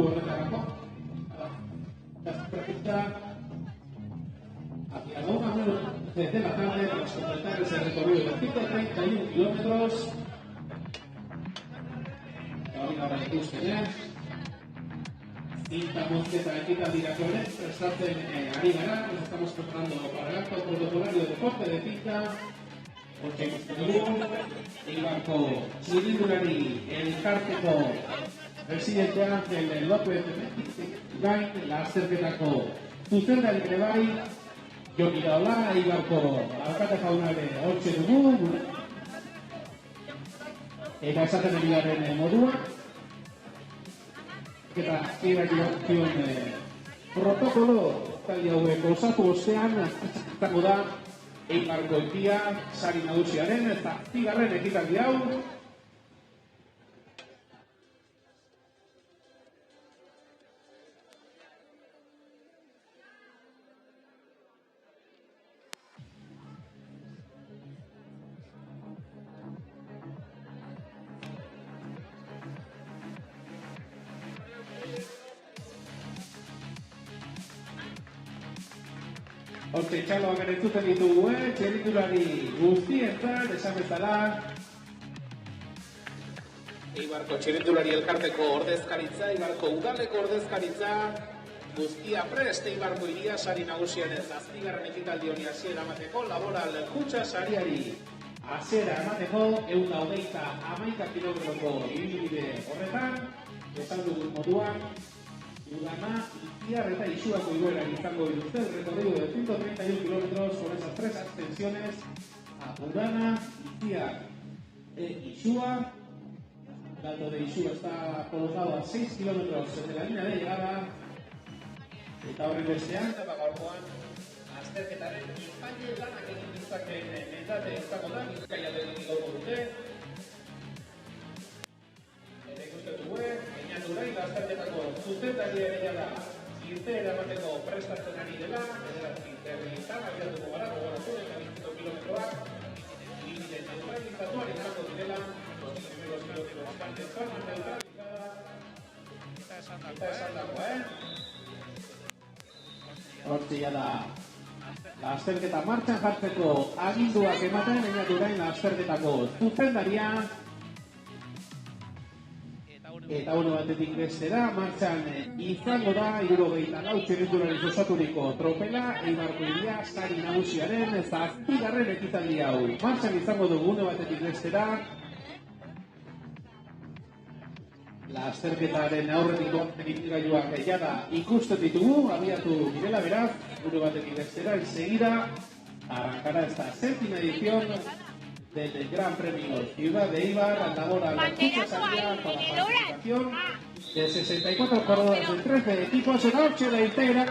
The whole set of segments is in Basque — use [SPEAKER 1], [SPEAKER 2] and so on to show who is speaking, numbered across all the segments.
[SPEAKER 1] horretarako. Pregunta hacia la 1 de la tarde para completar ese recorrido de 131 kilómetros. Ahora de Euskera. Cinta mosqueta equita direcciones, prestatzen ari gara, nos estamos preparando para el acto protocolario de deporte de cinta. Porque Eibarko txirrindulari elkarteko presidentea del López gain lasterketako zuzendari ere bai, Jon Iraola, Eibarko alkate jaunare hortxe dugu, eta esaten ari garen moduan, eta irakion protokolo talde hauek osatu ostean, izango da Eibarko ekia sari nagusiaren eta zigarren ekitaldi hau. Hortxe txaloak ere entzuten ditugu, txirrindulari guztientzat, esan bezala. Eibarko txirrindulari elkarteko ordezkaritza, Eibarko udaleko ordezkaritza, guztia prest Eibarko hiria sari nagusiaren zazpigarren ekitaldi honi hasiera emateko, laboral kutxa sariari hasiera emateko, 121 kilometroko ibilbide horretan, esan dugun moduan, Udana, Itziar eta Ixuako iguelan izango dituzte el recorrido de 131 kilómetros con esas tres ascensiones a Udana, Itziar e Ixua. El alto de Ixua está colocado a 6 kilómetros de la línea de llegada. Eta horren bestean, eta gaurkoan, azterketaren España lanak egin ditzakeen mendate izango da, Bizkaia gaurko dute. Baina azterketako zuzendari ere da irteera emateko prestatzen ari dela, irteetan abiatuko gara, gogoratu eta 25 kilometroak, ibilbide neutralizatuan izango direla, los primeros kilómetros kantetan neutralizada, eta esan dagoa, Hortzia da, azterketa martxan jartzeko aginduak ematen, baina durain azterketako zuzendaria, eta ono batetik bestera, martxan izango da, 74 txirrindulari osaturiko tropela, Eibarko hiria sari nagusiaren zazpigarren ekitaldi hau. Martxan izango dugu une batetik bestera, lasterketaren aurretik ibilgailuak jada ikusten ditugu, abiatu direla beraz, une batetik bestera, enseguida, arrancará esta séptima edición del Gran Premio Ciudad de Eibar, labora la cucha salida con la participación de 64 corredores de 13 equipos en 8 de integra.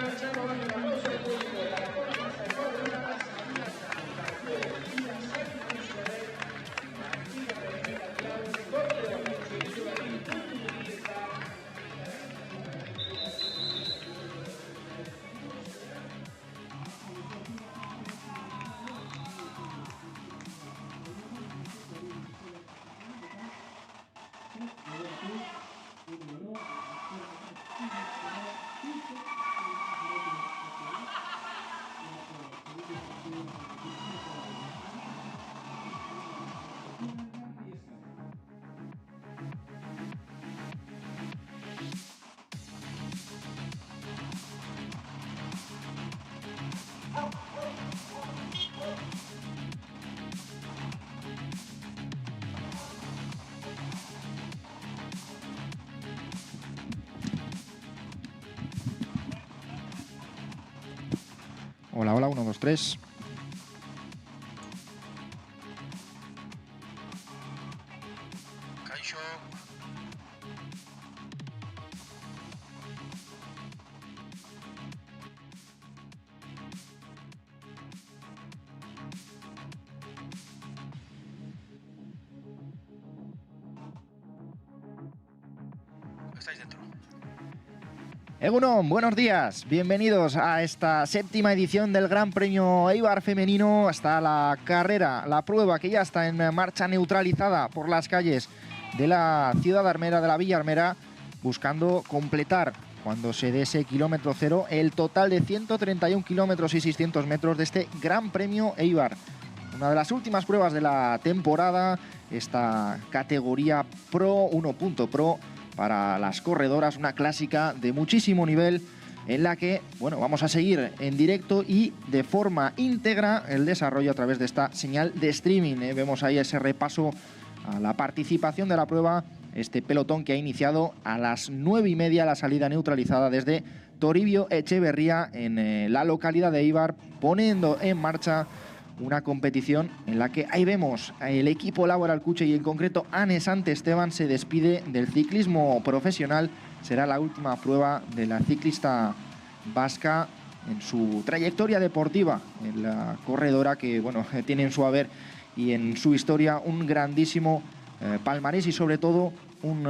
[SPEAKER 2] Hola, hola, 1, 2, 3.
[SPEAKER 3] Kaixo. Estáis dentro.
[SPEAKER 2] Egunon, buenos días, bienvenidos a esta séptima edición del Gran Premio Eibar Femenino, hasta la carrera, la prueba que ya está en marcha neutralizada por las calles de la ciudad armera, de la Villa Armera, buscando completar, cuando se dé ese kilómetro cero, el total de 131 kilómetros y 600 metros de este Gran Premio Eibar. Una de las últimas pruebas de la temporada, esta categoría Pro 1.Pro para las corredoras, una clásica de muchísimo nivel en la que, bueno, vamos a seguir en directo y de forma íntegra el desarrollo a través de esta señal de streaming. Vemos ahí ese repaso a la participación de la prueba, este pelotón que ha iniciado a las 9:30 la salida neutralizada desde Toribio Echeverría en la localidad de Eibar, poniendo en marcha una competición en la que ahí vemos el equipo Laboral Cuche y en concreto Ane Santesteban se despide del ciclismo profesional. Será la última prueba de la ciclista vasca en su trayectoria deportiva, en la corredora que, bueno, tiene en su haber y en su historia un grandísimo palmarés y sobre todo un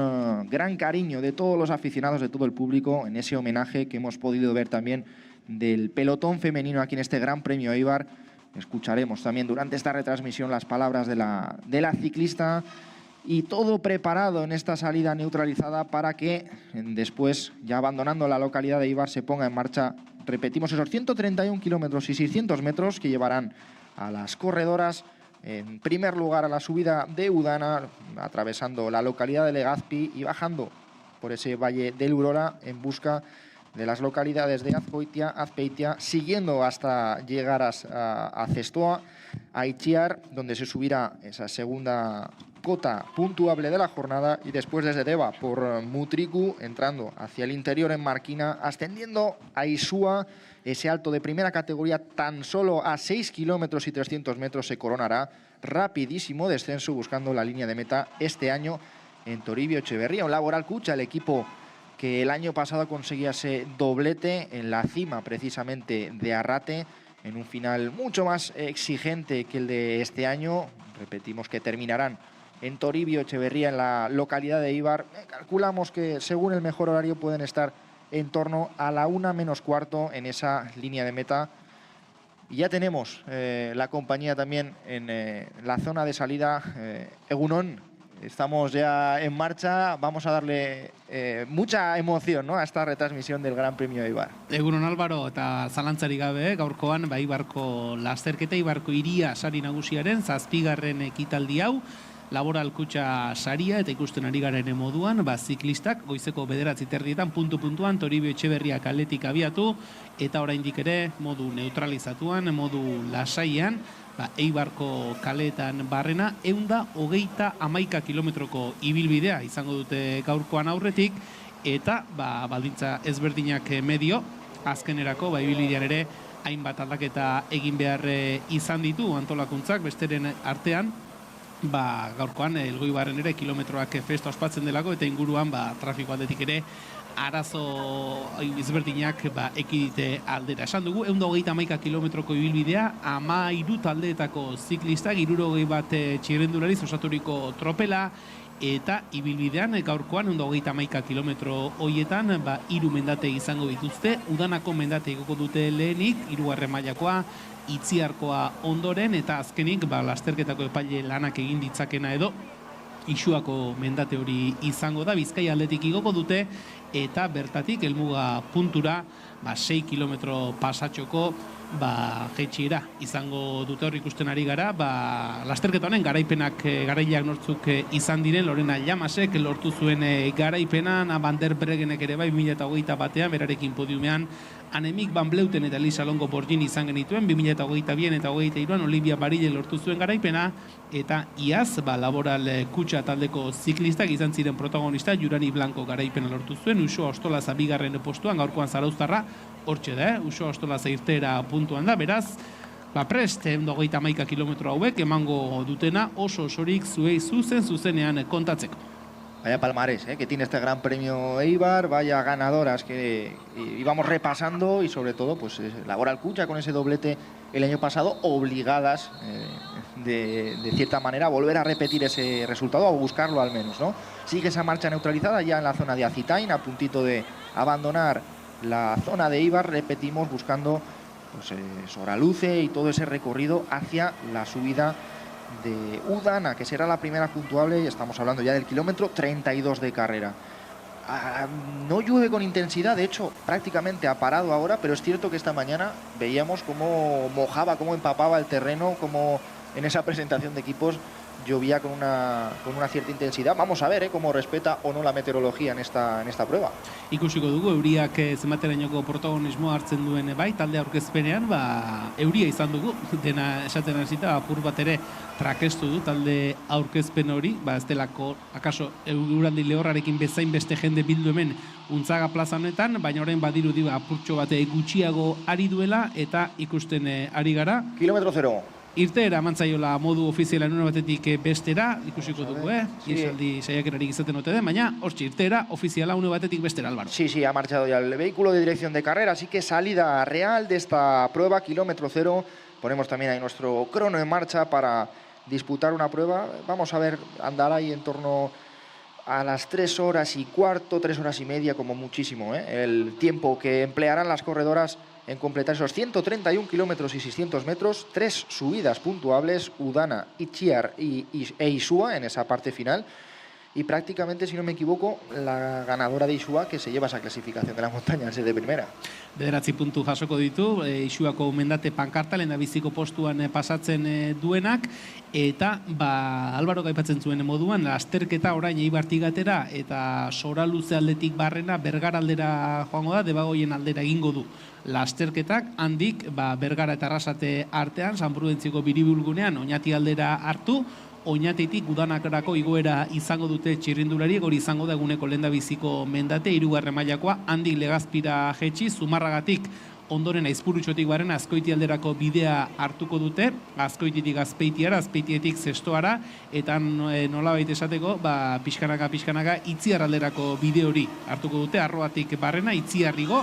[SPEAKER 2] gran cariño de todos los aficionados, de todo el público, en ese homenaje que hemos podido ver también del pelotón femenino aquí en este Gran Premio Eibar. Escucharemos también durante esta retransmisión las palabras de la ciclista y todo preparado en esta salida neutralizada para que después, ya abandonando la localidad de Eibar, se ponga en marcha, repetimos, esos 131 kilómetros y 600 metros que llevarán a las corredoras en primer lugar a la subida de Udana, atravesando la localidad de Legazpi y bajando por ese valle del Urora en busca de las localidades de Azkoitia, Azpeitia, siguiendo hasta llegar a Zestoa, a Itziar, donde se subirá esa segunda cota puntuable de la jornada, y después desde Deva por Mutriku, entrando hacia el interior en Marquina, ascendiendo a Isúa. Ese alto de primera categoría tan solo a 6 kilómetros y 300 metros se coronará. Rapidísimo descenso buscando la línea de meta este año en Toribio Echeverría. Un Laboral Cucha, el equipo que el año pasado conseguía ese doblete en la cima precisamente de Arrate, en un final mucho más exigente que el de este año. Repetimos que terminarán en Toribio Echeverría, en la localidad de Eibar. Calculamos que según el mejor horario pueden estar en torno a la 1 menos cuarto en esa línea de meta. Y ya tenemos la compañía también en la zona de salida. Egunon, estamos ya en marcha. Vamos a darle mucha emoción, ¿no?, a esta retransmisión del Gran Premio Eibar.
[SPEAKER 4] Egunon Álvaro, eta zalantzarik gabe, gaurkoan Eibarko lasterketa, Eibarko hiria sari nagusiaren 7. ekitaldi hau, Laboral Kutxa saria eta ikusten ari garen moduan, ziklistak goizeko 9:30 puntu-puntuan Toribio Etxeberria kaletik abiatu eta oraindik ere modu neutralizatuan, modu lasaian, Eibarko kaleetan barrena 131 kilometroko ibilbidea izango dute gaurkoan aurretik, eta baldintza ezberdinak medio, azkenerako ibilbidean ere hainbat aldaketa egin behar izan ditu antolakuntzak, besteren artean gaurkoan Elgoibarren ere kilometroak festa ospatzen delako eta inguruan trafiko aldetik ere arazo ezberdinak ekidite aldera. Esan dugu, 131 kilometroko ibilbidea, 13 taldeetako ziklistak, 61 txirrendulariz osaturiko tropela, eta ibilbidean gaurkoan 131 kilometro hoietan 3 mendate izango dituzte. Udanako mendate igoko dute lehenik, 3. mailakoa, Itziarkoa ondoren, eta azkenik lasterketako epaile lanak egin ditzakena edo Isuako mendate hori izango da. Bizkaia aldetik igoko dute eta bertatik helmuga puntura 6 kilometro pasatxoko jetxiera izango dute. Hor ikusten ari gara, lasterketa honen garaipenak, garaileak nortzuk izan diren. Lorena Llamasek lortu zuen garaipenan, Van der Bregenek ere 2021 berarekin podiumean, Anemik Van Bleuten eta Elisa Longo Borgin izan genituen, 2022 eta 2023 Olivia Barille lortu zuen garaipena, eta iaz, Laboral Kutxa taldeko ziklistak izan ziren protagonista, Jurani Blanco garaipena lortu zuen, Uxoa Ostolaza 2. postuan, gaurkoan Zarauztarra, hortxe da, Uxoa Ostolaza irteera puntuan da, beraz, prest, 131 kilometro hauek emango dutena oso osorik zuei zuzenean kontatzeko.
[SPEAKER 2] Vaya palmarés que tiene este Gran Premio Eibar, vaya ganadoras que íbamos repasando, y sobre todo pues Laboral Kutxa con ese doblete el año pasado, obligadas de cierta manera a volver a repetir ese resultado, a buscarlo al menos, ¿no? Sigue esa marcha neutralizada ya en la zona de Azitain, a puntito de abandonar la zona de Eibar, repetimos, buscando pues Soraluce y todo ese recorrido hacia la subida de Udana, que será la primera puntuable, y estamos hablando ya del kilómetro 32 de carrera. No llueve con intensidad, de hecho prácticamente ha parado ahora, pero es cierto que esta mañana veíamos cómo mojaba, cómo empapaba el terreno, cómo en esa presentación de equipos llovía con una cierta intensidad. Vamos a ver cómo respeta o no la meteorología en esta prueba.
[SPEAKER 4] Ikusiko dugu, euriak zenbaterainoko protagonismoa hartzen duen bai, talde aurkezpenean, euria izan dugu, dena esaten hasita, apur bat ere trakestu du talde aurkezpen hori, ez delako, akaso, euraldi lehorrarekin bezain beste jende bildu hemen Untzaga plaza honetan, baina orain badirudi apurtxo bate gutxiago ari duela, eta ikusten ari gara.
[SPEAKER 2] Kilometro 0.
[SPEAKER 4] Irteera mantzaiola modu ofiziala nuna batetik bestera, ikusiko dugu, Isaldi saiakerarik izaten ote den, baina hortxe irteera ofiziala une batetik bestera, Álvaro.
[SPEAKER 2] Sí, ha marchado ya el vehículo de dirección de carrera, así que salida real de esta prueba, kilómetro 0. Ponemos también ahí nuestro crono en marcha para disputar una prueba. Vamos a ver, andará ahí en torno a las 3 horas y cuarto, 3 horas y media como muchísimo, el tiempo que emplearán las corredoras en completar esos 131 kilómetros y 600 metros, 3 subidas puntuables, Udana, Itziar e Isua en esa parte final. Y prácticamente, si no me equivoco, la ganadora de Isua que se lleva esa clasificación de la montaña de primera.
[SPEAKER 4] 9 puntu jasoko ditu, Isuako mendate pankarta, lehendabiziko postuan pasatzen duenak, eta Álvaro gaipatzen zuen moduan, lasterketa orain Eibartik atera, eta Soraluze aldetik barrena, Bergara aldera joango da, Debagoien aldera egingo du. Lasterketak handik, Bergara eta Arrasate artean, San Prudentziko biribulgunean, Oñati aldera hartu, Oñatitik Udanakarako igoera izango dute txirrindulariek, hori izango da eguneko lehendabiziko mendate, 3. mailakoa, handik Legazpira jetxi, Zumarragatik ondoren Aizpurutxotik barren Azkoiti alderako bidea hartuko dute, Azkoititik Azpeitiara, Azpeitietik Zestoara, eta nolabait esateko, pixkanaka Itziar alderako bide hori hartuko dute, Arroatik barrena, Itziarrigo,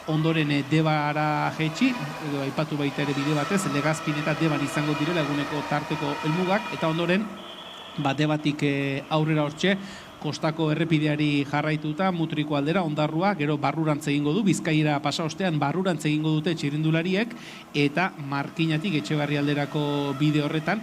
[SPEAKER 4] ondoren Debara jetxi, edo aipatu baita ere bide batez, Legazpin eta Deban izango direla eguneko tarteko helmugak, eta ondoren Debatik aurrera hortxe, kostako errepideari jarraituta, Mutriko aldera, Ondarrua, gero barrurantz egingo du, Bizkaira pasa ostean barrurantz egingo dute txirrindulariek, eta Markinatik Etxebarri alderako bide horretan,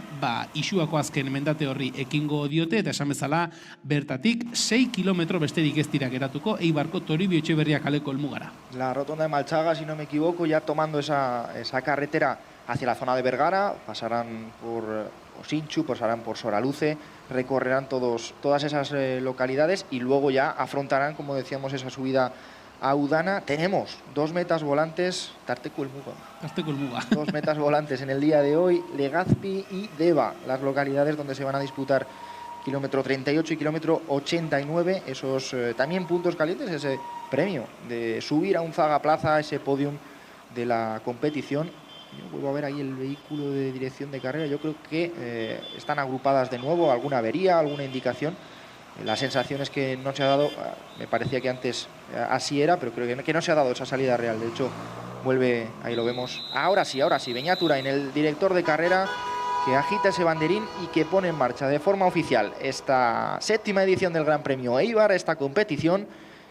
[SPEAKER 4] Isuako azken mendate horri ekingo diote, eta esan bezala bertatik 6 kilometro besterik ez dira geratuko, Eibarko Toribio Etxeberria kaleko helmugara.
[SPEAKER 2] La rotonda de Malchaga, si no me equivoco, ya tomando esa carretera hacia la zona de Bergara, pasarán por Osinchu, pasarán por Soraluce, recorrerán todas esas localidades y luego ya afrontarán, como decíamos, esa subida a Udana. Tenemos 2 metas volantes, Tarteco el Muga. 2 metas volantes en el día de hoy, Legazpi y Deba, las localidades donde se van a disputar kilómetro 38 y kilómetro 89, esos también puntos calientes, ese premio de subir a Unzaga Plaza, ese podium de la competición. Yo vuelvo a ver ahí el vehículo de dirección de carrera, yo creo que están agrupadas de nuevo, alguna avería, alguna indicación. La sensación es que no se ha dado, me parecía que antes así era, pero creo que no se ha dado esa salida real. De hecho, vuelve, ahí lo vemos, ahora sí, Beñatura en el director de carrera, que agita ese banderín y que pone en marcha de forma oficial esta 7ª edición del Gran Premio Eibar, esta competición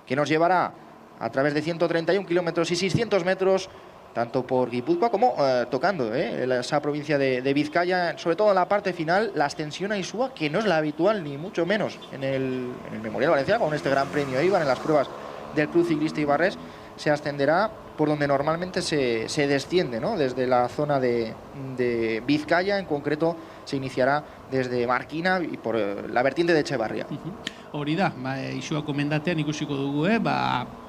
[SPEAKER 2] que nos llevará a través de 131 kilómetros y 600 metros, tanto por Guipúzcoa como tocando esa provincia de Vizcaya, sobre todo en la parte final, la ascensión a Isua, que no es la habitual, ni mucho menos en el Memorial Valenciano, con este Gran Premio Eibar, en las pruebas del Club Ciclista Ibarres, se ascenderá por donde normalmente se desciende, ¿no? Desde la zona de Vizcaya, en concreto se iniciará desde Markina y por la vertiente de Etxebarria.
[SPEAKER 4] Hori da, Isuako mendatean ikusiko dugu,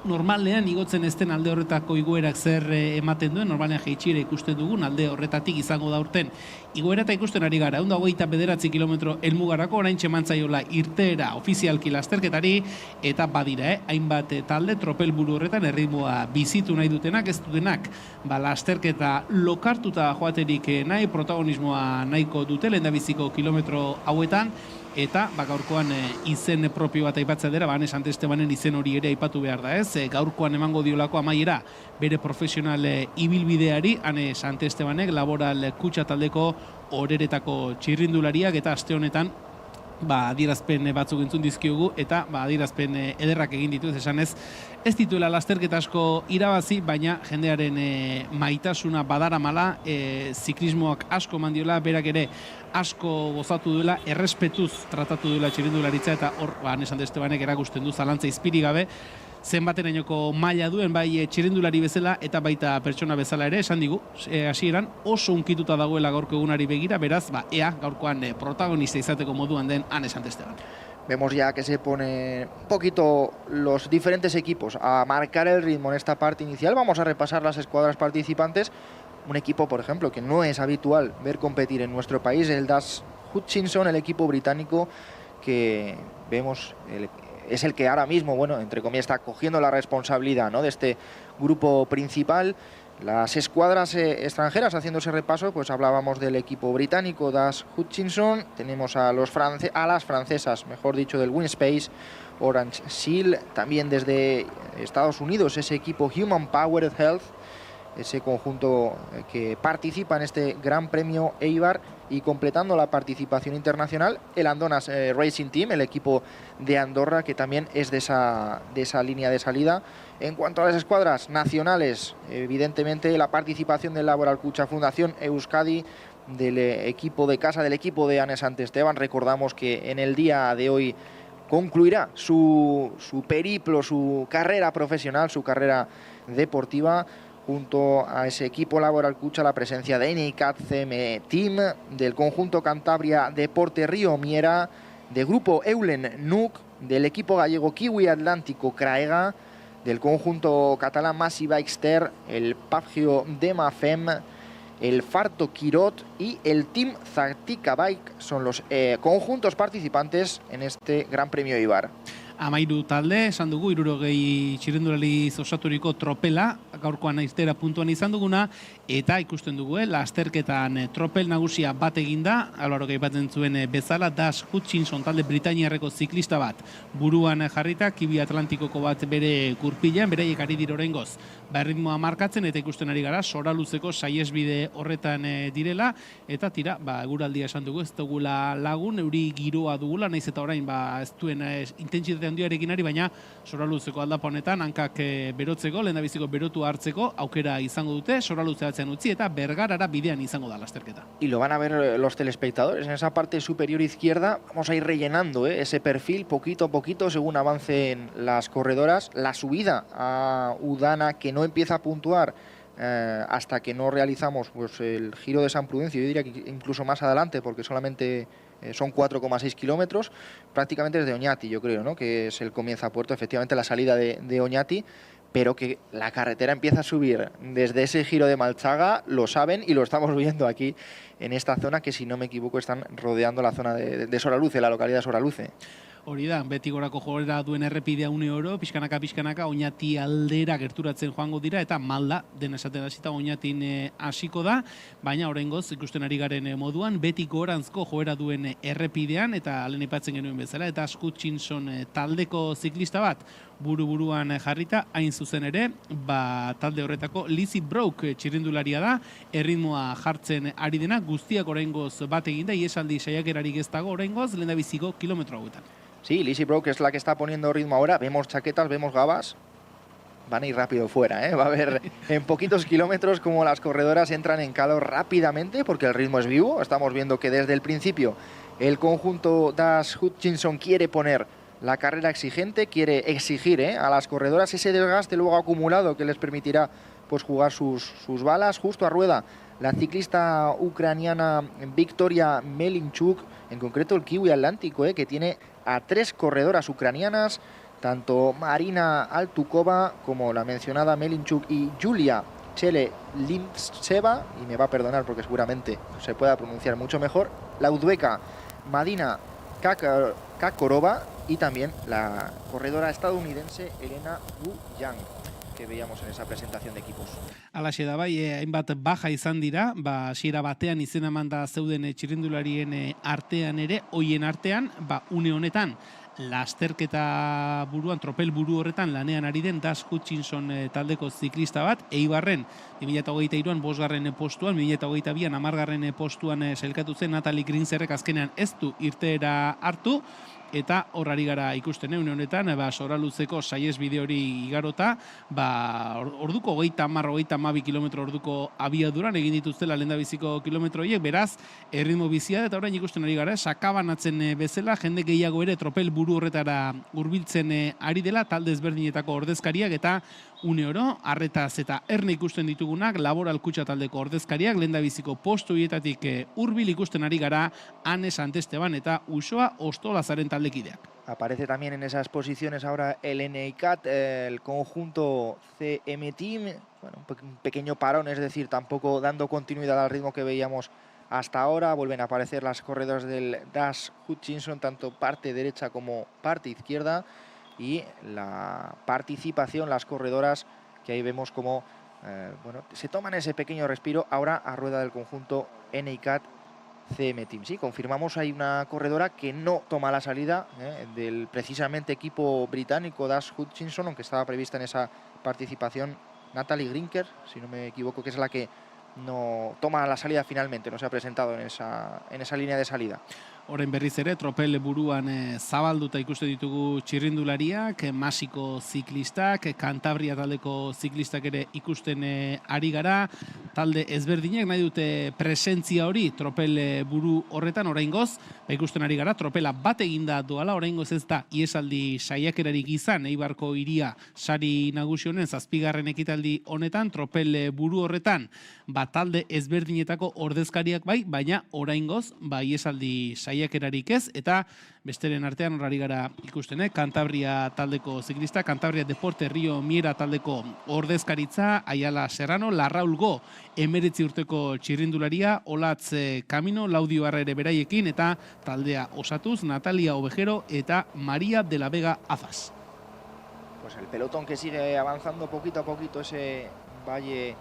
[SPEAKER 4] normalean igotzen ezten alde horretako igoerak zer ematen duen, normalean jeitxire ikusten dugun, alde horretatik izango da urten. Igoera eta ikusten ari gara, 129 kilometro helmugarako, orain txemantzaiola irteera ofizialki lasterketari, eta badira, hainbat talde tropelburu horretan erritmoa bizitu nahi dutenak, ez dutenak, lasterketa lokartuta joaterik nahi, protagonismoa nahiko dute, lehendabiziko kilometro hauetan, eta gaurkoan izen propio bat aipatzea dira, Ane Sant Estebanen izen hori ere aipatu behar da, ez? Gaurkoan emango diolako amaiera bere profesional ibilbideari, Ane Sant Estebanek, Laboral Kutxa taldeko horeretako txirrindulariak, eta aste honetan adierazpen batzuk entzun dizkiogu eta adierazpen ederrak egin ditu, esanez ez dituela lasterketa asko irabazi, baina jendearen maitasuna badaramala, ziklismoak asko mandiola, berak ere asko gozatu duela, errespetuz tratatu duela txirrindularitza, eta hor, Nesan de Estebanek erakusten du zalantza izpiri gabe, zenbaterainoko maila duen, bai txirrindulari bezala eta baita pertsona bezala ere, esan digu, hasieran oso unkituta dagoela gaurko egunari begira, beraz, ea gaurkoan protagonista izateko moduan den Nesan de Esteban.
[SPEAKER 2] Vemos ya que se pone un poquito los diferentes equipos a marcar el ritmo en esta parte inicial. Vamos a repasar las escuadras participantes. Un equipo, por ejemplo, que no es habitual ver competir en nuestro país, el Dash Hutchinson, el equipo británico que vemos es el que ahora mismo, bueno, entre comillas, está cogiendo la responsabilidad, ¿no?, de este grupo principal. Las escuadras extranjeras, haciendo ese repaso, pues hablábamos del equipo británico Dash Hutchinson, tenemos a las francesas, mejor dicho, del Winspace, Orange Seal, también desde Estados Unidos ese equipo Human Powered Health, ese conjunto que participa en este Gran Premio Eibar, y completando la participación internacional, el Andonas Racing Team, el equipo de Andorra, que también es de esa línea de salida. En cuanto a las escuadras nacionales, evidentemente la participación del Laboral Cucha Fundación Euskadi, del equipo de casa, del equipo de Nesan de Esteban. Recordamos que en el día de hoy concluirá su periplo, su carrera profesional, su carrera deportiva. Junto a ese equipo Laboral Cucha, la presencia de NICAT CM Team, del conjunto Cantabria Deporte Río Miera, del grupo Eulen Nuc, del equipo gallego Kiwi Atlántico Craega, del conjunto catalán Massive Bikester, el Pagio de Mafem, el Farto Quirot y el Team Zactica Bike. Son los conjuntos participantes en este Gran Premio Eibar.
[SPEAKER 4] Amairu talde, esan dugu, 60 txirrindulari osaturiko tropela, gaurkoan aiztera puntuan izan duguna, eta ikusten dugu, lasterketan tropel nagusia bat eginda, Alvaro gaipatzen zuen bezala, Dash Hutchinson talde Britainiarreko ziklista bat buruan jarrita, Kiwi Atlantikoko bat bere kurpilan, beraiek ari dira oraingoz ritmoa markatzen, eta ikusten ari gara, Soraluzeko saiesbide horretan direla, eta tira, eguraldia esan dugu, ez dugula lagun, euri giroa dugula, naiz eta orain ez duen intentsitate handiarekin ari, baina Soraluzeko aldapa honetan hankak berotzeko, lehendabiziko berotu hartzeko aukera izango dute, Soraluze atzean utzi eta Bergarara bidean izango da lasterketa.
[SPEAKER 2] Y lo van a ver los telespectadores en esa parte superior izquierda. Vamos a ir rellenando ese perfil poquito a poquito según avancen las corredoras. La subida a Udana, que no empieza a puntuar hasta que no realizamos pues el Giro de San Prudencio, yo diría que incluso más adelante, porque solamente son 4,6 kilómetros, prácticamente desde Oñati, yo creo, ¿no?, que es el comienzo a puerto, efectivamente la salida de Oñati, pero que la carretera empieza a subir desde ese Giro de Malchaga, lo saben y lo estamos viendo aquí en esta zona, que si no me equivoco están rodeando la zona de Soraluce, la localidad de Soraluce.
[SPEAKER 4] Hori da, beti gorako joera duen errepidea une oro, pixkanaka, Oñati aldera gerturatzen joango dira, eta malda, dena esaten hasita Oñatin hasiko da, baina oraingoz ikusten ari garen moduan, beti gorantzko joera duen errepidean, eta lehen aipatzen genuen bezala, eta Hutchinson taldeko ziklista bat, buru-buruan jarrita, hain zuzen ere, talde horretako Lizzie Broke txirrindularia da, erritmoa jartzen ari dena, guztiak oraingoz bat eginda, iesaldi saiakerarik ez dago oraingoz, lehendabiziko kilometro hauetan.
[SPEAKER 2] Sí, Lizzie Broke es la que está poniendo ritmo ahora. Vemos chaquetas, vemos gabas. Van a ir rápido fuera, ¿eh? Va a haber en poquitos kilómetros como las corredoras entran en calor rápidamente porque el ritmo es vivo. Estamos viendo que desde el principio el conjunto Dash Hutchinson quiere poner la carrera exigente, quiere exigir a las corredoras ese desgaste luego acumulado que les permitirá pues jugar sus balas. Justo a rueda la ciclista ucraniana Victoria Melinchuk, en concreto el Kiwi Atlántico, que tiene a 3 corredoras ucranianas, tanto Marina Altukova como la mencionada Melinchuk y Julia Chele-Limtseva, y me va a perdonar porque seguramente se pueda pronunciar mucho mejor, la uzbeka Madina Kakorova y también la corredora estadounidense Elena Wu-Yang, que veíamos en esa presentación de equipos.
[SPEAKER 4] Alaxe da bai, hainbat baja izan dira, hasiera batean izena emanda zeuden txirrindularien artean ere, hoien artean, une honetan, lasterketa buruan, tropel buru horretan lanean ari den Das Hutchinson taldeko ziklista bat, Eibarren 2023an 5. postuan, 2022an 10. postuan sailkatu zen Natalie Grinzerrek azkenean ez du irteera hartu, eta horrari gara ikusten une honetan, Soraluzeko saihesbide hori igarota, orduko 30-32 kilometro orduko abiaduran egin dituztela lehendabiziko kilometro horiek, beraz, erritmo bizia, eta orain ikusten ari gara, sakabanatzen bezala, jende gehiago ere tropel buru horretara hurbiltzen ari dela, talde ezberdinetako ordezkariak, eta une oro, arretaz eta erne ikusten ditugunak, Laboral Kutxa taldeko ordezkariak, lehendabiziko postu hietatik hurbil ikusten ari gara, Ane Santesteban eta Usoa Ostolazaren taldekideak.
[SPEAKER 2] Aparece también en esas posiciones ahora el NICAT, el conjunto CM Team, bueno, un pequeño parón, es decir, tampoco dando continuidad al ritmo que veíamos hasta ahora. Vuelven a aparecer las corredoras del Das Hutchinson, tanto parte derecha como parte izquierda, y la participación, las corredoras que ahí vemos como bueno, se toman ese pequeño respiro ahora a rueda del conjunto NICAT CM Team. Sí, confirmamos, hay una corredora que no toma la salida del precisamente equipo británico Das Hutchinson, aunque estaba prevista en esa participación Natalie Grinker, si no me equivoco, que es la que no toma la salida finalmente, no se ha presentado en esa línea de salida.
[SPEAKER 4] Orain berriz ere, tropel buruan zabalduta ikuste ditugu txirrindulariak, Masiko ziklistak, Kantabria taldeko ziklistak ere ikusten ari gara, talde ezberdinek nahi dute presentzia hori tropel buru horretan oraingoz, ikusten ari gara, tropela bat eginda doala, oraingoz ez da iesaldi saiakerarik izan, Eibarko hiria sari nagusi honen 7. ekitaldi honetan, tropel buru horretan, talde ezberdinetako ordezkariak bai, baina oraingoz iesaldi saiakerarik ez, eta besteren artean horari gara ikusten, Kantabria taldeko ziklista, Kantabria Deporte Rio Miera taldeko ordezkaritza, Ayala Serrano, Larraulgo 19 urteko txirrindularia, Olatz Camino, Laudio Arrere beraiekin, eta taldea osatuz, Natalia Ovejero eta María de la Vega Azas.
[SPEAKER 2] Pues el pelotón que sigue avanzando poquito a poquito ese valle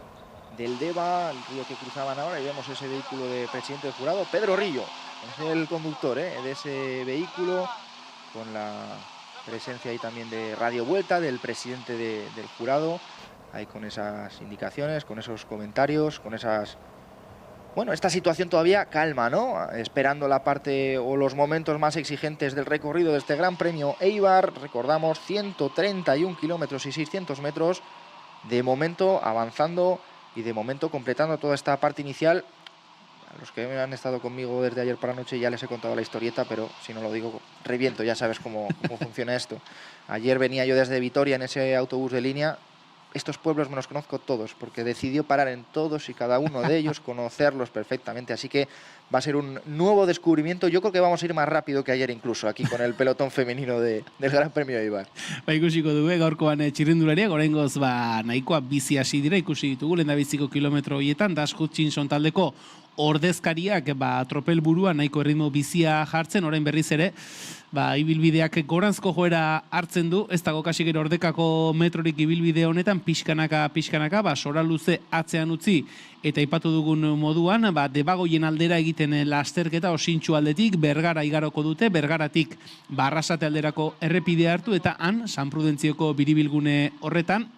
[SPEAKER 2] del Deva, el río que cruzaban ahora, y vemos ese vehículo de presidente del jurado, Pedro Rillo, es el conductor de ese vehículo, con la presencia ahí también de Radio Vuelta, del presidente del jurado, ahí con esas indicaciones, con esos comentarios, con esas... Bueno, esta situación todavía calma, ¿no? Esperando la parte o los momentos más exigentes del recorrido de este Gran Premio Eibar. Recordamos, 131 kilómetros y 600 metros, de momento avanzando y de momento completando toda esta parte inicial. A los que han estado conmigo desde ayer por la noche ya les he contado la historieta, pero si no lo digo, reviento, ya sabes cómo funciona esto. Ayer venía yo desde Vitoria en ese autobús de línea. Estos pueblos me los conozco todos, porque decidió parar en todos y cada uno de ellos, conocerlos perfectamente. Así que va a ser un nuevo descubrimiento. Yo creo que vamos a ir más rápido que ayer incluso, aquí con el pelotón femenino del Gran Premio Eibar.
[SPEAKER 4] Ikusiko dugu, gaurkoan txirrindulariak, oraingoz nahikoa bizi hasi dira, ikusi ditugu lehendabiziko kilometro horietan, Das Hutchinson taldeko ordezkariak tropel buruan nahiko erritmo bizia jartzen, orain berriz ere, ibilbideak goranzko joera hartzen du, ez dago kasik ere ordekako metrorik ibilbide honetan, pixkanaka, Soraluze atzean utzi, eta aipatu dugun moduan, Debagoien aldera egiten lasterketa osintxu aldetik, Bergara igaroko dute, Bergaratik Arrasate alderako errepide hartu, eta han, San Prudentzioko biribilgune horretan,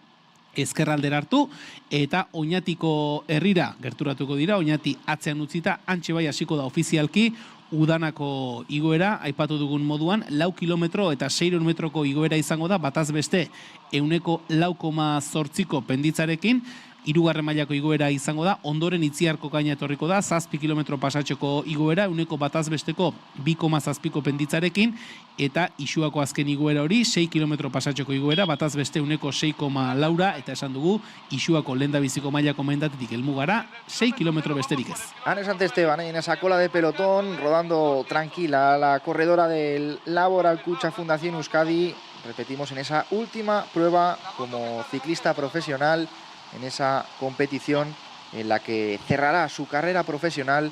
[SPEAKER 4] ezkerraldera hartu, eta Oñatiko herrira gerturatuko dira, Oñati atzean utzita, antxe bai hasiko da ofizialki, udanako igoera, aipatu dugun moduan, 4 kilometro eta 600 metroko igoera izango da, bataz beste 104,8ko penditzarekin, 3. mailako igoera izango da, ondoren Itziarko gaina etorriko da, 7 kilometro pasatzeko igoera, 100ko bataz besteko 2,7ko penditzarekin, eta Isuako azken igoera hori, 6 kilometro pasatzeko igoera, bataz beste 106,4, eta esan dugu, Isuako lehendabiziko mailako mendatetik helmugara, 6 kilometro besterik ez.
[SPEAKER 2] Ane Santesteban, en esa cola de pelotón, rodando tranquila, la corredora del Laboral Kutxa Fundación Euskadi, repetimos, en esa última prueba como ciclista profesional, en esa competición en la que cerrará su carrera profesional,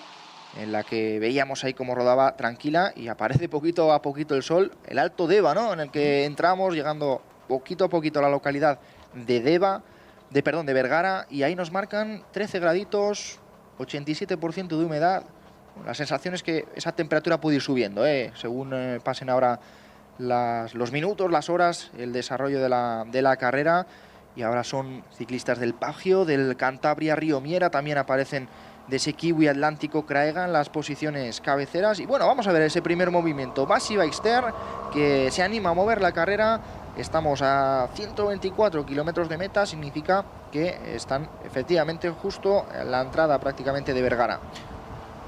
[SPEAKER 2] en la que veíamos ahí cómo rodaba tranquila, y aparece poquito a poquito el sol, el Alto Deva, ¿no? En el que entramos, llegando poquito a poquito a la localidad de de Vergara, y ahí nos marcan 13 graditos, 87% de humedad. La sensación es que esa temperatura puede ir subiendo, según pasen ahora los minutos, las horas, el desarrollo de la carrera. Y ahora son ciclistas del Pagio, del Cantabria, Río Miera, también aparecen de ese Kiwi Atlántico Craega en las posiciones cabeceras. Y bueno, vamos a ver ese primer movimiento. Masi Ballester, que se anima a mover la carrera. Estamos a 124 kilómetros de meta, significa que están efectivamente justo en la entrada prácticamente de Bergara.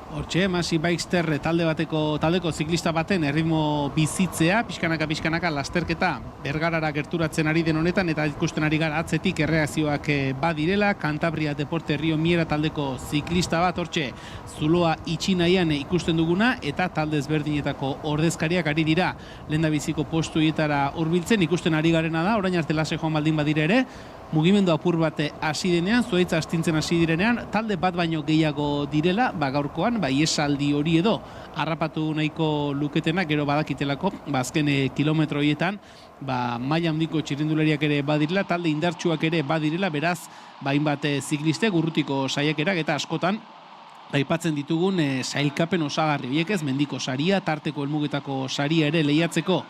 [SPEAKER 4] Hortxe, Masi Ballester taldeko ziklista baten erritmo bizitzea, pixkanaka lasterketa Bergarara gerturatzen ari den honetan, eta ikusten ari gara atzetik erreakzioak badirela. Cantabria Deporte Río Miera taldeko ziklista bat, hortxe, zuloa itxi nahian ikusten duguna, eta talde ezberdinetako ordezkariak ari dira lehendabiziko postuetara hurbiltzen. Ikusten ari garena da, orain arte lase joan baldin badira ere, mugimendu apur bat hasi denean, zuhaitza astintzen hasi direnean, talde bat baino gehiago direla, gaurkoan, iesaldi hori edo harrapatu nahiko luketenak, gero badakitelako, azken kilometro horietan, maila handiko txirrindulariak ere badirela, talde indartsuak ere badirela, beraz, hainbat zikliste, urrutiko saiakerak eta askotan, aipatzen ditugun sailkapen osagarri horiek ez, mendiko saria, tarteko helmugetako saria ere lehiatzeko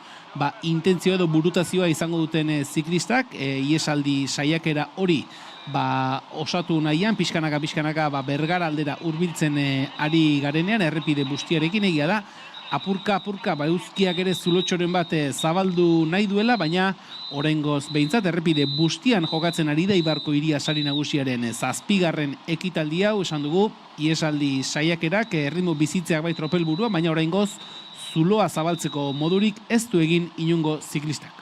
[SPEAKER 4] intentzio edo burutazioa izango duten ziklistak, iesaldi saiakera hori osatu nahian, pixkanaka Bergara aldera hurbiltzen ari garenean, errepide bustiarekin egia da, apurka euzkiak ere zulotxoren bat zabaldu nahi duela, baina oraingoz behintzat errepide bustian jokatzen ari da Eibarko Hiria Sari Nagusiaren 7. ekitaldi hau, esan dugu, iesaldi saiakerak erritmo bizitzeak bai tropelburua, baina oraingoz zuloa zabaltzeko modurik ez du egin inongo ziklistak.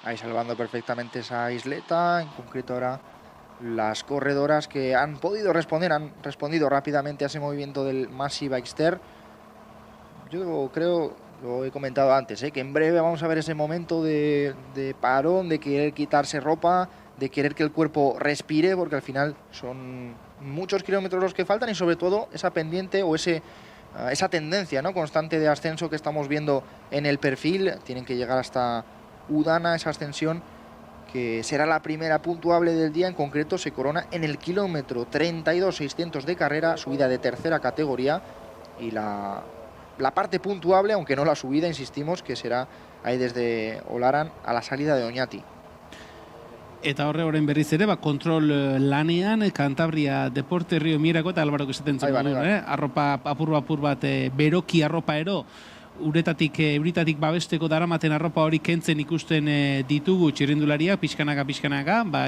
[SPEAKER 2] Ahí salvando perfectamente esa isleta, en concreto ahora las corredoras que han respondido rápidamente a ese movimiento del Masi Ballester. Yo creo, lo he comentado antes, que en breve vamos a ver ese momento de parón, de querer quitarse ropa, de querer que el cuerpo respire, porque al final son muchos kilómetros los que faltan y sobre todo esa pendiente o esa tendencia, ¿no?, constante de ascenso que estamos viendo en el perfil. Tienen que llegar hasta Udana, esa ascensión que será la primera puntuable del día. En concreto se corona en el kilómetro 32.600 de carrera, subida de tercera categoría, y la parte puntuable, aunque no la subida, insistimos, que será ahí desde Olaran a la salida de Oñati.
[SPEAKER 4] Eta horren berriz ere, kontrol lanean, Cantabria Deporte Río Mierako eta Alvaro esaten zen, arropa apur bat, beroki arropa ero, euritatik babesteko daramaten arropa hori kentzen ikusten ditugu txirrindulariak, pixkanaka,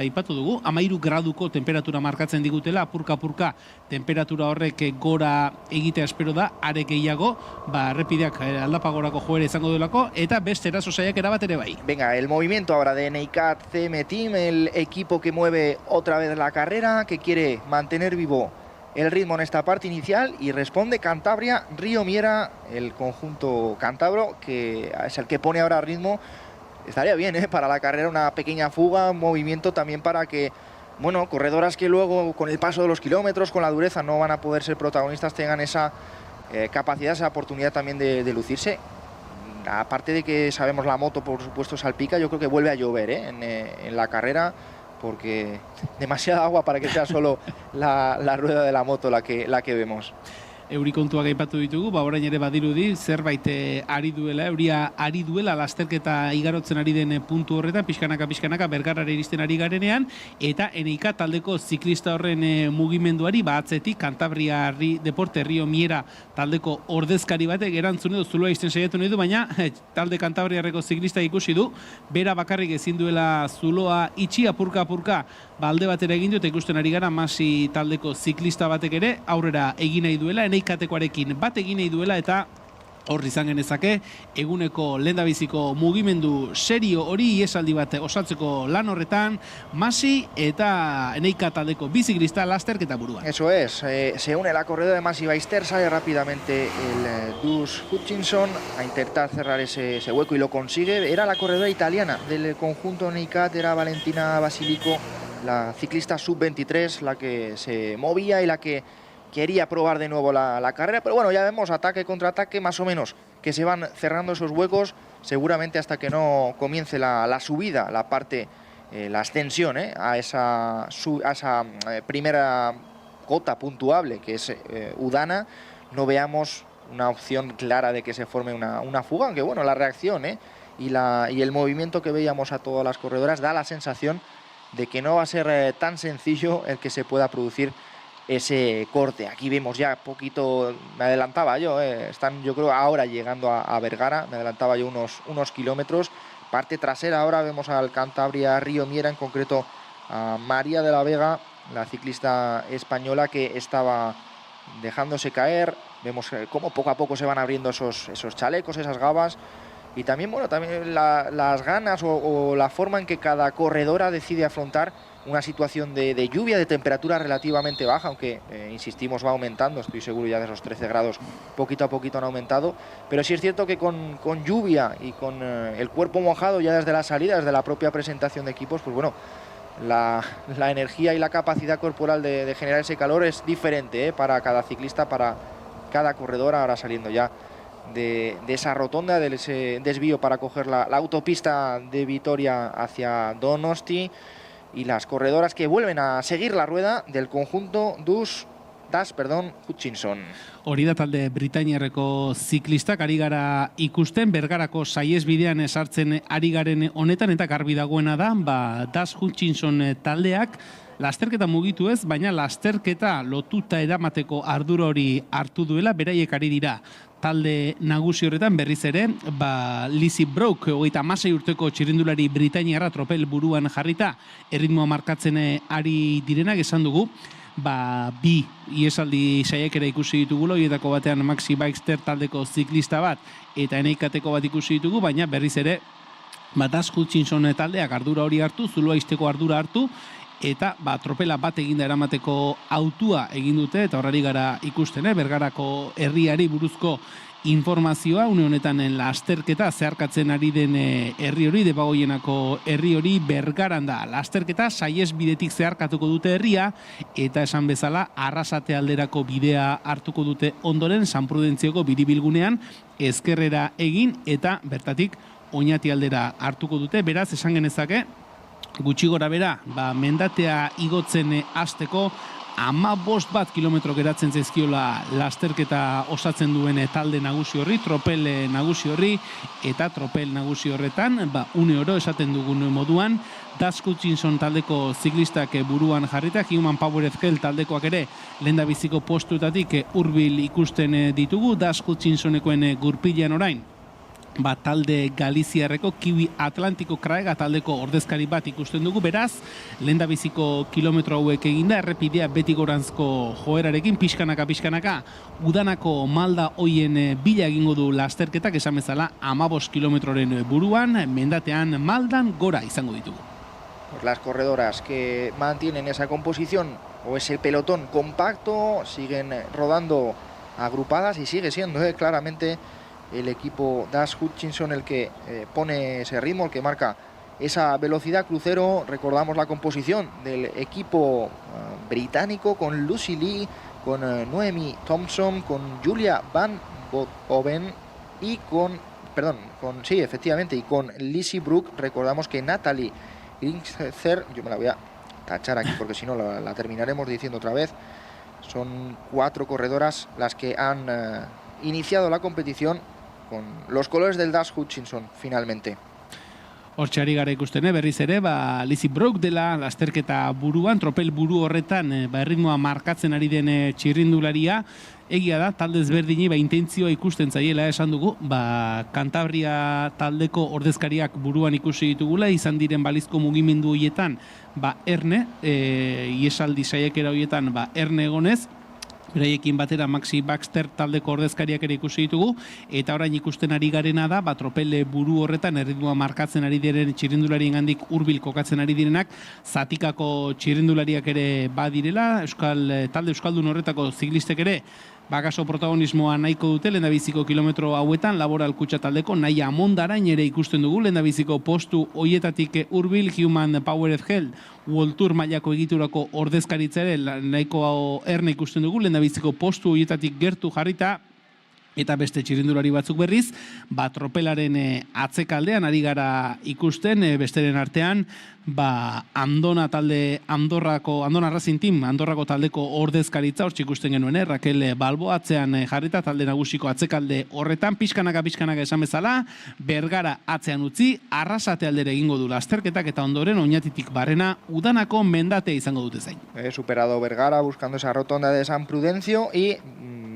[SPEAKER 4] ipatu dugu, 13 graduko temperatura markatzen digutela, apurka temperatura horrek gora egitea espero da, are gehiago, errepideak aldapagorako joera izango duelako, eta beste eraso saiakera bat ere bai.
[SPEAKER 2] Venga, el movimiento ahora de Neikat CM Team, el equipo que mueve otra vez la carrera, que quiere mantener vivo el ritmo en esta parte inicial, y responde Cantabria Río Miera, el conjunto cántabro, que es el que pone ahora ritmo. Estaría bien, para la carrera, una pequeña fuga, un movimiento también para que, bueno, corredoras que luego con el paso de los kilómetros, con la dureza, no van a poder ser protagonistas, tengan esa capacidad, esa oportunidad también de lucirse. Aparte de que sabemos la moto, por supuesto, salpica, yo creo que vuelve a llover en la carrera, porque demasiada agua para que sea solo la rueda de la moto la que vemos.
[SPEAKER 4] Eurikontuak aipatu ditugu, orain ere badirudi zerbait euria ari duela lasterketa igarotzen ari den puntu horretan, pixkanaka Bergarara iristen ari garenean, eta Eneika taldeko ziklista horren mugimenduari, atzetik Cantabria Deporte Río Miera taldeko ordezkari batek erantzun edo zuloa izten saiatu nahi du, baina talde Cantabriarreko ziklista ikusi du, bera bakarrik ezin duela zuloa itxi, apurka alde batera egin du, eta ikusten ari gara Masi taldeko ziklista batek ere aurrera egin nahi duela, Eneikatekoarekin bat egin nahi duela, eta hor izan genezake eguneko lehendabiziko mugimendu serio hori iesaldi bat osatzeko lan horretan, Masi eta Eneika taldeko biziklista lasterketa buruan.
[SPEAKER 2] Eso es, se une la corredora de Masi Ballester, sale rápidamente el Dus Hutchinson a intentar cerrar ese hueco y lo consigue. Era la corredora italiana del conjunto Neikat, era Valentina Basilico, la ciclista sub-23, la que se movía y la que quería probar de nuevo la carrera, pero bueno, ya vemos ataque contra ataque, más o menos, que se van cerrando esos huecos, seguramente hasta que no comience la subida, la parte, la ascensión a esa primera cota puntuable, que es Udana, no veamos una opción clara de que se forme una fuga, aunque bueno, la reacción y el movimiento que veíamos a todas las corredoras da la sensación de que no va a ser tan sencillo el que se pueda producir ese corte. Aquí vemos ya poquito, me adelantaba yo, están yo creo ahora llegando a Vergara, me adelantaba yo unos kilómetros. Parte trasera ahora vemos al Cantabria Río Miera, en concreto a María de la Vega, la ciclista española que estaba dejándose caer. Vemos cómo poco a poco se van abriendo esos chalecos, esas gabas. Y también, bueno, también las ganas o la forma en que cada corredora decide afrontar una situación de lluvia, de temperatura relativamente baja, aunque, insistimos, va aumentando. Estoy seguro ya de esos 13 grados, poquito a poquito han aumentado. Pero sí es cierto que con lluvia y con el cuerpo mojado ya desde la salida, desde la propia presentación de equipos, pues bueno, la energía y la capacidad corporal de generar ese calor es diferente, para cada ciclista, para cada corredora. Ahora saliendo ya de esa rotonda, de ese desvío para coger la autopista de Vitoria hacia Donosti, y las corredoras que vuelven a seguir la rueda del conjunto Das Hutchinson.
[SPEAKER 4] Hori da talde Britainiarreko ziklistak ari gara ikusten, Bergarako saihesbidean sartzen ari garen honetan, eta garbi dagoena da, Das Hutchinson taldeak lasterketa mugitu ez, baina lasterketa lotuta eramateko ardura hori hartu duela. Beraiek ari dira talde nagusi horretan, berriz ere, Lizzie Brook, 36 urteko txirrindulari britainiarra, tropel buruan jarrita, erritmoa markatzen ari direnak. Esan dugu, bi iesaldi saiakera ikusi ditugu, horietako batean Maxi Baxter taldeko ziklista bat eta eneikateko bat ikusi ditugu, baina berriz ere Das Hutchinson taldeak ardura hori hartu, zulua izteko ardura hartu, eta tropela bat eginda eramateko autua egin dute, eta horrari gara ikusten, Bergarako herriari buruzko informazioa, une honetan lasterketa zeharkatzen ari den herri hori, Debagoienako herri hori Bergaran da. Lasterketa saihesbidetik zeharkatuko dute herria, eta esan bezala Arrasate alderako bidea hartuko dute ondoren, San Prudentzioko biribilgunean ezkerrera egin, eta bertatik Oñati aldera hartuko dute. Beraz, esan genezake, gutxi gora bera, mendatea igotzen hasteko 15 kilometro geratzen zaizkiola lasterketa osatzen duen talde nagusi horri, tropel nagusi horri, eta tropel nagusi horretan, une oro esaten dugun moduan, Das Hutchinson taldeko ziklistak buruan jarrita, Human Powered Hell taldekoak ere lehendabiziko postuetatik hurbil ikusten ditugu. Das Hutchinsonekoen gurpilean orain, talde Galiziarreko Kiwi Atlantiko Kraega taldeko ordezkari bat ikusten dugu. Beraz, lehendabiziko kilometro hauek eginda, errepidea beti goranzko joerarekin, pixkanaka, udanako malda hoien bila egingo du lasterketak, esan bezala 15 kilometroren buruan, mendatean maldan gora izango ditugu.
[SPEAKER 2] Pues las corredoras que mantienen esa composición o ese pelotón compacto siguen rodando agrupadas, y sigue siendo claramente el equipo Das Hutchinson el que pone ese ritmo, el que marca esa velocidad crucero. Recordamos la composición del equipo británico, con Lucy Lee, con Noemi Thompson, con Julia Van Boven y con Lizzie Brook. Recordamos que Natalie Gringster, yo me la voy a tachar aquí porque si no la terminaremos diciendo otra vez. Son 4 corredoras las que han iniciado la competición con los colores del Das Hutchinson finalmente.
[SPEAKER 4] Hortxeari gara ikusten, berriz ere, Lizzie Brook dela lasterketa buruan, tropel buru horretan erritmoa markatzen ari den txirrindularia. Egia da, talde ezberdini intentzioa ikusten zaiela, esan dugu, Cantabria taldeko ordezkariak buruan ikusi ditugula, izan diren balizko mugimendu horietan, erne, iesaldi saiakera horietan, erne egonez, beraiekin batera Maxi Baxter taldeko ordezkariak ere ikusi ditugu, eta orain ikusten ari garena da, tropel buru horretan erritmoa markatzen ari diren txirrindularien gandik hurbil kokatzen ari direnak, zatikako txirrindulariak ere badirela, talde euskaldun horretako ziklistek ere bakaso protagonismoa nahiko dute lehendabiziko kilometro hauetan. Laboral Kutxa taldeko Naia Amondarain ere ikusten dugu lehendabiziko postu hoietatik hurbil. Human Powered Hell World Tour mailako egiturako ordezkaritza ere nahiko erne ikusten dugu lehendabiziko postu hoietatik gertu jarrita. Eta beste txirrindulari batzuk berriz, tropelaren atzekaldean ari gara ikusten, besteren artean, Andona talde, Andona Racing Team, Andorrako taldeko ordezkaritza, hor ikusten genuen, Raquel Balbo atzean jarrita, talde nagusiko atzekalde horretan, pixkanaka esan bezala, Bergara atzean utzi, Arrasate aldera egingo du lasterketak, eta ondoren Oñatitik barrena Udanako mendate izango dute zain.
[SPEAKER 2] Superado Bergara buscando esa rotonda de San Prudencio y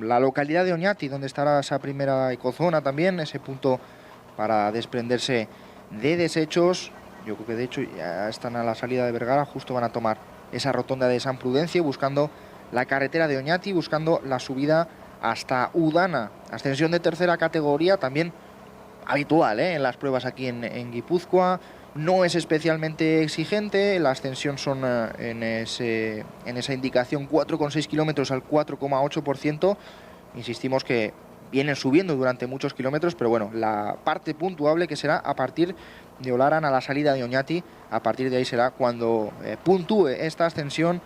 [SPEAKER 2] la localidad de Oñati, donde estará esa primera ecozona también, ese punto para desprenderse de desechos. Yo creo que de hecho ya están a la salida de Bergara, justo van a tomar esa rotonda de San Prudencio, buscando la carretera de Oñati, buscando la subida hasta Udana. Ascensión de tercera categoría, también habitual en las pruebas aquí en Guipúzcoa. No es especialmente exigente, la ascensión son en esa indicación 4,6 kilómetros al 4,8%. Insistimos que vienen subiendo durante muchos kilómetros, pero bueno, la parte puntuable que será a partir de Olaran a la salida de Oñati, a partir de ahí será cuando puntúe esta ascensión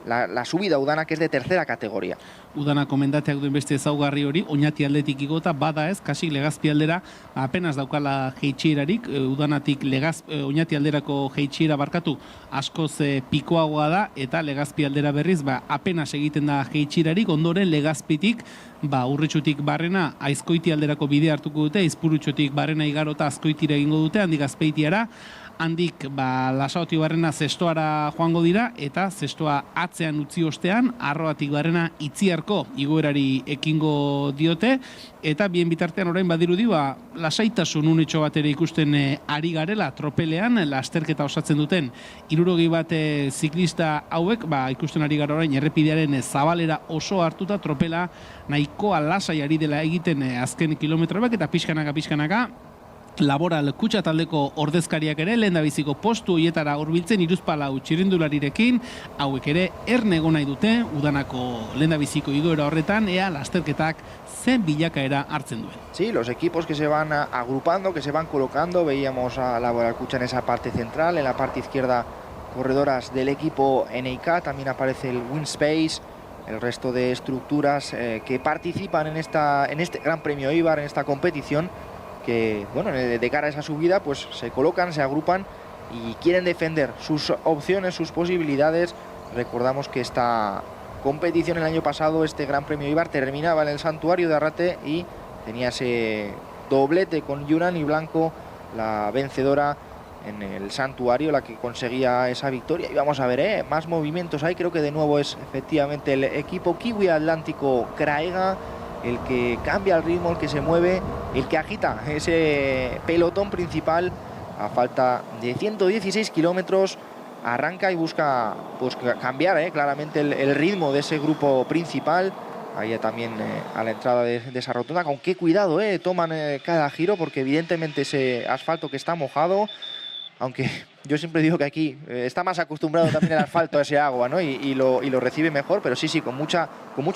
[SPEAKER 2] la subida a Udana, que es de tercera categoría.
[SPEAKER 4] Udanako mendateak duen beste ezaugarri hori, Oñati aldetik igota, bada ez, kasik Legazpi aldera apenas daukala jeitxierarik, Udanatik Oñati alderako jeitxiera barkatu askoz pikoagoa da, eta Legazpi aldera berriz, apenas egiten da jeitxierarik, ondoren Legazpitik, Urritxutik barrena Aizkoiti alderako bide hartuko dute, Aizpurutxotik barrena igarota Azkoitira egingo dute, handik Azpeitiara, handik Lasaoti barrena zestoara joango dira, eta zestoa atzean utzi ostean, Arroatik barrena Itziarko igoerari ekingo diote, eta bien bitartean orain badirudi lasaitasun unetxo bat ere ikusten ari garela tropelean, lasterketa osatzen duten 60 bat ziklista hauek, ikusten ari gara orain errepidearen zabalera oso hartuta tropela nahikoa lasai ari dela egiten azken kilometroak, eta pixkanaka Laboral Kutxa taldeko ordezkariak ere lehendabiziko postu hoietara hurbiltzen 34 txirrindularirekin, hauek ere erne nahi dute Udanako lehendabiziko igoera horretan, ea lasterketak zen bilakaera hartzen duen.
[SPEAKER 2] Sí, los equipos que se van agrupando, que se van colocando, veíamos a Laboral Kutxa en esa parte central, en la parte izquierda corredoras del equipo NIK, también aparece el Winspace, el resto de estructuras que participan en este Gran Premio Eibar, en esta competición, que bueno, de cara a esa subida pues se colocan, se agrupan y quieren defender sus opciones, sus posibilidades. Recordamos que esta competición el año pasado, este Gran Premio Eibar, terminaba en el Santuario de Arrate y tenía ese doblete con Yunani Blanco, la vencedora en el Santuario, la que conseguía esa victoria. Y vamos a ver, más movimientos hay, creo que de nuevo es efectivamente el equipo Kiwi Atlántico Craega el que cambia el ritmo, el que se mueve, el que agita ese pelotón principal. A falta de 116 kilómetros arranca y busca pues cambiar claramente el ritmo de ese grupo principal. Ahí también a la entrada de esa rotonda, con qué cuidado toman cada giro, porque evidentemente ese asfalto que está mojado, aunque yo siempre digo que aquí está más acostumbrado también el asfalto a ese agua, ¿no? y lo recibe mejor, pero sí, con mucha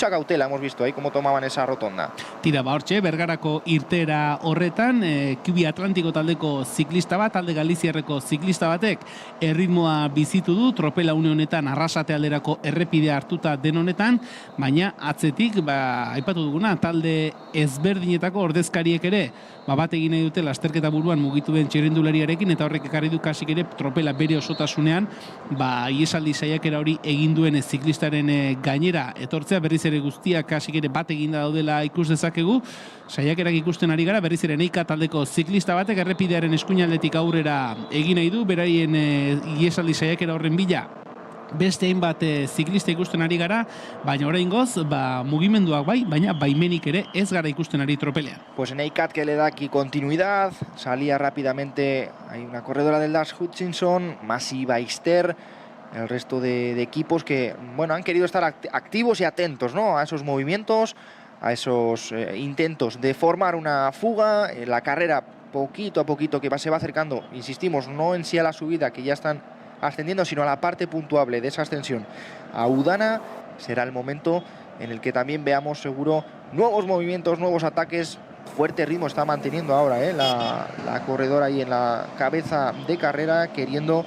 [SPEAKER 2] cautela hemos visto ahí cómo tomaban esa rotonda.
[SPEAKER 4] Tira hortxe, Bergarako irtera horretan, Kiwi Atlantiko taldeko ziklista bat, talde Galiziarreko ziklista batek erritmoa bizitu du, tropela une honetan Arrasate alderako errepidea hartuta den honetan, baina atzetik, aipatu duguna, talde ezberdinetako ordezkariek ere, bat egin nahi dute lasterketa buruan mugitu den txirrindulariarekin, eta horrek ekarri du kasik ere tropela bere osotasunean, iesaldi saiakera hori egin duen ziklistaren gainera etortzea, berriz ere guztiak kasik ere bat eginda daudela ikus dezakegu, saiakerak ikusten ari gara, berriz ere NIK taldeko ziklista batek errepidearen eskuinaldetik aurrera egin nahi du, beraien iesaldi saiakera horren bila beste hainbat ziklista ikusten ari gara, baina oraingoz mugimenduak baina baimenik ere ez gara ikusten ari tropelean.
[SPEAKER 2] Pues NIK que le da aquí continuidad, salía rápidamente, hay una corredora del Dash Hutchinson, Masi Baister, el resto de equipos que bueno, han querido estar activos y atentos, ¿no?, a esos movimientos, a esos intentos de formar una fuga, la carrera poquito a poquito que se va acercando, insistimos, no en sí a la subida que ya están ascendiendo, sino a la parte puntuable de esa ascensión a Udana. Será el momento en el que también veamos seguro nuevos movimientos, nuevos ataques. Fuerte ritmo está manteniendo ahora la corredora ahí en la cabeza de carrera, queriendo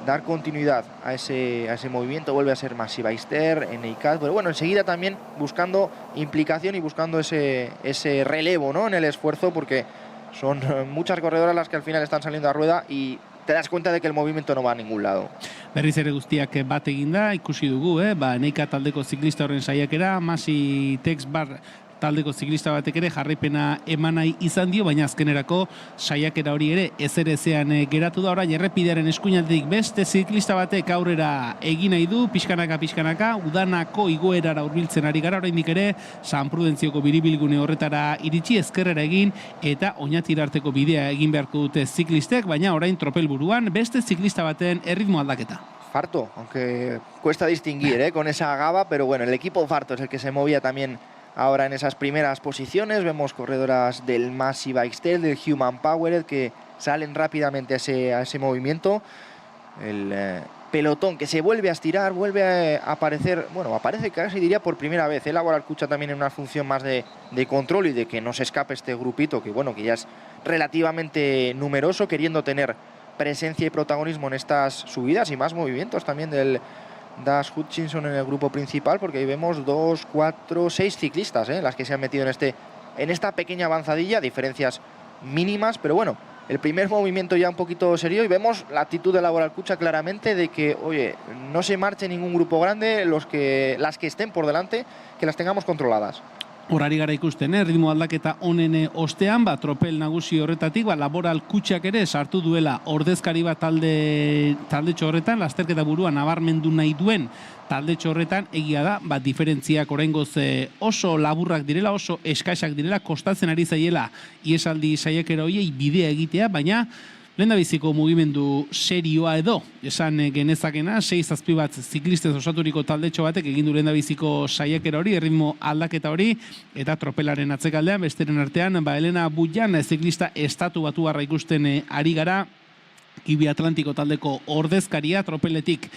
[SPEAKER 2] dar continuidad a ese movimiento. Vuelve a ser Masi Ballester, Eneikat, pero bueno, enseguida también buscando implicación y buscando ese relevo, ¿no?, en el esfuerzo, porque son muchas corredoras las que al final están saliendo a rueda y te das cuenta de que el movimiento no va a ningún lado.
[SPEAKER 4] Berriz ere guztiak bat eginda, ikusi dugu, Eneikat taldeko ziklista horren saiakera, Masi Tex Bar taldeko ziklista batek ere jarraipena eman nahi izan dio, baina azkenerako saiakera hori ere ezerezean geratu da. Orain errepidearen eskuinatik beste ziklista batek aurrera egin nahi du, pixkanaka, udanako igoerara hurbiltzen ari gara, oraindik ere San Prudentzioko biribilgune horretara iritsi, ezkerrera egin eta Oñatira arteko bidea egin beharko dute ziklistek, baina orain tropelburuan beste ziklista baten erritmo aldaketa.
[SPEAKER 2] Farto, aunque cuesta distinguir con esa gaba, pero bueno, el equipo Farto es el que se movía también ahora en esas primeras posiciones. Vemos corredoras del Masi Ballester, del Human Powered, que salen rápidamente a ese movimiento. El pelotón que se vuelve a estirar, vuelve a aparecer, bueno, aparece casi diría por primera vez. Laboral Cucha también en una función más de control y de que no se escape este grupito, que bueno, que ya es relativamente numeroso, queriendo tener presencia y protagonismo en estas subidas y más movimientos también del Dash Hutchinson en el grupo principal, porque ahí vemos 2, 4, 6 ciclistas, las que se han metido en esta pequeña avanzadilla, diferencias mínimas, pero bueno, el primer movimiento ya un poquito serio y vemos la actitud de Laboral Cucha claramente de que, oye, no se marche ningún grupo grande, las que estén por delante, que las tengamos controladas.
[SPEAKER 4] Horari gara ikusten, ritmo aldaketa honen ostean, tropel nagusi horretatik, Laboral Kutxak ere sartu duela ordezkari bat taldetxo horretan, lasterketa buruan nabarmendu nahi duen taldetxo horretan, egia da, diferentziak oraingoz oso laburrak direla, oso eskasak direla, kostatzen ari zaiela iesaldi saiakera hoiei bidea egitea, baina lehendabiziko mugimendu serioa edo, esan genezakena, 6-7 bat ziklistez osaturiko taldetxo batek egin du lehendabiziko saiakera hori, erritmo aldaketa hori, eta tropelaren atzekaldean, besteren artean, Elena Bullan, ziklista estatu batuarra ikusten ari gara, Kibi Atlantiko taldeko ordezkaria, tropeletik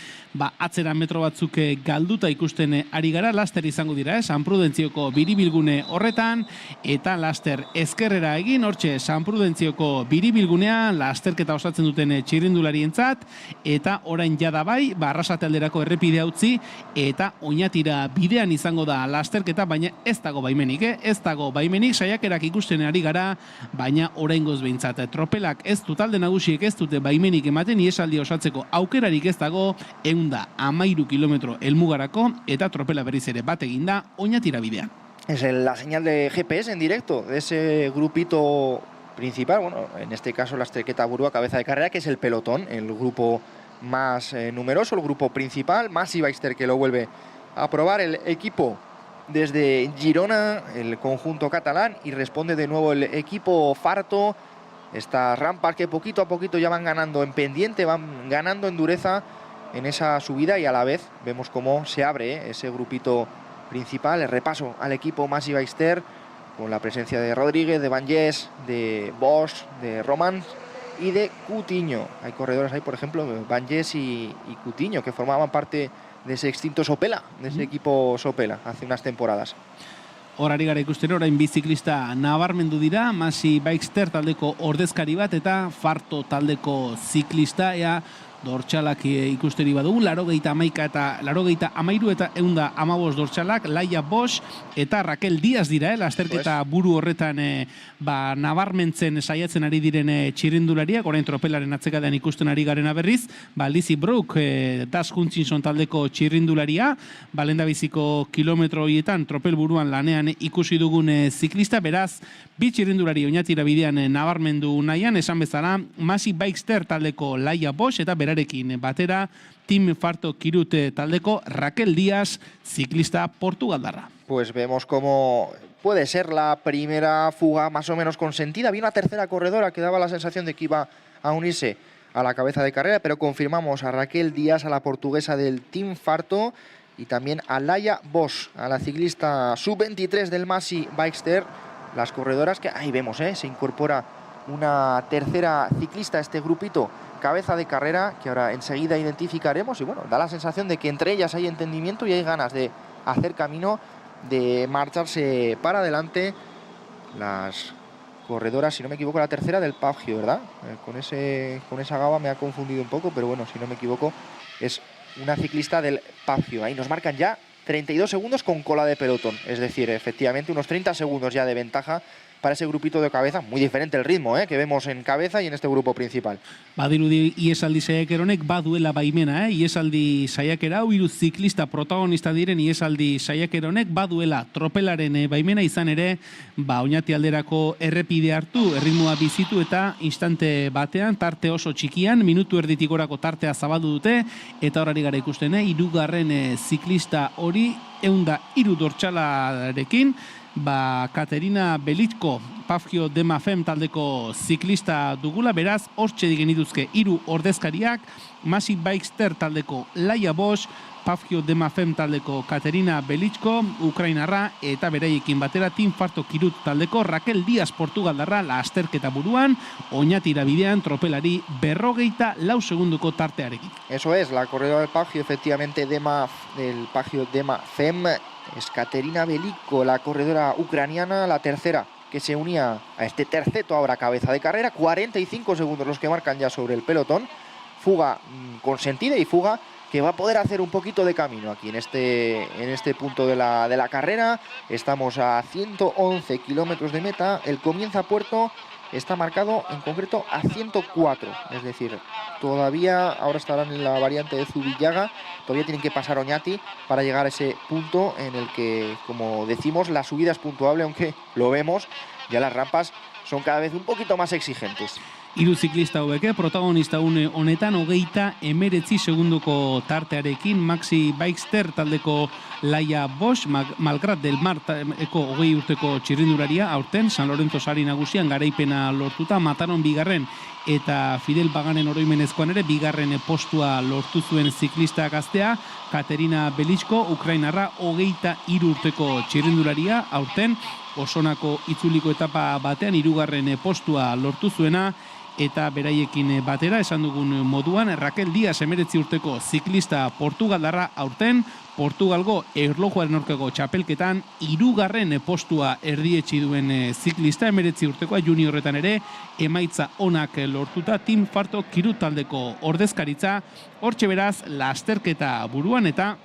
[SPEAKER 4] atzera metro batzuk galduta ikusten ari gara, laster izango dira, San Prudentzioko biribilgune horretan, eta laster ezkerrera egin, hortxe San Prudentzioko biribilgunea, lasterketa osatzen duten txirrindularientzat, eta orain jada bai, Arrasate alderako errepidea utzi, eta Oñatira bidean izango da lasterketa, baina ez dago baimenik, saiakerak ikusten ari gara, baina oraingoz behintzat. Tropelak ez du, talde nagusiek ez dute baimenik ematen, iesaldi osatzeko aukerarik ez dago, 113 kilometro helmugarako, eta tropela berriz ere bat eginda Oñatira bidean.
[SPEAKER 2] Es la señal de GPS en directo de ese grupito principal, bueno, en este caso la Lasterketa Burua cabeza de carrera, que es el pelotón, el grupo más numeroso, el grupo principal, Masi Ballester que lo vuelve a probar, el equipo desde Girona, el conjunto catalán, y responde de nuevo el equipo Farto. Estas rampas que poquito a poquito ya van ganando en pendiente, van ganando en dureza en esa subida, y a la vez vemos cómo se abre ese grupito principal. El repaso al equipo Masi Ballester con la presencia de Rodríguez, de Vanges, de Bosch, de Romans y de Coutinho. Hay corredores ahí, por ejemplo, Vanges y Coutinho, que formaban parte de ese extinto Sopela, de ese equipo Sopela hace unas temporadas.
[SPEAKER 4] Horari gara ikusten, orain biziklista nabarmendu dira, Masi Ballester taldeko ordezkari bat eta Farto taldeko ziklista, dortxalak ikusteri badugu, 81 eta 83 eta 115 dortxalak, Laia Bosch eta Raquel Díaz dira, lasterketa buru horretan nabarmentzen saiatzen ari diren txirrindulariak, orain tropelaren atzekadean ikusten ari garena berriz, Lizzie Brook, Dash Hutchinson taldeko txirrindularia, lendabiziko kilometro horietan tropel buruan lanean ikusi dugun ziklista, beraz, bi txirrindulari Oñatira bidean nabarmendu nahian, esan bezala, Masi Ballester taldeko Laia Bosch eta berarekin batera, Team Farto Kirute taldeko Raquel Díaz, ciclista portugaldarra.
[SPEAKER 2] Pues vemos cómo puede ser la primera fuga más o menos consentida. Había una tercera corredora que daba la sensación de que iba a unirse a la cabeza de carrera, pero confirmamos a Raquel Díaz, a la portuguesa del Team Farto, y también a Laia Bosch, a la ciclista sub-23 del Masi Ballester. Las corredoras que ahí vemos, se incorpora una tercera ciclista a este grupito cabeza de carrera, que ahora enseguida identificaremos, y bueno, da la sensación de que entre ellas hay entendimiento y hay ganas de hacer camino, de marcharse para adelante. Las corredora, si no me equivoco, la tercera del Pagio, ¿verdad? Con esa gaba me ha confundido un poco, pero bueno, si no me equivoco, es una ciclista del Pagio. Ahí nos marcan ya 32 segundos con cola de pelotón, es decir, efectivamente unos 30 segundos ya de ventaja para ese grupito de cabeza. Muy diferente el ritmo que vemos en cabeza y en este grupo principal.
[SPEAKER 4] Badirudi iesaldi saiaker honek baduela baimena, iesaldi saiakera hau hiru ziklista protagonista diren iesaldi saiaker honek baduela tropelaren baimena, izan ere, Oñati alderako errepide hartu, erritmoa bizitu eta instante batean, tarte oso txikian, minutu erditik gorako tartea zabaldu dute, eta horari gara ikusten, hirugarren ziklista hori 103 dortsalarekin, Katerina Belitko, Pafgio Dema Fem taldeko ziklista dugula, beraz, hortxe genituzke 3 ordezkariak, Massive Bikester taldeko Laia Bosch, Pafgio Dema Fem taldeko Katerina Belitko, Ukrainarra, eta beraiekin batera Team Farto Kirut taldeko Raquel Díaz Portugaldarra lasterketa buruan, Oñatira bidean tropelari 44 segunduko tartearekin.
[SPEAKER 2] Eso es, la corredora del Pagio, efectivamente, del Pagio Dema Fem, es Katerina Belitko, la corredora ucraniana, la tercera que se unía a este terceto ahora cabeza de carrera. 45 segundos los que marcan ya sobre el pelotón. Fuga consentida y fuga que va a poder hacer un poquito de camino aquí en este punto de la carrera. Estamos a 111 kilómetros de meta. El comienza puerto está marcado en concreto a 104, es decir, todavía ahora estarán en la variante de Zubillaga, todavía tienen que pasar Oñati para llegar a ese punto en el que, como decimos, la subida es puntuable, aunque lo vemos, ya las rampas son cada vez un poquito más exigentes.
[SPEAKER 4] Hiru ziklista hauek, protagonista une honetan 39 segunduko tartearekin, Maxi Bikester taldeko Laia Bosch, Malgrat del Mar eko 20 urteko txirrindularia, aurten San Lorenzo sari nagusian garaipena lortuta, Mataron bigarren eta Fidel Baganen oroimenezkoan ere bigarren postua lortu zuen ziklista gaztea, Katerina Belitko, Ukrainarra 23 urteko txirrindularia, aurten Osonako itzuliko etapa batean 3. postua lortu zuena, eta beraiekin batera, esan dugun moduan, Raquel Díaz 19 urteko ziklista portugaldarra, aurten Portugalgo erlojuaren aurkako txapelketan 3. postua erdietsi duen ziklista, 19 urtekoa, juniorretan ere emaitza onak lortuta, Team Farto Kirut taldeko ordezkaritza, hortxe beraz lasterketa buruan, eta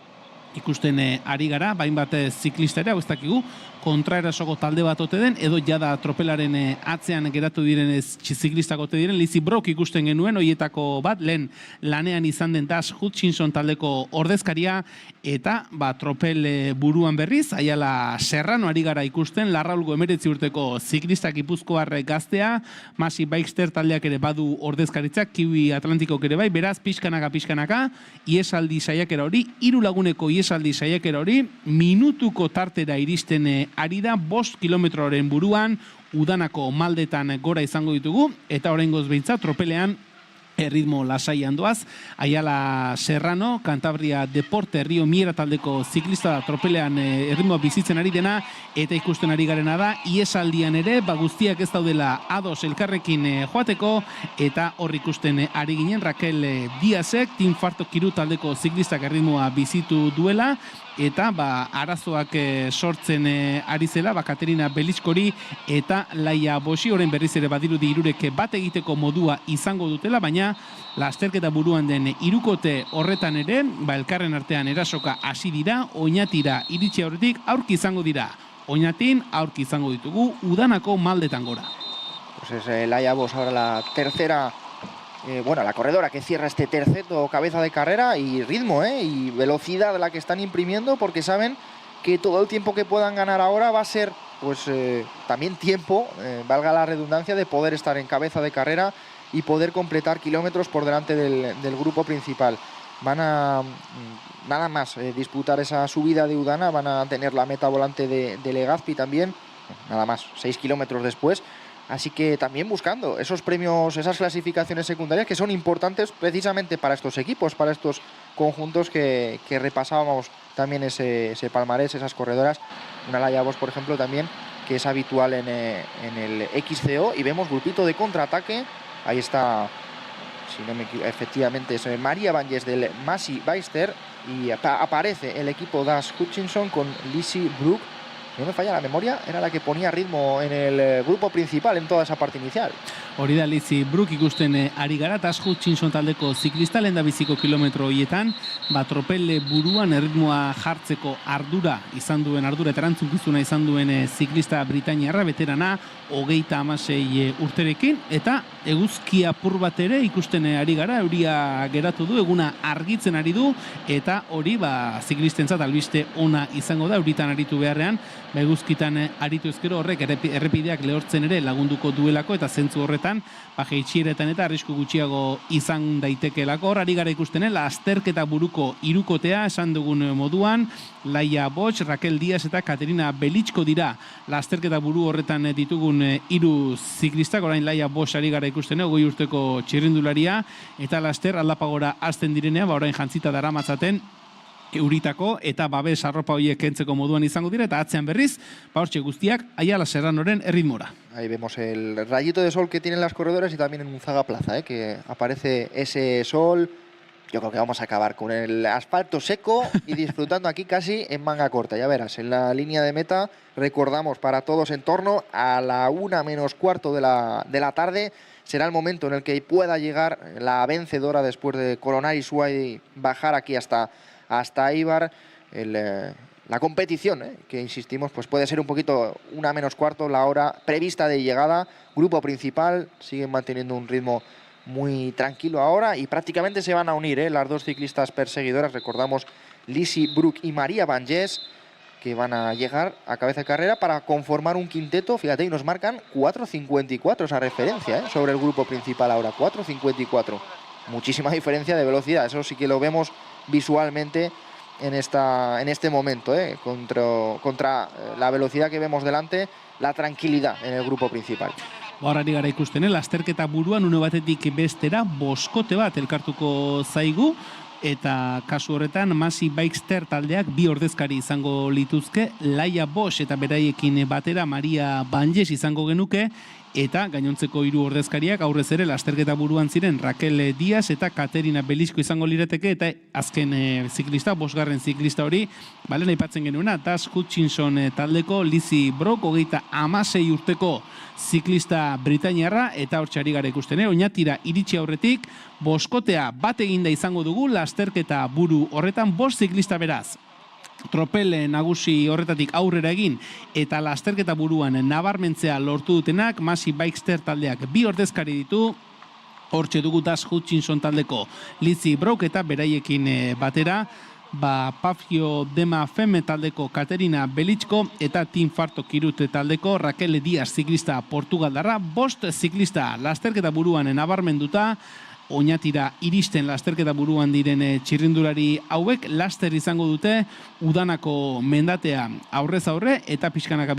[SPEAKER 4] ikusten ari gara, bainbat ziklista ere, hau ez dakigu, kontraerasoko talde bat ote den, edo jada tropelaren atzean geratu diren ziklistak ote diren, Lizzie Brock ikusten genuen, hoietako bat, lehen lanean izan den Dash Hutchinson taldeko ordezkaria, eta tropel buruan berriz, Aiala Serrano ari gara ikusten, Larraulgo 19 urteko ziklistak Gipuzkoar gaztea, Massive Bikester taldeak ere badu ordezkaritzak, Kiwi Atlantikok ere bai, beraz, pixkanaka, iesaldi saiakera hori, 3 laguneko iesaldi saiakera hori, minutuko tartera iristen ari da, 5 kilometroren buruan, udanako maldetan gora izango ditugu, eta oraingoz behintzat tropelean erritmo lasaian doaz. Aiala Serrano, Cantabria Deporte Rio Miera taldeko ziklista tropelean erritmoa bizitzen ari dena, eta ikusten ari garena da, iesaldian ere, guztiak ez daudela ados elkarrekin joateko, eta hor ikusten ari ginen Raquel Díazek, Team Farto Kirut taldeko ziklistak erritmoa bizitu duela, eta arazoak sortzen ari zela, Katerina Belitskori eta Laia Boshi, orain berriz ere badirudi hirurek bat egiteko modua izango dutela, baina lasterketa buruan den hirukote horretan ere, elkarren artean erasoka hasi dira, Oñatira iritsi aurretik aurki izango dira. Oñatin aurki izango ditugu udanako maldetan gora.
[SPEAKER 2] Pues es Laia Bosch ahora la tercera, la corredora que cierra este terceto cabeza de carrera, y ritmo y velocidad la que están imprimiendo, porque saben que todo el tiempo que puedan ganar ahora va a ser pues también tiempo, valga la redundancia, de poder estar en cabeza de carrera y poder completar kilómetros por delante del grupo principal. Van a nada más disputar esa subida de Udana, van a tener la meta volante de Legazpi también, nada más, 6 kilómetros después. Así que también buscando esos premios, esas clasificaciones secundarias que son importantes precisamente para estos equipos, para estos conjuntos que repasábamos también ese palmarés, esas corredoras. Una Laia Bosch, por ejemplo, también, que es habitual en el XCO, y vemos grupito de contraataque. Ahí está, si no me equivoco, efectivamente es María Báñez del Massey Bikester, y aparece el equipo Dash Hutchinson con Lizzie Brook no me falla la memoria, era la que ponía ritmo en el grupo principal en toda esa parte inicial.
[SPEAKER 4] Hori da Lizzy Brook ikusten ari gara, eta Hutchinson taldeko ziklista lehendabiziko kilometro horietan, tropel buruan erritmoa jartzeko ardura eta erantzukizuna izan duen ziklista britainiarra, veterana, 36 urterekin, eta eguzki apur bat ere ikusten ari gara, euria geratu du, eguna argitzen ari du, eta hori ziklistentzat albiste ona izango da, euritan aritu beharrean, eguzkitan aritu ezkero horrek errepideak lehortzen ere lagunduko duelako, eta zentzu horretan, jeitxieretan eta arrisku gutxiago izan daitekelako. Hor ari gara ikusten, lasterketa buruko hirukotea esan dugun moduan, Laia Bosch, Raquel Díaz eta Katerina Belitsko dira lasterketa buru horretan ditugun hiru ziklistak. Orain Laia Bosch ari gara ikusten, 20 urteko txirrindularia, eta laster aldapagora hasten direnean, orain jantzita daramatzaten euritako eta babes arropa horiek kentzeko moduan izango dira, eta atzean berriz, hortxe guztiak Ayala Serranoren erritmora.
[SPEAKER 2] Ahí vemos el rayito de sol que tienen las corredoras y también en Unzaga Plaza, que aparece ese sol. Yo creo que vamos a acabar con el asfalto seco y disfrutando aquí casi en manga corta. Ya verás, en la línea de meta, recordamos para todos en torno a la 1 menos cuarto de la tarde, será el momento en el que pueda llegar la vencedora después de coronar Isua y bajar aquí hasta Eibar. La competición, que insistimos, pues puede ser un poquito 1 menos cuarto la hora prevista de llegada. Grupo principal, siguen manteniendo un ritmo muy tranquilo ahora y prácticamente se van a unir las dos ciclistas perseguidoras. Recordamos Lizzy Brook y María Banges, que van a llegar a cabeza de carrera para conformar un quinteto. Fíjate, y nos marcan 4.54 esa referencia sobre el grupo principal ahora, 4.54. Muchísima diferencia de velocidad, eso sí que lo vemos visualmente en este momento, contra la velocidad que vemos delante, la tranquilidad en el grupo principal.
[SPEAKER 4] Hor ari gara ikusten, lasterketa buruan une batetik bestera boskote bat elkartuko zaigu, eta kasu horretan Masi Bikester taldeak 2 ordezkari izango lituzke, Laia Bosch eta beraiekin batera Maria Banges izango genuke, eta gainontzeko 3 ordezkariak aurrez ere lasterketa buruan ziren Raquel Díaz eta Katerina Belitsko izango lirateke, eta azken ziklista, 5. ziklista hori, balen aipatzen genuena, Das Hutchinson taldeko Lizzy Brook, 36 urteko ziklista britainiarra, eta hortxe ari gara ikusten, oinatira iritsi aurretik, boskotea bat eginda izango dugu lasterketa buru horretan, 5 ziklista beraz. Tropel nagusi horretatik aurrera egin eta lasterketa buruan nabarmentzea lortu dutenak, Masi Bikester taldeak 2 ordezkari ditu, hortxe dugu Das Hutchinson taldeko Lizzy Brook eta beraiekin batera, Pafio Dema Femme taldeko Katerina Belitsko eta Team Farto Kirut taldeko Raquel Díaz ziklista portugaldarra. 5 ziklista lasterketa buruan nabarmenduta, oinatira iristen lasterketa buruan diren txirrindulari hauek laster izango dute udanako mendatea aurrez aurre eta pixkanaka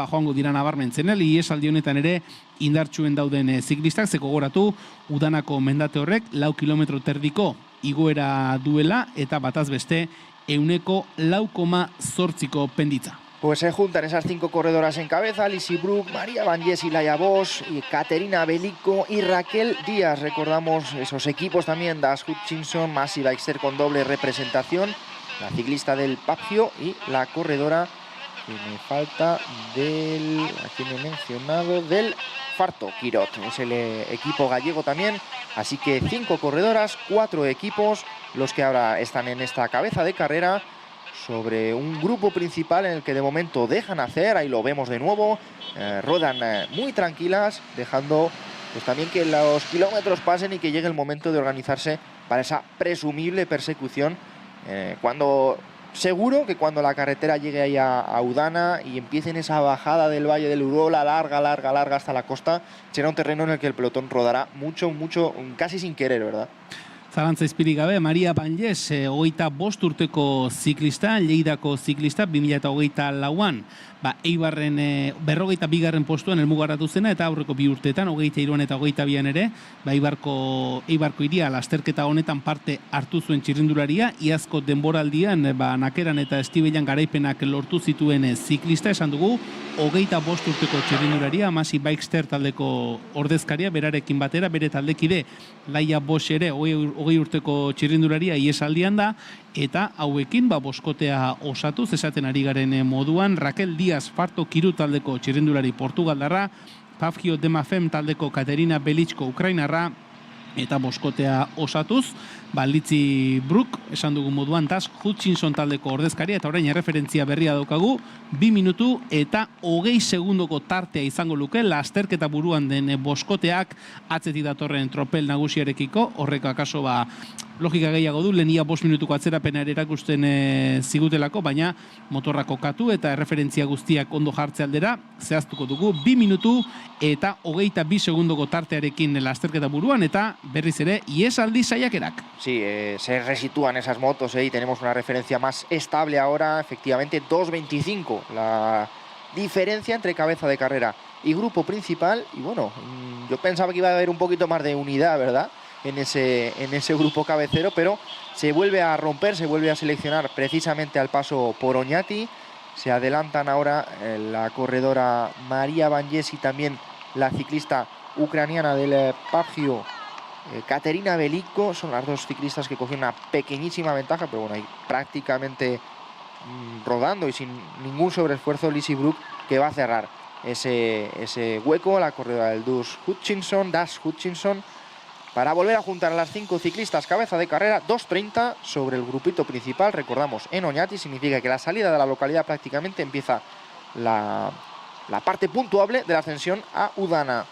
[SPEAKER 4] joango dira nabarmentzen. Iesaldi honetan ere indartsuen dauden ziklistak, zeko goratu udanako mendate horrek 4 kilometro terdiko igoera duela eta bataz beste 4,8 penditza.
[SPEAKER 2] Pues se juntan esas 5 corredoras en cabeza, Lizzy Brook, María Banges y Laia Bosch, y Katerina Belitsko y Raquel Díaz. Recordamos esos equipos también, Das Hutchinson, Masi Bikester con doble representación, la ciclista del Pafio y la corredora que me falta aquí me he mencionado, del Farto Kirot. Es el equipo gallego también, así que 5 corredoras, 4 equipos, los que ahora están en esta cabeza de carrera, sobre un grupo principal en el que de momento dejan hacer, ahí lo vemos de nuevo, ruedan muy tranquilas, dejando pues también que los kilómetros pasen y que llegue el momento de organizarse para esa presumible persecución, seguro que cuando la carretera llegue ahí a Udana y empiecen esa bajada del Valle del Urola larga hasta la costa, será un terreno en el que el pelotón rodará mucho, casi sin querer, ¿verdad?
[SPEAKER 4] Zalantza izpirik gabe, Maria Banges, 25 urteko ziklista, Lleidako ziklista, 2024an, Eibarren 42. postuan helmugaratu zena, eta aurreko 2 urteetan, 23an eta 22an ere, Eibarko hiria lasterketa honetan parte hartu zuen txirrindularia, iazko denboraldian, nakeran eta estibeian garaipenak lortu zituen ziklista, esan dugu, 25 urteko txirrindularia, Masi Bikester taldeko ordezkaria, berarekin batera, bere taldekide, Laia Bosch ere, 20 urteko txirrindularia iesaldian da, eta hauekin boskotea osatuz, esaten ari garen moduan, Raquel Díaz Farto Kiru taldeko txirrindulari portugaldarra, Pafgio Demafem taldeko Katerina Belitzko ukrainarra, eta boskotea osatuz, Litzi Brook, esan dugu moduan, Tas Hutchinson taldeko ordezkaria, eta orain erreferentzia berria daukagu, 2 minutu eta 20 segundoko tartea izango luke, lasterketa buruan den boskoteak atzetik datorren tropel nagusiarekiko, horreko akaso logika gehiago du, lehenia 5 minutuko atzerapena ere erakusten zigutelako, baina motorra kokatu eta erreferentzia guztiak ondo jartze aldera, zehaztuko dugu, 2 minutu eta 22 segundoko tartearekin lasterketa buruan, eta berriz ere, iesaldi saiakerak.
[SPEAKER 2] Sí, se resitúan esas motos y tenemos una referencia más estable ahora, efectivamente 2.25 la diferencia entre cabeza de carrera y grupo principal, y bueno, yo pensaba que iba a haber un poquito más de unidad, ¿verdad?, en ese grupo cabecero, pero se vuelve a romper, se vuelve a seleccionar precisamente al paso por Oñati. Se adelantan ahora la corredora María Vanges y también la ciclista ucraniana del Pafgio, Katerina Belicko. Son las dos ciclistas que cogieron una pequeñísima ventaja, pero bueno, ahí prácticamente rodando y sin ningún sobreesfuerzo Lizzie Brook, que va a cerrar ese hueco, la corredora del Das Hutchinson, para volver a juntar a las 5 ciclistas cabeza de carrera. 2.30 sobre el grupito principal, recordamos, en Oñati. Significa que la salida de la localidad prácticamente empieza la parte puntuable de la ascensión a Udana.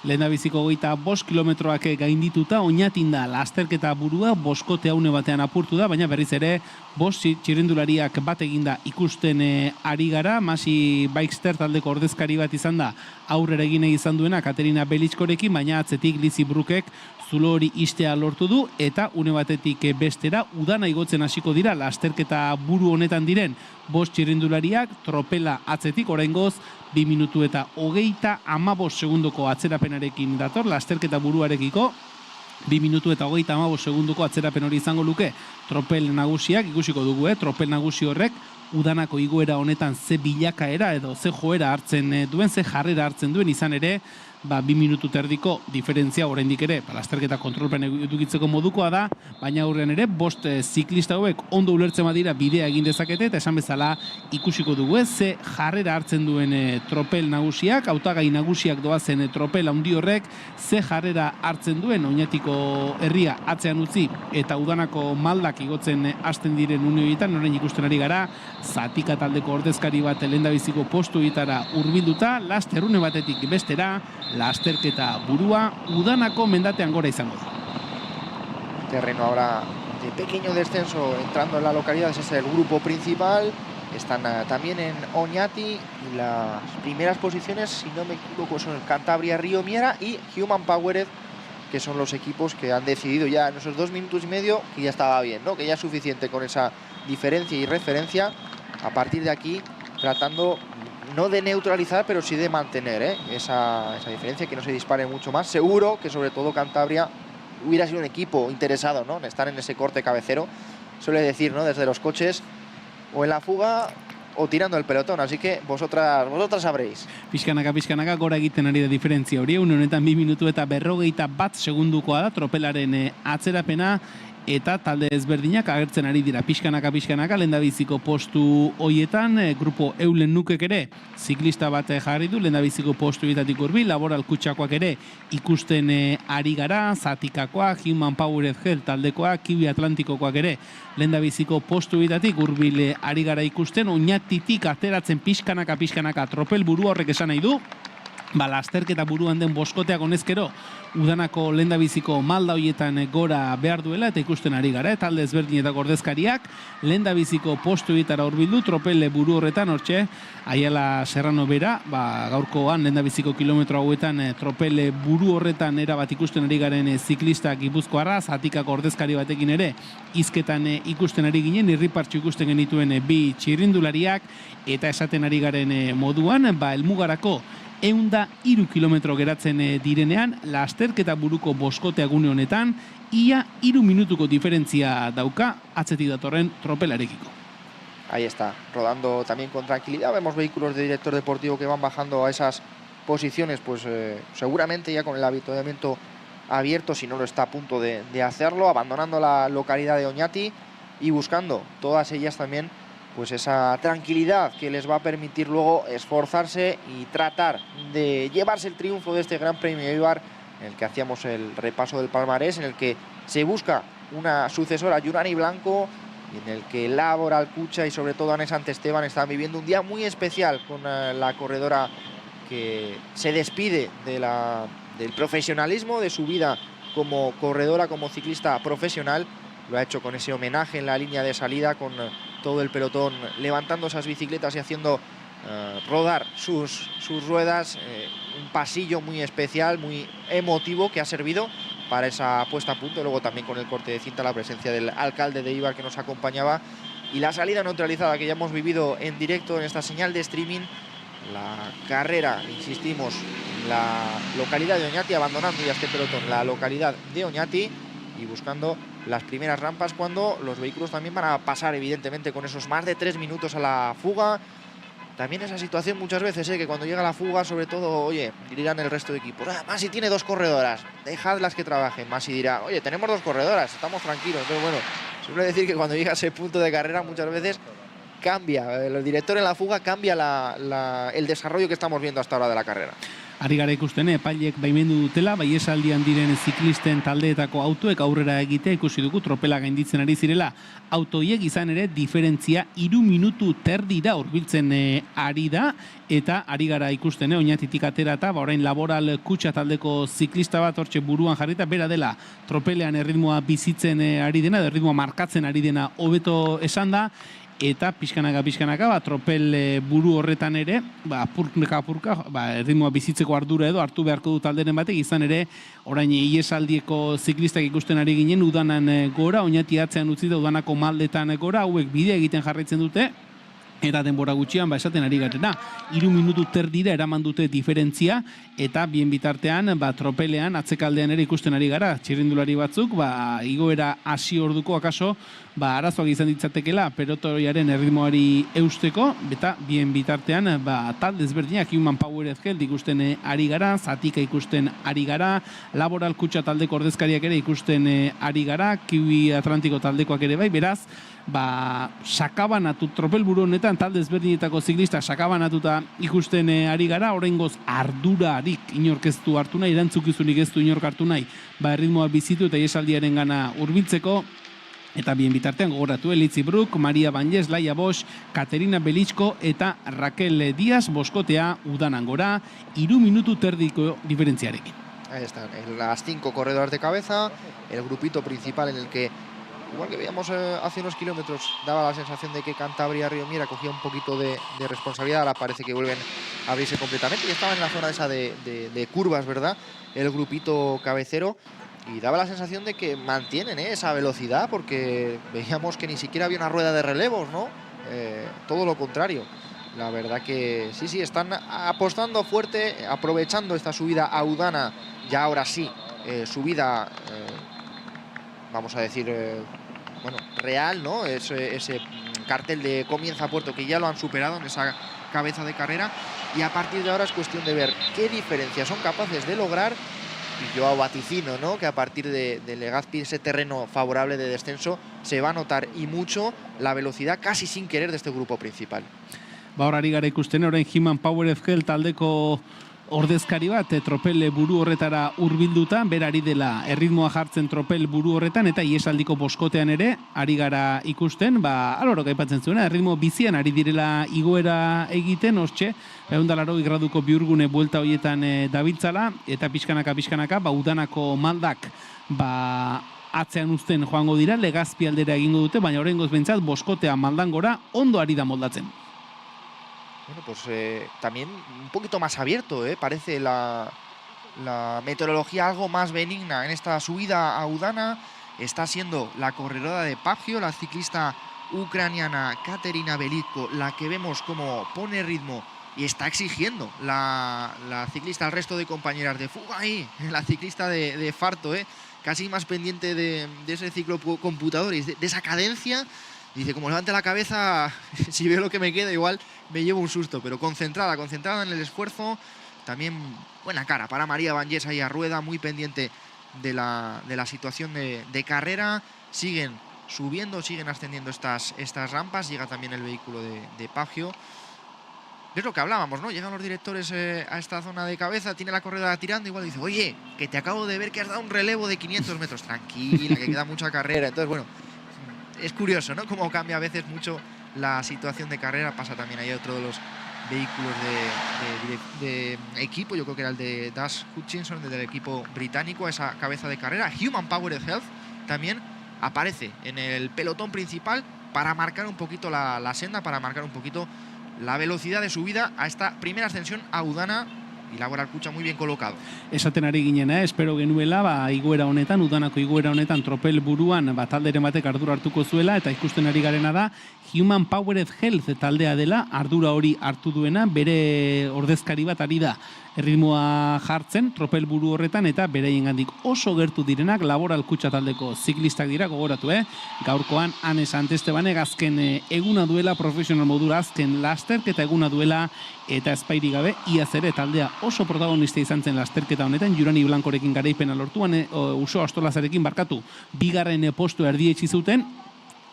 [SPEAKER 4] Lehendabiziko 25 kilometroak gaindituta, Oñatin da lasterketa burua, boskotea une batean apurtu da, baina berriz ere 5 txirrindulariak bat eginda ikusten ari gara. Masi Bikester taldeko ordezkari bat izan da, aurrera egin izan duena Katerina Belitzkorekin, baina atzetik Lizzie Brookek zulo hori istea lortu du, eta une batetik bestera Udana igotzen hasiko dira lasterketa buru honetan diren 5 txirrindulariak, tropela atzetik, oraingoz 2 minutu eta 35 segundoko atzerapenarekin dator, lasterketa buruarekiko 2 minutu eta 35 segundoko atzerapen hori izango luke tropel nagusiak, ikusiko dugu, tropel nagusi horrek Udanako igoera honetan ze bilakaera edo ze joera hartzen duen, ze jarrera hartzen duen, izan ere, 2 minutu terdiko diferentzia oraindik ere, lasterketa kontrolpen edukitzeko modukoa da, baina aurrean ere, 5 ziklista hauek ondo ulertzen badira bidea egin dezakete, eta esan bezala ikusiko dugu, ze jarrera hartzen duen tropel nagusiak, hautagai nagusiak doazen tropel handi horrek, ze jarrera hartzen duen Oñatiko herria atzean utzi, eta Udanako maldak igotzen hasten diren une horietan, orain ikusten ari gara, Zatika taldeko ordezkari bat lehendabiziko postuetara hurbilduta, lasterune batetik bestera, lasterketa burua Udanako mendatean gora izango da.
[SPEAKER 2] Terreno ahora de pequeño descenso entrando en la localidad, ese es el grupo principal. Están también en Oñati, y las primeras posiciones, si no me equivoco, son Cantabria, Río Miera y Human Powered, que son los equipos que han decidido ya en esos 2 minutos y medio que ya estaba bien, ¿no?, que ya es suficiente con esa diferencia y referencia. A partir de aquí, tratando no de neutralizar, pero sí de mantener esa diferencia, que no se dispare mucho más. Seguro que sobre todo Cantabria hubiera sido un equipo interesado, ¿no?, en estar en ese corte cabecero, suele decir, ¿no?, desde los coches, o en la fuga o tirando el pelotón, así que vosotras sabréis.
[SPEAKER 4] Pixkanaka gora egiten ari da diferentzia hori, une honetan 2 minutu eta 51 segundukoa da tropelaren atzerapena, eta talde ezberdinak agertzen ari dira pixkanaka lehendabiziko postu hoietan. Grupo Eulen Nukek ere ziklista bat jarri du lehendabiziko postuetatik hurbil, Laboral Kutxakoak ere ikusten ari gara, Zatikakoak, Human Powered Health taldekoak, Kiwi Atlantikokoak ere lehendabiziko postuetatik hurbil ari gara ikusten. Oñatitik ateratzen pixkanaka tropel buru horrek esan nahi du, lasterketa buruan den boskoteak honezkero Udanako lehendabiziko malda hoietan gora behar duela, eta ikusten ari gara, talde ezberdinetako ordezkariak lehendabiziko postuetara hurbildu tropel buru horretan. Hortxe, Aiala Serrano bera, gaurkoan lehendabiziko kilometro hauetan tropel buru horretan erabat ikusten ari garen ziklistak Gipuzkoarra, Zatikako ordezkari batekin ere hizketan ikusten ari ginen, irripartxo ikusten genituen 2 txirrindulariak, eta esaten ari garen moduan, helmugarako 103 kilometro geratzen direnean, lasterketa buruko boskotea gune honetan, ia 3 minutuko diferentzia dauka atzetik datorren tropelarekiko.
[SPEAKER 2] Ahí está, rodando también con tranquilidad. Vemos vehículos de director deportivo que van bajando a esas posiciones, pues seguramente ya con el avituallamiento abierto, si no lo está a punto de hacerlo, abandonando la localidad de Oñati y buscando todas ellas también pues esa tranquilidad que les va a permitir luego esforzarse y tratar de llevarse el triunfo de este Gran Premio Eibar, en el que hacíamos el repaso del palmarés, en el que se busca una sucesora Yurani Blanco, y en el que Laboral, Alcucha y sobre todo Ane Santesteban están viviendo un día muy especial con la corredora que se despide del profesionalismo de su vida como corredora, como ciclista profesional. Lo ha hecho con ese homenaje en la línea de salida, con todo el pelotón levantando esas bicicletas y haciendo rodar sus ruedas. Un pasillo muy especial, muy emotivo, que ha servido para esa puesta a punto. Luego también con el corte de cinta la presencia del alcalde de Eibar que nos acompañaba, y la salida neutralizada que ya hemos vivido en directo en esta señal de streaming. La carrera, insistimos, la localidad de Oñati, abandonando ya este pelotón, la localidad de Oñati, y buscando las primeras rampas, cuando los vehículos también van a pasar evidentemente con esos más de 3 minutos a la fuga. También esa situación muchas veces, que cuando llega la fuga, sobre todo, oye, dirán el resto de equipos, Masi tiene 2 corredoras, dejadlas que trabajen. Masi dirá, oye, tenemos 2 corredoras, estamos tranquilos. Entonces, bueno, suele decir que cuando llega a ese punto de carrera muchas veces cambia, el director en la fuga cambia el desarrollo que estamos viendo hasta ahora de la carrera.
[SPEAKER 4] Ari gara ikusten, epailek baimendu dutela, baiesaldian diren ziklisten taldeetako autoek aurrera egitea ikusi dugu, tropela gainditzen ari zirela. Autoiek izan ere diferentzia 3 minutu terdira hurbiltzen ari da, eta ari gara ikusten, Oñatitik aterata, orain Laboral Kutxa taldeko ziklista bat hortxe buruan jarrita, bera dela tropelean erritmoa bizitzen ari dena, erritmoa markatzen ari dena hobeto esan da, eta pixkanaka, tropel buru horretan ere, apurka, erritmoa bizitzeko ardura edo hartu beharko du talderen batek, izan ere, orain ihesaldieko ziklistak ikusten ari ginen, udanan gora, Oñati atzean utzi da, udanako maldetan gora, hauek bidea egiten jarraitzen dute, eta denbora gutxian esaten ari garena. 3 minutu terdira eraman dute diferentzia, eta bien bitartean tropelean atzekaldean ere ikusten ari gara. Txirrindulari batzuk igoera hasi orduko akaso arazoak izan ditzatekela pelotoiaren erritmoari eusteko, eta bien bitartean talde ezberdinak Human Power Health ikusten ari gara, Zatika ikusten ari gara, Laboral Kutxa taldeko ordezkariak ere ikusten ari gara, Kiwi Atlantiko taldekoak ere bai, beraz, sakabanatu tropel buru honetan talde ezberdinetako ziklista sakabanatuta ikusten ari gara, oraingoz ardurarik inorkeztu hartu nahi, erantzukizunik ez du inork hartu nahi, erritmoa bizitu eta iesaldiaren gana hurbiltzeko. Eta bien bitartean gogoratu, Elitzi Brook, Maria Banjes, Laia Bosch, Katerina Belitsko eta Raquel Díaz boskotea udanan gora, 3 minutu terdiko diferentziarekin.
[SPEAKER 2] Ahí están, las 5 corredores de cabeza, el grupito principal en el que, igual que veíamos hace unos kilómetros, daba la sensación de que Cantabria Río Miera cogía un poquito de responsabilidad. Ahora parece que vuelven a abrirse completamente y estaban en la zona esa de curvas, ¿verdad? El grupito cabecero, y daba la sensación de que mantienen esa velocidad, porque veíamos que ni siquiera había una rueda de relevos, ¿no? Todo lo contrario. La verdad que sí, están apostando fuerte, aprovechando esta subida a Udana, ya ahora sí, subida, vamos a decir, real, ¿no? Ese cartel de comienza a puerto que ya lo han superado en esa cabeza de carrera, y a partir de ahora es cuestión de ver qué diferencias son capaces de lograr. Y yo vaticino, ¿no?, que a partir de Legazpi, ese terreno favorable de descenso, se va a notar y mucho la velocidad casi sin querer de este grupo principal.
[SPEAKER 4] Hor ari gara ikusten, orain Human Power Health taldeko ordezkari bat tropel buru horretara hurbilduta, berari dela erritmoa jartzen tropel buru horretan, eta iesaldiko boskotean ere ari gara ikusten, alorok aipatzen zuena, erritmo bizian ari direla igoera egiten, hortxe, 180 graduko bihurgune buelta horietan dabiltzala, eta pixkanaka, udanako maldak, atzean uzten joango dira, Legazpi aldera egingo dute, baina oraingoz behintzat boskotea maldan gora ondo ari da moldatzen.
[SPEAKER 2] Bueno, pues también un poquito más abierto, parece la meteorología algo más benigna en esta subida a Udana. Está siendo la corredora de Pagio, la ciclista ucraniana Katerina Belitko, la que vemos como pone ritmo y está exigiendo la ciclista al resto de compañeras de fuga ahí, la ciclista de Farto, casi más pendiente de ese ciclo computador y de esa cadencia. Dice, como levante la cabeza, si veo lo que me queda, igual me llevo un susto, pero concentrada en el esfuerzo. También buena cara para María Banjes ahí a rueda, muy pendiente de la situación de carrera. Siguen subiendo, siguen ascendiendo estas rampas. Llega también el vehículo de Paggio. Es lo que hablábamos, ¿no? Llegan los directores a esta zona de cabeza, tiene la corredora tirando, igual dice, oye, que te acabo de ver que has dado un relevo de 500 metros. Tranquila, que queda mucha carrera. Entonces, bueno, es curioso, ¿no? Cómo cambia a veces mucho la situación de carrera. Pasa también ahí otro de los vehículos de equipo, yo creo que era el de Dash Hutchinson, del equipo británico, esa cabeza de carrera. Human Powered Health también aparece en el pelotón principal para marcar un poquito la senda, para marcar un poquito la velocidad de subida a esta primera ascensión a Udana, y Laboral Kutxa muy bien colocado.
[SPEAKER 4] Esaten ari ginena, espero genuela, igoera honetan, Udanako igoera honetan tropel buruan talderen batek ardura hartuko zuela, eta ikusten ari garena da Human Powered Health taldea dela, ardura hori hartu duena, bere ordezkari bat ari da erritmoa jartzen tropel buru horretan, eta bereiengandik oso gertu direnak Laboral Kutxa taldeko ziklistak dira, gogoratu, gaurkoan Anes Antestebanek azken eguna duela, profesional modura azken lasterketa eguna duela, eta ezpairi gabe iaz ere taldea oso protagonista izan zen lasterketa honetan, Jurani Blankorekin garaipena lortuan, Uso Astolazarekin barkatu, bigarren postu erdietsi zuten.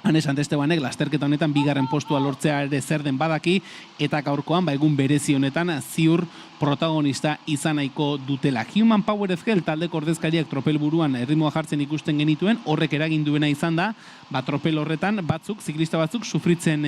[SPEAKER 4] Anes Antestebanek lasterketa honetan bigarren postua lortzea ere zer den badaki, eta gaurkoan egun berezi honetan ziur protagonista izan nahiko dutela. Human Powered Health taldeko ordezkariak tropel buruan erritmoa jartzen ikusten genituen, horrek eragin duena izan da, tropel horretan ziklista batzuk sufritzen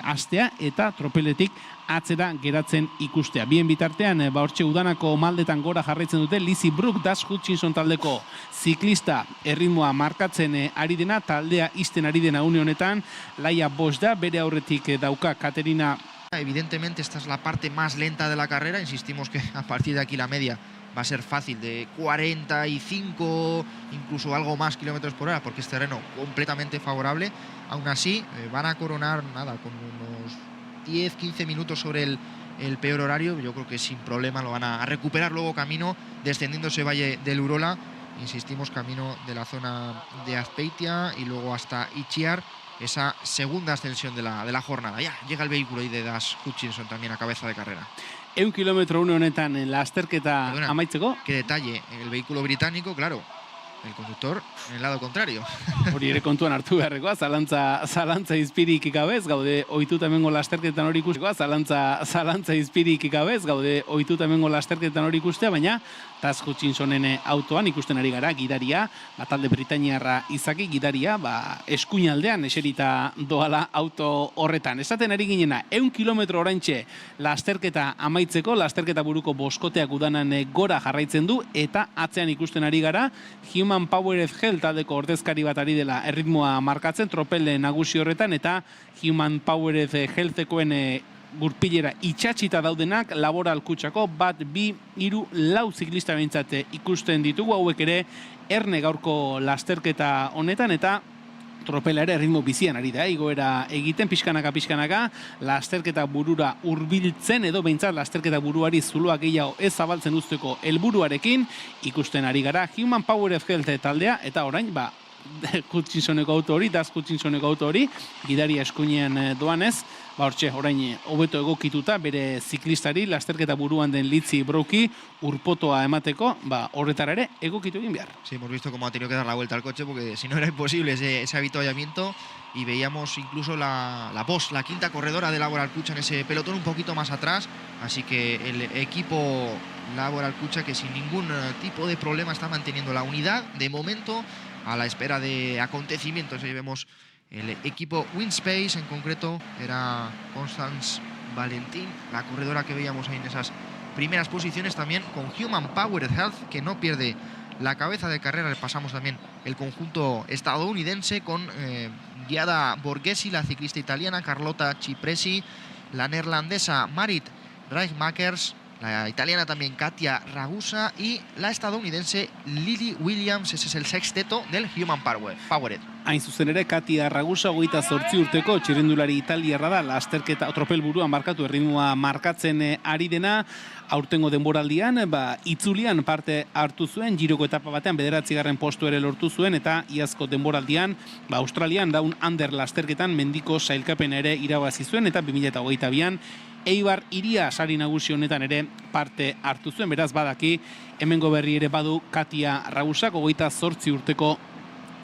[SPEAKER 4] hastea eta tropeletik atzera geratzen ikustea. Bien bitartean, hortxe Udanako maldetan gora jarraitzen dute, Lizzie Brook, Dash Hutchinson taldeko ziklista erritmoa markatzen ari dena, taldea isten ari dena une honetan, Laia Bosch da, bere aurretik dauka Katerina.
[SPEAKER 2] Evidentemente esta es la parte más lenta de la carrera, insistimos que a partir de aquí la media va a ser fácil de 45, incluso algo más kilómetros por hora, porque es terreno completamente favorable. Aún así, van a coronar nada con unos 10-15 minutos sobre el peor horario. Yo creo que sin problema lo van a recuperar luego camino, descendiendo ese valle del Urola. Insistimos, camino de la zona de Azpeitia y luego hasta Itziar, esa segunda ascensión de la jornada. Ya llega el vehículo ahí de Dash Hutchinson también a cabeza de carrera.
[SPEAKER 4] 1 kilometro une honetan lasterketa amaitzeko.
[SPEAKER 2] Qué detalle, el vehículo británico, claro, el conductor en el lado contrario.
[SPEAKER 4] Hori ere kontuan hartu beharrekoa, zalantza izpirik gabez, gaude ohituta hemengo lasterketan hori ikusteko, zalantza izpirik gabez, gaude ohituta hemengo lasterketan hori ikustea, baina Dash Hutchinsonen autoan ikusten ari gara, gidaria, talde britainiarra izaki, gidaria, eskuinaldean eserita doala auto horretan. Esaten ari ginena, 1 kilometro oraintxe lasterketa amaitzeko, lasterketa buruko boskoteak Udanan gora jarraitzen du, eta atzean ikusten ari gara, Human Powered Health taldeko ordezkari bat ari dela erritmoa markatzen, tropel nagusi horretan, eta Human Powered Healthekoen gurpilera itxatxita daudenak Laboral Kutxako 1, 2, 3, 4 ziklista behintzat ikusten ditugu, hauek ere erne gaurko lasterketa honetan, eta tropela ere erritmo bizian ari da, igoera egiten pixkanaka, lasterketa burura hurbiltzen, edo behintzat lasterketa buruari zuloak gehiago ez zabaltzen usteko helburuarekin ikusten ari gara Human Powered Health taldea, eta orain, Hutchinsoneko auto hori, Dash Hutchinsoneko auto hori, gidaria eskuinean doanez, hortxe, orain hobeto egokituta bere ziklistari, lasterketa buruan den Lizzie Brooki urpotoa emateko, horretara ere egokitu egin behar.
[SPEAKER 2] Sí, hemos visto cómo ha tenido que dar la vuelta al coche, porque si no era imposible ese avituallamiento, y veíamos incluso la Bosch, la quinta corredora de Laboral Kutxa en ese pelotón un poquito más atrás, así que el equipo Laboral Kutxa, que sin ningún tipo de problema está manteniendo la unidad de momento a la espera de acontecimientos. Ahí vemos el equipo Winspace, en concreto era Constance Valentín, la corredora que veíamos ahí en esas primeras posiciones, también con Human Powered Health, que no pierde la cabeza de carrera. Le pasamos también el conjunto estadounidense con Giada Borghesi, la ciclista italiana, Carlota Cipresi, la neerlandesa Marit Rijmakers, la italiana también Katia Ragusa y la estadounidense Lily Williams. Ese es el sexteto del Human Powered.
[SPEAKER 4] Hain zuzen ere, Katia Ragusa 28 urteko txirrindulari italiarra da, lasterketa tropel buruan markatu erritmoa markatzen ari dena, aurtengo denboraldian, itzulian parte hartu zuen, Giroko etapa batean 9. postu ere lortu zuen, eta iazko denboraldian, Australian Down Under lasterketan mendiko sailkapen ere irabazi zuen, eta 2022an Eibar Iria sari nagusi honetan ere parte hartu zuen, beraz badaki hemengo berri ere badu Katia Ragusak, 28 urteko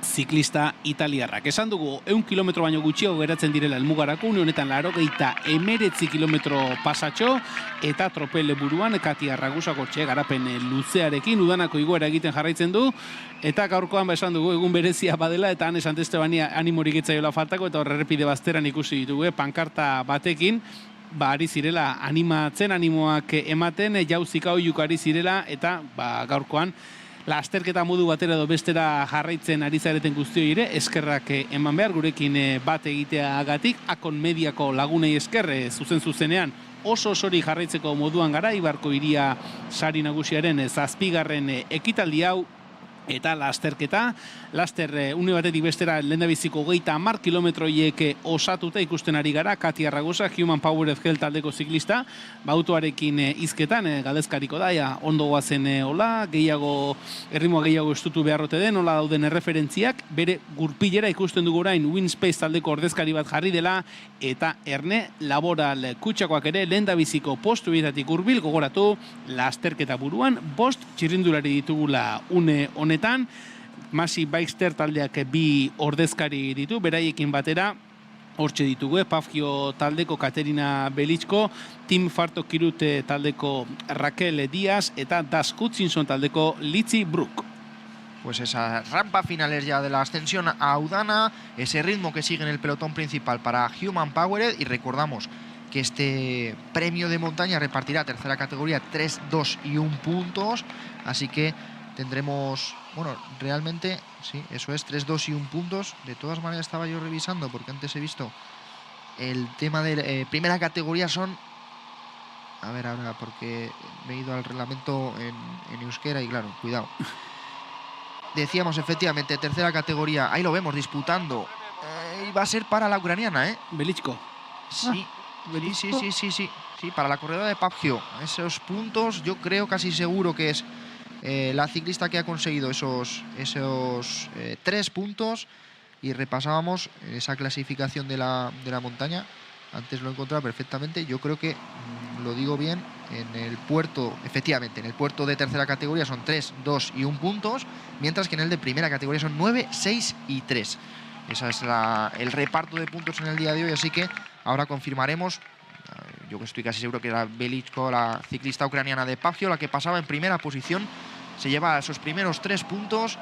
[SPEAKER 4] ziklista italiarrak. Esan dugu, 100 kilometro baino gutxiago geratzen direla helmugarako, une honetan 89 kilometro pasatxo, eta tropel buruan Katia Ragusak hortxe garapen luzearekin udanako igoera egiten jarraitzen du, eta gaurkoan esan dugu egun berezia badela, eta han esan Estebania animorik etzaiola faltako, eta horrerrepide bazteran ikusi ditugu, pankarta batekin, ari zirela animatzen, animoak ematen, jauzika oiuk ari zirela, eta gaurkoan lasterketa modu batera edo bestera jarraitzen ari zareten guztioi ere, eskerrak eman behar gurekin bat egiteagatik, Akon Mediako lagunei esker zuzenean oso osori jarraitzeko moduan gara, Eibarko Iria sari nagusiaren 7. ekitaldi hau, eta lasterketa, une batetik bestera lehendabiziko 30 kilometroiek osatuta ikusten ari gara, Katia Ragusa, Human Powered Health taldeko ziklista, autoarekin izketan, galdezkariko da, ondo goazen hola, erritmoa gehiago estutu beharrote den, hola dauden erreferentziak, bere gurpilera ikusten dugu orain Winspace taldeko ordezkari bat jarri dela, eta Erne Laboral Kutxakoak ere lehendabiziko postu bietatik hurbil gogoratu, lasterketa buruan, 5 txirrindulari ditugula une honetan, Masi Baxter taldeak 2 ordezkari ditu, beraiekin batera, hortxe ditugu, Pafgio taldeko Katerina Belitzko, Tim Farto Kirute taldeko Raquel Díaz, eta Das Hutchinson taldeko Litzi Brook.
[SPEAKER 2] Pues esas rampas finales ya de la ascensión a Udana, ese ritmo que sigue en el pelotón principal para Human Powered, y recordamos que este premio de montaña repartirá tercera categoría 3, 2 y 1 puntos, así que tendremos, bueno, realmente, sí, eso es, 3, 2 y 1 puntos. De todas maneras estaba yo revisando, porque antes he visto el tema de primera categoría son... A ver, ahora, porque me he ido al reglamento en euskera y claro, cuidado. Decíamos, efectivamente, tercera categoría, ahí lo vemos, disputando. Y va a ser para la ucraniana, ¿eh?
[SPEAKER 4] Belichko.
[SPEAKER 2] Sí, sí, para la corredora de Pafgio. Esos puntos, yo creo casi seguro que es la ciclista que ha conseguido esos 3 puntos. Y repasábamos esa clasificación de la montaña. Antes lo he encontrado perfectamente. Yo creo que, lo digo bien, en el puerto, efectivamente, en el puerto de tercera categoría son 3, 2 y 1 puntos, mientras que en el de primera categoría son 9, 6 y 3. Ese es el reparto de puntos en el día de hoy, así que ahora confirmaremos. Yo estoy casi seguro que era Belichko, la ciclista ucraniana de Pafgio, la que pasaba en primera posición, se lleva esos primeros 3 puntos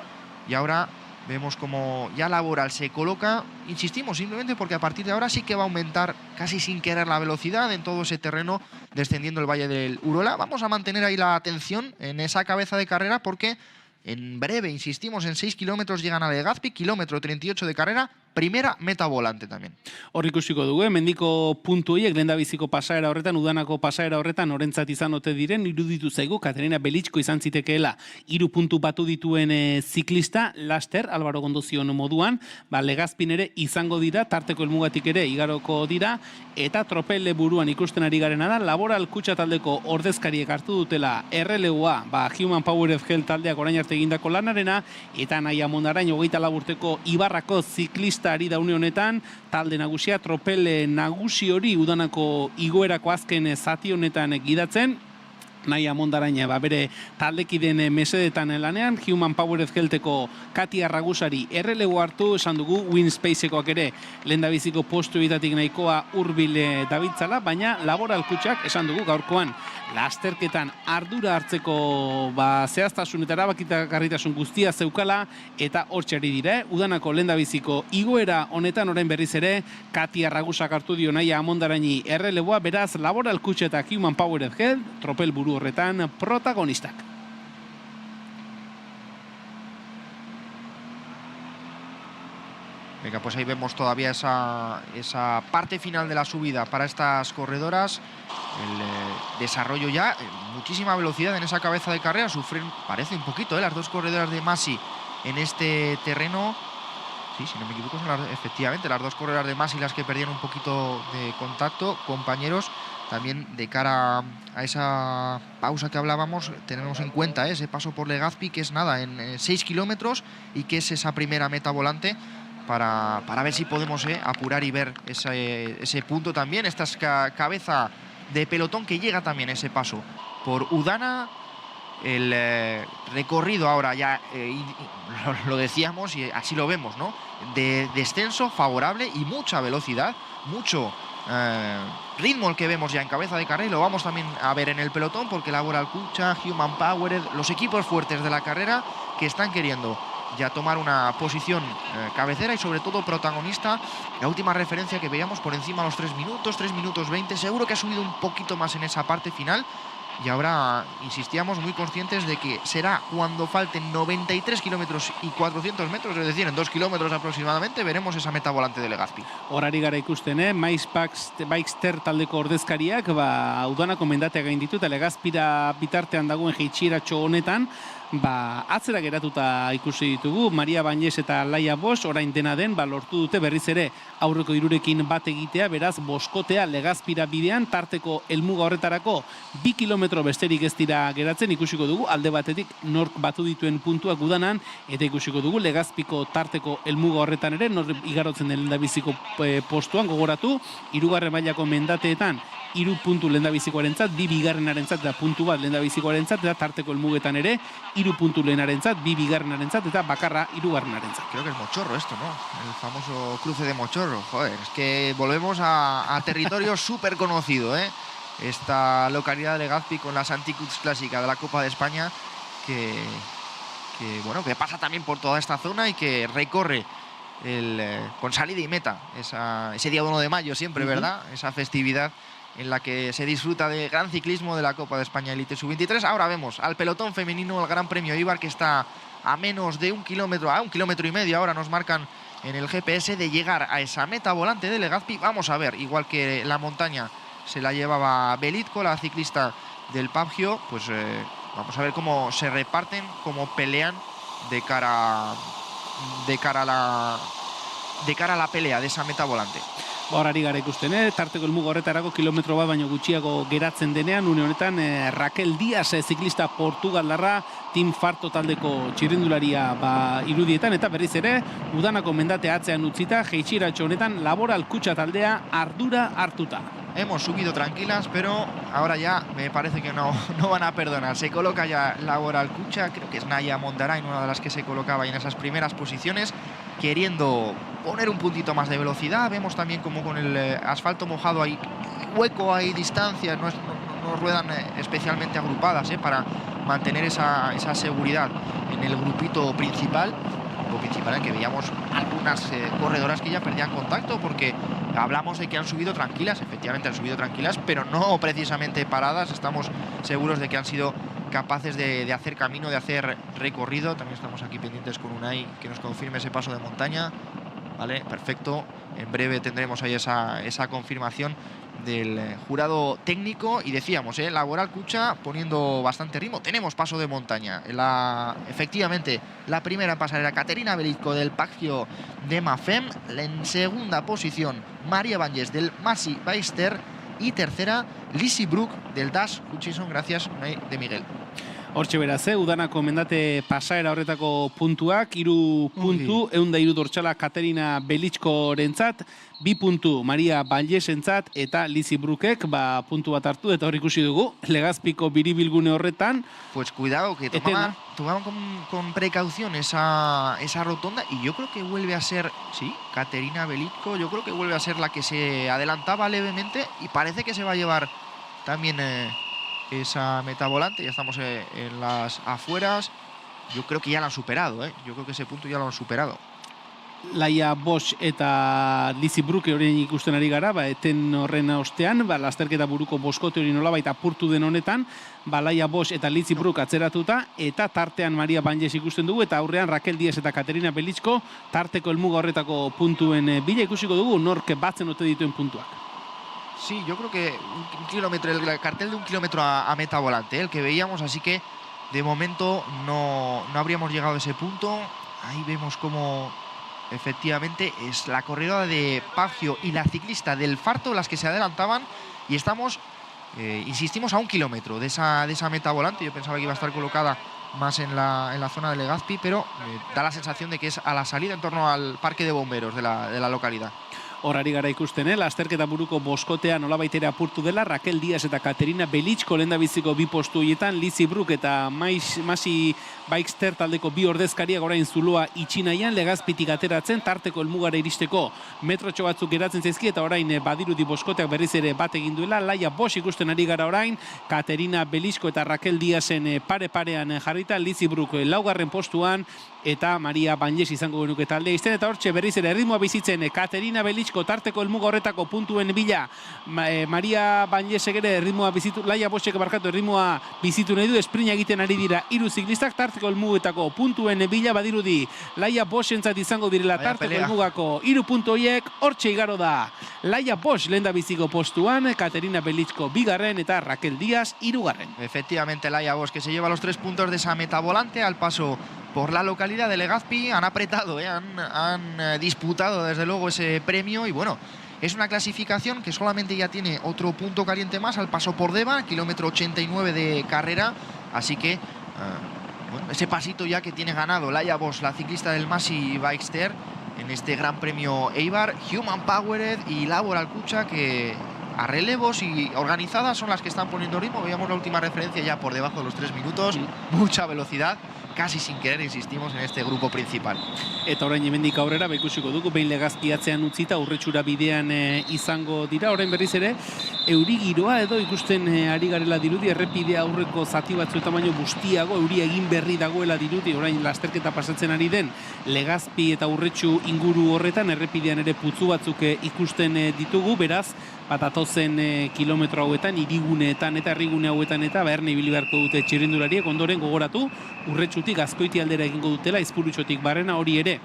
[SPEAKER 2] y ahora vemos como ya Laboral se coloca, insistimos, simplemente porque a partir de ahora sí que va a aumentar casi sin querer la velocidad en todo ese terreno descendiendo el Valle del Urola. Vamos a mantener ahí la atención en esa cabeza de carrera porque en breve, insistimos, en 6 kilómetros llegan a Legazpi, kilómetro 38 de carrera, primera meta volante también.
[SPEAKER 4] Hor ikusiko dugu, mendiko puntu horiek, lehendabiziko pasaera horretan, udanako pasaera horretan, orentzat izan ote diren, iruditu zaigu, Katerina Belichko izan zitekeela, 3 puntu batu dituen ziklista, laster, Álvaro Gondozion moduan, Legazpin ere izango dira, tarteko helmugatik ere igaroko dira, eta tropel buruan ikusten ari garena da, Laboral Kutxa taldeko ordezkariek hartu dutela erreleua, Human Powered Health taldeak orain arte egindako lanarena, eta Naia Mondarain 24 urteko Ibarrako ziklista ari da une honetan, talde nagusia, tropel nagusi hori udanako igoerako azken zati honetan gidatzen, Naia Mondarain bere taldekiden mesedetan lanean, Human Powered Healtheko Katia Ragusari errelego hartu, esan dugu, Winspacekoak ere lehendabiziko postu bitatik nahikoa hurbil dabitzala, baina Laboral Kutxak, esan dugu, gaurkoan lasterketan ardura hartzeko zehaztasun eta erabakigarritasun guztia zeukala, eta hortxari dira, udanako lehendabiziko igoera honetan orain berriz ere, Katia Ragusak hartu dio Naia Mondaraini erreleboa, beraz Laboral Kutxa eta Human Powered Health, tropel buru horretan protagonistak.
[SPEAKER 2] Venga, pues ahí vemos todavía esa parte final de la subida para estas corredoras. El desarrollo ya, muchísima velocidad en esa cabeza de carrera. Sufren, parece un poquito, las dos corredoras de Masi en este terreno. Sí, si no me equivoco, son efectivamente las dos corredoras de Masi las que perdieron un poquito de contacto. Compañeros, también de cara a esa pausa que hablábamos, tenemos en cuenta ese paso por Legazpi, que es nada, en 6 kilómetros, y que es esa primera meta volante para ver si podemos apurar y ver ese punto también. Esta es cabeza de pelotón que llega también ese paso por Udana. El recorrido ahora ya, lo decíamos y así lo vemos, ¿no? De descenso favorable y mucha velocidad, mucho ritmo el que vemos ya en cabeza de carrera, y lo vamos también a ver en el pelotón, porque Laboral Cucha, Human Powered, los equipos fuertes de la carrera que están queriendo ya tomar una posición cabecera y sobre todo protagonista. La última referencia que veíamos por encima de los 3 minutos 20, seguro que ha subido un poquito más en esa parte final. Y ahora insistíamos, muy conscientes de que será cuando falten 93 kilómetros y 400 metros, es decir, en 2 kilómetros aproximadamente, veremos esa meta volante de Legazpi.
[SPEAKER 4] Horari gara ikusten, Maiz Baxter taldeko ordezkariak, Udanako mendatea gainditu eta Legazpira bitartean dagoen jeitsiratxo honetan, atzera geratuta ikusi ditugu. Maria Bañez eta Laia Bosch orain dena den, lortu dute berriz ere aurreko hirurekin bat egitea, beraz boskotea Legazpira bidean, tarteko helmuga horretarako 2 kilometro besterik ez dira geratzen. Ikusiko dugu alde batetik nork batu dituen puntuak Udanan, eta ikusiko dugu Legazpiko tarteko helmuga horretan ere nor igarotzen den lehendabiziko postuan. Gogoratu, 3. mailako mendateetan 3 puntu lehendabizikoarentzat, 2 bigarrenarentzat eta puntu bat lehendabizikoarentzat, eta tarteko helmugetan ere 3 puntu lehenarentzat, 2 bigarrenarentzat eta bakarra 3.
[SPEAKER 2] Creo que es Mochorro esto, ¿no? El famoso cruce de Mochorro. Joder, es que volvemos a territorio súper conocido, ¿eh? Esta localidad de Legazpi con la Santicuts clásica de la Copa de España que pasa también por toda esta zona y que recorre con salida y meta ese día 1 de mayo siempre, ¿verdad? Esa festividad en la que se disfruta de gran ciclismo de la Copa de España Elite Sub-23. Ahora vemos al pelotón femenino, el Gran Premio Eibar, que está a menos de 1 kilómetro, a 1,5 kilómetros, ahora nos marcan en el GPS, de llegar a esa meta volante de Legazpi. Vamos a ver, igual que la montaña se la llevaba Belitko, la ciclista del Pabgio, pues vamos a ver cómo se reparten, cómo pelean de cara a la pelea de esa meta volante.
[SPEAKER 4] Horari gara ikusten, tarteko helmuga horretarako kilometro bat baino gutxiago geratzen denean, une honetan Raquel Díaz, ziklista portugaldarra, Team Farto taldeko txirrindularia irudietan, eta berriz ere Udanako mendate atzean utzita, jeitsiratxo honetan Laboral Cucha taldea ardura hartuta.
[SPEAKER 2] Hemos subido tranquilas, pero ahora ya me parece que no van a perdonar. Se coloca ya Laboral Cucha, creo que es Naya Mondarain, una de las que se colocaba en esas primeras posiciones, queriendo poner un puntito más de velocidad. Vemos también como con el asfalto mojado hay hueco, hay distancia, no ruedan especialmente agrupadas para mantener esa seguridad en el grupito principal. En el que veíamos algunas corredoras que ya perdían contacto, porque hablamos de que han subido tranquilas, efectivamente han subido tranquilas, pero no precisamente paradas. Estamos seguros de que han sido capaces de hacer camino, de hacer recorrido. También estamos aquí pendientes con Unai que nos confirme ese paso de montaña. Vale, perfecto. En breve tendremos ahí esa confirmación del jurado técnico. Y decíamos, Laboral Cucha poniendo bastante ritmo. Tenemos paso de montaña. Efectivamente, la primera en pasar era Caterina Belitko del Pagio de Mafem. En segunda posición, Maria Bañez del Masi Beister. Y tercera, Lizzie Brook del Dash Hutchison. Gracias, Unai de Miguel.
[SPEAKER 4] Hortxe beraz, Udanako mendate pasaera horretako puntuak, 3 puntu, 103 dortxala Katerina Belitkorentzat, 2 puntu Maria Ballesentzat, eta Lizzie Brookek puntu bat hartu, eta hor ikusi dugu, Legazpiko biribilgune horretan.
[SPEAKER 2] Pues cuidado, que tomaban con precaución esa rotonda, y yo creo que vuelve a ser, sí, Katerina Belitko, yo creo que vuelve a ser la que se adelantaba levemente, y parece que se va a llevar también esa meta volante. Ya estamos en las afueras. Yo creo que ya lo han superado, Yo creo que ese punto ya lo han superado.
[SPEAKER 4] Laia Bosch eta Lizzie Brook horien ikusten ari gara, eten horren ostean, lasterketa buruko boskote hori nolabait apurtu den honetan, Laia Bosch eta Lizzie Brook atzeratuta, eta tartean Maria Bañez ikusten dugu, eta aurrean Raquel Díaz eta Katerina Belitko tarteko helmuga horretako puntuen bila ikusiko dugu, nork batzen ote dituen puntuak.
[SPEAKER 2] Sí, yo creo que el cartel de 1 kilómetro a meta volante, el que veíamos, así que de momento no habríamos llegado a ese punto. Ahí vemos cómo efectivamente es la corredora de Pagio y la ciclista del Farto las que se adelantaban, y estamos, insistimos, a 1 kilómetro de esa meta volante. Yo pensaba que iba a estar colocada más en la zona de Legazpi, pero da la sensación de que es a la salida en torno al parque de bomberos de la localidad.
[SPEAKER 4] Horari gara ikusten, lasterketa buruko boskotea nolabait ere apurtu dela, Raquel Díaz eta Katerina Belitsko lehendabiziko bi postu horietan, Lizzie Brook eta Masi Bikester taldeko bi ordezkariak orain zuloa itxinaian, Legazpitik ateratzen, tarteko helmugara iristeko metrotxo batzuk geratzen zaizki, eta orain badirudi boskoteak berriz ere bat egin duela, Laia Bosch ikusten ari gara orain, Katerina Belitsko eta Raquel Díazen pare-parean jarrita, Lizzie Brook laugarren postuan, eta Maria Banjes izango genuke taldea izten, eta hortxe berriz ere erritmoa bizitzen Katerina Belitsko tarteko helmuga horretako puntuen bila, Maria Banjesek ere erritmoa bizitu, Laia Boschek barkatu erritmoa bizitu nahi du, esprina egiten ari dira hiru ziklistak tarteko helmugetako puntuen bila, badirudi Laia Boschentzat izango direla tarteko helmugako hiru puntu horiek, hortxe igaro da Laia Bosch lehendabiziko postuan, Katerina Belitsko bigarren eta Raquel Díaz hirugarren.
[SPEAKER 2] Efectivamente, Laia Bosch que se lleva los 3 puntos de esa meta volante al paso por la localidad de Legazpi. Han apretado, han disputado desde luego ese premio y bueno, es una clasificación que solamente ya tiene otro punto caliente más al paso por Deva, kilómetro 89 de carrera, así que bueno, ese pasito ya que tiene ganado Laia Bosch, la ciclista del Masi Bikester, en este Gran Premio Eibar. Human Powered y Laboral Kucha, que a relevos y organizadas son las que están poniendo ritmo. Veíamos la última referencia ya por debajo de los 3 minutos, mucha velocidad, casi sin querer insistimos en este grupo principal.
[SPEAKER 4] Eta orain hemendik aurrera ikusiko dugu behin Legazpi atzean utzita Urretsura bidean izango dira. Orain berriz ere euri giroa edo ikusten ari garela dirudi, errepidea aurreko zati batzuetan baino bustiago, euria egin berri dagoela dirudi. Orain lasterketa pasatzen ari den Legazpi eta Urretsu inguru horretan errepidean ere putzu batzuk ikusten ditugu, beraz batatozen kilometro hauetan, hiriguneetan eta herrigune hauetan eta behar ibili beharko dute txirrindulariek. Ondoren gogoratu, Urretsutik Azkoiti aldera egingo dutela, Izpurutxotik Barrena, hori ere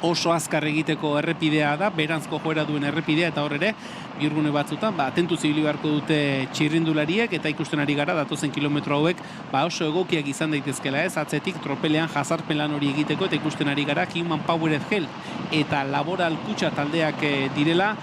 [SPEAKER 4] oso azkar egiteko errepidea da, berantzko joera duen errepidea, eta hor ere biurgune batzutan atentuz ibili beharko dute txirrindulariek, eta ikusten ari gara datozen kilometro hauek oso egokiak izan daitezkela, atzetik tropelean jazarpen lan hori egiteko, eta ikusten ari gara Human Powered Health eta Laboral Kucha taldeak direla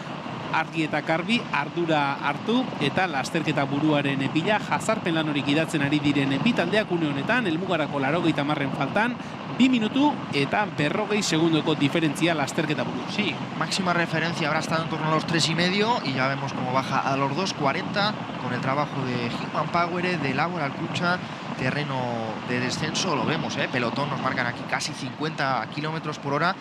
[SPEAKER 4] argi eta garbi ardura hartu eta lasterketa buruaren bila jazarpen lan hori gidatzen ari diren bi taldeak une honetan, helmugarako 80 faltan, 2 minutu eta 40 segundoko diferentzia lasterketa buru.
[SPEAKER 2] Sí, máxima referencia habrá estado en torno a los 3,5 y ya vemos cómo baja a los 2,40 con el trabajo de Human Power, de Laboral Kucha, terreno de descenso, lo vemos, pelotón, nos marcan aquí casi 50 kilómetros por hora,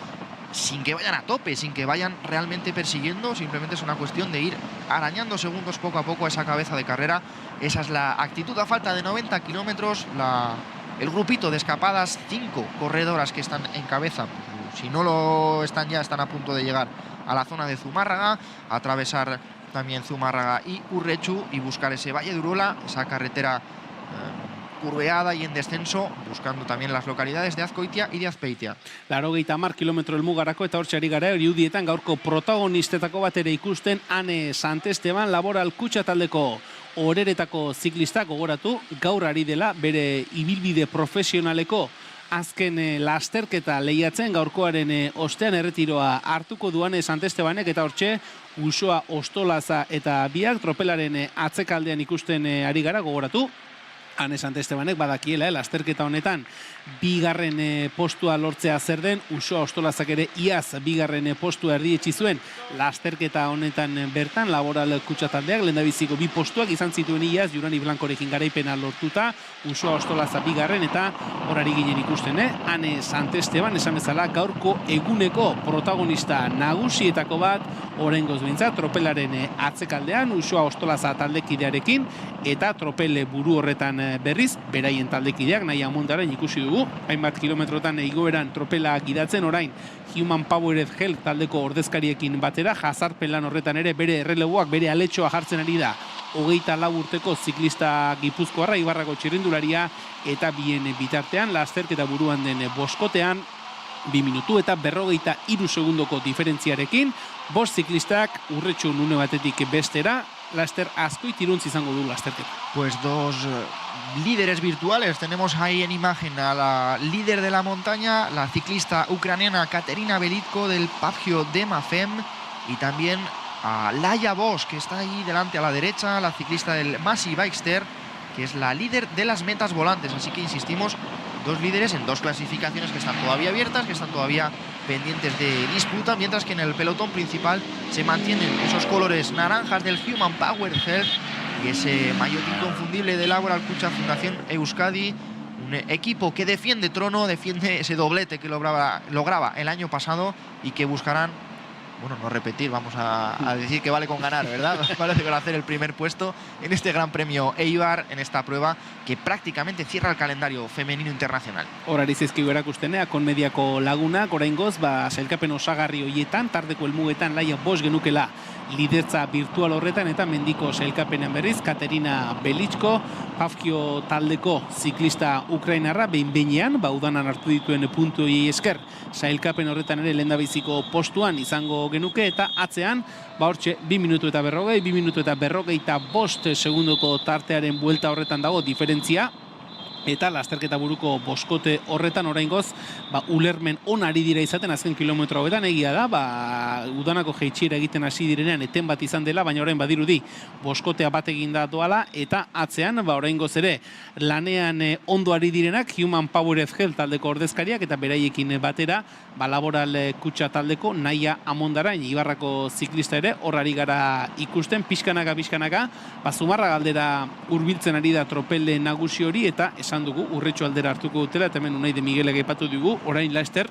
[SPEAKER 2] sin que vayan a tope, sin que vayan realmente persiguiendo, simplemente es una cuestión de ir arañando segundos poco a poco a esa cabeza de carrera. Esa es la actitud a falta de 90 kilómetros, el grupito de escapadas, 5 corredoras que están en cabeza, si no lo están ya, están a punto de llegar a la zona de Zumárraga, atravesar también Zumárraga y Urretxu y buscar ese Valle de Urola, esa carretera curveada y en descenso, buscando también las localidades de Azkoitia y de Azpeitia.
[SPEAKER 4] 80 kilometro helmugarako eta hortxe ari gara irudietan gaurko protagonistetako bat ere ikusten Ane Santesteban, Laboral Kucha taldeko oreretako ziklistak gogoratu, gaur ari dela bere ibilbide profesionaleko azken lasterketa lehiatzen, gaurkoaren ostean erretiroa hartuko duan Santestebanek, eta hortxe Usoa Ostolaza eta biak tropelaren atzekaldean ikusten ari gara, gogoratu Ane Santestebanek badakiela, lasterketa honetan bigarren postua lortzea zer den, Usoa Ostolazak ere iaz bigarren postua erdietsi zuen lasterketa honetan bertan, Laboral Kucha taldeak lehendabiziko 2 postuak izan zituen iaz, Jurani Blankorekin garaipena lortuta, Usoa Ostolaza bigarren, eta horari ginen ikusten, Ane Santesteban, esan bezala gaurko eguneko protagonista nagusietako bat, oraingoz behintzat, tropelaren atzekaldean, Usoa Ostolaza taldekidearekin, eta tropel buru horretan berriz, beraien taldekideak, nahi amundaren ikusi dugu, hainbat kilometrotan igoeran tropela gidatzen, orain Human Powered Health taldeko ordezkariekin batera, jazarpen lan horretan ere bere erreleboak, bere aletxoa jartzen ari da 24 urteko ziklista gipuzkoarra, Ibarrako txirrindularia, eta bien bitartean, lasterketa buruan den boskotean, 2 minutu eta 43 segundoko diferentziarekin, 5 ziklistak Urretxu une batetik bestera, laster Azkoitiruntz izango du lasterketa.
[SPEAKER 2] Pues 2 líderes virtuales. Tenemos ahí en imagen a la líder de la montaña, la ciclista ucraniana Katerina Belitko del Pagio de Mafem, y también a Laia Bosch, que está ahí delante a la derecha, la ciclista del Masi Bikester, que es la líder de las metas volantes. Así que insistimos, dos líderes en dos clasificaciones que están todavía abiertas, que están todavía pendientes de disputa, mientras que en el pelotón principal se mantienen esos colores naranjas del Human Power Health y ese maillot inconfundible de Laboral Kutxa Fundación Euskadi, un equipo que defiende trono, defiende ese doblete que lograba el año pasado y que buscarán, bueno, no repetir, vamos a decir que vale con ganar, ¿verdad? Parece con hacer el primer puesto en este Gran Premio Eibar, en esta prueba que prácticamente cierra el calendario femenino internacional.
[SPEAKER 4] Horari zizkigu erakustenea, konmediako lagunak, oraingoz, sailkapen osagarri hoietan, tardeko helmugetan laia bost genukela lidertza virtual horretan, eta mendiko sailkapenean berriz, Katerina Belichko, Pafkio taldeko ziklista ukrainarra, behin-behinean, udanan hartu dituen puntuei esker, sailkapen horretan ere lehendabiziko postuan izango genuke, eta atzean, hortxe, 2 minutu eta 2 minutu eta 5 segundoko tartearen buelta horretan dago diferentzia, eta lasterketa buruko boskote horretan oraingoz, ulermen onari dira izaten azken kilometro hauetan, egia da, udanako jeitsiera egiten hasi direnean eten bat izan dela, baina orain badirudi boskotea bat eginda doala, eta atzean, oraingoz ere, lanean ondo ari direnak, Human Power Health taldeko ordezkariak, eta beraiekin batera, Laboral Kutxa taldeko Naia Amondarain, Ibarrako ziklista ere, horrari gara ikusten, pixkanaka, Zumarra galdera hurbiltzen ari da tropelde nagusi hori, eta esan dugu, Urretxu aldera hartuko dutela, eta hemen Unai de Miguelek aipatu dugu, orain laster,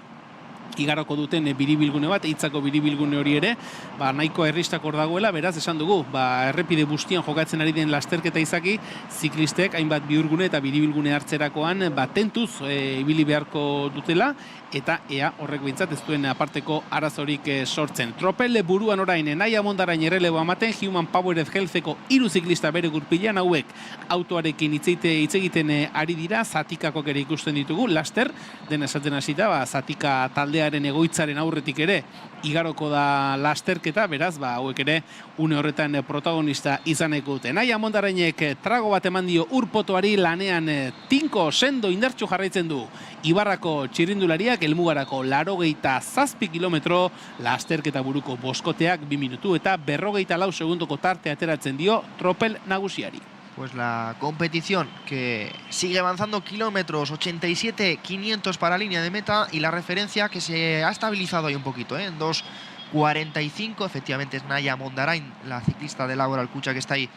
[SPEAKER 4] igaroko duten biribilgune bat, hitzako biribilgune hori ere, nahiko erristakor dagoela, beraz, esan dugu, errepide bustian jokatzen ari den lasterketa izaki, ziklistek hainbat bihurgune eta biribilgune hartzerakoan, tentuz ibili beharko dutela, eta ea horrek behintzat ez duen aparteko arazorik sortzen. Tropelle buruan orain, Naia Amondarain errelebo amaten, Human Power Healtheko 3 ziklista bere gurpilan, hauek autoarekin hitz egiten ari dira, zatikako ere ikusten ditugu, laster, dena esaten hasita, zatika taldearen egoitzaren aurretik ere, igaroko da lasterketa, beraz, hauek ere, une horretan protagonista izaneko dute. Naia Amondarainek trago bat eman dio urpotoari, lanean tinko sendo indartxo jarraitzen du Ibarrako txirrindulariak, helmugarako 87 kilometro, lasterketa buruko boskoteak 2 minutu eta 54 segundoko tarte ateratzen dio tropel nagusiari.
[SPEAKER 2] Pues la competición que sigue avanzando kilómetros, 87.500 para línea de meta, y la referencia que se ha estabilizado ahí un poquito, en 2.45, efectivamente es Naia Amondarain, la ciclista de Laboral Kutxa, que está ahí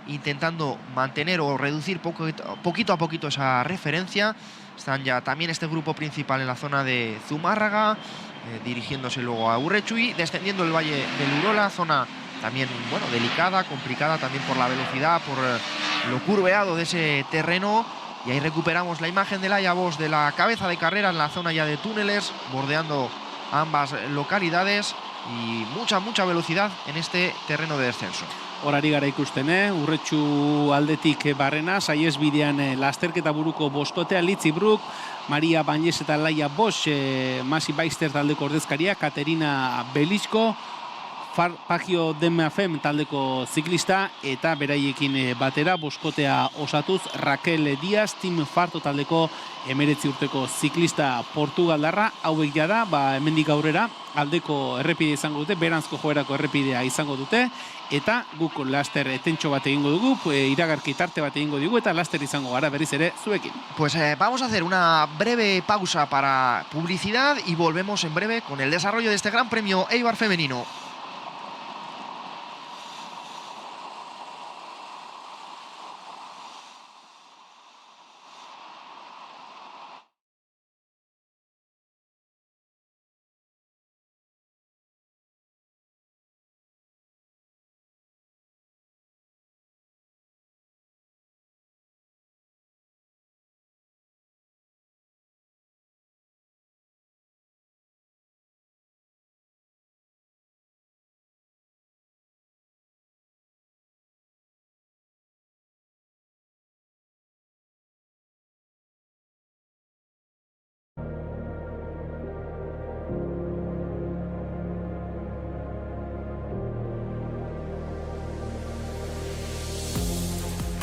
[SPEAKER 2] intentando mantener o reducir poquito a poquito esa referencia. Están ya también este grupo principal en la zona de Zumárraga, dirigiéndose luego a Urretxu y descendiendo el valle del Urola, zona también, bueno, delicada, complicada también por la velocidad, por lo curveado de ese terreno. Y ahí recuperamos la imagen de Laia Bosch de la cabeza de carrera en la zona ya de túneles, bordeando ambas localidades, y mucha velocidad en este terreno de descenso.
[SPEAKER 4] Horari gara ikusten, Urretxu aldetik barrena, saiesbidean lasterketa buruko boskotea, Litzibruk, Maria Bañez eta Laia Bosch, Masi Baister taldeko ordezkaria, Katerina Belichko, Pagio Demafem taldeko ziklista, eta beraiekin batera boskotea osatuz Raquel Díaz, Team Farto taldeko 19 urteko ziklista portugaldarra. Hauek jada, hemendik aurrera aldeko errepide izango dute, beranzko joerako errepidea izango dute, eta guk laster tentxo bat egingo dugu, iragarki tarte bat egingo dugu, eta laster izango gara berriz ere zuekin.
[SPEAKER 2] Pues vamos a hacer una breve pausa para publicidad y volvemos en breve con el desarrollo de este Gran Premio Eibar femenino.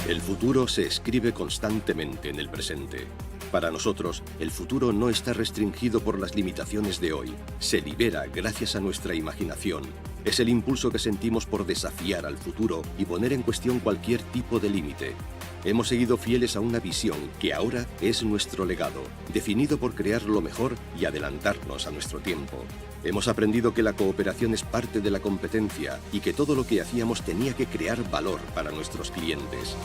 [SPEAKER 5] El futuro se escribe constantemente en el presente. Para nosotros, el futuro no está restringido por las limitaciones de hoy. Se libera gracias a nuestra imaginación. Es el impulso que sentimos por desafiar al futuro y poner en cuestión cualquier tipo de límite. Hemos seguido fieles a una visión que ahora es nuestro legado, definido por crear lo mejor y adelantarnos a nuestro tiempo. Hemos aprendido que la cooperación es parte de la competencia y que todo lo que hacíamos tenía que crear valor para nuestros clientes.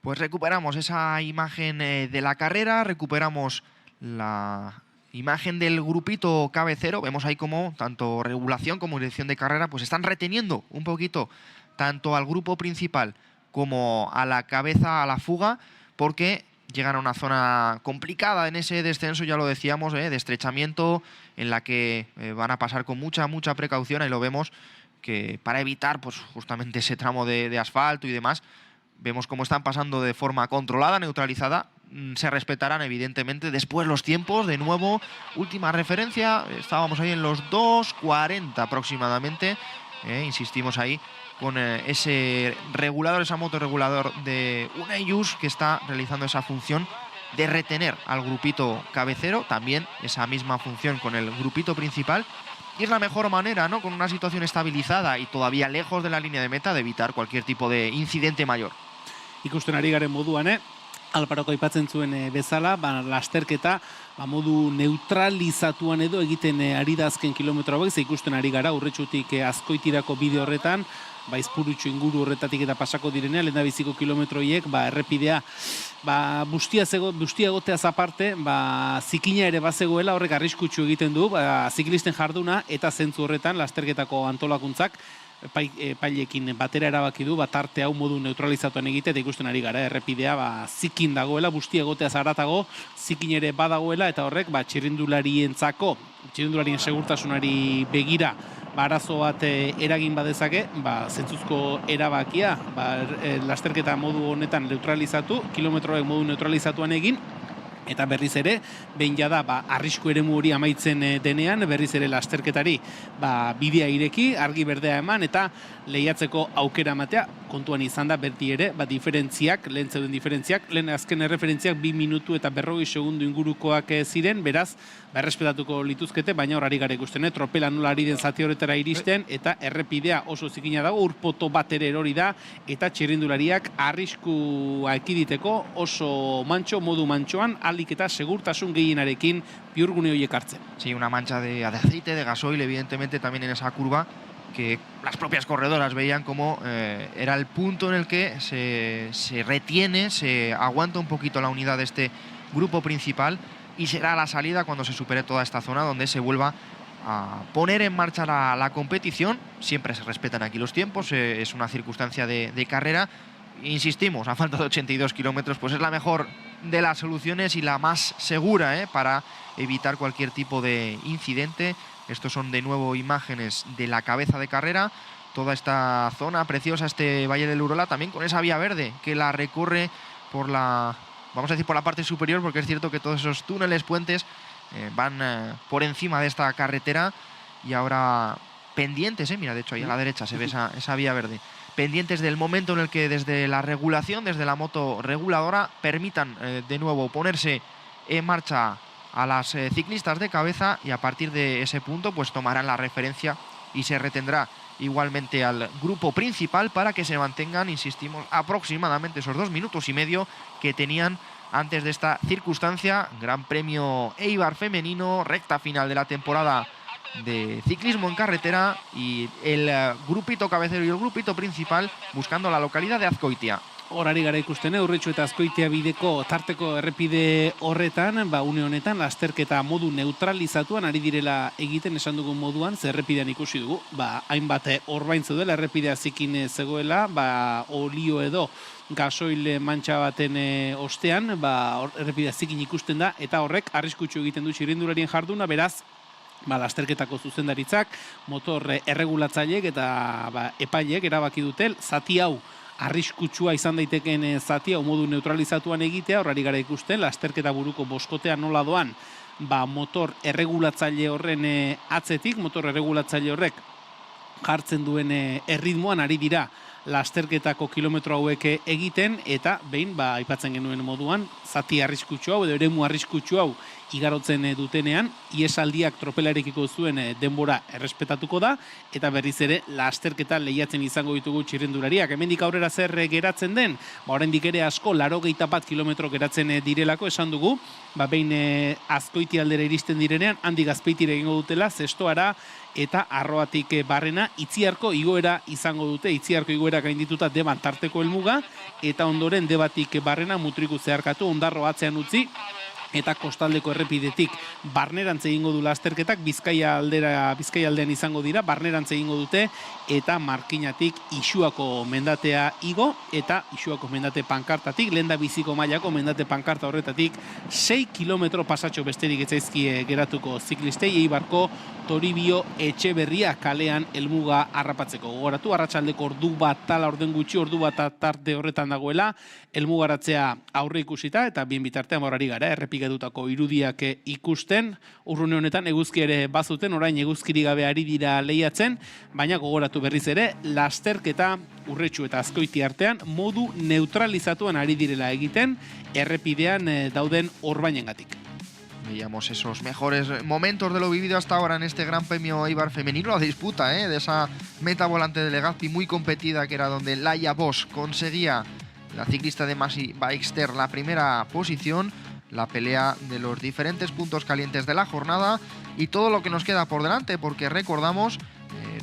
[SPEAKER 2] Pues recuperamos esa imagen de la carrera, recuperamos la imagen del grupito cabecero. Vemos ahí como tanto regulación como dirección de carrera pues están reteniendo un poquito tanto al grupo principal como a la cabeza, a la fuga, porque llegan a una zona complicada en ese descenso, ya lo decíamos, de estrechamiento, en la que van a pasar con mucha precaución. Ahí lo vemos, que para evitar pues justamente ese tramo de asfalto y demás, vemos cómo están pasando de forma controlada, neutralizada. Se respetarán evidentemente después los tiempos. De nuevo, última referencia, estábamos ahí en los 2:40 aproximadamente. Insistimos ahí con ese regulador, esa moto regulador de Uneyus, que está realizando esa función de retener al grupito cabecero, también esa misma función con el grupito principal. Y es la mejor manera, ¿no?, con una situación estabilizada y todavía lejos de la línea de meta, de evitar cualquier tipo de incidente mayor.
[SPEAKER 4] Ikusten ari garen moduan, Alparoko aipatzen zuen bezala, lasterketa modu neutralizatuan edo egiten ari da azken kilometro hauek, ze ikusten ari gara Urretxutik Azkoitirako bide horretan, Izpurutxo inguru horretatik eta pasako direnean, lehendabiziko kilometroiek, errepidea bustia egoteaz aparte, zikina ere bazegoela, horrek arriskutsu egiten du, ziklisten jarduna, eta zentzu horretan lasterketako antolakuntzak epailekin batera erabaki du, tarte hau modu neutralizatuan egite, eta ikusten ari gara, errepidea zikin dagoela, bustia egoteaz haratago, zikin ere badagoela, eta horrek txirrindularien segurtasunari begira arazo bat eragin badezake, zentzuzko erabakia, lasterketa modu honetan neutralizatu, kilometroek modu neutralizatuan egin, eta berriz ere, behin jada, arrisku eremu hori amaitzen denean, berriz ere lasterketari bidea ireki, argi berdea eman, eta lehiatzeko aukera matea, kontuan izan da, berti ere, diferentziak, lehen zeuden diferentziak, lehen azken erreferentziak 2 minutu eta 40 segundu ingurukoak ziren, beraz, errespetatuko lituzkete, baina horari gara ikusten, tropela nola ari den zati horretara iristen, eta errepidea oso zikina dago, urpoto bat ere erori da, eta txirrindulariak arriskua ekiditeko oso modu mantxoan, ahal ahalik eta segurtasun gehienarekin bihurgune horiek hartzen.
[SPEAKER 2] Sí, una mancha de aceite, de gasoil, evidentemente también en esa curva, que las propias corredoras veían como era el punto en el que se retiene, se aguanta un poquito la unidad de este grupo principal, y será la salida cuando se supere toda esta zona donde se vuelva a poner en marcha la competición. Siempre se respetan aquí los tiempos, es una circunstancia de carrera. Insistimos, a falta de 82 kilómetros, pues es la mejor de las soluciones y la más segura para evitar cualquier tipo de incidente. Estos son de nuevo imágenes de la cabeza de carrera, toda esta zona preciosa, este Valle del Urola, también con esa vía verde que la recorre por la, vamos a decir, por la parte superior, porque es cierto que todos esos túneles, puentes van por encima de esta carretera, y ahora pendientes, mira, de hecho ahí a la derecha se ve esa vía verde, pendientes del momento en el que desde la regulación, desde la moto reguladora, permitan de nuevo ponerse en marcha a las ciclistas de cabeza, y a partir de ese punto pues tomarán la referencia y se retendrá igualmente al grupo principal para que se mantengan, insistimos, aproximadamente esos 2 minutos y medio que tenían antes de esta circunstancia. Gran Premio Eibar femenino, recta final de la temporada de ciclismo en carretera, y el grupito cabecero y el grupito principal buscando la localidad de Azkoitia.
[SPEAKER 4] Horari gara ikusten, Urretxu eta Azkoitia bideko tarteko errepide horretan, une honetan, lasterketa modu neutralizatuan ari direla egiten, esan dugun moduan, ze errepidean ikusi dugu, hainbat orbain zeudela, errepidea zikin zegoela, olio edo gasoil mantxa baten ostean, errepidea zikin ikusten da, eta horrek arriskutsu egiten du txirrindularien jarduna, beraz, lasterketako zuzendaritzak, motor erregulatzaileek eta epaileek erabaki dute zati hau arriskutsua izan daitekeen zati hau modu neutralizatuan egitea. Horari gara ikusten, lasterketa buruko boskotea nola doan, motor erregulatzaile horren atzetik, motor erregulatzaile horrek jartzen duen erritmoan ari dira lasterketako kilometro hauek egiten, eta behin, aipatzen genuen moduan, zati arriskutsu hau edo eremu arriskutsu hau igarotzen dutenean, iesaldiak tropelarekiko zuen denbora errespetatuko da, eta berriz ere lasterketa lehiatzen izango ditugu txirrendulariak. Hemendik aurrera zer geratzen den, oraindik ere asko 81 kilometro geratzen direlako, esan dugu, behin Azkoitia aldera iristen direnean, handik Azpeitira egingo dutela, zestoara eta Arroatik barrena, Itziarko igoera izango dute, Itziarko igoera gaindituta Deban tarteko helmuga, eta ondoren Debatik barrena Mutriku zeharkatu, Ondarro atzean utzi, eta kostaldeko errepidetik barnerantz egingo du lasterketak, Bizkaia aldean izango dira, barnerantz egingo dute, eta Markinatik Isuako mendatea igo, eta Isuako mendate pankartatik, lenda biziko mailako mendate pankarta horretatik 6 kilometro pasatxo besterik etzaizkie geratuko ziklistei, Eibarko Toribio Etxeberria kalean helmuga harrapatzeko. Gogoratu, arratsaldeko ordu bat tala orden gutxi, ordu bat tarte horretan dagoela, helmugaratzea aurre ikusita, eta bien bitartean horari gara, errepikatutako irudiak ikusten. Urrune honetan eguzki ere bazuten, orain eguzkiri gabe ari dira lehiatzen, baina gogoratu berriz ere, lasterketa Urretxu eta Azkoitia artean modu neutralizatuan ari direla egiten, errepidean dauden orbainengatik.
[SPEAKER 2] Veíamos esos mejores momentos de lo vivido hasta ahora en este Gran Premio Eibar femenino, la disputa de esa meta volante de Legazpi muy competida, que era donde Laia Bosch conseguía, la ciclista de Masi Bikester, la primera posición, la pelea de los diferentes puntos calientes de la jornada y todo lo que nos queda por delante, porque recordamos,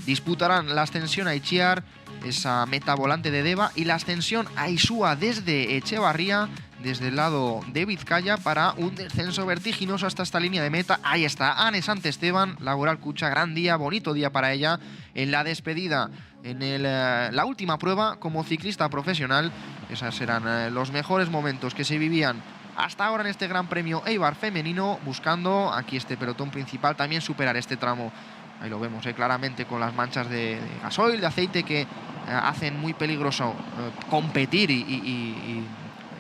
[SPEAKER 2] disputarán la ascensión a Itziar, esa meta volante de Deva, y la ascensión a Isua desde Echevarría, desde el lado de Vizcaya, para un descenso vertiginoso hasta esta línea de meta. Ahí está Ane Santesteban, Laboral Cucha, gran día, bonito día para ella en la despedida, en la última prueba como ciclista profesional. Esos eran los mejores momentos que se vivían hasta ahora en este Gran Premio Eibar femenino, buscando aquí este pelotón principal también superar este tramo. Ahí lo vemos claramente con las manchas de gasoil, de aceite, que hacen muy peligroso competir y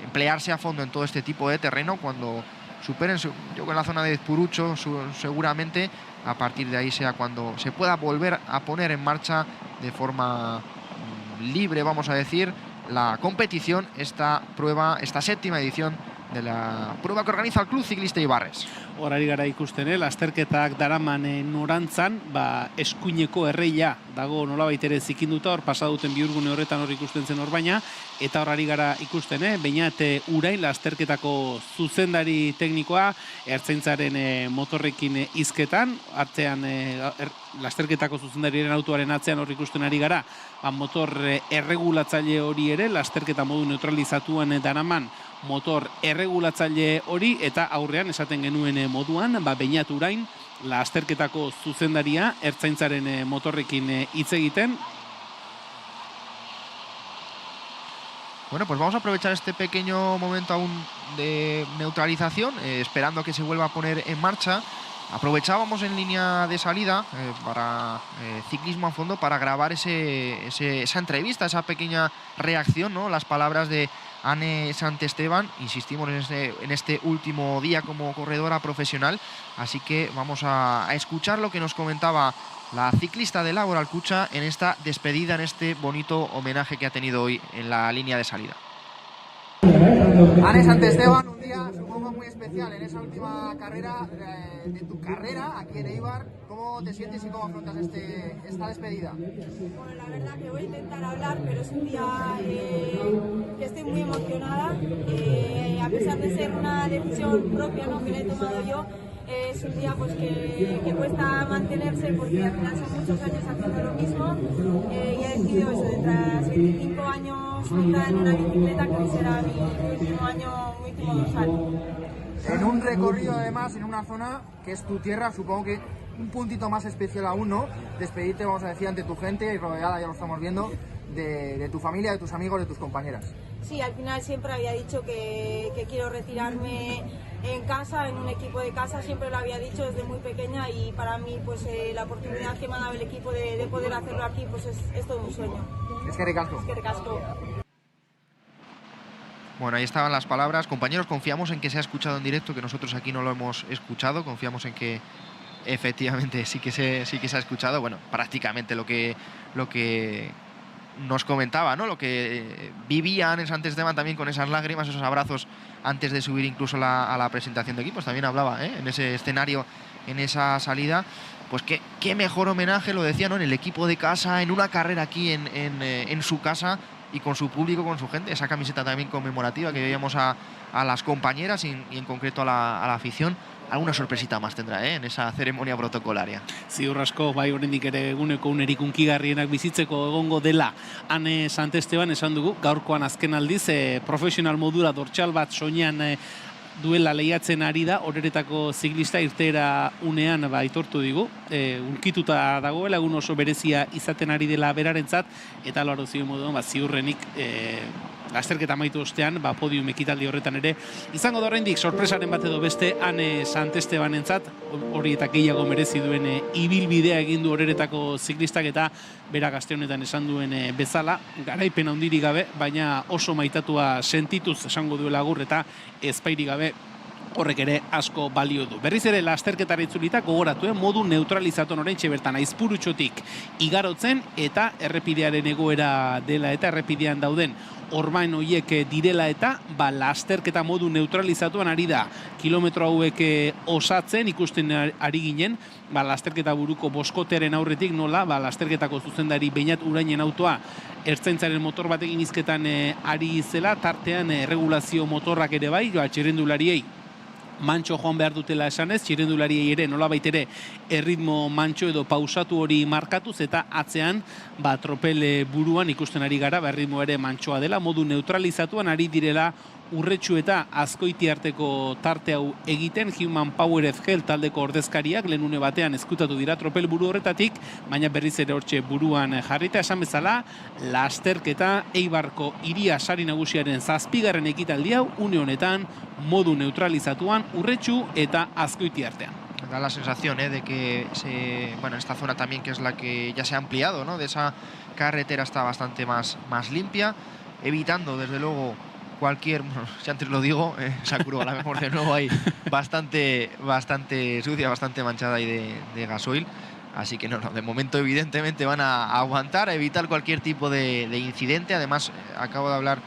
[SPEAKER 2] emplearse a fondo en todo este tipo de terreno. Cuando superen, yo creo que en la zona de Ezpurucho seguramente, a partir de ahí sea cuando se pueda volver a poner en marcha de forma libre, vamos a decir, la competición, esta prueba, esta séptima edición de la prueba que organiza el Club Ciclista Ibarres.
[SPEAKER 4] Horari gara ikusten, lasterketak daraman norantzan, eskuineko erreia dago nolabait ere zikinduta, hor pasaduten bihurgune horretan hor ikusten zen hor, baina eta horari gara ikusten, Beñat Urain, lasterketako zuzendari teknikoa, ertzaintzaren motorrekin hizketan, artean lasterketako zuzendariaren autoaren atzean hor ikusten ari gara, motor erregulatzaile hori ere, lasterketa modu neutralizatuan daraman motor erregulatzaile hori, eta aurrean esaten genuen moduan, Beñat Urain, lasterketako zuzendaria, ertzaintzaren motorrekin hitz egiten.
[SPEAKER 2] Bueno, pues vamos a aprovechar este pequeño momento aún de neutralización, esperando que se vuelva a poner en marcha. Aprovechábamos en línea de salida para ciclismo a fondo para grabar esa entrevista, esa pequeña reacción, ¿no? Las palabras de Anne Santesteban, insistimos en este último día como corredora profesional, así que vamos a escuchar lo que nos comentaba la ciclista de Laboral Cucha en esta despedida, en este bonito homenaje que ha tenido hoy en la línea de salida. Anne Santesteban, un día supongo muy especial en esa última carrera de tu carrera aquí en Eibar. ¿Cómo te sientes y cómo afrontas esta despedida?
[SPEAKER 6] Bueno, la verdad que voy a intentar hablar, pero es un día que estoy muy emocionada. A pesar de ser una decisión propia, ¿no?, que la he tomado yo, es un día pues que cuesta mantenerse porque al final son muchos años haciendo lo mismo y he decidido eso, tras 25 años montada en una bicicleta, que hoy será mi último año, mi último dorsal.
[SPEAKER 2] En un recorrido además, en una zona que es tu tierra, supongo que un puntito más especial aún, ¿no? Despedirte, vamos a decir, ante tu gente y rodeada, ya lo estamos viendo, de tu familia, de tus amigos, de tus compañeras.
[SPEAKER 6] Sí, al final siempre había dicho que quiero retirarme en casa, en un equipo de casa, siempre lo había dicho desde muy pequeña y para mí pues la oportunidad que me ha dado el equipo de poder hacerlo aquí pues es todo un sueño.
[SPEAKER 2] Es que ricasco.
[SPEAKER 6] Es que ricasco.
[SPEAKER 2] Bueno, ahí estaban las palabras. Compañeros, confiamos en que se ha escuchado en directo, que nosotros aquí no lo hemos escuchado. Confiamos en que efectivamente sí que se ha escuchado. Bueno, prácticamente lo que nos comentaba, ¿no? Lo que vivían en Santesteban también con esas lágrimas, esos abrazos antes de subir incluso a la presentación de equipos. También hablaba, en ese escenario, en esa salida. Pues qué mejor homenaje, lo decía, ¿no? En el equipo de casa, en una carrera aquí en su casa y con su público, con su gente. Esa camiseta también conmemorativa que veíamos a las compañeras y en concreto a la afición. Alguna sorpresita más tendrá, en esa ceremonia protocolaria.
[SPEAKER 4] Ziur asko, bai, oraindik ere eguneko unerik hunkigarrienak bizitzeko egongo dela Anne Santesteban esan dugu, gaurkoan azken aldiz profesional modura dortsal bat soinean duela lehiatzen ari da, horeretako ziklista irteera unean aitortu digu, unkituta dagoela, egun oso berezia izaten ari dela berarentzat, eta laro ziur moduan, ziurrenik lasterketa amaitu ostean, podium ekitaldi horretan ere izango da oraindik sorpresaren bat edo beste Anne Santestebanentzat, hori eta gehiago merezi duen ibilbidea egin du horeretako ziklistak eta bera gazte honetan esan duen bezala, garaipen handirik gabe, baina oso maitatua sentituz esango duela agur eta ezpairik gabe horrek ere asko balio du. Berriz ere lasterketara itzulita gogoratu, modu neutralizatuan oraintxe bertan Aizpurutxotik igarotzen eta errepidearen egoera dela eta errepidean dauden ormain hoiek direla eta lasterketa modu neutralizatuan ari da. Kilometro hauek osatzen ikusten ari ginen, lasterketa buruko boskotearen aurretik nola, lasterketako zuzendari Beñat Urainen autoa ertzaintzaren motor batekin hizketan ari zela, tartean regulazio motorrak ere bai, txirrindulariei mantxo joan behar dutela esanez, txirrindulariei ere nolabait ere erritmo mantxo edo pausatu hori markatuz eta atzean tropel buruan ikusten ari gara, erritmo ere mantxoa dela, modu neutralizatuan ari direla Urretxu eta Azkoiti arteko tarte hau egiten. Human Powered Health taldeko ordezkariak lehenune batean ezkutatu dira tropel buru horretatik, baina berriz ere hortxe buruan jarrita, esan bezala lasterketa Eibarko hiria sari nagusiaren 7. ekitaldi hau une honetan modu neutralizatuan Urretxu eta Azkoiti artean.
[SPEAKER 2] Da la sensación de que esta zona también, que es la que ya se ha ampliado, ¿no? De esa carretera está bastante más limpia, evitando desde luego cualquier, si antes lo digo, esa curva, la mejor de nuevo ahí bastante sucia, bastante manchada ahí de gasoil. Así que no, de momento evidentemente van a aguantar, a evitar cualquier tipo de incidente. Además, acabo de hablar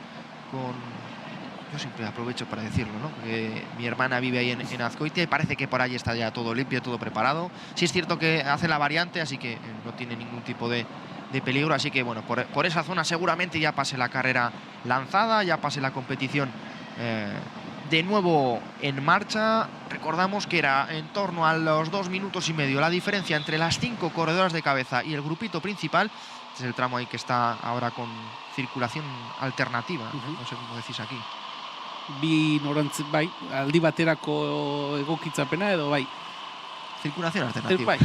[SPEAKER 2] yo siempre aprovecho para decirlo, ¿no? Que mi hermana vive ahí en Azkoitia y parece que por ahí está ya todo limpio, todo preparado. Sí es cierto que hace la variante, así que no tiene ningún tipo de peligro, así que bueno, por esa zona seguramente ya pase la carrera lanzada, ya pase la competición de nuevo en marcha. Recordamos que era en torno a los 2 minutos y medio la diferencia entre las 5 corredoras de cabeza y el grupito principal. Este es el tramo ahí que está ahora con circulación alternativa, no sé cómo decís aquí.
[SPEAKER 4] Bi norantz, bai, aldi baterako egokitzapena edo bai.
[SPEAKER 2] Circulación alternativa.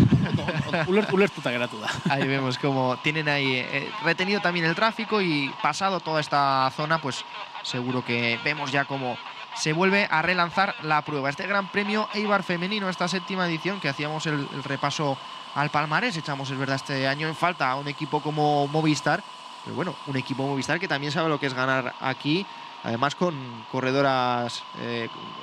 [SPEAKER 4] Ulertuta geratu da.
[SPEAKER 2] Ahí vemos como tienen ahí retenido también el tráfico y pasado toda esta zona, pues seguro que vemos ya cómo se vuelve a relanzar la prueba. Este Gran Premio Eibar femenino, esta 7ª edición, que hacíamos el repaso al palmarés, echamos, es verdad, este año en falta a un equipo como Movistar, pero bueno, un equipo Movistar que también sabe lo que es ganar aquí, además con corredoras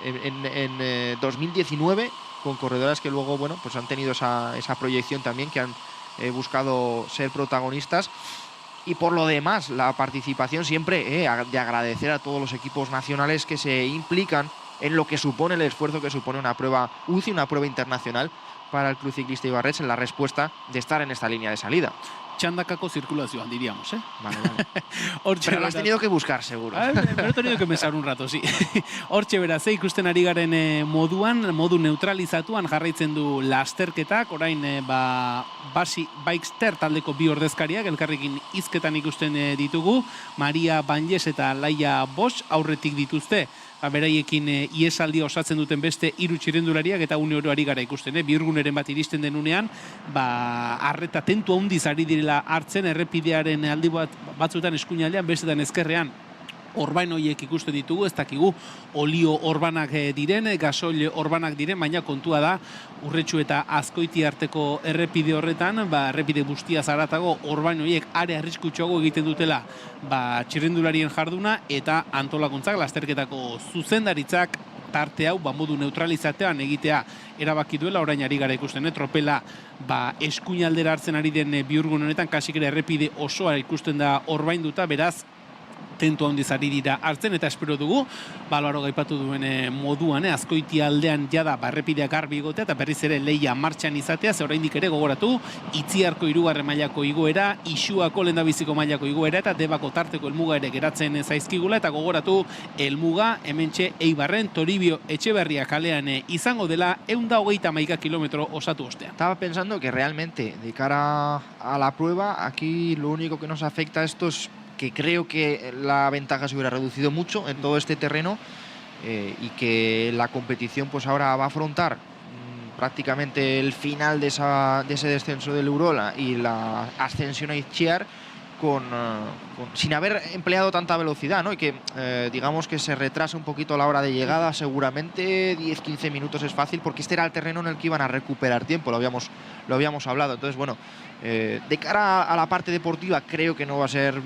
[SPEAKER 2] en 2019, con corredoras que luego, bueno, pues han tenido esa proyección también, que han buscado ser protagonistas. Y por lo demás, la participación siempre de agradecer a todos los equipos nacionales que se implican en lo que supone el esfuerzo que supone una prueba UCI, una prueba internacional para el Club Ciclista Eibarrés, en la respuesta de estar en esta línea de salida.
[SPEAKER 4] Txandakako zirkulazioan, diríamos,
[SPEAKER 2] Vale. Pero lo has tenido que buscar, seguro.
[SPEAKER 4] Pero he tenido que pensar un rato, sí. Hortxe beraz, ikusten ari garen moduan, modu neutralizatuan jarraitzen du lasterketak, orain Bikester taldeko bi ordezkariak, elkarrekin hizketan ikusten ditugu, Maria Banjes eta Laia Bosch aurretik dituzte. Beraiekin iesaldia osatzen duten beste 3 txirrendulariak eta une oro ari gara ikusten. Bihurguneren bat iristen denunean, arreta tentu handiz ari direla hartzen, errepidearen aldi batzuetan eskuinaldean, bestetan ezkerrean orbain horiek ikusten ditugu, ez dakigu olio orbanak diren, gasoil orbanak diren, baina kontua da Urretxu eta Azkoiti arteko errepide horretan, errepide guztia zaratago orbain horiek are arriskutsuago egiten dutela txirrendularien jarduna eta antolakuntzak, lasterketako zuzendaritzak tarte hau modu neutralizatean egitea erabaki duela, orain ari gara ikusten, tropela eskuinaldera hartzen ari den bihurgun honetan, kasik ere errepide osoa ikusten da orbainduta, beraz tentu handiz ari dira hartzen, eta espero dugu, Balbaro gaipatu duen moduan, Azkoiti aldean jada errepideak garbi egotea, eta berriz ere leia martxan izatea, ze oraindik ere gogoratu, Itziarko 3. mailako igoera, Isuako lehendabiziko mailako igoera, eta Debako tarteko helmuga ere geratzen zaizkigula, eta gogoratu helmuga hementxe Eibarren Toribio Etxeberria kalean izango dela 130 kilometro osatu ostean.
[SPEAKER 2] Estaba pensando que realmente, de cara a la prueba, aquí lo único que nos afecta a esto es que creo que la ventaja se hubiera reducido mucho en todo este terreno y que la competición pues ahora va a afrontar prácticamente el final de ese descenso del Urola y la ascensión a Itziar sin haber empleado tanta velocidad, ¿no? Y que digamos que se retrasa un poquito la hora de llegada, seguramente 10-15 minutos es fácil, porque este era el terreno en el que iban a recuperar tiempo, lo habíamos hablado. Entonces, bueno, de cara a la parte deportiva creo que no va a ser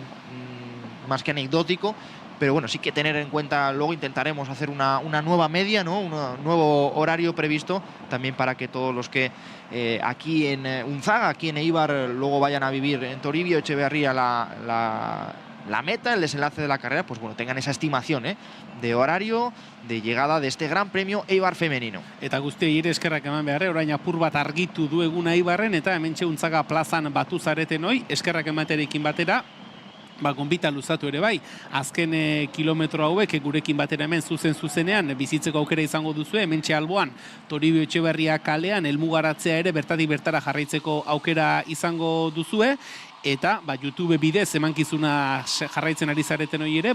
[SPEAKER 2] más que anecdótico, pero bueno, sí que tener en cuenta, luego intentaremos hacer una nueva media, ¿no? Un nuevo horario previsto también para que todos los que aquí en Unzaga, aquí en Eibar, luego vayan a vivir en Toribio Etxeberria la meta, el desenlace de la carrera, pues bueno, tengan esa estimación de horario de llegada de este Gran Premio Eibar femenino.
[SPEAKER 4] Eta guztiei ere eskerrak eman beharre, orain apur bat argitu du eguna Eibarren, eta hementxe Unzaga plazan batu zareten hoi, eskerrak ematerekin batera, gonbita luzatu ere bai, azken kilometro hauek gurekin batera hemen zuzenean bizitzeko aukera izango duzu, hementxe alboan Toribio Etxeberria kalean helmugaratzea ere bertatik bertara jarraitzeko aukera izango duzue, eta YouTube bidez emankizuna jarraitzen ari zareten hori ere,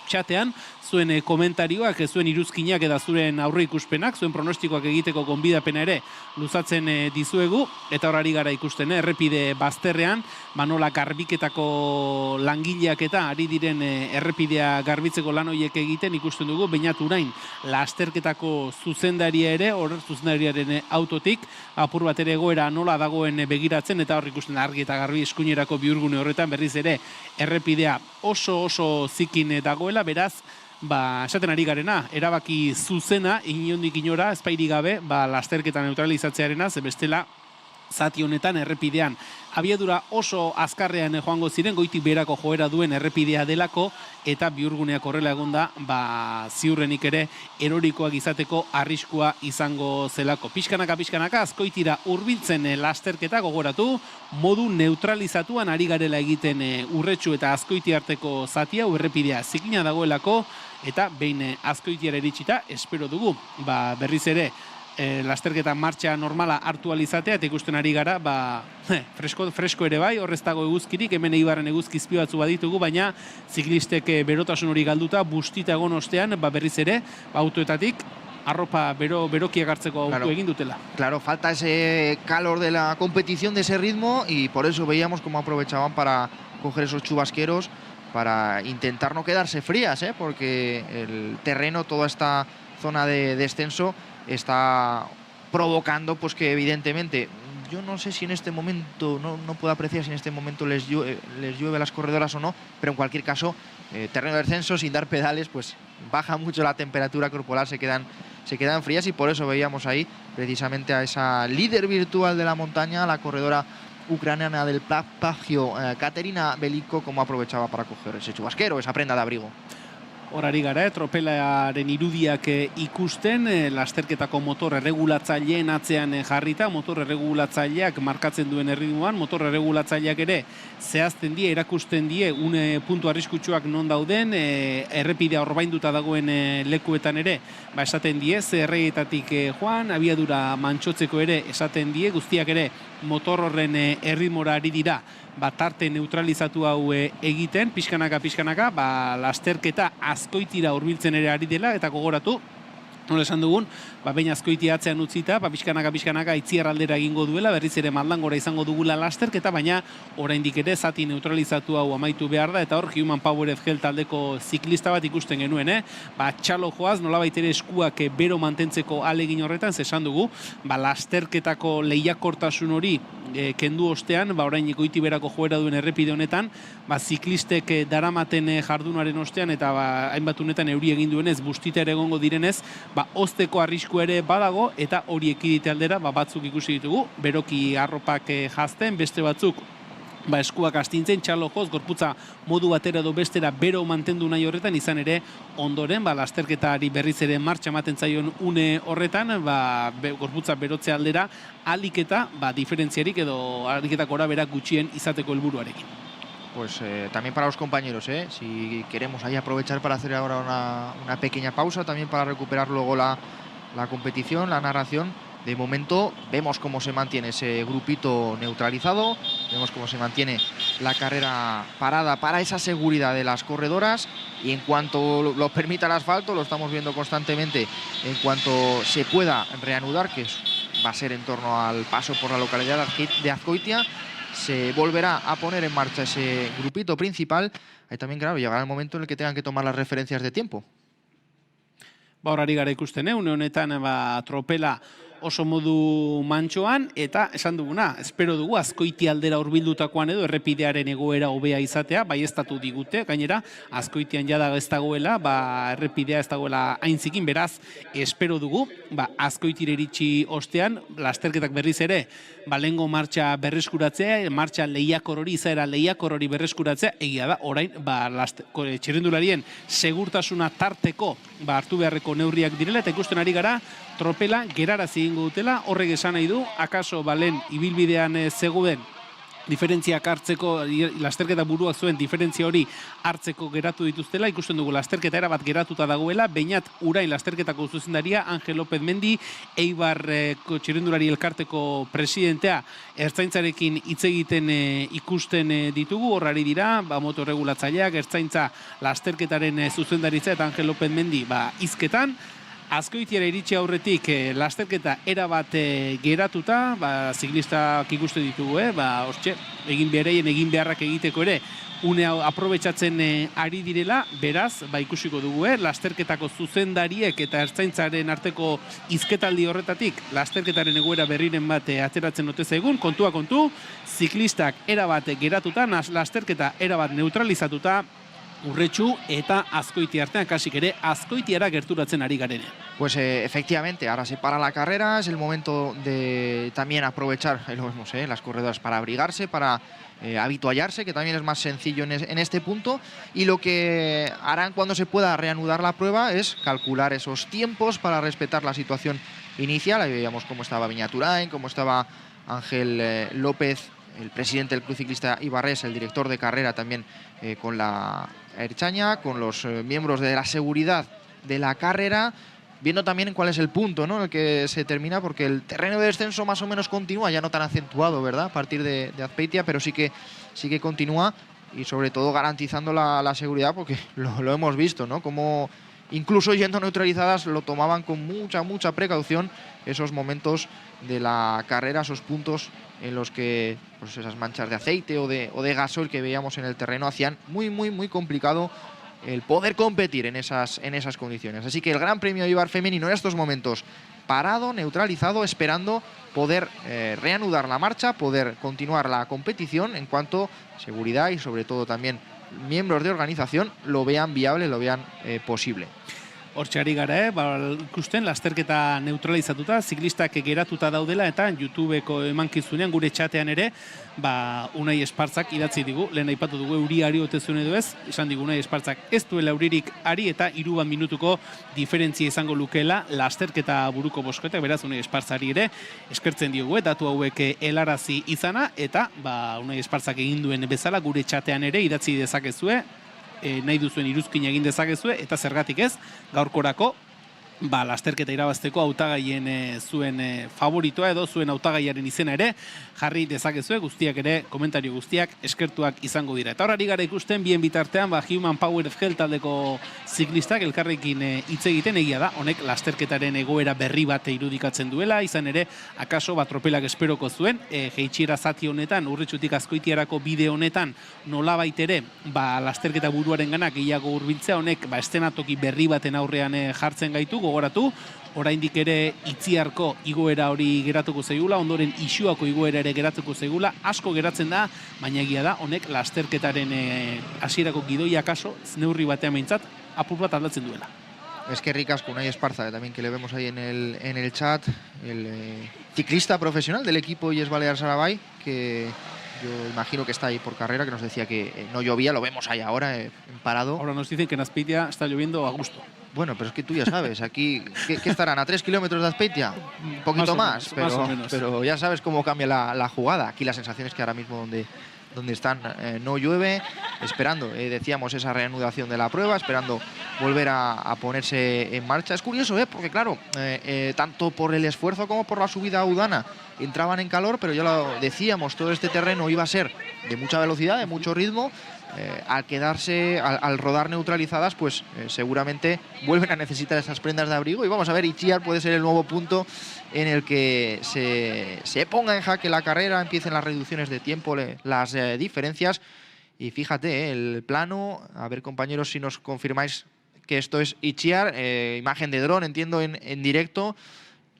[SPEAKER 4] txatean zuen komentarioak, zuen iruzkinak eta zuen aurre ikuspenak, zuen pronostikoak egiteko gonbidapena ere luzatzen dizuegu, eta horari gara ikusten, errepide bazterrean, nola garbiketako langileak eta ari diren errepidea garbitzeko lan horiek egiten ikusten dugu, bainatu orain lasterketako zuzendaria ere, zuzendariaren autotik, apur bat ere egoera nola dagoen begiratzen, eta hor ikusten argi eta garbi eskuinerako bihurgune horretan berriz ere errepidea oso zikin dagoela, beraz, esaten ari garena, erabaki zuzena, inondik inora, ezpairi gabe, lasterketa neutralizatzearena, ze bestela zati honetan errepidean. Abiadura oso azkarrean joango ziren, goitik berako joera duen errepidea delako, eta bihurguneak horrela egonda, ziurrenik ere erorikoak izateko arriskua izango zelako. Pixkanaka, Azkoitira hurbiltzen lasterketa gogoratu, modu neutralizatuan ari garela egiten Urretxu eta Azkoiti arteko zatia, errepidea zikina dagoelako, eta behin Azkoitiara iritsita, espero dugu, berriz ere, lasterketa martxa normala hartu alizatea, eta ikusten ari gara, fresko ere bai, horrez dago eguzkirik, hemen Eibarren eguzki izpi batzu baditugu, baina ziklistek berotasun hori galduta, bustita egon ostean, berriz ere, autoetatik, arropa berokiak hartzeko auto egin dutela.
[SPEAKER 2] Claro, falta ese calor de la competición, de ese ritmo, y por eso veíamos cómo aprovechaban para coger esos chubasqueros, para intentar no quedarse frías, porque el terreno, toda esta zona de descenso, está provocando pues que evidentemente, yo no sé si en este momento, no puedo apreciar si en este momento les llueve a las corredoras o no, pero en cualquier caso, terreno de descenso sin dar pedales, pues baja mucho la temperatura corporal, se quedan frías, y por eso veíamos ahí precisamente a esa líder virtual de la montaña, la corredora ucraniana del Pagio, Katerina Veliko, como aprovechaba para coger ese chubasquero, esa prenda de abrigo.
[SPEAKER 4] Horari gara, tropelaren irudiak ikusten, lasterketako motor erregulatzaileen atzean jarrita, motor erregulatzaileak markatzen duen erritmoan, motor erregulatzaileak ere zehazten die, erakusten die, une puntu arriskutsuak non dauden, errepidea orbainduta dagoen lekuetan ere, esaten die, zerreietatik joan, abiadura mantxotzeko ere esaten die, guztiak ere motor horren erritmora ari dira, tarte neutralizatu hau egiten, pixkanaka, lasterketa Azkoitira hurbiltzen ere ari dela, eta gogoratu, nola esan dugun, behin Azkoiti atzean utzita, pixkanaka Itziar aldera egingo duela, berriz ere Maldangora izango dugula lasterketa, baina oraindik ere zati neutralizatu hau amaitu behar da, eta hor Human Power FGL taldeko ziklista bat ikusten genuen, txalo joaz, nolabait ere eskuak bero mantentzeko alegin horretan, zesan dugu, lasterketako lehiakortasun hori kendu ostean, orain Goiti berako joera duen errepide honetan, ziklistek daramaten jardunaren ostean, eta hainbat honetan euri egin duenez, bustita ere egongo direnez, ozteko arrisku ere badago, eta hori ekidite aldera, batzuk ikusi ditugu, beroki arropak jazten, beste batzuk eskuak astintzen, txalo joz, gorputza modu batera edo bestera bero mantendu nahi horretan, izan ere ondoren, lasterketari berriz ere martxa ematen zaion une horretan, gorputza berotze aldera, aliketa, diferentziarik edo aliketak orabera gutxien izateko helburuarekin.
[SPEAKER 2] Pues también para los compañeros, si queremos ahí aprovechar para hacer ahora una pequeña pausa, también para recuperar luego la competición, la narración. De momento vemos cómo se mantiene ese grupito neutralizado, vemos cómo se mantiene la carrera parada para esa seguridad de las corredoras, y en cuanto lo permita el asfalto, lo estamos viendo constantemente, en cuanto se pueda reanudar, que va a ser en torno al paso por la localidad de Azkoitia, se volverá a poner en marcha ese grupito principal. Ahí también, claro, llegará el momento en el que tengan que tomar las referencias de tiempo.
[SPEAKER 4] Horari gara ikusten, une honetan tropela oso modu mantxoan, eta esan duguna, espero dugu Azkoiti aldera hurbildutakoan edo errepidearen egoera hobea izatea, baieztatu digute, gainera Azkoitian jada ez dagoela, errepidea ez dagoela aintzikin, beraz, espero dugu, Azkoitire iritsi ostean, lasterketak berriz ere, lehengo martxa berreskuratzea, martxa lehiakor hori, izaera lehiakor hori berreskuratzea, egia da, orain, txirrindularien segurtasuna tarteko, hartu beharreko neurriak direla, eta ikusten ari gara, tropela gerarazi egingo dutela, horrek esan nahi du, akaso balen ibilbidean zegoen diferentziak hartzeko, lasterketa buruak zuen diferentzia hori hartzeko geratu dituztela, ikusten dugu lasterketa erabat geratuta dagoela, Beñat Urain lasterketako zuzendaria, Angel López Mendi, Eibar txirrindulari elkarteko presidentea, ertzaintzarekin hitz egiten ikusten ditugu, horrari dira, moto regulatzaileak, ertzaintza lasterketaren zuzendaritza, eta Angel López Mendi hizketan, Azkoitiara iritsi aurretik lasterketa erabat geratuta, ziklistak ikuste ditugu, egin beharrak egiteko ere, une hau aprobetxatzen ari direla, beraz, ikusiko dugu, lasterketako zuzendariek eta ertzaintzaren arteko hizketaldi horretatik, lasterketaren egoera berriren bat ateratzen ote zaigun, kontua kontu, ziklistak erabat geratuta, lasterketa erabat neutralizatuta, Urretxu eta Azkoiti artean, kasik ere Azkoitiara gerturatzen ari garenean.
[SPEAKER 2] Pues efectivamente, ahora se para la carrera, es el momento de también aprovechar, lo vemos, las corredoras para abrigarse, para habituallarse, que también es más sencillo en este punto, y lo que harán cuando se pueda reanudar la prueba es calcular esos tiempos para respetar la situación inicial. Ahí veíamos cómo estaba Viñaturain, cómo estaba Ángel López, el presidente del Club Ciclista Ibarres, el director de carrera también con la Ertzaintza, con los miembros de la seguridad de la carrera, viendo también cuál es el punto, ¿no?, en el que se termina, porque el terreno de descenso más o menos continúa, ya no tan acentuado, ¿verdad?, a partir de Azpeitia, pero sí que continúa, y sobre todo garantizando la seguridad, porque lo hemos visto, ¿no?, como incluso yendo neutralizadas lo tomaban con mucha precaución esos momentos de la carrera, esos puntos en los que pues esas manchas de aceite o de gasoil que veíamos en el terreno hacían muy complicado el poder competir en esas condiciones. Así que el Gran Premio Eibar femenino en estos momentos parado, neutralizado, esperando poder reanudar la marcha, poder continuar la competición en cuanto a seguridad y sobre todo también miembros de organización lo vean viable, lo vean posible.
[SPEAKER 4] Hortxe ari gara, ikusten lasterketa neutralizatuta, ziklistak geratuta daudela, eta YouTubeko emankizunean gure txatean ere, Unai Espartzak idatzi digu, lehen aipatu dugu euriari ote zuen edo ez, esan digu Unai Espartzak ez duela euririk ari eta 3 minutuko diferentzia izango lukeela lasterketa buruko bosketa, beraz Unai Espartzari ere eskertzen diogu, datu hauek helarazi izana, eta Unai Espartzak egin duen bezala gure txatean ere idatzi dezakezue, nahi duzuen iruzkin egin dezakezue, eta zergatik ez, gaurkorako lasterketa irabazteko hautagaien zuen favoritoa edo zuen hautagaiaren izena ere jarri dezakezue, guztiak ere, komentario guztiak eskertuak izango dira. Eta horari gara ikusten, bien bitartean, Human Power of Health taldeko ziklistak elkarrekin hitz egiten, egia da, honek lasterketaren egoera berri bat irudikatzen duela, izan ere, akaso tropelak esperoko zuen, jeitxiera zati honetan, Urretxutik Azkoitiarako bide honetan, nolabait ere, lasterketa buruaren gana gehiago hurbiltzea, honek estenatoki berri baten aurrean jartzen gaitu, gogoratu, oraindik ere Itziarko igoera hori geratuko zaigula, ondoren Isuako igoera ere geratuko zaigula, asko geratzen da, baina egia da, honek lasterketaren hasierako gidoia kaso, neurri batean behintzat, apur bat aldatzen duela.
[SPEAKER 2] Eskerrik asko Unai Esparza, también que le vemos ahí en el chat, el ciclista profesional del equipo IES Balear Sarabay, que yo imagino que está ahí por carrera, que nos decía que no llovía, lo vemos ahí ahora, parado.
[SPEAKER 4] Ahora nos dicen que en Azpeitia está lloviendo a gusto.
[SPEAKER 2] Bueno, pero es que tú ya sabes, aquí, ¿qué estarán? ¿A 3 kilómetros de Azpeitia? Un poquito más, pero ya sabes cómo cambia la jugada. Aquí la sensación es que ahora mismo donde están no llueve, esperando, decíamos, esa reanudación de la prueba, esperando volver a ponerse en marcha. Es curioso, porque claro, tanto por el esfuerzo como por la subida a Udana entraban en calor, pero ya lo decíamos, todo este terreno iba a ser de mucha velocidad, de mucho ritmo. Al quedarse, al rodar neutralizadas, pues seguramente vuelven a necesitar esas prendas de abrigo. Y vamos a ver, Itziar puede ser el nuevo punto en el que se ponga en jaque la carrera, empiecen las reducciones de tiempo, las diferencias. Y fíjate, el plano, a ver compañeros si nos confirmáis que esto es Itziar, imagen de dron, entiendo, en directo.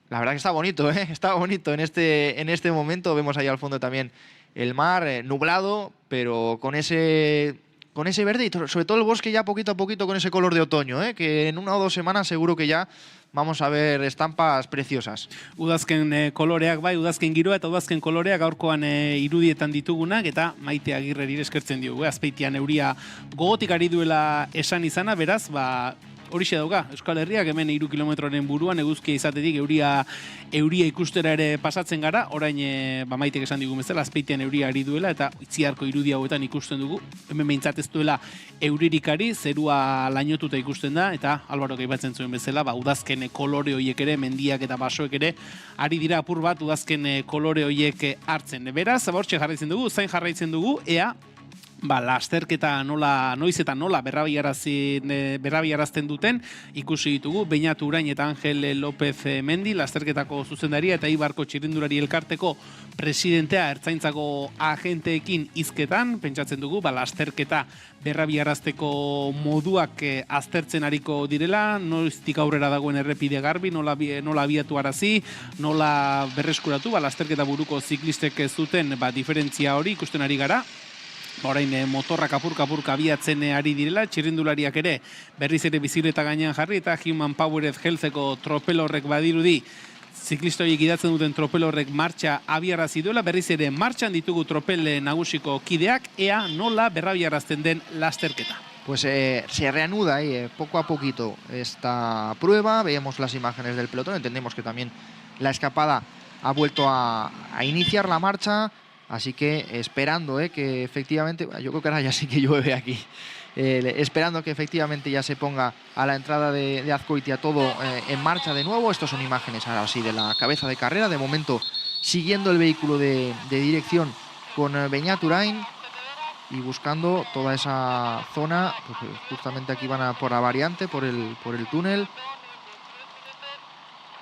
[SPEAKER 2] La verdad que está bonito, está bonito en este momento. Vemos ahí al fondo también el mar nublado, pero con ese verde y sobre todo el bosque ya poquito a poquito con ese color de otoño, que en 1 o 2 semanas seguro que ya vamos a ver estampas preciosas.
[SPEAKER 4] Udazken koloreak udazken giroa eta udazken koloreak gaurkoan irudietan ditugunak, eta Maite Agirreri eskertzen diogu. Azpeitian euria gogotik ari duela esan izana, beraz, horixe dauka, Euskal Herriak hemen 3 kilometroren buruan eguzkia izatetik euria ikustera ere pasatzen gara, orain Maitek esan digu bezala, Azpeitian euria ari duela, eta Itziarko irudi hauetan ikusten dugu, hemen behintzat ez duela euririkari, zerua lainotuta ikusten da, eta Alvaro aipatzen zuen bezala, udazken kolore horiek ere, mendiak eta basoek ere, ari dira apur bat udazken kolore horiek hartzen. Beraz, hortxe jarraitzen dugu, zain jarraitzen dugu, ea, lasterketa noiz eta nola berrabiarazten duten ikusi ditugu Beñatu Urain eta Ángel López Mendi, lasterketako zuzendaria eta Eibarko txirrindulari elkarteko presidentea Ertzaintzako agenteekin hizketan, pentsatzen dugu lasterketa berrabiarazteko moduak aztertzen ariko direla, noiztik aurrera dagoen errepide garbi, nola abiatu arazi, nola berreskuratu, lasterketa buruko ziklistek zuten diferentzia hori ikusten ari gara. Orain motorrak apurka abiatzen ari direla, txirrindulariak ere berriz ere bizikleta gainean jarri eta Human Powered Healtheko tropel horrek badirudi ziklista horiek idatzen duten tropel horrek martxa abiarazi duela, berriz ere martxan ditugu tropel nagusiko kideak, ea nola berrabiarazten den lasterketa.
[SPEAKER 2] Pues se reanuda ahí poco a poquito esta prueba, veíamos las imágenes del pelotón, entendemos que también la escapada ha vuelto a iniciar la marcha, así que esperando que efectivamente, yo creo que ahora ya sí que llueve aquí, esperando que efectivamente ya se ponga a la entrada de Azkoitia todo en marcha de nuevo. Estas son imágenes ahora sí de la cabeza de carrera, de momento siguiendo el vehículo de dirección con Beñat-Urain y buscando toda esa zona, porque justamente aquí van por la variante, por el túnel.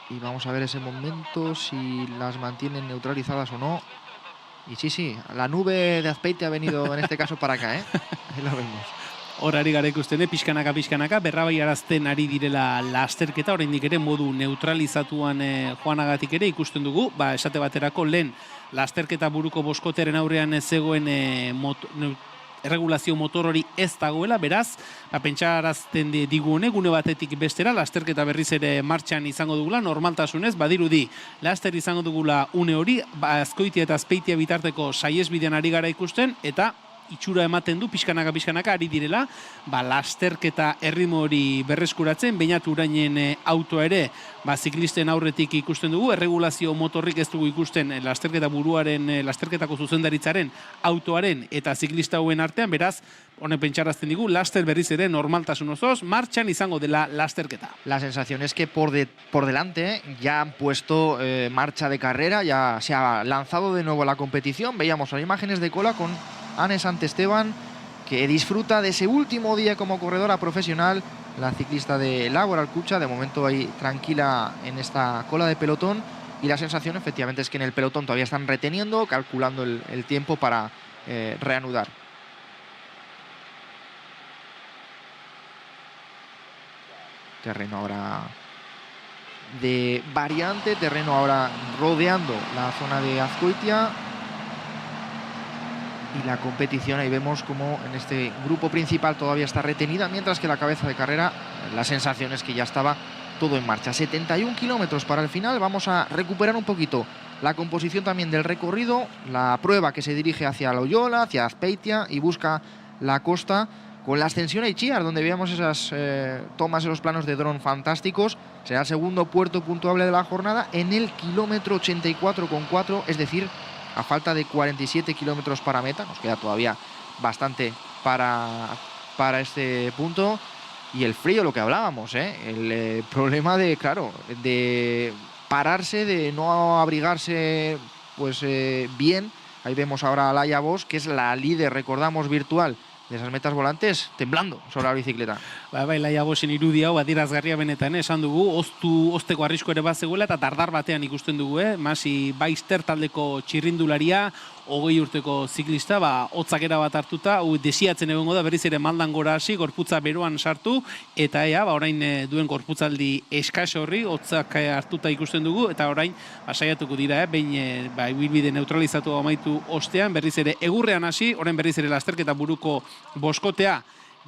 [SPEAKER 2] Y vamos a ver ese momento, si las mantienen neutralizadas o no. Y sí, la nube de Azpeitia ha venido en este caso para acá, Ahí lo vemos.
[SPEAKER 4] Hor ari gara ikusten, pixkanaka, berrabaiarazten ari direla lasterketa, oraindik ere modu neutralizatuan joanagatik ere ikusten dugu, esate baterako lehen lasterketa buruko boskoteren aurrean zegoen erregulazio motor hori ez dagoela, beraz, pentsarazten digu gune batetik bestera, lasterketa berriz ere martxan izango dugula, normaltasunez, badirudi, laster izango dugula une hori, Azkoitia eta Azpeitia bitarteko saiesbidean ari gara ikusten, eta itxura ematen du, pixkanaka ari direla, lasterketa erritmo hori berreskuratzen, Beñat-Urainen autoa ere, ziklisten aurretik ikusten dugu, erregulazio motorrik ez dugu ikusten lasterketa buruaren, lasterketako zuzendaritzaren autoaren eta ziklista hauen artean, beraz, honen pentsarazten digu, laster berriz ere normaltasun osoz, martxan izango dela lasterketa.
[SPEAKER 2] La sensación es que por delante ya han puesto marcha de carrera, ya se ha lanzado de nuevo la competición. Veíamos las imágenes de cola con Ane Santesteban, que disfruta de ese último día como corredora profesional, la ciclista de Laboral Cucha, de momento ahí tranquila en esta cola de pelotón, y la sensación efectivamente es que en el pelotón todavía están reteniendo, calculando el tiempo para reanudar. Terreno ahora de variante, terreno ahora rodeando la zona de Azkoitia. Y la competición, ahí vemos como en este grupo principal todavía está retenida, mientras que la cabeza de carrera, la sensación es que ya estaba todo en marcha. 71 kilómetros para el final. Vamos a recuperar un poquito la composición también del recorrido, la prueba que se dirige hacia Loyola, hacia Azpeitia y busca la costa con la ascensión a Itziar, donde veíamos esas tomas, esos planos de dron fantásticos. Será el segundo puerto puntuable de la jornada en el kilómetro 84,4, es decir, a falta de 47 kilómetros para meta. Nos queda todavía bastante para este punto. Y el frío, lo que hablábamos, el problema de, claro, de pararse, de no abrigarse pues bien. Ahí vemos ahora a Laia Bosch, que es la líder, recordamos, virtual de esas metas volantes, temblando sobre la bicicleta.
[SPEAKER 4] Laia Boschen irudi hau adierazgarria benetan, esan dugu, osteko arrisko ere bat zegoela eta dardar batean ikusten dugu, Masi Baister taldeko txirrindularia, 20 urteko ziklista, hotzakera bat hartuta, desiatzen egongo da, berriz ere maldan gora hasi, gorputza beroan sartu, eta orain duen gorputzaldi eskas horri, hotzak hartuta ikusten dugu, eta orain saiatuko dira, behin ibilbide neutralizatu amaitu ostean, berriz ere egurrean hasi, orain berriz ere lasterketa buruko boskotea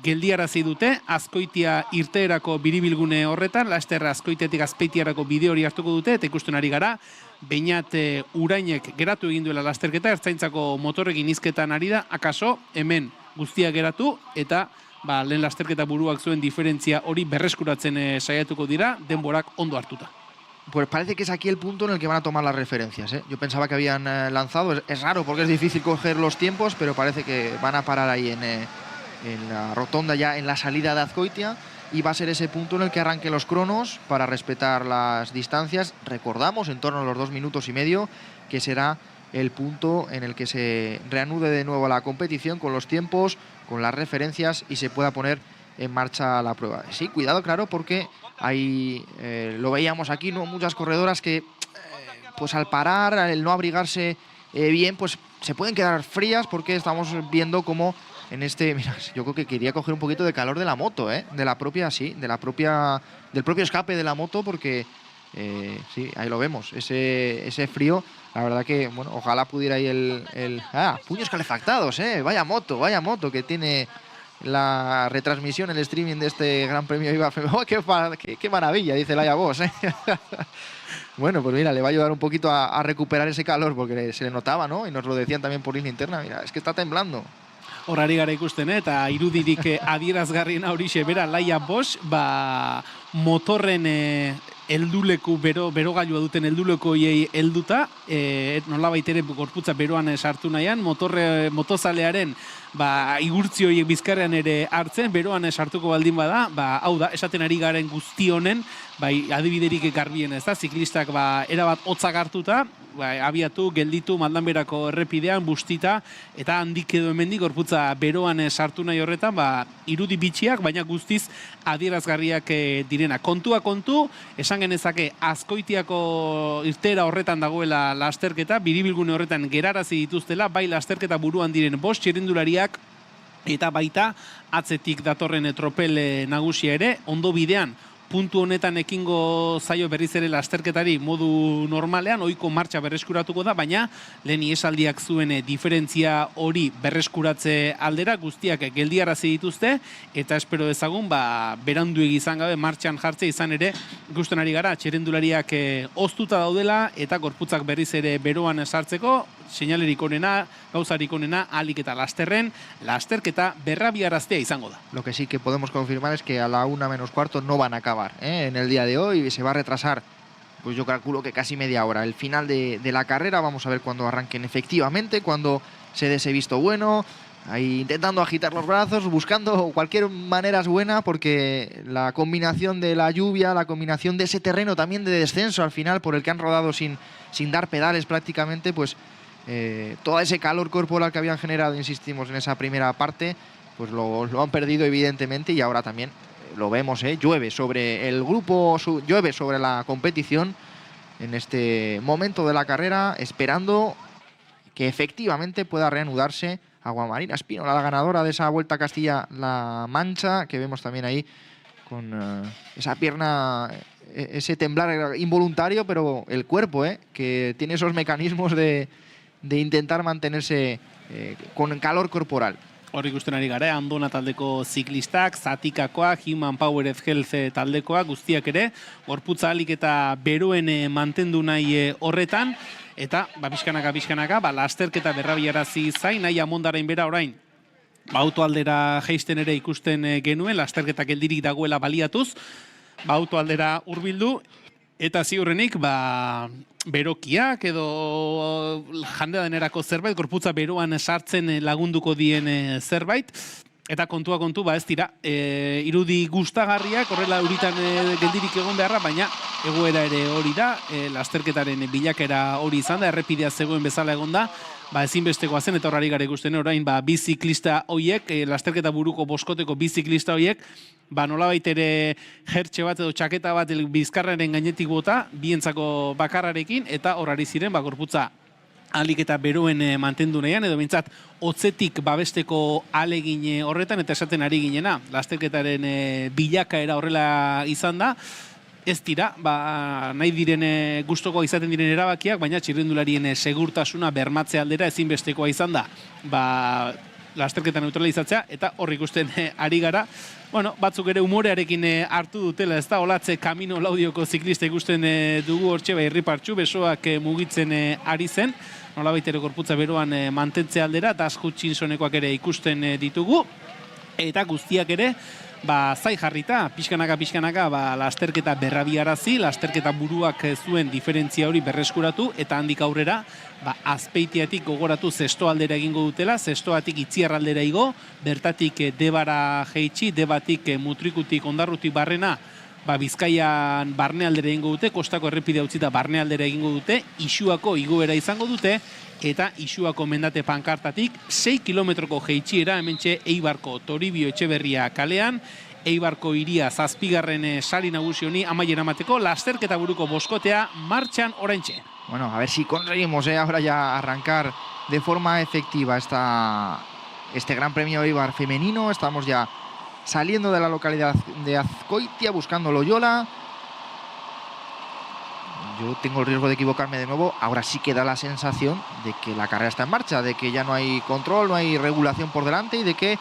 [SPEAKER 4] geldiarazi dute, Azkoitia irteerako biribilgune horretan, lasterra Azkoitiatik Azpeitiarako bide hori hartuko dute, eta ikusten ari gara, Beñat-Urainek geratu egin duela lasterketa, ertzaintzako motorrekin hizketan ari da, akaso hemen guztia geratu, eta lehen lasterketa buruak zuen diferentzia hori berreskuratzen saiatuko dira, denborak ondo hartuta.
[SPEAKER 2] Pues parece que es aquí el punto en el que van a tomar las referencias, Yo pensaba que habían lanzado, es raro porque es difícil coger los tiempos, pero parece que van a parar ahí en la rotonda, ya en la salida de Azkoitia, y va a ser ese punto en el que arranquen los cronos para respetar las distancias. Recordamos, en torno a los 2 minutos y medio, que será el punto en el que se reanude de nuevo la competición con los tiempos, con las referencias y se pueda poner en marcha la prueba. Sí, cuidado, claro, porque hay, lo veíamos aquí, ¿no? Muchas corredoras que pues al parar, el no abrigarse bien, pues se pueden quedar frías, porque estamos viendo cómo en mira, yo creo que quería coger un poquito de calor de la moto, del propio escape de la moto, porque Sí, ahí lo vemos, ese frío. La verdad que, bueno, ojalá pudiera ir puños calefactados, vaya moto que tiene la retransmisión, el streaming de este Gran Premio Eibar. Oh, qué maravilla, dice Laia Bosch, Bueno, pues mira, le va a ayudar un poquito a recuperar ese calor, porque se le notaba, ¿no? Y nos lo decían también por línea interna, mira, es que está temblando.
[SPEAKER 4] Horari gara ikusten, eta irudirik adierazgarriena horixe bera Laia Bosch, motorren helduleku, berogailua duten helduleku hiei helduta, nolabait ere gorputza beroan sartu nahian, motozalearen igurtzi horiek bizkarrean ere hartzen, beroan sartuko baldin bada, hau da, esaten ari garen guzti honen, adibiderik garbien, ez da, ziklistak erabat hotzak hartuta, abiatu, gelditu, Maldanberako errepidean, bustita, eta handik edo hemendik gorputza beroan sartu nahi horretan, irudi bitxiak, baina guztiz adierazgarriak direna. Kontua kontu, esan genezake Azkoitiako irtera horretan dagoela lasterketa, biribilgune horretan gerarazi dituztela, bai lasterketa buruan diren 5 txirrindulariak, eta baita atzetik datorren tropel nagusia ere, ondo bidean, puntu honetan ekingo zaio berriz ere lasterketari modu normalean, ohiko martxa berreskuratuko da, baina lehen esaldiak zuen diferentzia hori berreskuratze aldera, guztiak geldiarazi dituzte, eta espero dezagun, beranduegi izan gabe martxan jartze izan ere, ikusten ari gara, txirrindulariak oztuta daudela, eta gorputzak berriz ere beroan sartzeko, seinalerik onena, gauzarik onena, ahalik eta lasterren, lasterketa berrabiaraztea izango da.
[SPEAKER 2] Lo que sí que podemos confirmar es que a la 1:15 no van a acabar en el día de hoy, se va a retrasar, pues yo calculo que casi media hora. El final de la carrera, vamos a ver cuándo arranquen efectivamente, cuando se dé ese visto bueno, ahí intentando agitar los brazos, buscando cualquier manera buena, porque la combinación de la lluvia, la combinación de ese terreno también de descenso al final, por el que han rodado sin dar pedales prácticamente, pues todo ese calor corporal que habían generado, insistimos, en esa primera parte, pues lo han perdido evidentemente, y ahora también lo vemos, llueve sobre el grupo, llueve sobre la competición en este momento de la carrera, esperando que efectivamente pueda reanudarse Aguamarina Espínola, la ganadora de esa Vuelta a Castilla-La Mancha, que vemos también ahí con esa pierna, ese temblar involuntario, pero el cuerpo, que tiene esos mecanismos de intentar mantenerse con calor corporal.
[SPEAKER 4] Hor ikusten ari gara, Andona taldeko ziklistak, Zatikakoa, Human Powered Health taldekoa, guztiak ere, gorputza ahalik eta beroen mantendu nahi horretan, eta pixkanaka, lasterketa berrabiarazi zain, nahi amondarain bera orain, autoaldera jaisten ere ikusten genuen, lasterketa geldirik dagoela baliatuz, autoaldera hurbildu, eta ziurrenik, berokiak edo jandea denerako zerbait, gorputza beroan sartzen lagunduko dien zerbait, eta kontua kontu, ez dira, irudi gustagarriak, horrela euritan geldirik egon beharra, baina egoera ere hori da, lasterketaren bilakera hori izan da, errepidea zegoen bezala egon da, ezinbestekoa zen, eta horari gara ikusten orain, biziklista hoiek, lasterketa buruko boskoteko biziklista hoiek, nolabait ere jertxe bat edo txaketa bat bizkarraren gainetik bota, bientzako bakarrarekin, eta horari ziren, gorputza ahalik eta beroen mantendu nahian, edo bintzat, hotzetik babesteko alegin horretan, eta esaten ari ginena, lasterketaren bilakaera horrela izan da, ez dira, nahi diren gustoko izaten diren erabakiak, baina txirrindularien segurtasuna bermatze aldera ezinbestekoa izan da, lasterketa neutralizatzea, eta hor ikusten ari gara. Batzuk ere humorearekin hartu dutela, ez da, olatze Camino Laudioko ziklista ikusten dugu hortxe, irripartxu, besoak mugitzen ari zen, nolabait ere gorputza beroan mantentze aldera, eta Hutchinsonekoak ere ikusten ditugu, eta guztiak ere, zai jarrita, pixkanaka, lasterketa berrabiarazi, lasterketa buruak zuen diferentzia hori berreskuratu, eta handik aurrera, Azpeitiatik gogoratu zesto aldera egingo dutela, zestoatik Itziar aldera igo, bertatik Debara jeitsi, Debatik Mutrikutik Ondarrutik barrena, Bizkaian barne aldera egingo dute, kostako errepide utzita barne aldera egingo dute, Isuako igoera izango dute, eta Isuako mendate pankartatik 6 kilometroko jeitxiera, hementxe Eibarko Toribio Etxeberria kalean, Eibarko iria 7. sari nagusi honi amaiera emateko, lasterketa buruko boskotea martxan oraintxe.
[SPEAKER 2] Bueno, a ver si conseguimos ahora ya arrancar de forma efectiva este Gran Premio Eibar femenino. Estamos ya saliendo de la localidad de Azkoitia, buscando Loyola. yo tengo el riesgo de equivocarme de nuevo, ahora sí que da la sensación de que la carrera está en marcha, de que ya no hay control, no hay regulación por delante y de que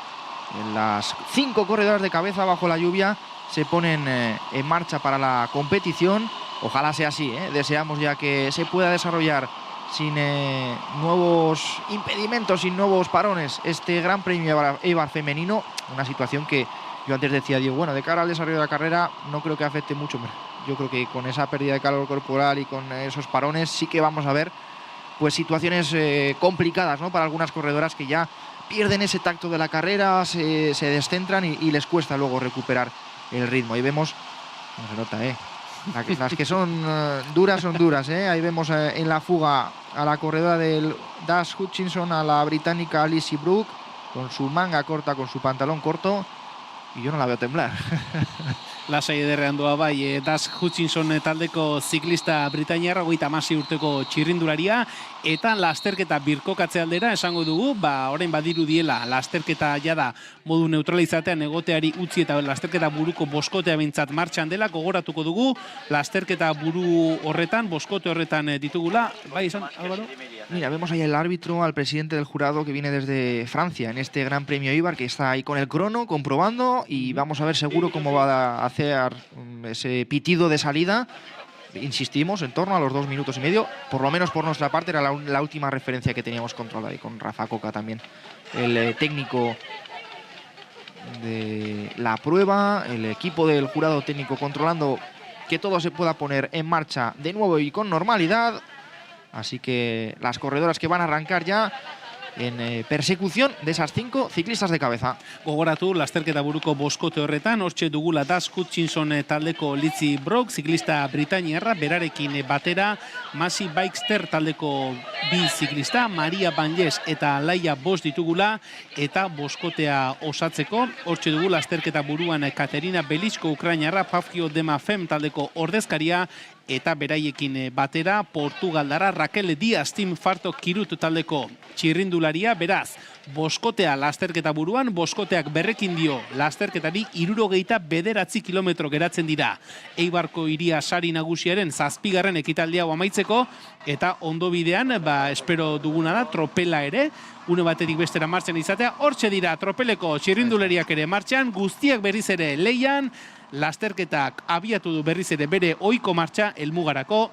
[SPEAKER 2] las 5 corredoras de cabeza bajo la lluvia se ponen en marcha para la competición. Ojalá sea así, deseamos ya que se pueda desarrollar sin nuevos impedimentos, sin nuevos parones, este Gran Premio Eibar femenino. Una situación que yo antes decía, Diego, bueno, de cara al desarrollo de la carrera no creo que afecte mucho. Yo creo que con esa pérdida de calor corporal y con esos parones sí que vamos a ver pues situaciones complicadas, ¿no?, para algunas corredoras que ya pierden ese tacto de la carrera, se descentran y les cuesta luego recuperar el ritmo. Ahí vemos, no se nota, las que son duras, Ahí vemos en la fuga a la corredora del Dash Hutchinson, a la británica Lizzie Brook, con su manga corta, con su pantalón corto, y yo no la veo temblar.
[SPEAKER 4] Lasai ederrean doa bai, Dash Hutchinson taldeko ziklista britainiarra, 36 urteko txirrindularia, eta lasterketa birkokatze aldera esango dugu, orain badiru diela lasterketa jada modu neutralizatean egoteari utzi eta lasterketa buruko boskotea bintzat martxan dela, gogoratuko dugu, lasterketa buru horretan, boskote horretan ditugula, bai esan, Álvaro?
[SPEAKER 2] Mira, vemos ahí al árbitro, al presidente del jurado que viene desde Francia en este Gran Premio Eibar, que está ahí con el crono comprobando, y vamos a ver seguro cómo va a hacer ese pitido de salida. Insistimos, en torno a los 2 minutos y medio, por lo menos por nuestra parte, era la última referencia que teníamos controlada, y con Rafa Coca también, el técnico de la prueba, el equipo del jurado técnico controlando que todo se pueda poner en marcha de nuevo y con normalidad. Así que las corredoras que van a arrancar ya en persecución de esas 5 ciclistas de cabeza.
[SPEAKER 4] Gogoratu, lasterketa buruko boskote horretan, hortxe dugula Dash Hutchinson taldeko Lizzie Brook, ziklista britainiarra, berarekin batera Masi Bikester taldeko 2 ziklista, Maria Banjes eta Laia Bosch ditugula, eta boskotea osatzeko, hortxe dugu lasterketa buruan Katerina Belisko ukrainarra, Pafio Dema Fem taldeko ordezkaria, eta beraiekin batera Portugaldara Raquel Díaz Team Farto Kirut taldeko txirrindularia. Beraz, boskotea lasterketa buruan, boskoteak berrekin dio lasterketari 69 kilometro geratzen dira Eibarko hiria sari nagusiaren 7. ekitaldi hau amaitzeko, eta ondo bidean, espero duguna da, tropela ere, une batetik bestera martxan izatea. Hortxe dira tropeleko txirrindulariak ere martxan, guztiak berriz ere leian, lasterketak abiatu du berriz ere bere ohiko martxa helmugarako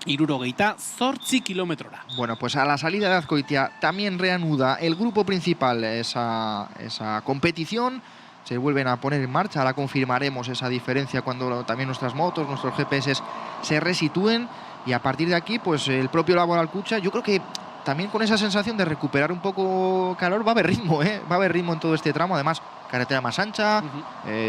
[SPEAKER 4] 68 kilometrora.
[SPEAKER 2] Bueno, pues a la salida de Azkoitia también reanuda el grupo principal esa competición. Se vuelven a poner en marcha, ahora confirmaremos esa diferencia cuando también nuestras motos, nuestros GPS se resitúen, y a partir de aquí pues el propio Laboral Cucha, yo creo que también con esa sensación de recuperar un poco calor, va a haber ritmo, va a haber ritmo en todo este tramo. Además, carretera más ancha,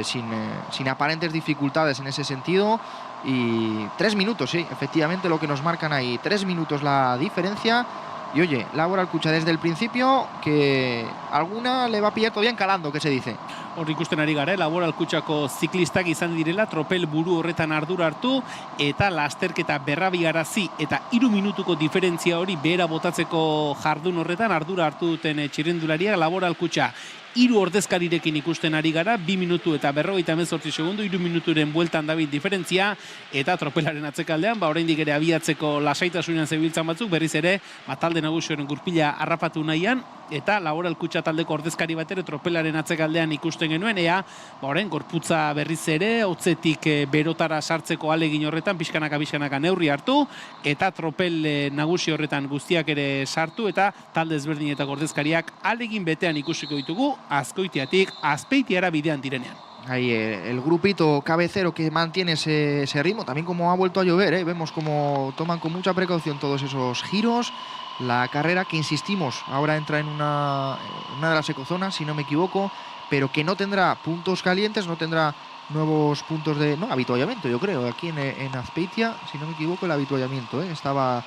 [SPEAKER 2] sin aparentes dificultades en ese sentido. Y 3 minutos, sí, efectivamente lo que nos marcan ahí, 3 minutos la diferencia. Y oye, Laboral Cucha desde el principio, que alguna le va a pillar todavía encalando, que se dice.
[SPEAKER 4] Hor ikusten ari gara, Laboral Kutxako ziklistak izan direla, tropel buru horretan ardura hartu, eta lasterketa berrabiarazi, eta 3 minutuko diferentzia hori behera botatzeko jardun horretan ardura hartu duten txirrindularia. Laboral Kutxa 3 ordezkarirekin ikusten ari gara, 2 minutu eta 58 segundu, 3 minuturen bueltan dabil diferentzia, eta tropelaren atzekaldean, oraindik ere abiatzeko lasaitasunean zebiltzan batzuk, berriz ere, talde nagusioren gurpila harrapatu nahian, eta Laboral Kutxa taldeko ordezkari bat ere tropelaren atzekaldean ikusten genuen, ea, orain gorputza berriz ere, hotzetik berotara sartzeko alegin horretan, pixkanaka neurri hartu, eta tropel nagusi horretan guztiak ere sartu, eta talde ezberdinetako ordezkariak alegin betean ikusiko ditugu, Azkoitiatik Azpeitiara bidean direnean.
[SPEAKER 2] Ahí el grupito cabecero que mantiene ese ritmo, también como ha vuelto a llover, vemos como toman con mucha precaución todos esos giros. La carrera que, insistimos, ahora entra en una de las ecozonas, si no me equivoco, pero que no tendrá puntos calientes, no tendrá nuevos puntos de habituallamiento, yo creo. Aquí en Azpeitia, si no me equivoco, el habituallamiento estaba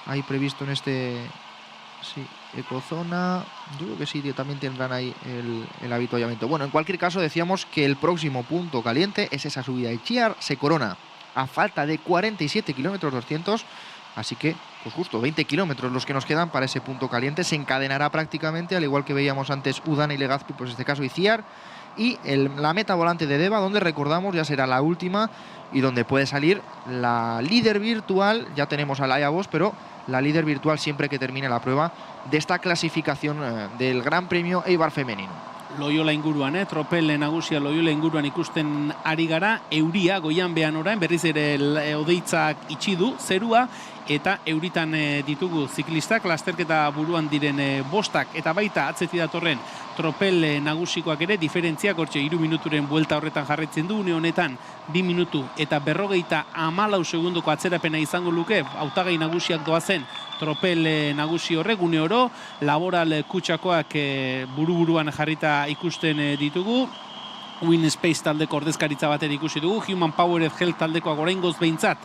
[SPEAKER 2] ahí previsto en este... Sí, ecozona, yo creo que sí, también tendrán ahí el habituallamiento. Bueno, en cualquier caso decíamos que el próximo punto caliente es esa subida de Chiar, se corona a falta de 47 kilómetros 200, así que pues justo 20 kilómetros los que nos quedan para ese punto caliente. Se encadenará prácticamente, al igual que veíamos antes Udana y Legazpi, pues en este caso Iciar, y la meta volante de Deva, donde recordamos ya será la última y donde puede salir la líder virtual. Ya tenemos a Laia Bosch, pero la líder virtual siempre que termine la prueba de esta clasificación del Gran Premio Eibar femenino.
[SPEAKER 4] Loyola inguruan, tropel nagusia Loyola inguruan ikusten ari gara, euria goian behan orain, berriz ere odeitzak itxi du zerua, eta euritan ditugu ziklistak, lasterketa buruan diren bostak, eta baita atzeti datorren tropel nagusikoak ere, diferentziak hortxe 3 minuturen buelta horretan jarraitzen du, une honetan 2 minutu eta 54 segundoko atzerapena izango luke, hautagai nagusiak doazen tropel nagusi horrek, une oro, laboral kutsakoak buru-buruan jarrita ikusten ditugu, Win Space taldeko ordezkaritza baten ikusi dugu, Human Power Health taldekoak oraingoz behintzat,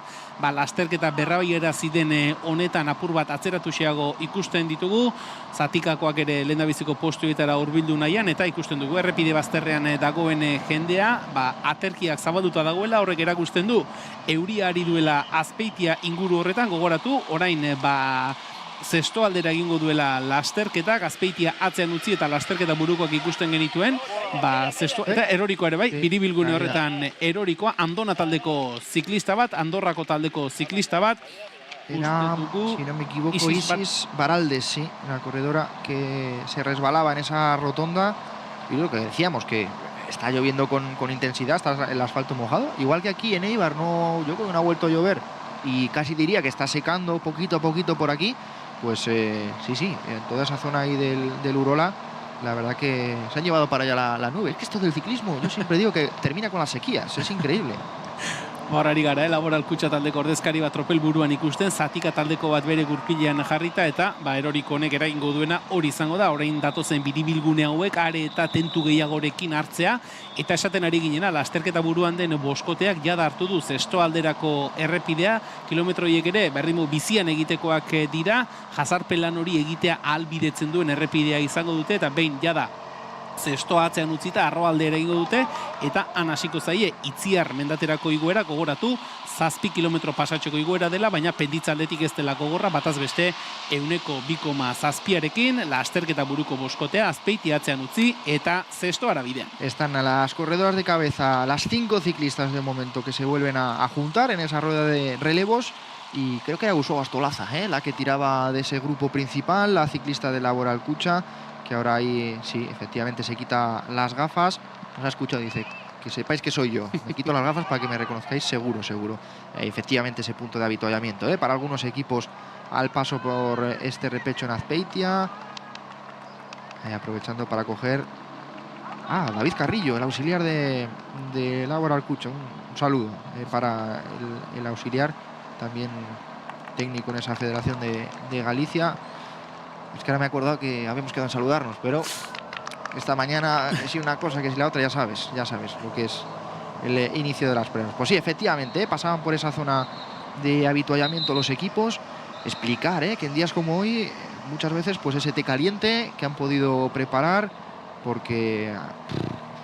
[SPEAKER 4] lasterketa berrabaiera ziden honetan apur bat atzeratuxeago ikusten ditugu, zatikakoak ere lehendabiziko postuetara hurbildu nahian, eta ikusten dugu errepide bazterrean dagoen jendea, aterkiak zabalduta dagoela, horrek erakusten du, euria ari duela Azpeitia inguru horretan, gogoratu, orain zesto aldera egingo duela lasterketak, Azpeitia atzean utzi eta lasterketa burukoak ikusten genituen, eta erorikoa ere bai, biribilgune horretan erorikoa, Andona taldeko ziklista bat, Andorrako taldeko ziklista bat,
[SPEAKER 2] era, si no me equivoco, Isis Baraldes, sí, la corredora que se resbalaba en esa rotonda, y lo que decíamos, que está lloviendo con intensidad, está el asfalto mojado, igual que aquí en Eibar, yo creo que no ha vuelto a llover, y casi diría que está secando poquito a poquito por aquí. Pues sí, en toda esa zona ahí del Urola, la verdad que se han llevado para allá la nube. Es que esto del ciclismo, yo siempre digo que termina con las sequías, es increíble.
[SPEAKER 4] Horari gara, laboral kutsa taldeko ordezkari bat tropel buruan ikusten, zatika taldeko bat bere gurpilean jarrita, eta eroriko honek eragingo duena hori izango da, orain datozen biribilgune hauek, are eta tentu gehiagorekin hartzea, eta esaten ari ginena, lasterketa buruan den boskoteak jada hartu du zesto alderako errepidea, kilometroiek ere berrimu bizian egitekoak dira, jazarpelan hori egitea ahalbidetzen duen errepidea izango dute, eta behin jada zestoa atzean utzita, arroaldera egingo dute, eta han hasiko zaie Itziar mendaterako iguera, gogoratu, 7 kilometro pasatxeko iguera dela, baina penditzaldetik ez dela gogorra, bataz beste 1,7arekin, lasterketa buruko boskotea, Azpeitia atzean utzi, eta zesto arabidean.
[SPEAKER 2] Están a las corredoras de cabeza las 5 ciclistas de momento que se vuelven a juntar en esa rueda de relevos. Y creo que era Uso Bastolaza, la que tiraba de ese grupo principal, la ciclista de Laboral Cucha, que ahora ahí sí, efectivamente se quita las gafas. Nos ha escuchado, dice, que sepáis que soy yo. Me quito las gafas para que me reconozcáis, seguro. Efectivamente ese punto de avituallamiento, para algunos equipos al paso por este repecho en Azpeitia. Aprovechando para coger a David Carrillo, el auxiliar de Laboral Cucha. Un saludo para el auxiliar, también técnico en esa federación de Galicia. Es que ahora me he acordado que habíamos quedado en saludarnos, pero esta mañana ha sido una cosa que si la otra, ya sabes lo que es el inicio de las pruebas. Pues sí, efectivamente, pasaban por esa zona de avituallamiento los equipos. Explicar que en días como hoy, muchas veces, pues ese té caliente que han podido preparar, porque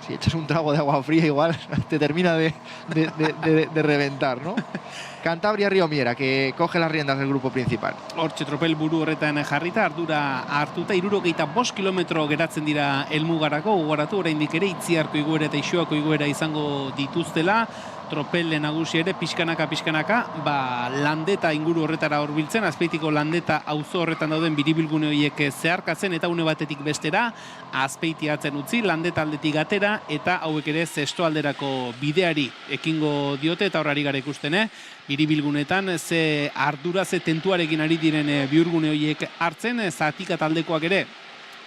[SPEAKER 2] si echas un trago de agua fría igual te termina de reventar, ¿no? Cantabria Riomiera, que coge las riendas del grupo principal.
[SPEAKER 4] Hortxe tropel buru horretan jarrita, ardura hartuta, 65 kilometro geratzen dira helmugarako, gogoratu oraindik ere Itziarko iguera eta Ixoako iguera izango dituztela, tropel nagusi ere pixkanaka, Landeta inguru horretara hurbiltzen, Azpeitiko Landeta auzo horretan dauden biribilgune horiek zeharkatzen, eta une batetik bestera, Azpeitia atzen utzi, Landeta aldetik atera, eta hauek ere zesto alderako bideari ekingo diote, eta horari gara ikusten, biribilgunetan ze ardura, ze tentuarekin ari diren bihurgune horiek hartzen, zatika taldekoak ere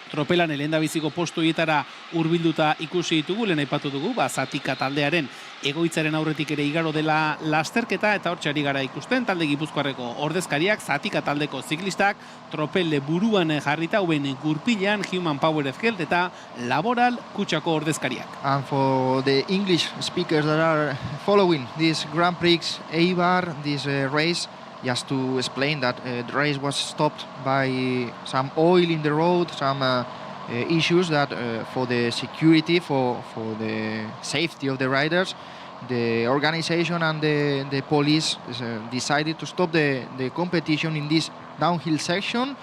[SPEAKER 4] tropelan lehendabiziko postu horietara hurbilduta ikusi ditugu, lehen aipatu dugu, zatika taldearen egoitzaren aurretik ere igaro dela lasterketa, eta hortxe ari gara ikusten, talde Gipuzkoarreko ordezkariak, zatika taldeko ziklistak, tropel buruan jarrita, hauen gurpilean, Human Power Health eta Laboral Kutxako ordezkariak.
[SPEAKER 2] And for the English speakers that are following this Grand Prix Eibar, this race, just to explain that the race was stopped by some oil in the road, some issues that for the security, for the safety of the riders, the organization and the police decided to stop the competition in this downhill section.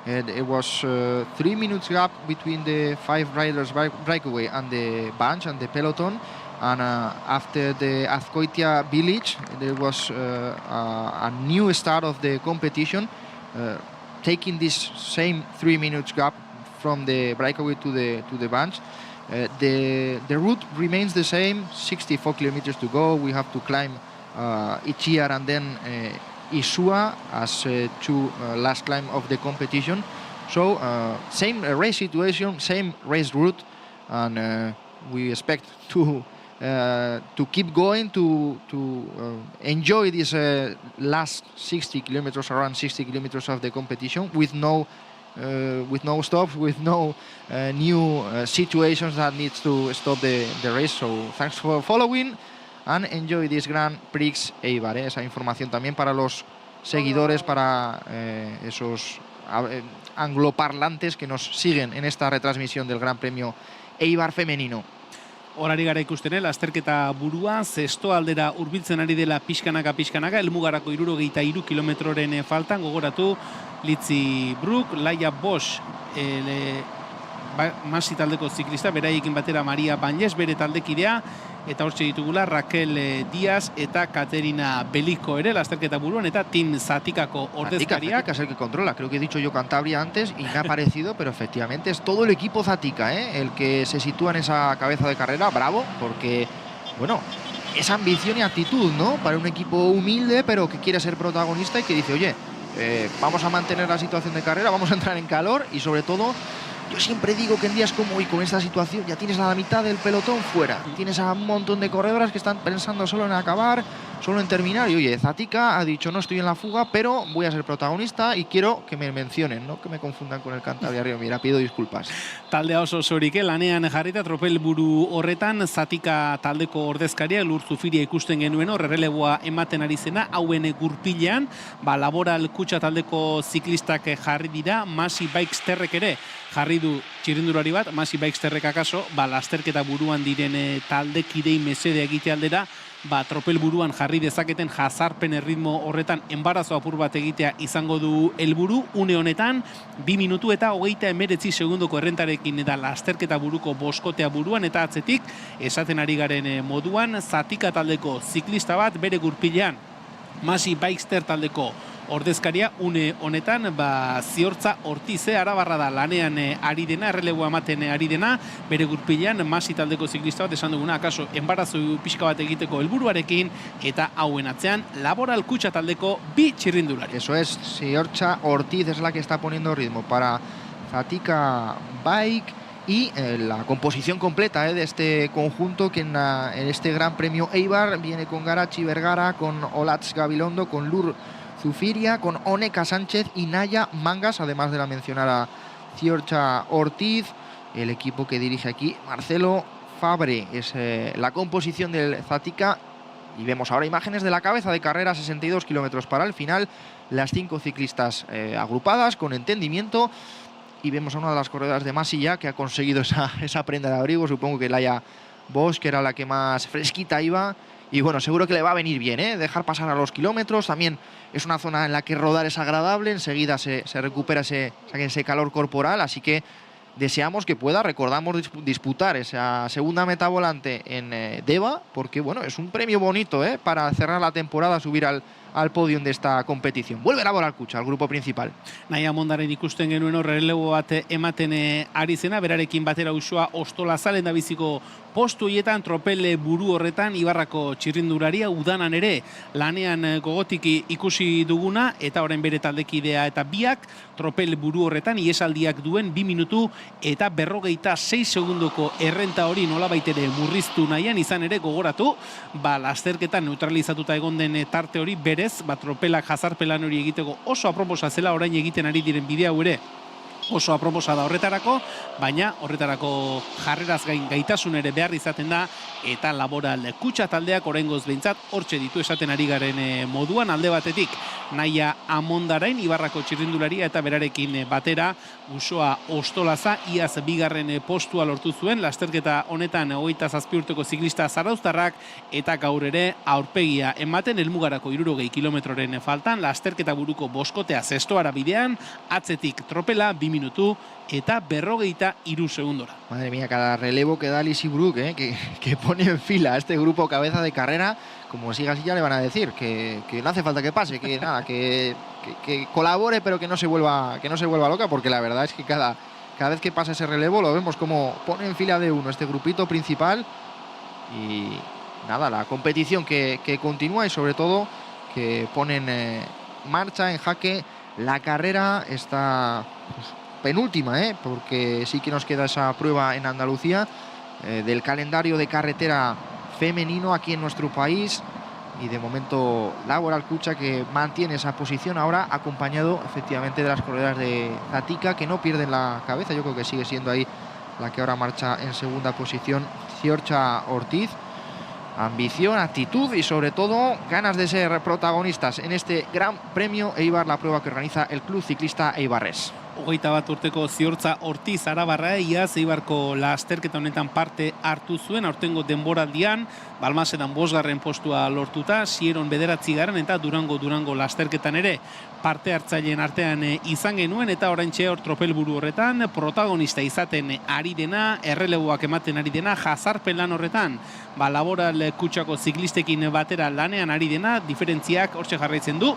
[SPEAKER 2] It was 3 minutes gap between the 5 riders breakaway and the bunch and the peloton. And after the Azkoitia village, there was a new start of the competition, taking this same 3 minutes gap from the breakaway to the bunch. The route remains the same, 64 kilometers to go. We have to climb Itziar and then Isua as two last climb of the competition. So same race situation, same race route, and we expect to keep going, to enjoy this last 60 kilometers, around 60 kilometers of the competition with no stops, with no new situations that needs to stop the race. So thanks for following and enjoy this Grand Prix Eibar. Esa información también para los seguidores, para esos angloparlantes que nos siguen en esta retransmisión del Gran Premio Eibar femenino.
[SPEAKER 4] Horari gara ikusten, lasterketa burua, zesto aldera hurbiltzen ari dela pixkanaka, helmugarako 63 kilometroren faltan, gogoratu, Litzi Brook, Laia Bosch, Masi taldeko ziklista, beraiekin batera Maria Banjes, bere taldekidea, eta hortxe ditugula Raquel Díaz eta Katerina Beliko ere, lasterketa buruan, eta Team Zatikako ordezkariak.
[SPEAKER 2] Zatika es el que controla, creo que he dicho yo Cantabria antes y me ha parecido, pero efectivamente es todo el equipo Zatika, el que se sitúa en esa cabeza de carrera. Bravo, porque, bueno, es ambición y actitud, ¿no? Para un equipo humilde, pero que quiere ser protagonista y que dice, oye, vamos a mantener la situación de carrera, vamos a entrar en calor y sobre todo, yo siempre digo que en días como hoy, con esta situación, ya tienes a la mitad del pelotón fuera. Tienes a un montón de corredoras que están pensando solo en acabar, solo en terminar. Y oye, Zatika ha dicho, no estoy en la fuga, pero voy a ser protagonista y quiero que me mencionen, no que me confundan con el Cantabria Río. Mira, pido disculpas.
[SPEAKER 4] Taldea oso zorik, lanean jarrita tropel buru horretan, Zatika taldeko ordezkaria, Lur Zufiria ikusten genuen hor, erreleboa ematen ari zena, hauen gurpilean, Laboral Kutxa taldeko ziklistak jarri dira, Masi Bikesterrek ere jarri du txirrindulari bat, Masi Bikesterrek akaso, lasterketa buruan diren taldekidei mesede egite aldera, tropel buruan jarri dezaketen jazarpen erritmo horretan enbarazo apur bat egitea izango du helburu. Une honetan 2 minutu eta 39 segundoko errentarekin da lasterketa buruko boskotea buruan, eta atzetik esaten ari garen moduan Zatika taldeko ziklista bat bere gurpilean Masi Bikester taldeko ordezkaria. Une honetan Ziortza Ortize Arabarra da lanean ari dena, erreleboa ematen ari dena, bere gurpilean Masi taldeko ziklista bat, esan duguna akaso enbarazo pixka bat egiteko helburuarekin, eta hauen atzean Laboral Kutxa taldeko 2 txirrindulari.
[SPEAKER 2] Eso es, Ziortza Ortiz es la que está poniendo ritmo para Zatika Bike y la composición completa de este conjunto que en este Gran Premio Eibar viene con Garachi Vergara, con Olatz Gabilondo, con Lur Zufiria, con Oneka Sánchez y Naya Mangas, además de la mencionada Ziortza Ortiz. El equipo que dirige aquí Marcelo Fabre es la composición del Zatika. Y vemos ahora imágenes de la cabeza de carrera, 62 kilómetros para el final, las 5 ciclistas agrupadas con entendimiento. Y vemos a una de las corredoras de Masilla que ha conseguido esa prenda de abrigo, supongo que Laia Bosch, que era la que más fresquita iba. Y bueno, seguro que le va a venir bien, dejar pasar a los kilómetros. También es una zona en la que rodar es agradable, enseguida se recupera ese calor corporal, así que deseamos que pueda, recordamos, disputar esa segunda meta volante en Deva, porque bueno, es un premio bonito para cerrar la temporada, subir al podio de esta competición. Vuelve Laboral Kutxa al grupo principal.
[SPEAKER 4] Naia Mondaren ikusten genuen horrelego bat ematen ari zena, berarekin batera usua Ostolazalen da biziko postu hietan, tropel buru horretan Ibarrako txirrindularia, udanan ere lanean gogotik ikusi duguna, eta orain bere taldekidea eta biak tropel buru horretan iesaldiak duen 2 minutu eta 46 segundoko errenta hori nolabait ere murriztu nahian, izan ere gogoratu, lasterketan neutralizatuta egon den tarte hori berez, tropelak jazarpelan hori egiteko oso aproposa zela orain egiten ari diren bidea ere oso aproposa da horretarako, baina horretarako jarreraz gain gaitasun ere behar izaten da, eta Laboral Kutxa taldeak oraingoz behintzat hortxe ditu esaten ari garen moduan. Alde batetik Naia Amondarain, Ibarrako txirrindularia, eta berarekin batera Usoa Ostolaza, iaz bigarren postua lortu zuen, lasterketa honetan 27 urteko ziklista zarauztarrak, eta gaur ere aurpegia ematen helmugarako 60 kilometroren faltan, lasterketa buruko boskotea zestoara bidean, atzetik tropela 2 minutu eta 43 segundora.
[SPEAKER 2] Madre mía, cada relevo que da Lisi Brook, que pone en fila a este grupo cabeza de carrera, como siga así ya le van a decir que no hace falta que pase, que nada, que colabore, pero que no se vuelva loca, porque la verdad es que cada vez que pasa ese relevo lo vemos como pone en fila de uno este grupito principal. Y nada, la competición que continúa, y sobre todo que pone en marcha, en jaque la carrera. Está penúltima, porque sí que nos queda esa prueba en Andalucía del calendario de carretera femenino aquí en nuestro país, y de momento Laboral Kutxa, que mantiene esa posición ahora, acompañado efectivamente de las corredoras de Zatika, que no pierden la cabeza. Yo creo que sigue siendo ahí la que ahora marcha en segunda posición, Ziortza Ortiz. Ambición, actitud y sobre todo ganas de ser protagonistas en este Gran Premio Eibar, la prueba que organiza el Club Ciclista Eibarres.
[SPEAKER 4] 21 urteko Ziortza Ortiz arabarra, iaz Eibarko lasterketa honetan parte hartu zuen, aurtengo denboraldian Balmasedan 5. postua lortuta, Sieron 9. eta Durango lasterketan ere parte hartzaileen artean izan genuen, eta oraintxe hor tropelburu horretan protagonista izaten ari dena, erreleboak ematen ari dena, jazarpen lan horretan Laboral Kutxako ziklistekin batera lanean ari dena, diferentziak hortxe jarraitzen du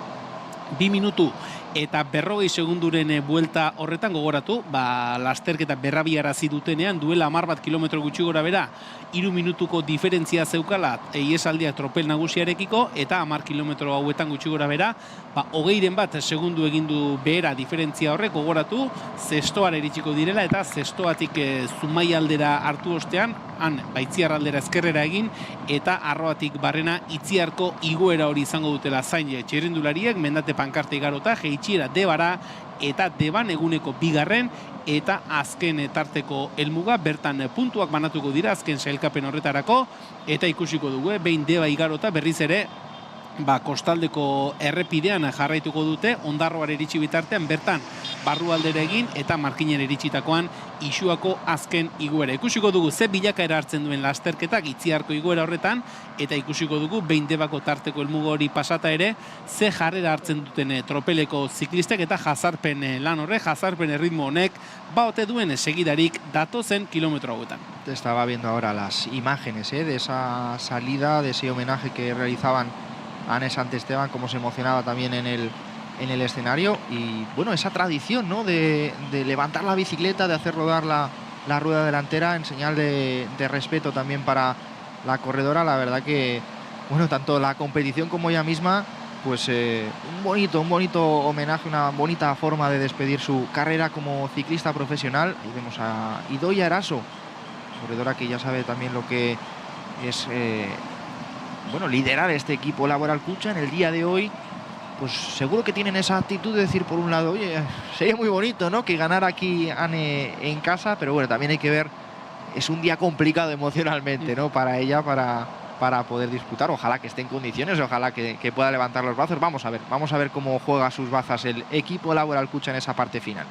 [SPEAKER 4] 2 minutu eta 40 segunduren buelta horretan. Gogoratu, lasterketa berrabiarazi dutenean duela 10 kilometro gutxi gora bera 3 minutuko diferentzia zeukala iesaldia tropel nagusiarekiko, eta 10 kilometro hauetan gutxi gora bera 21 segundu egindu behera diferentzia horrek. Gogoratu, zestoara iritsiko direla, eta zestoatik Zumai aldera hartu ostean, han Baitziar aldera ezkerrera egin, eta Arroatik barrena Itziarko igoera hori izango dutela zain txirrindulariek. Mendate pankarte igarota, jeitxiera Debara, eta Deban eguneko 2. eta azken tarteko helmuga, bertan puntuak banatuko dira azken sailkapen horretarako, eta ikusiko dugu, behin Deba igarota berriz ere kostaldeko errepidean jarraituko dute, Ondarroara iritsi bitartean bertan barrualdera egin, eta Markinera iritsitakoan Isuako azken igoera. Ikusiko dugu ze bilakaera hartzen duen lasterketak Itziarko igoera horretan, eta ikusiko dugu behin Debako tarteko helmuga hori pasata ere ze jarrera hartzen duten tropeleko ziklistek, eta jazarpen lan horrek, jazarpen erritmo honek ote duen segidarik datozen kilometro hauetan.
[SPEAKER 2] Estaba viendo ahora las imágenes de esa salida, de ese homenaje que realizaban a Anne Santesteban, cómo se emocionaba también en el escenario, y bueno, esa tradición, ¿no?, de levantar la bicicleta, de hacer rodar la rueda delantera en señal de respeto también para la corredora. La verdad que, bueno, tanto la competición como ella misma, pues un bonito homenaje, una bonita forma de despedir su carrera como ciclista profesional. Ahí vemos a Idoia Eraso, corredora que ya sabe también lo que es liderar este equipo Laboral Kutxa en el día de hoy. Pues seguro que tienen esa actitud de decir, por un lado, oye, sería muy bonito, ¿no?, que ganara aquí Anne en casa, pero bueno, también hay que ver, es un día complicado emocionalmente, ¿no?, para ella, para poder disputar. Ojalá que esté en condiciones, ojalá que pueda levantar los brazos. Vamos a ver cómo juega sus bazas el equipo Laboral Kutxa en esa parte final.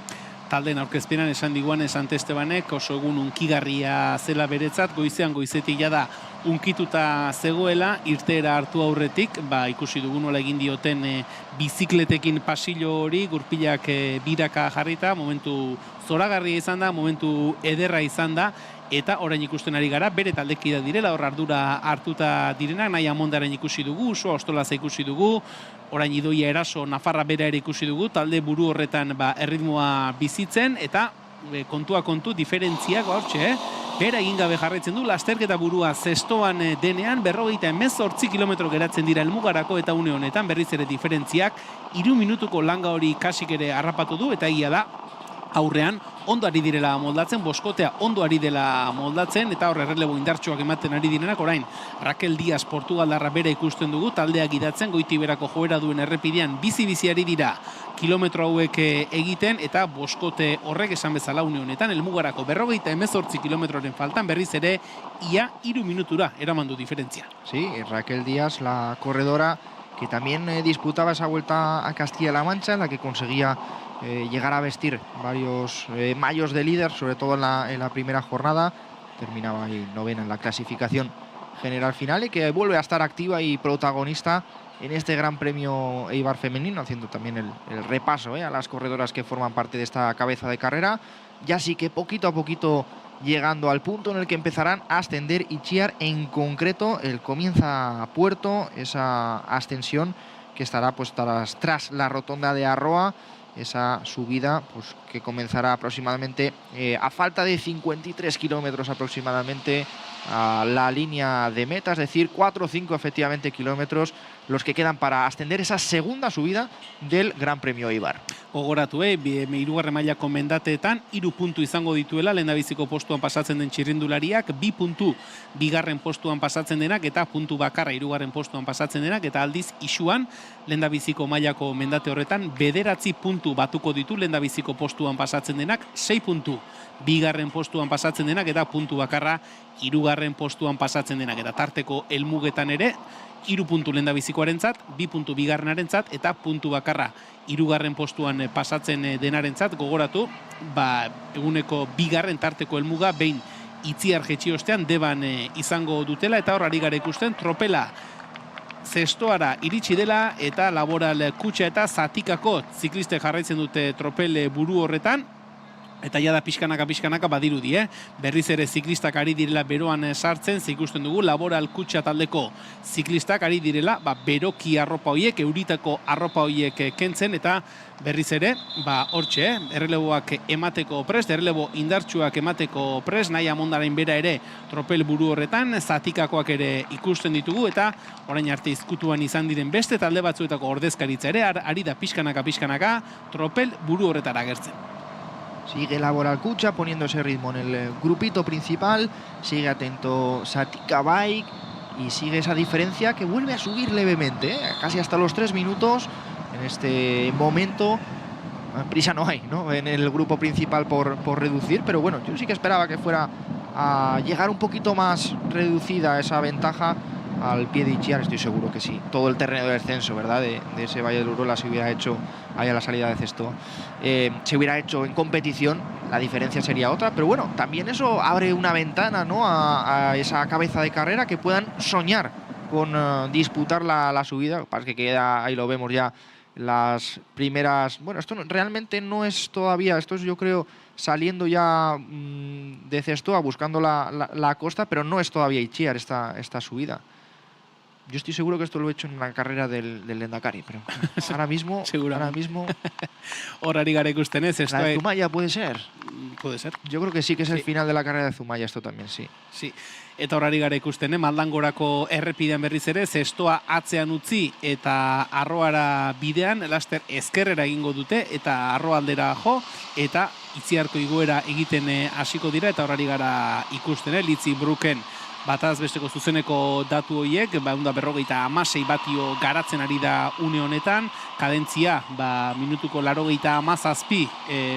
[SPEAKER 4] Talden aurkezpenan esan diguan Santestebanek oso egun unkigarria zela beretzat, goizetik jada unkituta zegoela, irteera hartu aurretik, ikusi dugu nola egin dioten bizikletekin pasillo hori, gurpilak biraka jarrita, momentu zoragarria izan da, momentu ederra izan da, eta orain ikusten ari gara, bere taldekida direla, hor ardura hartuta direnak, Naia Amondarain ikusi dugu, Usoa Ostolaza ikusi dugu, orain Idoia Eraso, Nafarra bera ere ikusi dugu, talde buru horretan erritmoa bizitzen, eta kontua kontu, diferentziak hortxe, bera egin gabe jarraitzen du, lasterketa burua zestoan denean, 58 kilometro geratzen dira helmugarako, eta une honetan berriz ere diferentziak 3 minutuko langa hori kasik ere harrapatu du, eta egia da, aurrean ondo ari direla moldatzen, boskotea ondo ari dela moldatzen, eta hor errelebo indartsuak ematen ari direnak, orain Raquel Díaz Portugaldarra bera ikusten dugu, taldeak gidatzen, Goitiberako joera duen errepidean bizi-bizi ari dira kilometro hauek egiten, eta boskote horrek esan bezala une honetan, helmugarako 58 kilometroren faltan, berriz ere ia 3 minutura eraman du diferentzia.
[SPEAKER 2] Sí, Raquel Díaz, la corredora que también disputaba esa vuelta a Castilla-La Mancha, en la que conseguía llegar a vestir varios mayos de líder, sobre todo en la primera jornada. Terminaba ahí novena en la clasificación general final y que vuelve a estar activa y protagonista en este Gran Premio Eibar femenino, haciendo también el repaso a las corredoras que forman parte de esta cabeza de carrera. Ya sí que poquito a poquito llegando al punto en el que empezarán a ascender Itziar, en concreto el comienza Puerto, esa ascensión que estará pues tras la rotonda de Arroa, esa subida pues que comenzará aproximadamente a falta de 53 kilómetros aproximadamente a la línea de meta, es decir, 4 o 5 efectivamente kilómetros los que quedan para ascender esa segunda subida del Gran Premio Eibar.
[SPEAKER 4] Gogoratu, hirugarren mailako mendateetan 3 puntu izango dituela lehendabiziko postuan pasatzen den txirrindulariak, 2 puntu bigarren postuan pasatzen denak eta puntu bakarra hirugarren postuan pasatzen denak, eta aldiz isuan lehendabiziko mailako mendate horretan 9 puntu batuko ditu lehendabiziko postuan pasatzen denak, 6 puntu bigarren postuan pasatzen denak eta puntu bakarra hirugarren postuan pasatzen denak, eta tarteko helmugetan ere 3 puntu lehendabizikoarentzat, 2 puntu bigarrenarentzat eta puntu bakarra hirugarren postuan pasatzen denarentzat. Gogoratu, eguneko bigarren tarteko helmuga behin Itziar jetxi ostean Deban izango dutela, eta hor ari gara ikusten tropela zestoara iritsi dela, eta Laboral Kutxa eta Zatikako ziklistek jarraitzen dute tropel buru horretan. Eta ja da pixkanaka badirudi, berriz ere ziklistak ari direla beroan sartzen, ikusten dugu Laboral Kutxa taldeko ziklistak ari direla beroki arropa hoiek, euritako arropa hoiek kentzen, eta berriz ere, hortxe, erreleboak emateko prest, errelebo indartsuak emateko prest, nahi amondarain bera ere tropel buru horretan, Zatikakoak ere ikusten ditugu, eta orain arte izkutuan izan diren beste talde batzuetako ordezkaritza ere, ari da pixkanaka tropel buru horretara agertzen.
[SPEAKER 2] Sigue Laboral Kutxa poniendo ese ritmo en el grupito principal, sigue atento Satika Bike y sigue esa diferencia que vuelve a subir levemente, casi hasta los 3 minutos. En este momento prisa no hay, ¿no?, en el grupo principal por reducir, pero bueno, yo sí que esperaba que fuera a llegar un poquito más reducida esa ventaja al pie de Itziar. Estoy seguro que sí. Todo el terreno de descenso, ¿verdad?, de ese Valle del Urola se hubiera hecho ahí a la salida de Cesto, se hubiera hecho en competición, la diferencia sería otra, pero bueno, también eso abre una ventana, ¿no?, a esa cabeza de carrera que puedan soñar con disputar la subida. Para que queda, ahí lo vemos ya, las primeras. Bueno, esto realmente no es todavía, esto es, yo creo, saliendo ya de Cestoa, buscando la costa, pero no es todavía Itziar esta subida. Yo estoy seguro que esto lo he hecho en la carrera del Lendakari, pero ahora mismo...
[SPEAKER 4] Horari gara ikusten ez.
[SPEAKER 2] La de Zumaya puede ser.
[SPEAKER 4] Puede ser.
[SPEAKER 2] Yo creo que sí, que es el final de la carrera de Zumaya, esto también, sí.
[SPEAKER 4] Sí. Eta horari gara ikusten, Maldangorako errepidean berriz ere, Zestoa atzean utzi eta Arroara bidean, laster ezkerrera egingo dute, eta Arroa aldera jo, eta Itziarko igoera egiten hasiko dira, eta horari gara ikusten, Litzi Bruken bataz besteko zuzeneko datu horiek, 156 batio garatzen ari da une honetan, kadentzia minutuko 87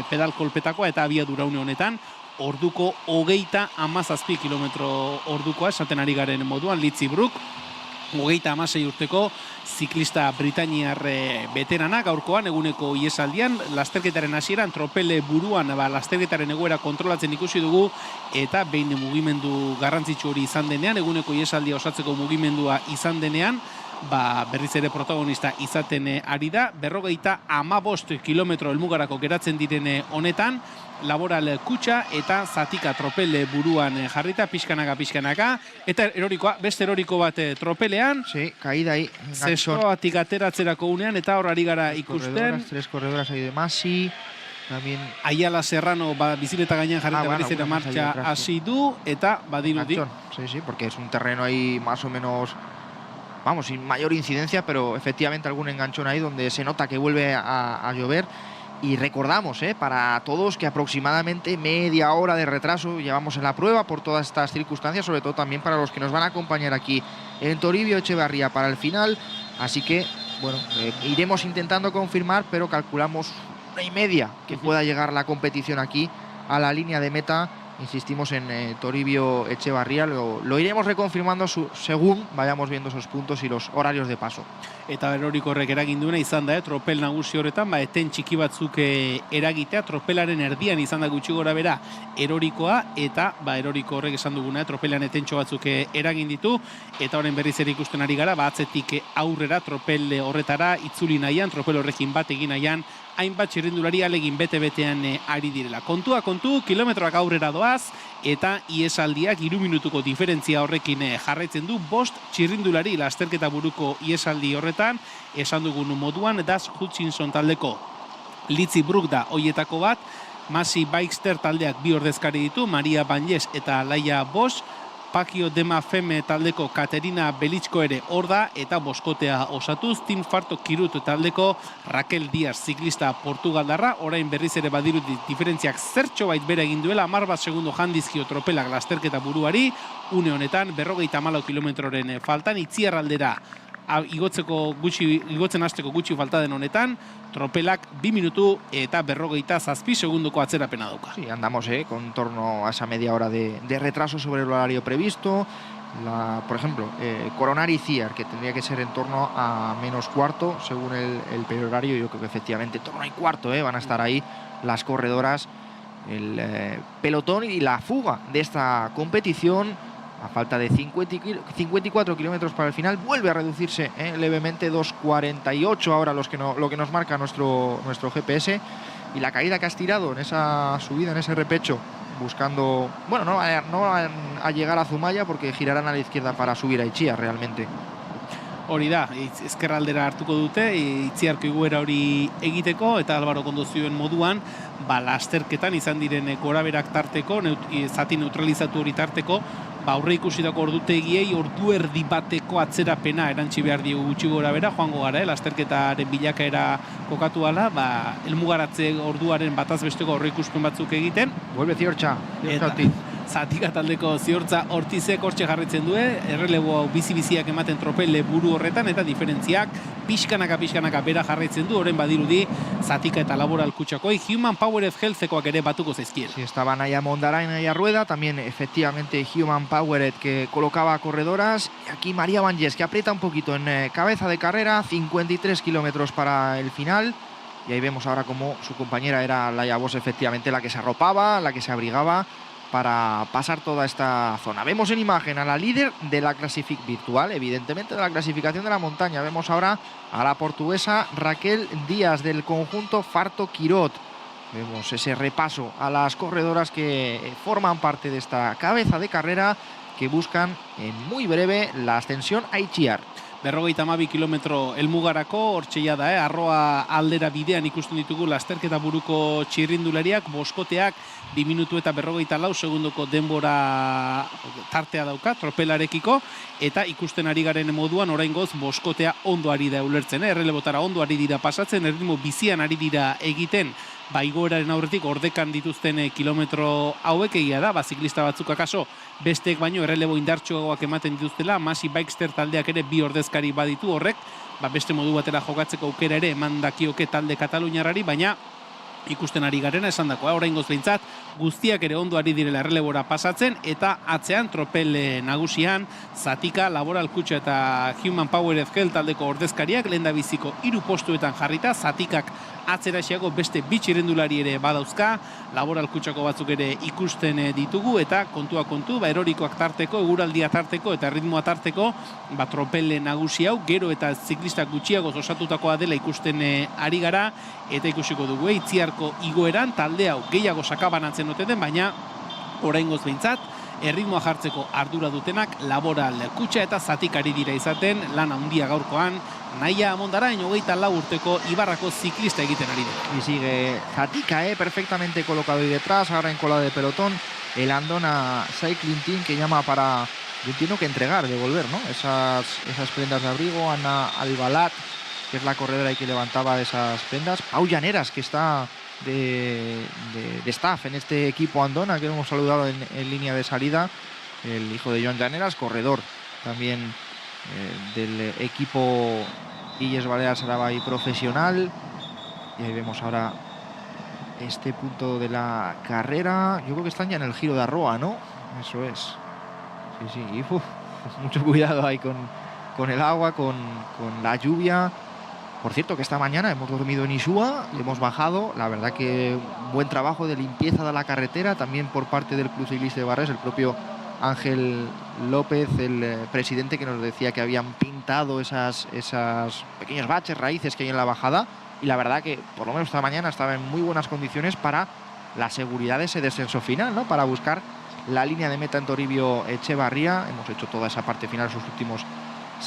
[SPEAKER 4] pedal kolpetakoa, eta abiadura une honetan orduko 37 kilometro ordukoa esaten ari garen moduan. Litzi Brook, 36 urteko ziklista britainiar veterana, gaurkoan eguneko iesaldian, lasterketaren hasieran tropele buruan lasterketaren egoera kontrolatzen ikusi dugu, eta behin mugimendu garrantzitsu hori izan denean, eguneko iesaldia osatzeko mugimendua izan denean, berriz ere protagonista izaten ari da. 55 kilometro helmugarako geratzen direne honetan, Laboral Kutxa eta Zatika tropele buruan jarrita, pixkanaka, eta erorikoa, beste eroriko bat tropelean,
[SPEAKER 2] sí, caída ahí,
[SPEAKER 4] Zestoatik ateratzerako unean, eta hor ari gara ikusten.
[SPEAKER 2] 3 corredoras ahí de Masi, también
[SPEAKER 4] Ayala Serrano bizileta gainean jarrita berriz ere martxa hasi du, eta badirudi.
[SPEAKER 2] Sí, porque es un terreno ahí más o menos, sin mayor incidencia, pero efectivamente algún enganchón ahí donde se nota que vuelve a llover. Y recordamos, para todos, que aproximadamente media hora de retraso llevamos en la prueba por todas estas circunstancias, sobre todo también para los que nos van a acompañar aquí en Toribio Echevarría para el final. Así que, bueno, iremos intentando confirmar, pero calculamos 1:30 que pueda llegar la competición aquí a la línea de meta. Insistimos en Toribio Echevarría, lo iremos reconfirmando según vayamos viendo esos puntos y los horarios de paso.
[SPEAKER 4] Eta eroriko horrek eragin duena izan da, tropel nagusi horretan, eten txiki batzuk eragitea, tropelaren erdian izan da gutxi gora bera erorikoa, eta eroriko horrek esan duguna, tropelean etentxo batzuk eragin ditu, eta horren berriz ere ikusten ari gara, atzetik aurrera tropel horretara itzuli nahian, tropel horrekin bat egin nahian, hainbat txirrindulari alegin bete-betean ari direla. Kontua kontu, kilometroak aurrera doaz, eta iesaldiak 3 minutuko diferentzia horrekin jarraitzen du, 5 txirrindulari lasterketa buruko iesaldi horretan, esan dugun moduan, Das Hutchinson taldeko Litzi Brook da hoietako bat, Masi Baxter taldeak 2 ordezkari ditu, Maria Banjes eta Laia Bosch, Pakio Dema Feme taldeko Katerina Belitsko ere hor da, eta boskotea osatuz, Tim Farto Kirut taldeko Raquel Díaz ziklista portugaldarra, orain berriz ere badirut diferentziak zertxo bait bere egin duela, 10 segundo jandizkio tropelak lasterketa buruari, une honetan 54 kilometroren faltan, Itziar aldera igotzen hasteko gutxi falta den honetan, tropelak 2 minutu eta 57 segundoko atzerapena dauka.
[SPEAKER 2] Sí, andamos con torno a esa media hora de retraso sobre el horario previsto. Por ejemplo, Coronari y Ciar, que tendría que ser en torno a -4 según el horario. Yo creo que efectivamente en torno a 1/4 van a estar ahí las corredoras, el pelotón y la fuga de esta competición. A falta de 54 kilómetros para el final, vuelve a reducirse levemente, 2:48 ahora lo que nos marca nuestro GPS. Y la caída que has tirado en esa subida, en ese repecho, buscando, bueno, no a llegar a Zumaya, porque girarán a la izquierda para subir a Itxia realmente.
[SPEAKER 4] Hori da, ezkerraldera hartuko dute, Itziarko iguera hori egiteko, eta Albaro Kondozioen moduan, lasterketan izan diren goraberak tarteko, zati neutralizatu hori tarteko, aurre ikusitako ordutegiei ordu erdi bateko atzerapena erantzi behar diegu gutxi gora bera, joango gara, lasterketaren bilakaera kokatu ala, helmugaratze orduaren bataz besteko aurre ikuspen batzuk egiten.
[SPEAKER 2] Vuelve Ziortza,
[SPEAKER 4] Zatika taldeko Ziortza Ortizek hortxe jarritzen du, errelebo bizi-biziak ematen tropele buru horretan, eta diferentziak pixkanaka bera jarraitzen du, horren badirudi Zatika eta Laboral Kutxakoi, Human Powered Healthekoak ere batuko zaizkien.
[SPEAKER 2] Sí, estaba Naya Mondarain, Naya Rueda, también efectivamente Human Powered, que colocaba corredoras, y aquí María Banjes, que aprieta un poquito en cabeza de carrera, 53 kilómetros para el final. Y ahí vemos ahora cómo su compañera era Laia Bosch, efectivamente la que se arropaba, la que se abrigaba para pasar toda esta zona. Vemos en imagen a la líder de la clasificación virtual, evidentemente de la clasificación de la montaña. Vemos ahora a la portuguesa Raquel Díaz del conjunto Farto Quirot. Vemos ese repaso a las corredoras que forman parte de esta cabeza de carrera, que buscan en muy breve la ascensión a Itziar.
[SPEAKER 4] 52 kilometro helmugarako, hortxeia da, arroa aldera bidean ikusten ditugu lasterketa buruko txirrindulariak, boskoteak 2 minutu eta 54 segundoko denbora tartea dauka, tropelarekiko, eta ikusten ari garen moduan oraingoz boskotea ondo ari da ulertzen, errelebotara ondo ari dira pasatzen, erritmo bizian ari dira egiten, igoeraren aurretik ordekan dituzten kilometro hauek, egia da, ziklista batzuk akaso besteek baino errelebo indartsuagoak ematen dituztela, Masi Baxter taldeak ere 2 ordezkari baditu horrek, beste modu batera jokatzeko aukera ere eman dakioke talde kataluniarrari, baina ikusten ari garena esan dakoa, oraingoz behintzat guztiak ere ondo ari direla errelebora pasatzen, eta atzean tropel nagusian Zatika, Laboral Kutxa eta Human Powered Health taldeko ordezkariak lehendabiziko 3 postuetan jarrita, Zatikak atzeraxeago beste 2 txirrindulari ere badauzka, Laboral Kutxako batzuk ere ikusten ditugu, eta kontua kontu, erorikoak tarteko, eguraldia tarteko eta ritmoa tarteko, tropel nagusi hau, gero eta ziklistak gutxiago osatutakoa dela ikusten ari gara, eta ikusiko dugu, Itziarko igoeran talde hau gehiago sakabanatzen ote den, baina oraingoz behintzat, erritmoa jartzeko ardura dutenak Laboral Kutxa eta Zatik ari dira izaten, lan handia gaurkoan, Naya Mondarain, 24 urteko Ibarrako ziklista egiten ari dira.
[SPEAKER 2] Y sigue Zatika, perfectamente colocado ahí detrás, ahora en cola de pelotón, el Andona Cycling Team, que llama para, yo entiendo que entregar, devolver, ¿no? Esas prendas de abrigo, Ana Albalat, que es la corredora y que levantaba esas prendas. Pau Llaneras, que está de staff en este equipo Andona, que hemos saludado en línea de salida, el hijo de Joan Llaneras, corredor también del equipo Illes Balears Arabay profesional. Y ahí vemos ahora este punto de la carrera. Yo creo que están ya en el giro de Arroa, ¿no? Eso es. Sí, y, mucho cuidado ahí con el agua, con la lluvia. Por cierto, que esta mañana hemos dormido en Isúa, hemos bajado. La verdad que buen trabajo de limpieza de la carretera, también por parte del Club Ciclista de Barres, el propio Ángel López, el presidente, que nos decía que habían pintado esas pequeños baches, raíces que hay en la bajada. Y la verdad que por lo menos esta mañana estaba en muy buenas condiciones para la seguridad de ese descenso final, ¿no? Para buscar la línea de meta en Toribio Echevarría. Hemos hecho toda esa parte final, sus últimos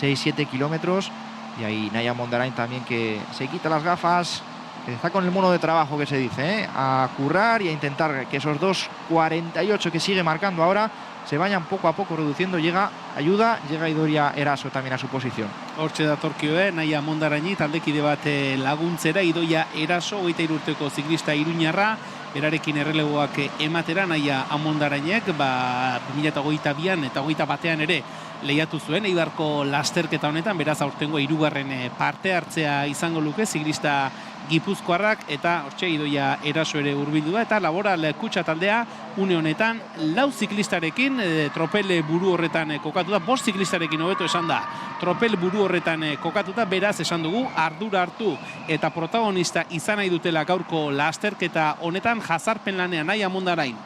[SPEAKER 2] 6-7 kilómetros. Y ahí Naya Mondarain también, que se quita las gafas, que está con el mono de trabajo, que se dice, a currar y a intentar que esos 2.48 que sigue marcando ahora se vayan poco a poco reduciendo. Llega Idoia Eraso también a su posición.
[SPEAKER 4] Hortxe datorkio, Naya Mondaraini taldekide bat laguntzera. Idoia Eraso, 23 urteko ziklista iruñarra, berarekin errelegoak ematera. Naya Mondarainek 2022an eta 2021an ere lehiatu zuen Eibarko lasterketa honetan, beraz aurtengo 3. parte hartzea izango luke ziklista gipuzkoarrak, eta hortxe Idoia Eraso ere hurbildu da, eta Laboral Kutxa taldea une honetan 4 ziklistarekin tropel buru horretan kokatuta, 5 ziklistarekin hobeto esan da, tropel buru horretan kokatuta, beraz esan dugu ardura hartu eta protagonista izan nahi dutela gaurko lasterketa honetan. Jazarpen lanean Naya Mondarain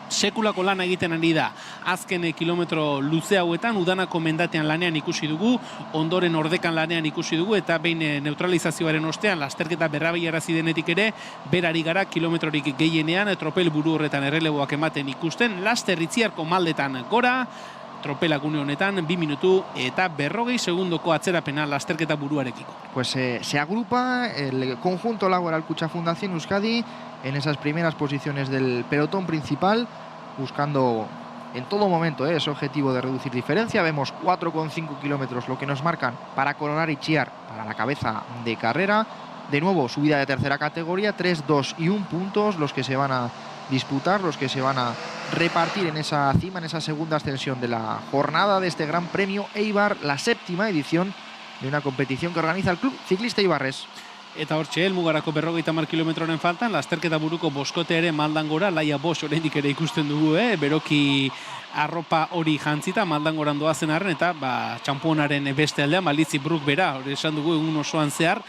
[SPEAKER 4] sekulako lana egiten ari da azken kilometro luze hauetan. Udanako mendatean lanean ikusi dugu, ondoren ordekan lanean ikusi dugu, eta behin neutralizazioaren ostean lasterketa berrabiarazi denetik ere berari gara kilometrorik gehienean tropel buru horretan erreleboak ematen ikusten. Laster Itziarko maldetan gora, tropelak une honetan 2 minutu eta 40 segundoko atzerapena lasterketa buruarekiko.
[SPEAKER 2] Pues se agrupa el conjunto Laboral Kutxa Fundación Euskadi en esas primeras posiciones del pelotón principal, buscando en todo momento ese objetivo de reducir diferencia. Vemos 4,5 kilómetros lo que nos marcan para coronar Itziar para la cabeza de carrera. De nuevo, subida de tercera categoría, 3, 2 y 1 puntos los que se van a disputar, los que se van a repartir en esa cima, en esa segunda ascensión de la jornada de este Gran Premio Eibar, la 7ª edición de una competición que organiza el Club Ciclista Eibarres.
[SPEAKER 4] Eta hortxe, helmugarako 50 kilometroren faltan, lasterketa buruko boskote ere maldan gora, Laia Bosch oraindik ere ikusten dugu, beroki arropa hori jantzita, maldan goran doazen arren, eta txamponaren beste aldean, Malitzi Bruk bera, hori esan dugu egun osoan zehar,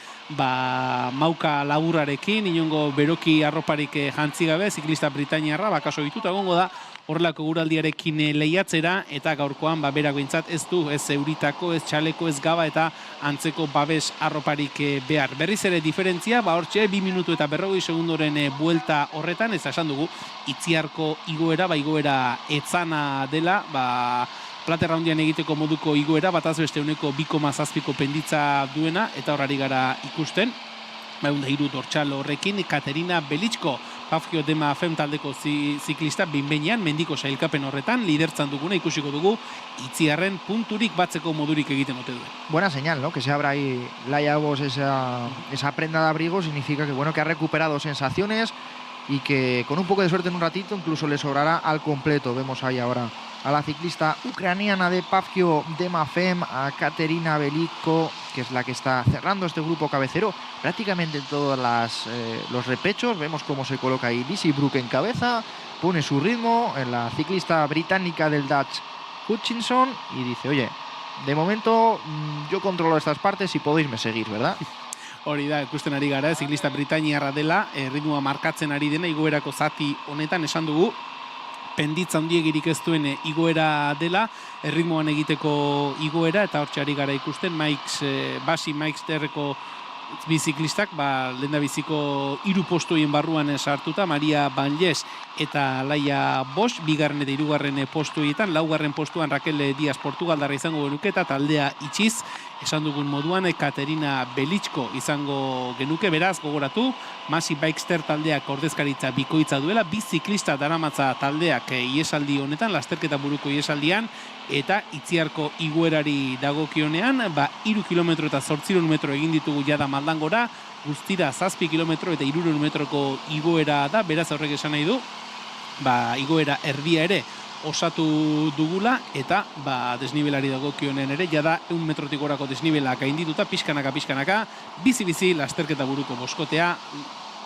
[SPEAKER 4] mauka laburrarekin, inongo beroki arroparik jantzigabe, ziklista britainiarra, kaso dituta egongo da, horrelako guraldiarekin lehiatzera, eta gaurkoan berak behintzat ez du, ez euritako, ez txaleko, ez gaba eta antzeko babes arroparik behar. Berriz ere diferentzia, hortxe 2 minutu eta 40 segundoren buelta horretan, ez esan dugu, Itziarko igoera, igoera etzana dela, plater raundian egiteko moduko igoera, bataz beste uneko 2,7ko penditza duena, eta horrari gara ikusten. 3 dortxal horrekin, Katerina Belitzko, Pafkio Dema Fem taldeko ziklista, binbeinean mendiko sailkapen horretan, lidertzan duguna ikusiko dugu, Itziarren punturik batzeko modurik egiten ote duen.
[SPEAKER 2] Buena señal, ¿no? Que se abra ahí Laia Bosch esa prenda de abrigo, significa que bueno, que ha recuperado sensaciones y que con un poco de suerte en un ratito incluso le sobrará al completo. Vemos ahí ahora a la ciclista ucraniana de Pafkio Dema Fem, a Katerina Belitzko, que es la que está cerrando este grupo cabecero prácticamente en todos los repechos. Vemos cómo se coloca ahí Lizzie Brook en cabeza, pone su ritmo en la ciclista británica del Dutch Hutchinson y dice, oye, de momento yo controlo estas partes y podéis me seguir, ¿verdad?
[SPEAKER 4] Hori da, ikusten ari gara, ziklista britainiarra dela, ritmoa markatzen ari dena, igoerako zati honetan esan dugu, penditza handiegirik ez duen igoera dela, ritmoan egiteko igoera, eta hortxe ari gara ikusten, Mike Sterreko biziklistak, lehendabiziko 3 postuien barruan sartuta, Maria Banlles eta Laia Bosch, bigarren eta hirugarren postuetan, laugarren postuan Raquel Díaz Portugaldarra izango genuke eta taldea itxiz, esan dugun moduan Katerina Belitzko izango genuke, beraz gogoratu, Masi Bikester taldeak ordezkaritza bikoitza duela, biziklista daramatza taldeak iesaldi honetan, lasterketa buruko iesaldian, eta Itziarko igoerari dagokionean, 3 kilometro eta 800 metro egin ditugu jada Maldangora, guztira 7 kilometro eta 300 metroko igoera da, beraz horrek esan nahi du, igoera erdia ere osatu dugula, eta desnibelari dagokionen ere, jada 100 metrotik gorako desnibelak gaindituta, pixkanaka, bizi lasterketa buruko boskotea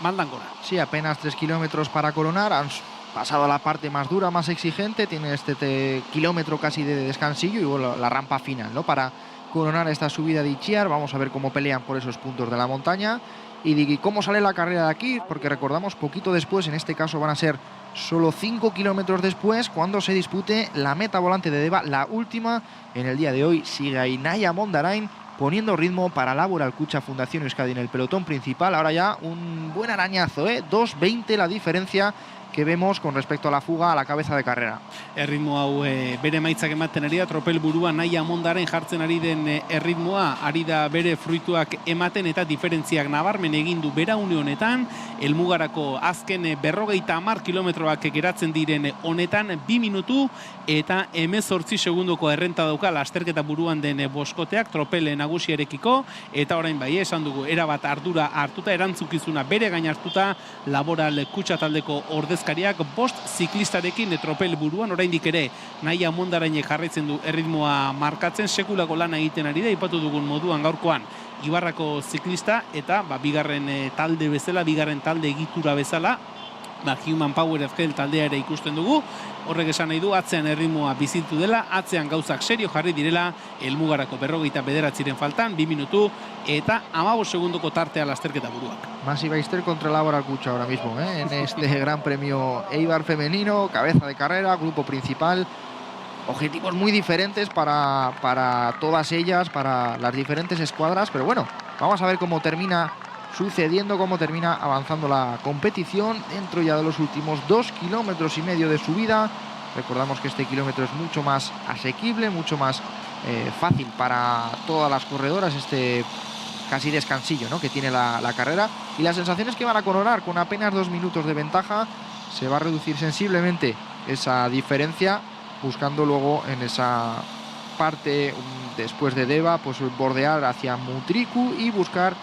[SPEAKER 4] Maldangora.
[SPEAKER 2] Sí, apenas 3 kilómetros para coronar, han pasado a la parte más dura, más exigente, tiene este kilómetro casi de descansillo y bueno, la rampa final, ¿no? Para coronar esta subida de Itziar, vamos a ver cómo pelean por esos puntos de la montaña y cómo sale la carrera de aquí, porque recordamos poquito después, en este caso van a ser solo 5 kilómetros después, cuando se dispute la meta volante de Deva, la última en el día de hoy. Sigue ahí Naia Mondarain poniendo ritmo para Laboral Kutxa Fundación Euskadi en el pelotón principal. Ahora ya un buen arañazo, 2:20 la diferencia que vemos con respecto a la fuga a la cabeza de carrera.
[SPEAKER 4] Erritmo hau bere emaitzak ematen ari da, tropel burua Naia Mondaren jartzen ari den erritmoa, ari da bere fruituak ematen eta diferentziak nabarmen egin du bera une honetan, helmugarako azken 50 kilometroak geratzen diren honetan 2 minutu eta 18 segundoko errenta dauka lasterketa buruan den boskoteak tropel nagusiarekiko, eta orain esan dugu, erabat ardura hartuta, erantzukizuna bere gain hartuta, Laboral Kutxa taldeko ordezkariak 5 ziklistarekin tropel buruan, oraindik ere Naia Mondarainek jarraitzen du erritmoa markatzen, sekulako lana egiten ari da, ipatu dugun moduan gaurkoan Ibarrako ziklista eta bigarren talde bezala, bigarren talde egitura bezala, Human Power FGL taldea ere ikusten dugu. Horrek esan nahi du, atzean erritmoa bizitu dela, atzean gauzak serio jarri direla, helmugarako 59 faltan, 2 minutu eta 15 segundoko tartea lasterketa buruak.
[SPEAKER 2] Masi Bikester contra Laboral Kutxa ahora mismo, en este Gran Premio Eibar femenino, cabeza de carrera, grupo principal. Objetivos muy diferentes para todas ellas, para las diferentes escuadras, pero bueno, vamos a ver cómo termina sucediendo, cómo termina avanzando la competición dentro ya de los últimos 2,5 kilómetros de subida. Recordamos que este kilómetro es mucho más asequible, mucho más fácil para todas las corredoras, este casi descansillo, ¿no?, que tiene la carrera, y las sensaciones que van a coronar con apenas 2 minutos de ventaja. Se va a reducir sensiblemente esa diferencia, buscando luego en esa parte después de Deva pues bordear hacia Mutriku y buscar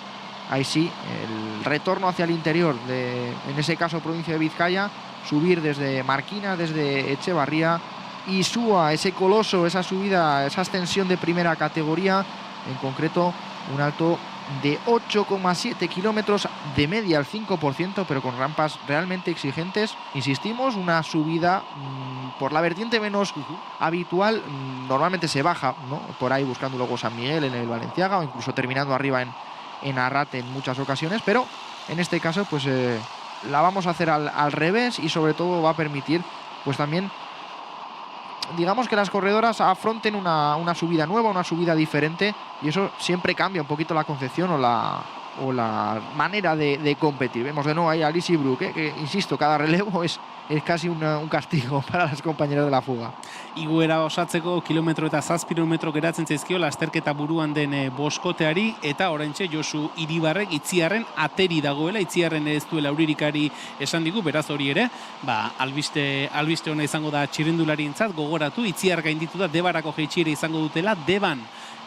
[SPEAKER 2] ahí sí el retorno hacia el interior de, en ese caso, provincia de Vizcaya, subir desde Marquina, desde Echevarría, y Súa, ese coloso, esa subida, esa ascensión de primera categoría, en concreto un alto de 8,7 kilómetros de media al 5%, pero con rampas realmente exigentes. Insistimos, una subida por la vertiente menos habitual, normalmente se baja, ¿no?, por ahí buscando luego San Miguel en el Valenciaga, o incluso terminando arriba en Arrate en muchas ocasiones, pero en este caso pues la vamos a hacer al revés, y sobre todo va a permitir pues también, digamos, que las corredoras afronten una subida nueva, una subida diferente, y eso siempre cambia un poquito la concepción o la manera de competir. Vemos de nuevo ahí a Lizzie Brook, que insisto, cada relevo es casi un castigo para las compañeras de la fuga.
[SPEAKER 4] Igoera osatzeko kilometro eta 700 metro geratzen zaizkio lasterketa buruan den boskoteari, eta oraintxe Josu Iribarrek Itziarren ateri dagoela, Itziarren ez duela euririkari esan digu, beraz hori ere, albiste ona izango da txirrindularientzat. Gogoratu, Itziar gainditu da, Debarako jaitsiera izango dutela, Deban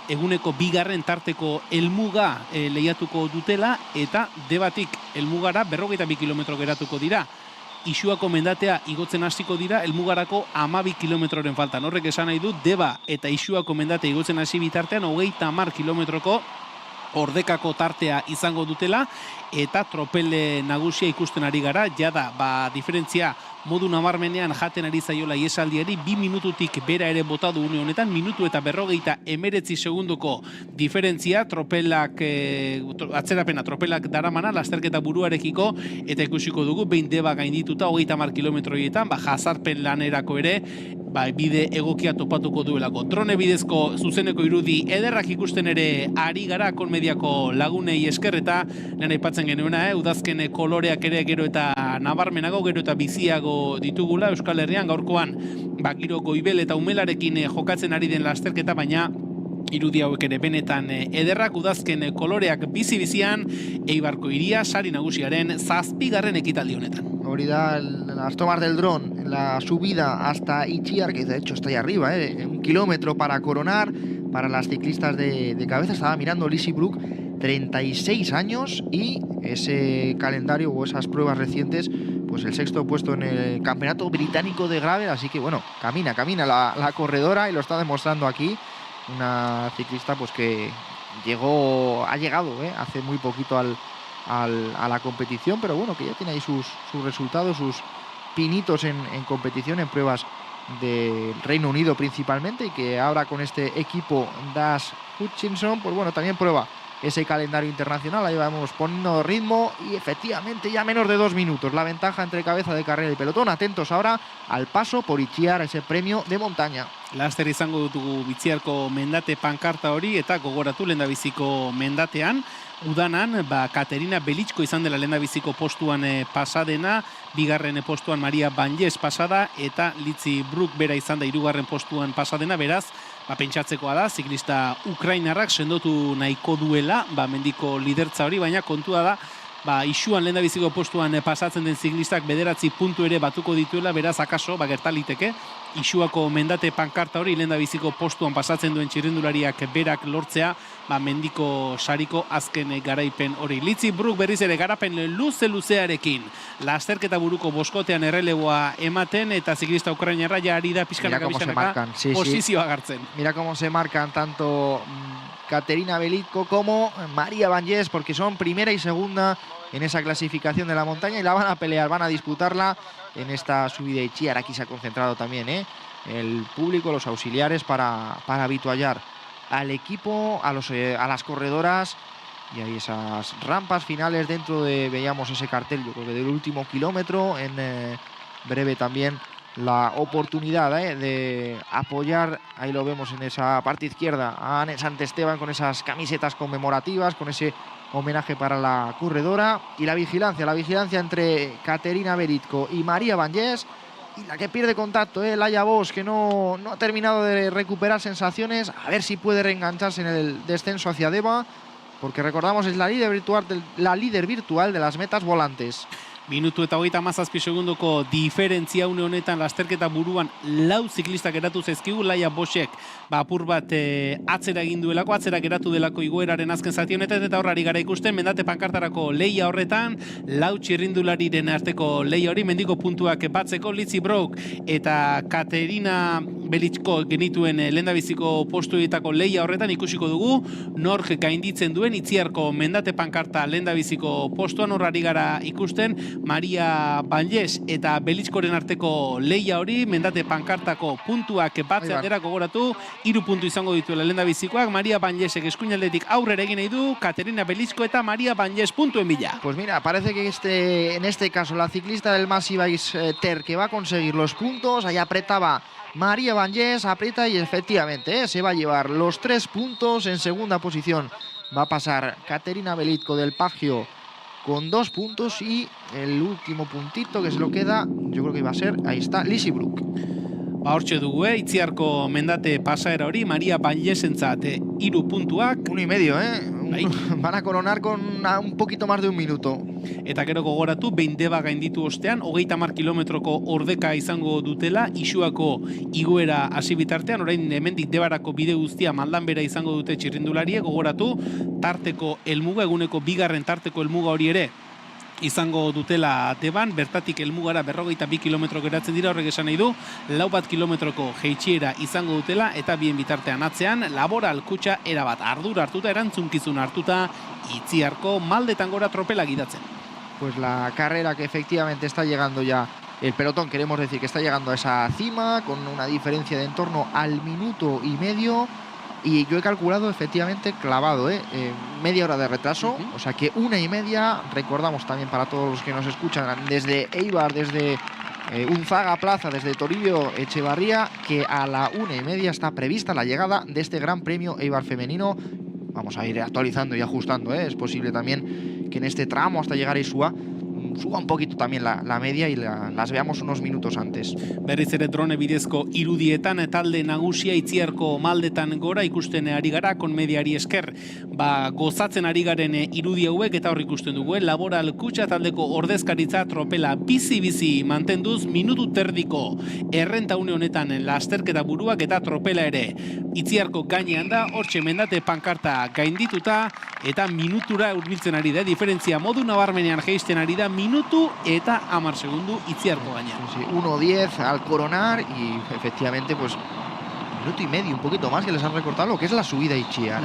[SPEAKER 4] eguneko 2. tarteko helmuga lehiatuko dutela, eta Debatik helmugara 42 kilometro geratuko dira. Isuako mendatea igotzen hasiko dira, helmugarako 12 kilometroren faltan. Horrek esan nahi du, Deba eta Isuako mendatea igotzen hasi bitartean 30 kilometroko ordekako tartea izango dutela, eta tropele nagusia ikusten ari gara, jada diferentzia modu nabarmenean jaten ari zaiola iesaldiari, 2 minututik bera ere bota du une honetan, minutu eta 59 segundoko diferentzia, atzerapena tropelak daramana, lasterketa buruarekiko, eta ikusiko dugu, behin deba gaindituta, 30 kilometroietan, jazarpen lanerako ere, bide egokia topatuko duelako. Drone bidezko zuzeneko irudi ederrak ikusten ere ari gara Kolmediako lagunei esker, eta lehen aipatzen genuena, udazken koloreak ere gero eta nabarmenago, gero eta biziago ditugula Euskal Herrian, gaurkoan giro goibel eta umelarekin jokatzen ari den lasterketa, baina irudi hauek ere benetan ederrak, udazken koloreak bizi-bizian, Eibarko hiria sari nagusiaren 7. ekitaldi honetan.
[SPEAKER 2] Hori da, las tomas del dron, la subida hasta Itziar, que de hecho está ahí arriba, 1 kilómetro para coronar, para las ciclistas de cabeza. Estaba mirando Lizzie Brook, 36 años, y ese calendario o esas pruebas recientes, pues el 6º puesto en el campeonato británico de gravel, así que bueno, camina la corredora y lo está demostrando aquí. Una ciclista pues que ha llegado hace muy poquito a la competición, pero bueno, que ya tiene ahí sus resultados, sus pinitos en competición, en pruebas del Reino Unido principalmente, y que ahora con este equipo Das Hutchinson, pues bueno, también prueba ese calendario internacional. Ahí vamos poniendo ritmo y efectivamente ya menos de 2 minutos la ventaja entre cabeza de carrera y pelotón. Atentos ahora al paso por Itziar, ese premio de montaña.
[SPEAKER 4] Laster izango dutugu Bitziarko mendate pankarta hori, eta gogoratu lehendabiziko mendatean udanan Katerina Belitzko izan dela lehendabiziko postuan pasadena, 2. postuan Maria Banjes pasada, eta Lizzie Brook bera izan da 3. postuan pasadena. Beraz, pentsatzekoa da, ziklista ukrainarrak sendotu nahiko duela mendiko lidertza hori, baina kontua da isuan lehendabiziko postuan pasatzen den ziklistak 9 puntu ere batuko dituela, beraz akaso gertaliteke isuako mendate pankarta hori lehendabiziko postuan pasatzen duen txirrindulariak berak lortzea mendiko sariko azken garaipen hori. Lizzie Brook berriz ere garapen luzearekin lasterketa buruko boskotean erreleboa ematen, eta ziklista ukrainarra ja ari da pixkanaka posizioa gartzen.
[SPEAKER 2] Mira cómo se marcan tanto Katerina Belitzko como Maria Banjes, porque son 1ª y 2ª en esa clasificación de la montaña y la van a pelear, van a disputarla en esta subida de Itziar. Aquí se ha concentrado también el público, los auxiliares, para habituallar al equipo, a las corredoras, y ahí esas rampas finales dentro de, veíamos ese cartel, yo creo que del último kilómetro. En breve también la oportunidad de apoyar, ahí lo vemos en esa parte izquierda, a Anne Santesteban con esas camisetas conmemorativas, con ese homenaje para la corredora, y la vigilancia entre Katerina Belitzko y Maria Banjes, y la que pierde contacto, Laia Bosch, que no ha terminado de recuperar sensaciones, a ver si puede reengancharse en el descenso hacia Deva, porque recordamos es la líder virtual de las metas volantes.
[SPEAKER 4] Minutu eta 37 segundoko diferentzia une honetan lasterketa buruan 4 ziklistak geratu zaizkigu. Laia Boschek apur bat atzera egin duelako, atzera geratu delako igoeraren azken zati honetan, eta horrari gara ikusten mendate pankartarako leia horretan, 4 txirrindulariren arteko leia hori, mendiko puntuak batzeko. Lizzie Brook eta Katerina Belitzko genituen lehendabiziko postuetako leia horretan ikusiko dugu nork gainditzen duen Itziarko mendate pankarta lehendabiziko postuan. Horrari gara ikusten Maria Banjes eta Belitzkoren arteko leia hori, mendate pankartako puntuak batzea dira, gogoratu 3 puntu izango dituela lehendabizikoak. Maria Banjesek eskuinaldetik aurrera egin nahi du, Katerina Belitzko eta Maria Banjes puntuen bila.
[SPEAKER 2] Pues mira, parece que en este caso la ciclista del Massive Ter que va a conseguir los puntos, ahí apretaba Maria Banjes, aprieta y efectivamente se va a llevar los 3 puntos. En segunda posición va a pasar Katerina Belitzko del Pagio con 2 puntos, y el último puntito que se lo queda, yo creo que va a ser, ahí está, Lizzie Brook.
[SPEAKER 4] Hortxe dugu, Itziarko mendate pasaera hori, Maria Banjesentzat 3 puntuak.
[SPEAKER 2] 1,5, Van a coronar con un poquito más de 1 minuto.
[SPEAKER 4] Eta gero gogoratu, behin Deba gainditu ostean, 30 kilometroko ordeka izango dutela, isuako igoera hasi bitartean, orain hemendik Debarako bide guztia maldan bera izango dute txirrindularie. Gogoratu, tarteko helmuga, eguneko 2. tarteko helmuga hori ere izango dutela Deban, bertatik helmugara 42 kilometro geratzen dira, horrek esan nahi du 4 kilometroko jeitsiera izango dutela, eta bien bitartean atzean Laboral kutxa erabat ardura hartuta, erantzunkizun hartuta, Itziarko maldetan gora tropela gidatzen.
[SPEAKER 2] Pues la carrera que efectivamente está llegando ya el pelotón, queremos decir, que está llegando a esa cima con una diferencia de en torno al minuto y medio. Y yo he calculado efectivamente clavado, media hora de retraso, o sea que 1:30, recordamos también para todos los que nos escuchan desde Eibar, desde Unzaga Plaza, desde Toribio Echevarría, que a la 1:30 está prevista la llegada de este Gran Premio Eibar femenino. Vamos a ir actualizando y ajustando, es posible también que en este tramo hasta llegar a Isua suba un poquito también la media y las veamos unos minutos antes.
[SPEAKER 4] Berriz ere drone bidezko irudietan talde nagusia Itziarko maldetan gora ikusten ari gara konmediari esker. Gozatzen ari garen irudi hauek eta hor ikusten dugu, Laboral Kutxa taldeko ordezkaritza tropela bizi mantenduz minutu terdiko errenta une honetan lasterketa buruak eta tropela ere Itziarko gainean da, hortxe mendate pankarta gaindituta eta minutura hurbiltzen ari da, diferentzia modu nabarmenean jaisten ari da, minutu eta 10 segundu Itziarko gainean.
[SPEAKER 2] Sí, 1:10 al coronar y efectivamente pues minuto y medio, un poquito más que les han recortado lo que es la subida Itziar,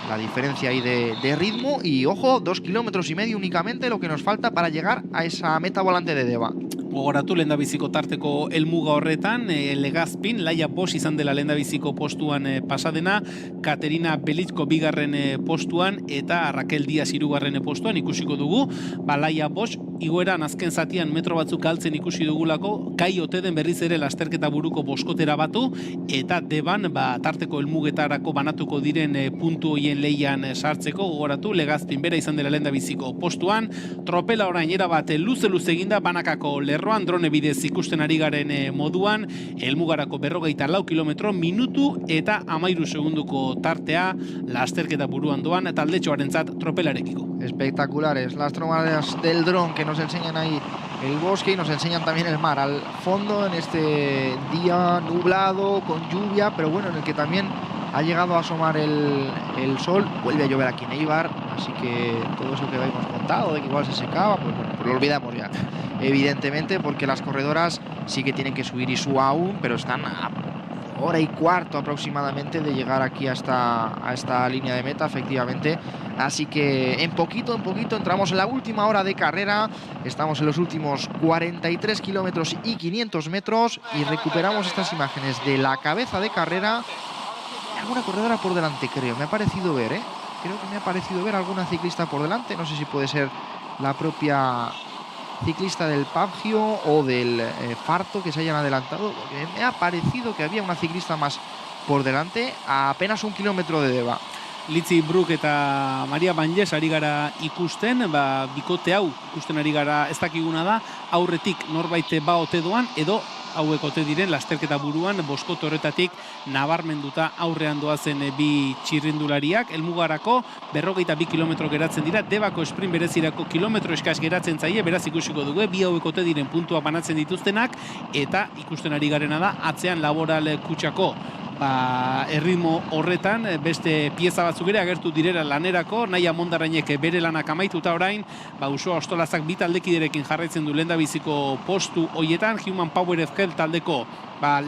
[SPEAKER 2] la diferencia ahí de ritmo y ojo, 2,5 kilómetros únicamente lo que nos falta para llegar a esa meta volante de Deba.
[SPEAKER 4] Gogoratu lehendabiziko tarteko helmuga horretan, Legazpin, Laia Bosch izan dela lehendabiziko postuan pasadena, Katerina Belitko bigarren postuan eta Raquel Díaz hirugarren postuan ikusiko dugu. Laia Bosch igoeran azken zatian metro batzuk galtzen ikusi dugulako, gai ote den berriz ere lasterketa buruko boskotera batu eta Deban tarteko helmugetarako banatuko diren puntu hoien leian sartzeko. Gogoratu Legazpin bera izan dela lehendabiziko postuan, tropela orain erabat luze eginda banakako lerroan drone bidez ikusten ari garen moduan, helmugarako 44 kilometro, minutu eta 13 segunduko tartea lasterketa buruan doan taldetxoarentzat tropelarekiko.
[SPEAKER 2] Espectaculares las tromadas del dron que nos enseñan ahí el bosque y nos enseñan también el mar al fondo en este día nublado, con lluvia, pero bueno, en el que también ha llegado a asomar el sol. Vuelve a llover aquí en Eibar, así que todo eso que habíamos contado de que igual se secaba, pues bueno, pues lo olvidamos ya, evidentemente, porque las corredoras sí que tienen que subir Isua aún, pero están a 1:15 aproximadamente de llegar aquí a esta línea de meta, efectivamente. Así que en poquito entramos en la última hora de carrera, estamos en los últimos 43 kilómetros y 500 metros y recuperamos estas imágenes de la cabeza de carrera. Alguna corredora por delante, creo, me ha parecido ver, creo que me ha parecido ver alguna ciclista por delante, no sé si puede ser la propia ciclista del Pabgio o del Farto que se hayan adelantado, porque me ha parecido que había una ciclista más por delante a apenas 1 kilómetro de Deba.
[SPEAKER 4] Litzi Brook eta Maria Banges ari gara ikusten, bikote hau ikusten ari gara, ez dakiguna da, aurretik norbait ote doan edo hauek ote diren lasterketa buruan boskot horretatik nabarmenduta aurrean doazen bi txirrindulariak. Helmugarako 42 kilometro geratzen dira, Debako sprint berezirako kilometro eskas geratzen zaie, beraz ikusiko dugu, bi hauek ote diren puntua banatzen dituztenak eta ikusten ari garena da atzean Laboral Kutxako erritmo horretan beste pieza batzuk ere agertu direla lanerako, Naia Mondarrainek bere lanak amaituta orain, Usoa Ostolazak bi taldekiderekin jarraitzen du lehendabiziko postu hoietan, Human Power FGL taldeko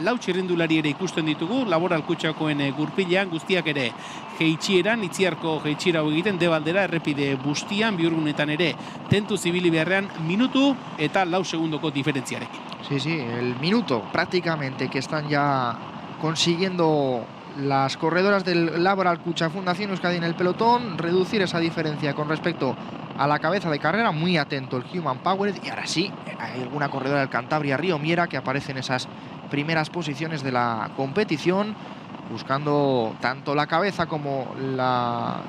[SPEAKER 4] lau txirrindulari ere ikusten ditugu, Laboral Kutxakoen gurpilean, guztiak ere jeitxieran, Itziarko jeitxiera egiten, Debaldera errepide bustian, Biurgunetan ere tentu zibili beharrean minutu eta 4 segundoko diferentziarekin.
[SPEAKER 2] Sí, el minuto prácticamente que están ya consiguiendo las corredoras del Laboral Kutxa Fundación Euskadi en el pelotón, reducir esa diferencia con respecto a la cabeza de carrera. Muy atento el Human Power, y ahora sí, hay alguna corredora del Cantabria Río Miera que aparece en esas primeras posiciones de la competición, buscando tanto la cabeza como la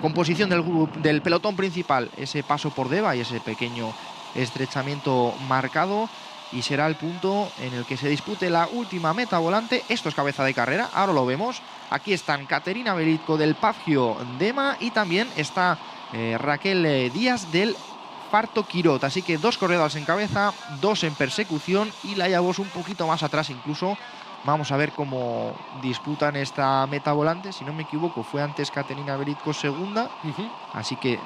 [SPEAKER 2] composición del pelotón principal, ese paso por Deba y ese pequeño estrechamiento marcado. Y será el punto en el que se dispute la última meta volante. Esto es cabeza de carrera, ahora lo vemos. Aquí están Katerina Belitko del Pafgio Dema y también está Raquel Díaz del Farto Quirot. Así que 2 corredores en cabeza, 2 en persecución y Laia Bosch un poquito más atrás incluso. Vamos a ver cómo disputan esta meta volante. Si no me equivoco, fue antes Katerina Belitko segunda. Así que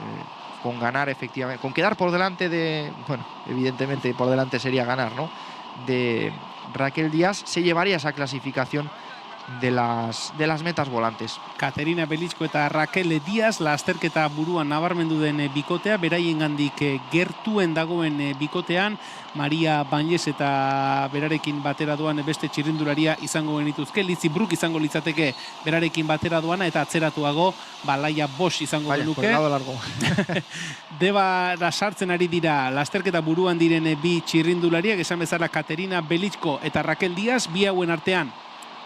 [SPEAKER 2] con ganar efectivamente, con quedar por delante de, bueno, evidentemente por delante sería ganar, ¿no?, de Raquel Díaz, se llevaría esa clasificación de las metas volantes.
[SPEAKER 4] Katerina Belitzko eta Raquel Díaz lasterketa buruan nabarmendu den bikotea, beraiengandik gertuen dagoen bikotean, Maria Banjes eta berarekin batera doan beste txirrindularia izango genituzke, Lizzie Brook izango litzateke berarekin batera doana, eta atzeratuago Laia Bosch izango genuke. Deba da sartzen ari dira lasterketa buruan diren bi txirrindulariak, esan bezala Katerina Belitzko eta Raquel Díaz, bi hauen artean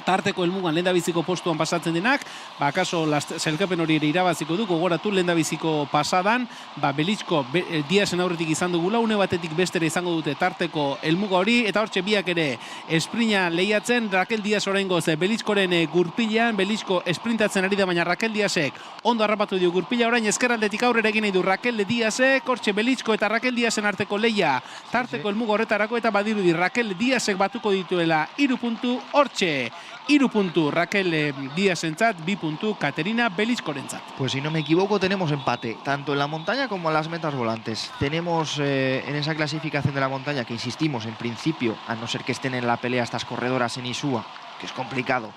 [SPEAKER 4] tarteko helmugan lehendabiziko postuan pasatzen denak, akaso sailkapen hori ere irabaziko du, gogoratu lehendabiziko pasadan, Belitzko Díazen aurretik izan dugula, une batetik bestera izango dute tarteko helmuga hori, eta hortxe biak ere esprina lehiatzen, Raquel Díaz oraingoz Belitzkoren gurpilean, Belitzko esprintatzen ari da, baina Raquel Díazek ondo harrapatu dio gurpila, orain ezkerraldetik aurrera egin nahi du Raquel Díazek, hortxe Belitzko eta Raquel Díazen arteko lehia tarteko helmuga horretarako, eta badirudi Raquel Díazek batuko dituela 3 puntu, hortxe 3 puntu Raquel Díazentzat, 2 puntu Katerina Belitzkorentzat.
[SPEAKER 2] Pues si no me equivoco tenemos empate, tanto en la montaña como en las metas volantes. Tenemos en esa clasificación de la montaña, que insistimos, en principio, a no ser que estén en la pelea estas corredoras en Isua, que es complicado,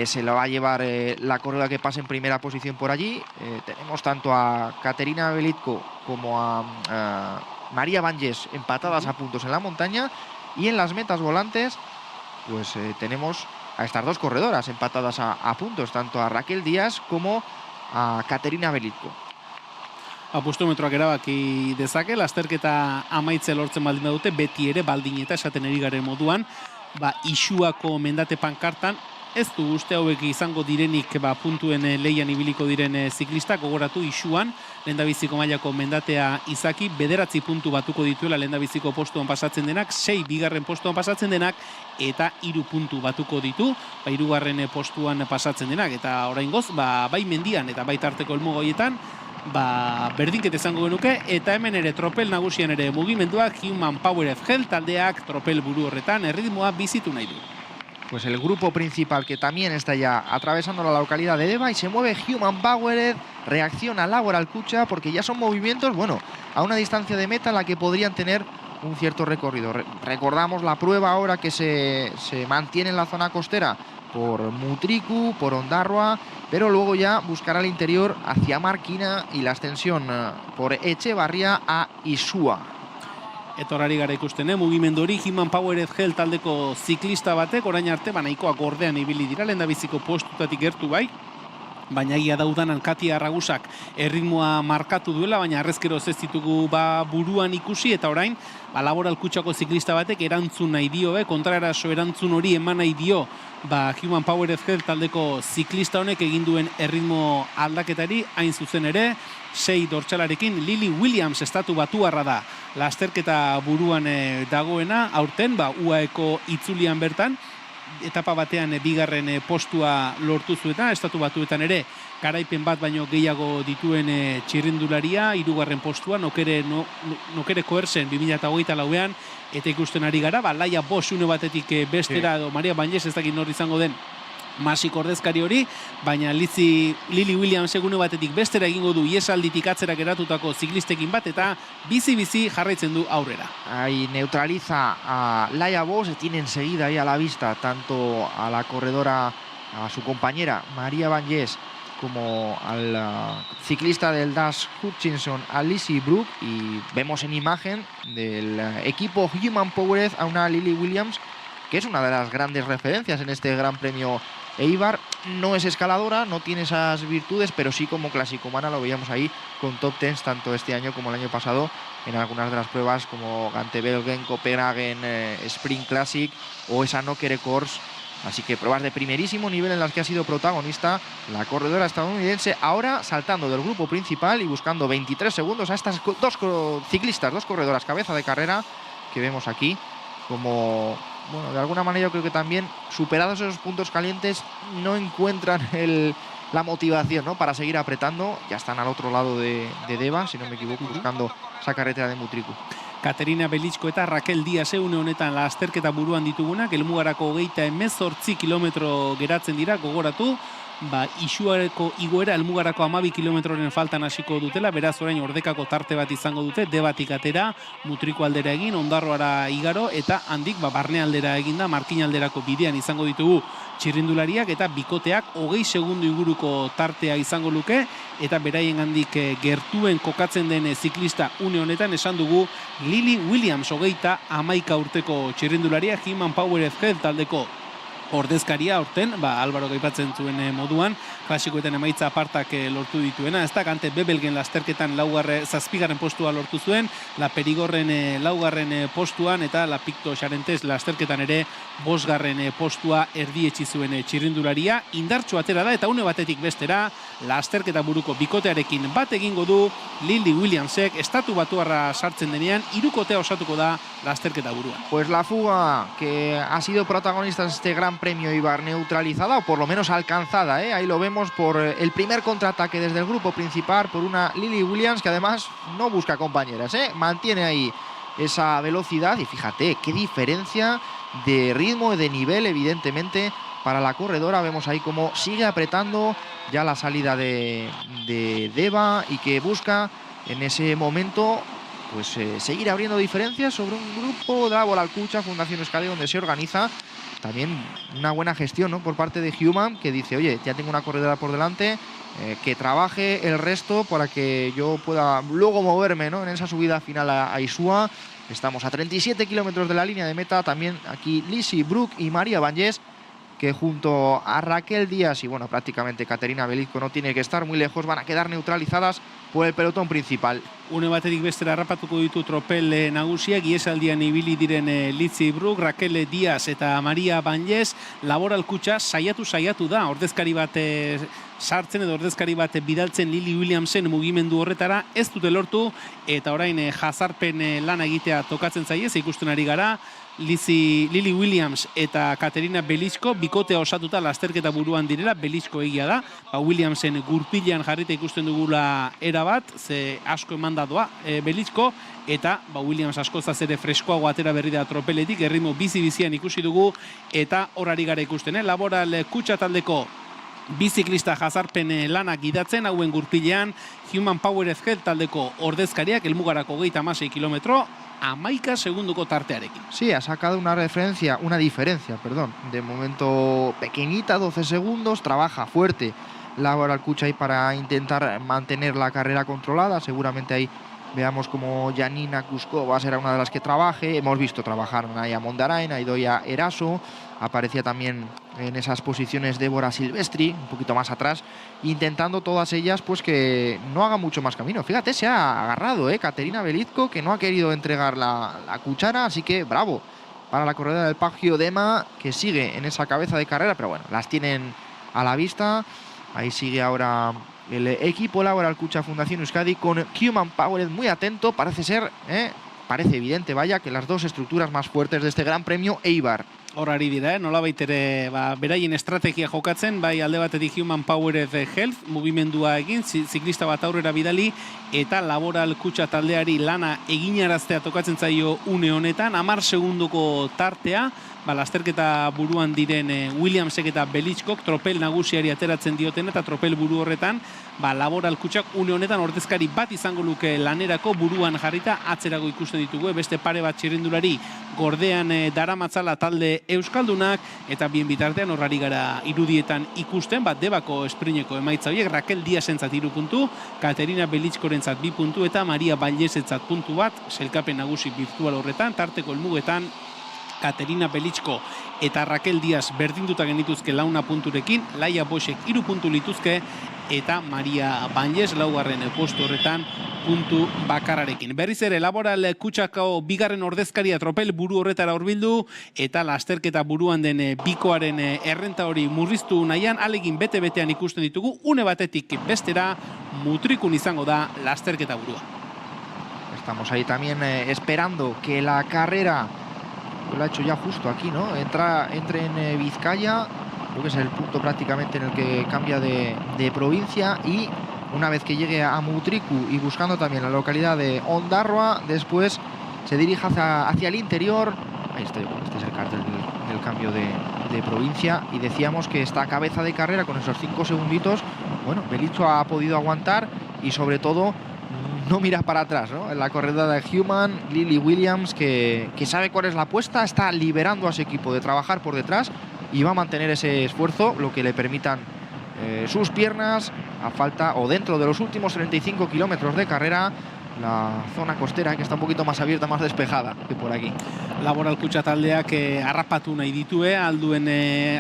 [SPEAKER 2] se lo va a llevar la corredora que pase en primera posición por allí. Tenemos tanto a Katerina Belitzko como a Maria Banjes empatadas a puntos en la montaña, y en las metas volantes pues tenemos a estas dos corredoras empatadas a puntos, tanto a Raquel Díaz como a Katerina Belitzko.
[SPEAKER 4] Apustometroak erabaki dezake, lasterketa amaitze lortzen baldin badute, beti ere baldin eta esaten ari garen moduan, Isuako mendate pankartan, ez du uste hauek izango direnik puntuen lehian ibiliko diren ziklistak, gogoratu Isuan, lehendabiziko mailako mendatea izaki, 9 puntu batuko dituela lehendabiziko postuan pasatzen denak, 6 bigarren postuan pasatzen denak, eta 3 puntu batuko ditu, 3. postuan pasatzen denak, eta oraingoz, bai mendian eta bai tarteko helmugoietan, berdinket izango genuke, eta hemen ere tropel nagusian ere mugimenduak, Human Powered Health taldeak tropel buru horretan erritmoa bizitu nahi du.
[SPEAKER 2] Pues el grupo principal, que también está ya atravesando la localidad de Deva, y se mueve Human Powered, reacciona Laboral Kucha, porque ya son movimientos, bueno, a una distancia de meta en la que podrían tener un cierto recorrido. Recordamos la prueba ahora que se mantiene en la zona costera por Mutriku, por Ondarroa, pero luego ya buscará el interior hacia Markina y la extensión por Etxebarria a Isua.
[SPEAKER 4] Etorari gara ikusten, mugimendu hori Human Powered Health taldeko ziklista batek orain arte nahikoa gordean ibili dira, lehendabiziko postutatik gertu bai, baina egia daudanan Katia Arragusak erritmoa markatu duela, baina arrezkero ez ditugu buruan ikusi, eta orain Laboral Kutxako ziklista batek erantzun nahi dio, kontraeraso erantzun hori eman nahi dio Human Powered Health taldeko ziklista honek egin duen erritmo aldaketari, hain zuzen ere 6 dortsalarekin Lily Williams estatu batuarra da lasterketa buruan dagoena, aurten UAEko itzulian bertan, etapa batean bigarren postua lortu zueta, estatu batuetan ere garaipen bat baino gehiago dituen txirrindularia, 3. postua, nokere koersen 2024an, eta ikusten ari gara, Laia Bosch une batetik bestera, edo Maria Banjes ez dakit nor izango den masik ordezkari hori, baina Lily Williams egune batetik bestera egingo du iesalditik atzera geratutako ziklistekin bat, eta bizi-bizi jarraitzen du aurrera.
[SPEAKER 2] Ahí neutraliza a Laia Bosch, tiene enseguida ahí a la vista tanto a la corredora, a su compañera Maria Banjes, como al ciclista del Dash Hutchinson, a Lizzie Brook, y vemos en imagen del equipo Human Powered a una Lily Williams, que es una de las grandes referencias en este Gran Premio Eibar. No es escaladora, no tiene esas virtudes, pero sí como clasicomana lo veíamos ahí con top 10 tanto este año como el año pasado en algunas de las pruebas como Gante-Belgen, Copenhagen, Spring Classic o esa Nokere Course. Así que pruebas de primerísimo nivel en las que ha sido protagonista la corredora estadounidense, ahora saltando del grupo principal y buscando 23 segundos a estas dos ciclistas, dos corredoras cabeza de carrera que vemos aquí, como, bueno, de alguna manera yo creo que también superados esos puntos calientes no encuentran la motivación, ¿no?, para seguir apretando. Ya están al otro lado de Deva, si no me equivoco, buscando esa carretera de Mutriku.
[SPEAKER 4] Katerina Belitzko eta Raquel Díaz une honetan lasterketa buruan ditugunak, helmugarako 28 kilometro geratzen dira, gogoratu, Isuareko igoera helmugarako 12 kilometroren faltan hasiko dutela, beraz orain ordekako tarte bat izango dute, Debatik atera, Mutriko aldera egin, Ondarroara igaro, eta handik barne aldera eginda, Markin alderako bidean izango ditugu txirrindulariak, eta bikoteak 20 segundu inguruko tartea izango luke, eta beraien handik gertuen kokatzen den ziklista une honetan esan dugu Lily Williams 21 urteko txirrindularia, Human Power Health taldeko ordezkaria aurten, Álvaro gaipatzen zuen moduan, klasikoetan emaitza apartak lortu dituena, ez da, Gante Bebelgen lasterketan 7. postua lortu zuen, La Perigorren 4. postuan, eta La Picto Xarentes lasterketan ere 5. postua erdietsi zuen txirrindularia, indartsu atera da, eta une batetik bestera, lasterketa buruko bikotearekin bat egingo du Lily Williamsek, estatu batuarra sartzen denean, 3 kotea osatuko da lasterketa buruan.
[SPEAKER 2] Pues la fuga que ha sido protagonista de este Gran Premio Eibar neutralizada, o por lo menos alcanzada, ahí lo vemos por el primer contraataque desde el grupo principal por una Lily Williams que además no busca compañeras, mantiene ahí esa velocidad y fíjate qué diferencia de ritmo y de nivel evidentemente para la corredora. Vemos ahí cómo sigue apretando ya la salida de Deva y que busca en ese momento pues seguir abriendo diferencias sobre un grupo de la Alcucha, Fundación Euskadi, donde se organiza también una buena gestión, ¿no?, por parte de Human, que dice, oye, ya tengo una corredora por delante, que trabaje el resto para que yo pueda luego moverme, ¿no?, en esa subida final a Isua. Estamos a 37 kilómetros de la línea de meta. También aquí Lizzie Brook y María Banyes, que junto a Raquel Díaz y bueno, prácticamente Caterina Belizko no tiene que estar muy lejos, van a quedar neutralizadas por el pelotón principal.
[SPEAKER 4] Une batetik bestera harrapatuko ditu tropel nagusiak, ihesaldian ibili diren Lizzie Brook, Raquel Díaz eta Maria Banyes. Laboral Kutxa saiatu da ordezkari bat sartzen edo ordezkari bat bidaltzen Lily Williamsen mugimendu horretara, ez dute lortu, eta orain jazarpen lana egitea tokatzen zaie, ikusten ari gara. Lily Williams eta Caterina Belizko bikotea osatuta lasterketa buruan direla. Belizko egia da, Williamsen gurpilean jarrita ikusten dugula erabat, ze asko emanda doa Belizko, eta Williams askozaz ere freskoago atera berri da tropeletik, erritmo bizi-bizian ikusi dugu, eta horari gara ikusten. Laboral Kutxa taldeko biziklista jazarpen lanak gidatzen, hauen gurpilean Human Power Health taldeko ordezkariak, helmugarako 36 kilometro, 11 segunduko tartearekin.
[SPEAKER 2] Sí, ha sacado una diferencia, de momento pequeñita, 12 segundos, trabaja fuerte Laboral Kutxa ahí para intentar mantener la carrera controlada. Seguramente ahí veamos como Janina Kuskova será una de las que trabaje. Hemos visto trabajar a Naya Mondarain, a Idoia Eraso, aparecía también en esas posiciones Débora Silvestri, un poquito más atrás, intentando todas ellas pues que no hagan mucho más camino. Fíjate, se ha agarrado Caterina Belizko, que no ha querido entregar la cuchara, así que bravo para la corredora del Pagio Dema, que sigue en esa cabeza de carrera, pero bueno, las tienen a la vista. Ahí sigue ahora el equipo Laboral Kutxa Fundación Euskadi con Human Power muy atento. Parece ser, parece evidente, vaya, que las dos estructuras más fuertes de este Gran Premio Eibar.
[SPEAKER 4] Horari dira, nolabait ere beraien estrategia jokatzen, bai alde batetik Human Power Health mugimendua egin, ziklista bat aurrera bidali, eta Laboral Kutxa taldeari lana eginaraztea tokatzen zaio une honetan, 10 segunduko tartea, lasterketa buruan diren Williamsek eta Belizkok tropel nagusiari ateratzen dioten, eta tropel buru horretan Laboral Kutxak une honetan ordezkari bat izango luke lanerako, buruan jarrita atzerago ikusten ditugu, beste pare bat txirrindulari gordean daramatzala talde euskaldunak, eta bien bitartean horrari gara irudietan ikusten, Debako esprineko emaitza horiek, Raquel Díazentzat 3 puntu, Caterina Belizkorentzat 2 puntu, eta Maria Banyesentzat puntu bat, selkapen nagusi virtual horretan, tarteko helmugetan Caterina Belizko eta Raquel Díaz berdinduta genituzke 4 punturekin, Laia Boschek 3 puntu lituzke, eta Maria Banyes 4. postu horretan puntu bakarrarekin. Berriz ere Laboral Kutxako bigarren ordezkaria tropel buru horretara hurbildu, eta lasterketa buruan den bikoaren errenta hori murriztu nahian, alegin bete-betean ikusten ditugu, une batetik bestera mutrikun izango da lasterketa burua.
[SPEAKER 2] Estamos ahí también esperando que la carrera, lo ha hecho ya justo aquí, ¿no?, entre en Vizcaya, creo que es el punto prácticamente en el que cambia de provincia, y una vez que llegue a Mutriku y buscando también la localidad de Ondarroa, después se dirige hacia el interior, este es el cartel del cambio de provincia, y decíamos que esta cabeza de carrera con esos 5 segunditos, bueno, Belichko ha podido aguantar y sobre todo no mira para atrás, ¿no? En la corredora de Human, Lily Williams, que sabe cuál es la apuesta, está liberando a su equipo de trabajar por detrás y va a mantener ese esfuerzo, lo que le permitan sus piernas a falta o dentro de los últimos 35 kilómetros de carrera. La zona costera, que está un poquito más abierta, más despejada que por aquí.
[SPEAKER 4] Laboral kutxa taldeak harrapatu nahi ditue, alduen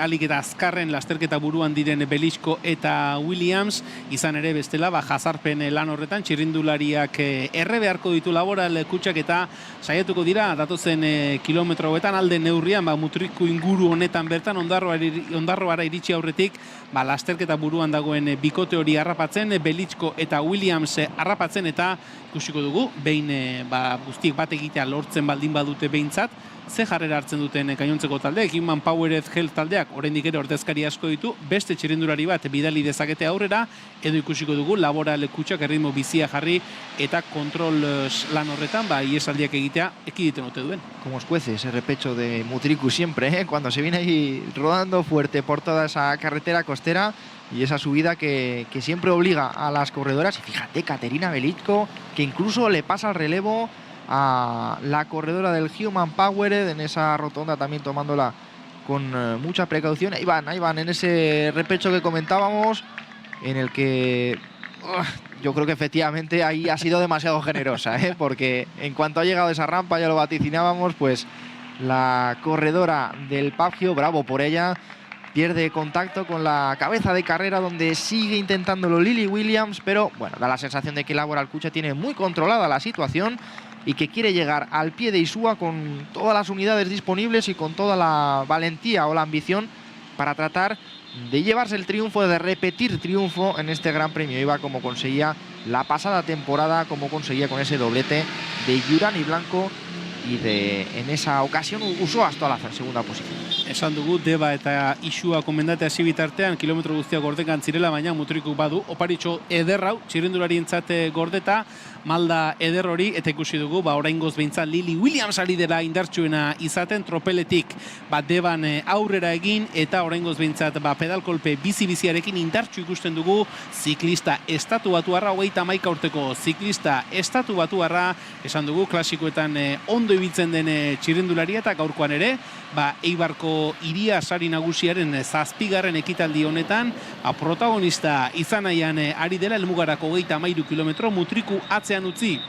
[SPEAKER 4] alik eta azkarren lasterketa buruan diren Belichko eta Williams, izan ere bestela jazarpen lan horretan txirrindulariak erre beharko ditu Laboral kutxak, eta saiatuko dira datozen kilometro hauetan alde neurrian Mutriku inguru honetan bertan Ondarroara iritsi aurretik lasterketa buruan dagoen bikote hori harrapatzen, Belichko eta Williams harrapatzen, eta ikusiko dugu, behin guztiek bat egitea lortzen baldin badute behintzat, ze jarrera hartzen duten gainontzeko taldeek. Human Powered Health taldeak oraindik ere ordezkari asko ditu, beste txirrindulari bat bidali dezakete aurrera, edo ikusiko dugu Laboral kutxak erritmo bizia jarri eta kontrol lan horretan iesaldiak egitea ekiditen ote duen.
[SPEAKER 2] Como escuece ese repecho de Mutriku siempre, cuando se viene ahí rodando fuerte por toda esa carretera costera y esa subida que siempre obliga a las corredoras. Y fíjate, Katerina Belichko, que incluso le pasa el relevo a la corredora del Human Powered en esa rotonda, también tomándola con mucha precaución. Ahí van en ese repecho que comentábamos, en el que yo creo que efectivamente ahí ha sido demasiado generosa, porque en cuanto ha llegado esa rampa, ya lo vaticinábamos, pues la corredora del Pagio, bravo por ella, pierde contacto con la cabeza de carrera, donde sigue intentándolo Lily Williams, pero bueno, da la sensación de que Laboral kutxa tiene muy controlada la situación y que quiere llegar al pie de Isua con todas las unidades disponibles y con toda la valentía o la ambición para tratar de llevarse el triunfo, de repetir triunfo en este Gran Premio Eibar, como conseguía la pasada temporada, como conseguía con ese doblete de Jurani Blanco, y en esa ocasión usó hasta la segunda posición.
[SPEAKER 4] Esan dugu, Deba eta Isua komendate hasi bitartean kilometro guztiak gordekan zirela, baina Mutriku badu oparitxo ederrau, txirrindularientzat gordeta, malda eder hori, eta ikusi dugu, oraingoz behintzat Lily Williams ari dela indartsuena izaten, tropeletik Deban aurrera egin, eta oraingoz behintzat pedalkolpe bizi-biziarekin indartsu ikusten dugu ziklista estatu batuarra, 31 urteko ziklista estatu batuarra, esan dugu, klasikoetan ondo ibiltzen den txirrindularia, eta gaurkoan ere, Eibarko iria sari nagusiaren 7. ekitaldi honetan, protagonista izan nahian ari dela, helmugarako 33 kilometro, Mutriku atzean utzi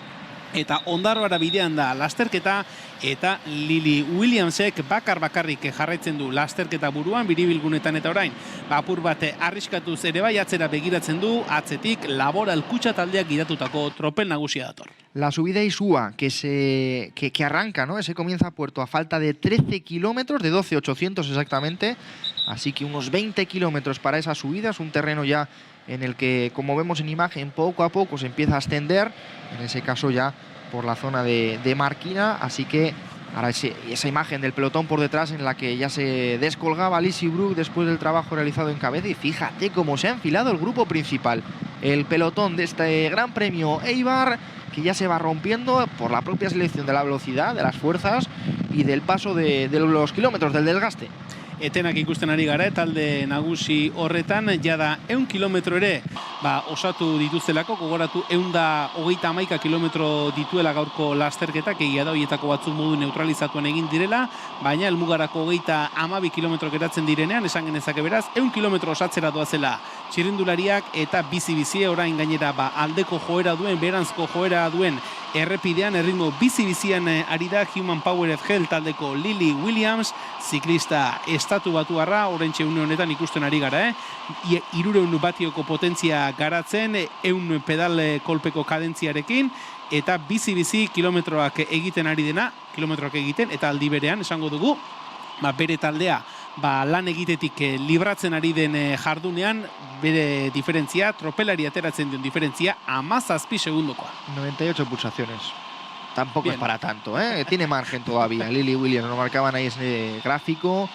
[SPEAKER 4] eta Ondarroara bidean da lasterketa, eta Lily Williamsek bakarrik jarraitzen du lasterketa buruan, biribilgunetan, eta orain apur bat arriskatuz ere atzera begiratzen du, atzetik Laboral kutxa taldeak gidatutako tropel nagusia dator.
[SPEAKER 2] La subida Isua que arranca, ¿no? Se comienza a Puerto a falta de 13 kilómetros, de 12.800 exactamente, así que unos 20 kilómetros para esa subida. Es un terreno ya en el que, como vemos en imagen, poco a poco se empieza a extender, en ese caso ya por la zona de Marquina, así que ahora esa imagen del pelotón por detrás en la que ya se descolgaba Lizzie Brook después del trabajo realizado en cabeza, y fíjate cómo se ha enfilado el grupo principal, el pelotón de este Gran Premio Eibar, que ya se va rompiendo por la propia selección de la velocidad, de las fuerzas y del paso de los kilómetros, del desgaste.
[SPEAKER 4] Etenak ikusten ari gara, talde nagusi horretan, jada 100 kilometro ere osatu dituztelako, gogoratu 131 kilometro dituela gaurko lasterketak, egia da horietako batzuk modu neutralizatuan egin direla, baina helmugarako 32 kilometro geratzen direnean, esan genezake beraz, 100 kilometro osatzera doazela txirrindulariak, eta bizi-bizi orain gainera aldeko joera duen, beranzko joera duen errepidean, erritmo bizi-bizian ari da Human Powered Health taldeko Lily Williams, ziklista estatu batuarra, oraintxe une honetan ikusten ari gara, 300 batioko potentzia garatzen, 100 pedal kolpeko kadentziarekin, eta bizi-bizi kilometroak egiten ari dena, eta aldi berean, esango dugu, bere taldea lan egitetik libratzen ari den jardunean, bere diferentzia, tropelari ateratzen den diferentzia, 17 segundokoa.
[SPEAKER 2] 98 pulsaciones. Tampoco
[SPEAKER 4] Bien.
[SPEAKER 2] Es para tanto, tiene margen todavía. Lily Williams, nos marcaban ahí ese gráfico.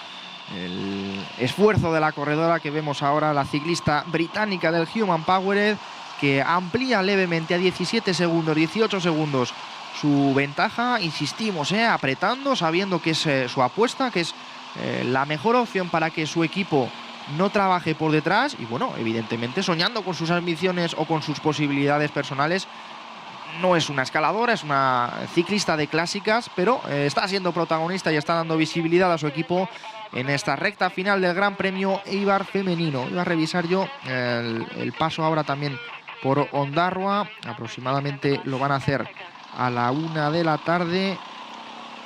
[SPEAKER 2] El esfuerzo de la corredora que vemos ahora, la ciclista británica del Human Powered, que amplía levemente a 17 segundos, 18 segundos su ventaja. Insistimos, apretando, sabiendo que es su apuesta, que es la mejor opción para que su equipo no trabaje por detrás y, bueno, evidentemente soñando con sus ambiciones o con sus posibilidades personales. No es una escaladora, es una ciclista de clásicas, pero está siendo protagonista y está dando visibilidad a su equipo en esta recta final del Gran Premio Eibar femenino. Iba a revisar yo el paso ahora también por Ondarroa. Aproximadamente lo van a hacer a la 1 de la tarde,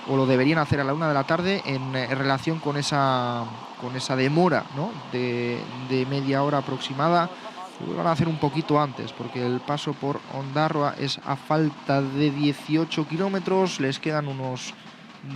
[SPEAKER 2] o lo deberían hacer a la 1 de la tarde, en relación con esa demora, ¿no?, de media hora aproximada. Lo van a hacer un poquito antes, porque el paso por Ondarroa es a falta de 18 kilómetros, les quedan unos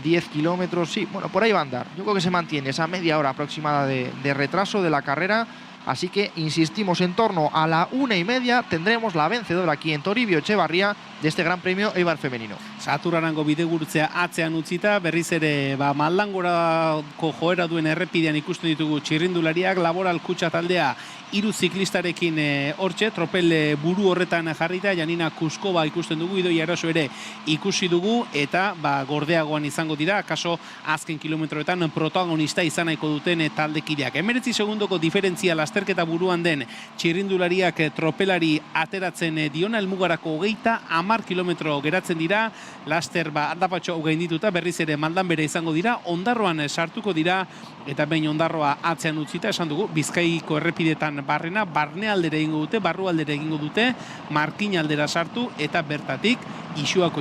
[SPEAKER 2] 10 kilómetros, sí, bueno, por ahí va a andar. Yo creo que se mantiene esa media hora aproximada de retraso de la carrera, así que insistimos, en torno a la 1:30 tendremos la vencedora aquí en Toribio Etxebarria de este Gran Premio Eibar femenino.
[SPEAKER 4] Saturarango bidegurtzea atzean utzita, berriz ere Maldangorako joera duen errepidean ikusten ditugu txirrindulariak, Laboral Kutxa taldea 3 ziklistarekin hortxe, tropel buru horretan jarrita, Janina Kuskova ikusten dugu, Idoia Eraso ere ikusi dugu, eta gordeagoan izango dira, akaso azken kilometroetan protagonista izan nahiko duten taldekideak. 19 segundoko diferentzia lasterketa buruan den txirrindulariak tropelari ateratzen diona, helmugarako 30 kilometro geratzen dira, laster aldapatxo gaindituta, berriz ere Maldan bere izango dira, Ondarroan sartuko dira, eta behin Ondarroa atzean utzita, esan dugu, Bizkaiko errepidetan barne aldera egingo dute, barru aldera egingo dute, Markin aldera sartu, eta bertatik Isuako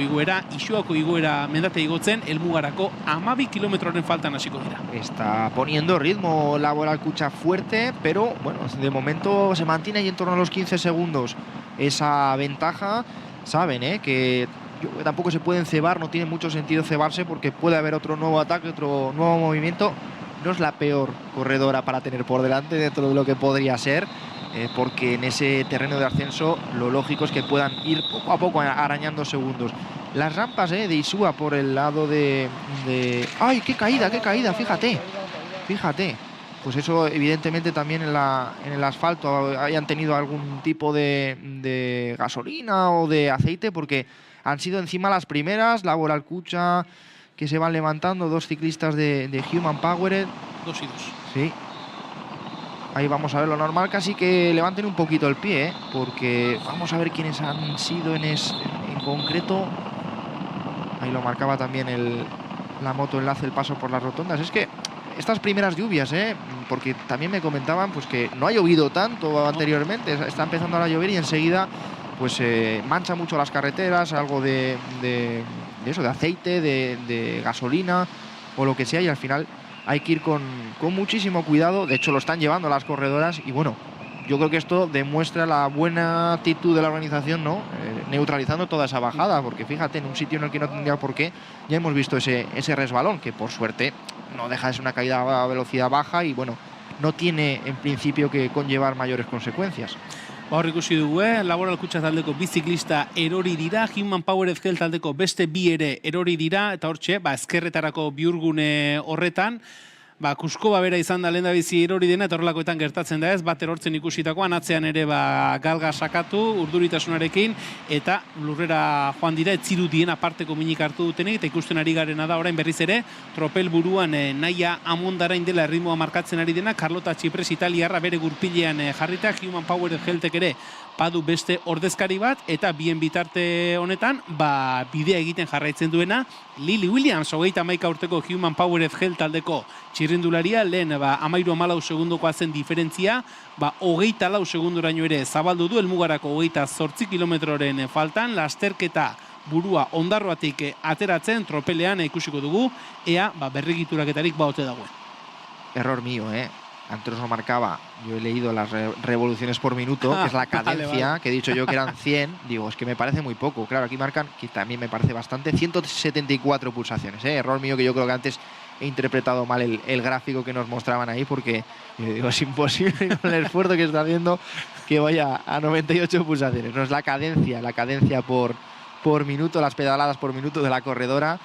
[SPEAKER 4] iguera mendate igotzen, helmugarako 12 kilometroren faltan hasiko dira.
[SPEAKER 2] Está poniendo ritmo Laboral Kutxa fuerte, pero bueno, de momento se mantiene ahí en torno a los 15 segundos esa ventaja. Saben que tampoco se pueden cebar, no tiene mucho sentido cebarse, porque puede haber otro nuevo ataque, otro nuevo movimiento. No es la peor corredora para tener por delante dentro de lo que podría ser, porque en ese terreno de ascenso lo lógico es que puedan ir poco a poco arañando segundos. Las rampas de Isua por el lado de... ¡Ay, qué caída, fíjate! Pues eso evidentemente también en el asfalto hayan tenido algún tipo de gasolina o de aceite, porque han sido encima las primeras. Laboral Kutxa, que se van levantando, 2 ciclistas de Human Powered.
[SPEAKER 4] 2 y 2.
[SPEAKER 2] Sí. Ahí vamos a ver lo normal, casi que levanten un poquito el pie, porque vamos a ver quiénes han sido en concreto. Ahí lo marcaba también la moto enlace, el paso por las rotondas. Es que estas primeras lluvias, porque también me comentaban pues que no ha llovido tanto anteriormente, está empezando ahora a llover y enseguida pues mancha mucho las carreteras, algo de eso, de aceite, de gasolina o lo que sea, y al final hay que ir con muchísimo cuidado. De hecho lo están llevando las corredoras y bueno, yo creo que esto demuestra la buena actitud de la organización, ¿no? Neutralizando toda esa bajada, porque fíjate, en un sitio en el que no tendría por qué, ya hemos visto ese resbalón, que por suerte no deja de ser una caída a velocidad baja y bueno, no tiene en principio que conllevar mayores consecuencias.
[SPEAKER 4] Hor ikusi dugu, Laboral Kutxa taldeko biziklista erori dira, Human Power FGL taldeko beste bi ere erori dira, eta hortxe, ezkerretarako bihurgune horretan, Kuskova bera izan da lehendabizi erori dena, eta horrelakoetan gertatzen da ez, bat erortzen ikusitakoan, atzean ere galga sakatu, urduritasunarekin, eta lurrera joan dira, etzirudien aparteko minik hartu dutenek, eta ikusten ari garena da, orain berriz ere, tropel buruan Naia Amondarain dela erritmoa markatzen ari dena, Carlota Txipres Italiarra bere gurpilean jarrita, Human Power Geltek ere badu beste ordezkari bat, eta bien bitarte honetan, bidea egiten jarraitzen duena, Lily Williams, 31 urteko Human Power FGL taldeko txirrindularia, lehen 13-14 segundokoa zen diferentzia, 24 segundoraino ere zabaldu du, helmugarako 28 kilometroren faltan, lasterketa burua Ondarroatik ateratzen, tropelean ikusiko dugu, ea berregituraketarik ote dagoen.
[SPEAKER 2] Error mío, Antes nos marcaba, yo he leído las revoluciones por minuto, que es la cadencia, vale. Que he dicho yo que eran 100, digo, es que me parece muy poco. Claro, aquí marcan, que también me parece bastante, 174 pulsaciones, Error mío, que yo creo que antes he interpretado mal el gráfico que nos mostraban ahí, porque yo digo, es imposible con el esfuerzo que está haciendo que vaya a 98 pulsaciones. No es la cadencia por minuto, las pedaladas por minuto de la corredora.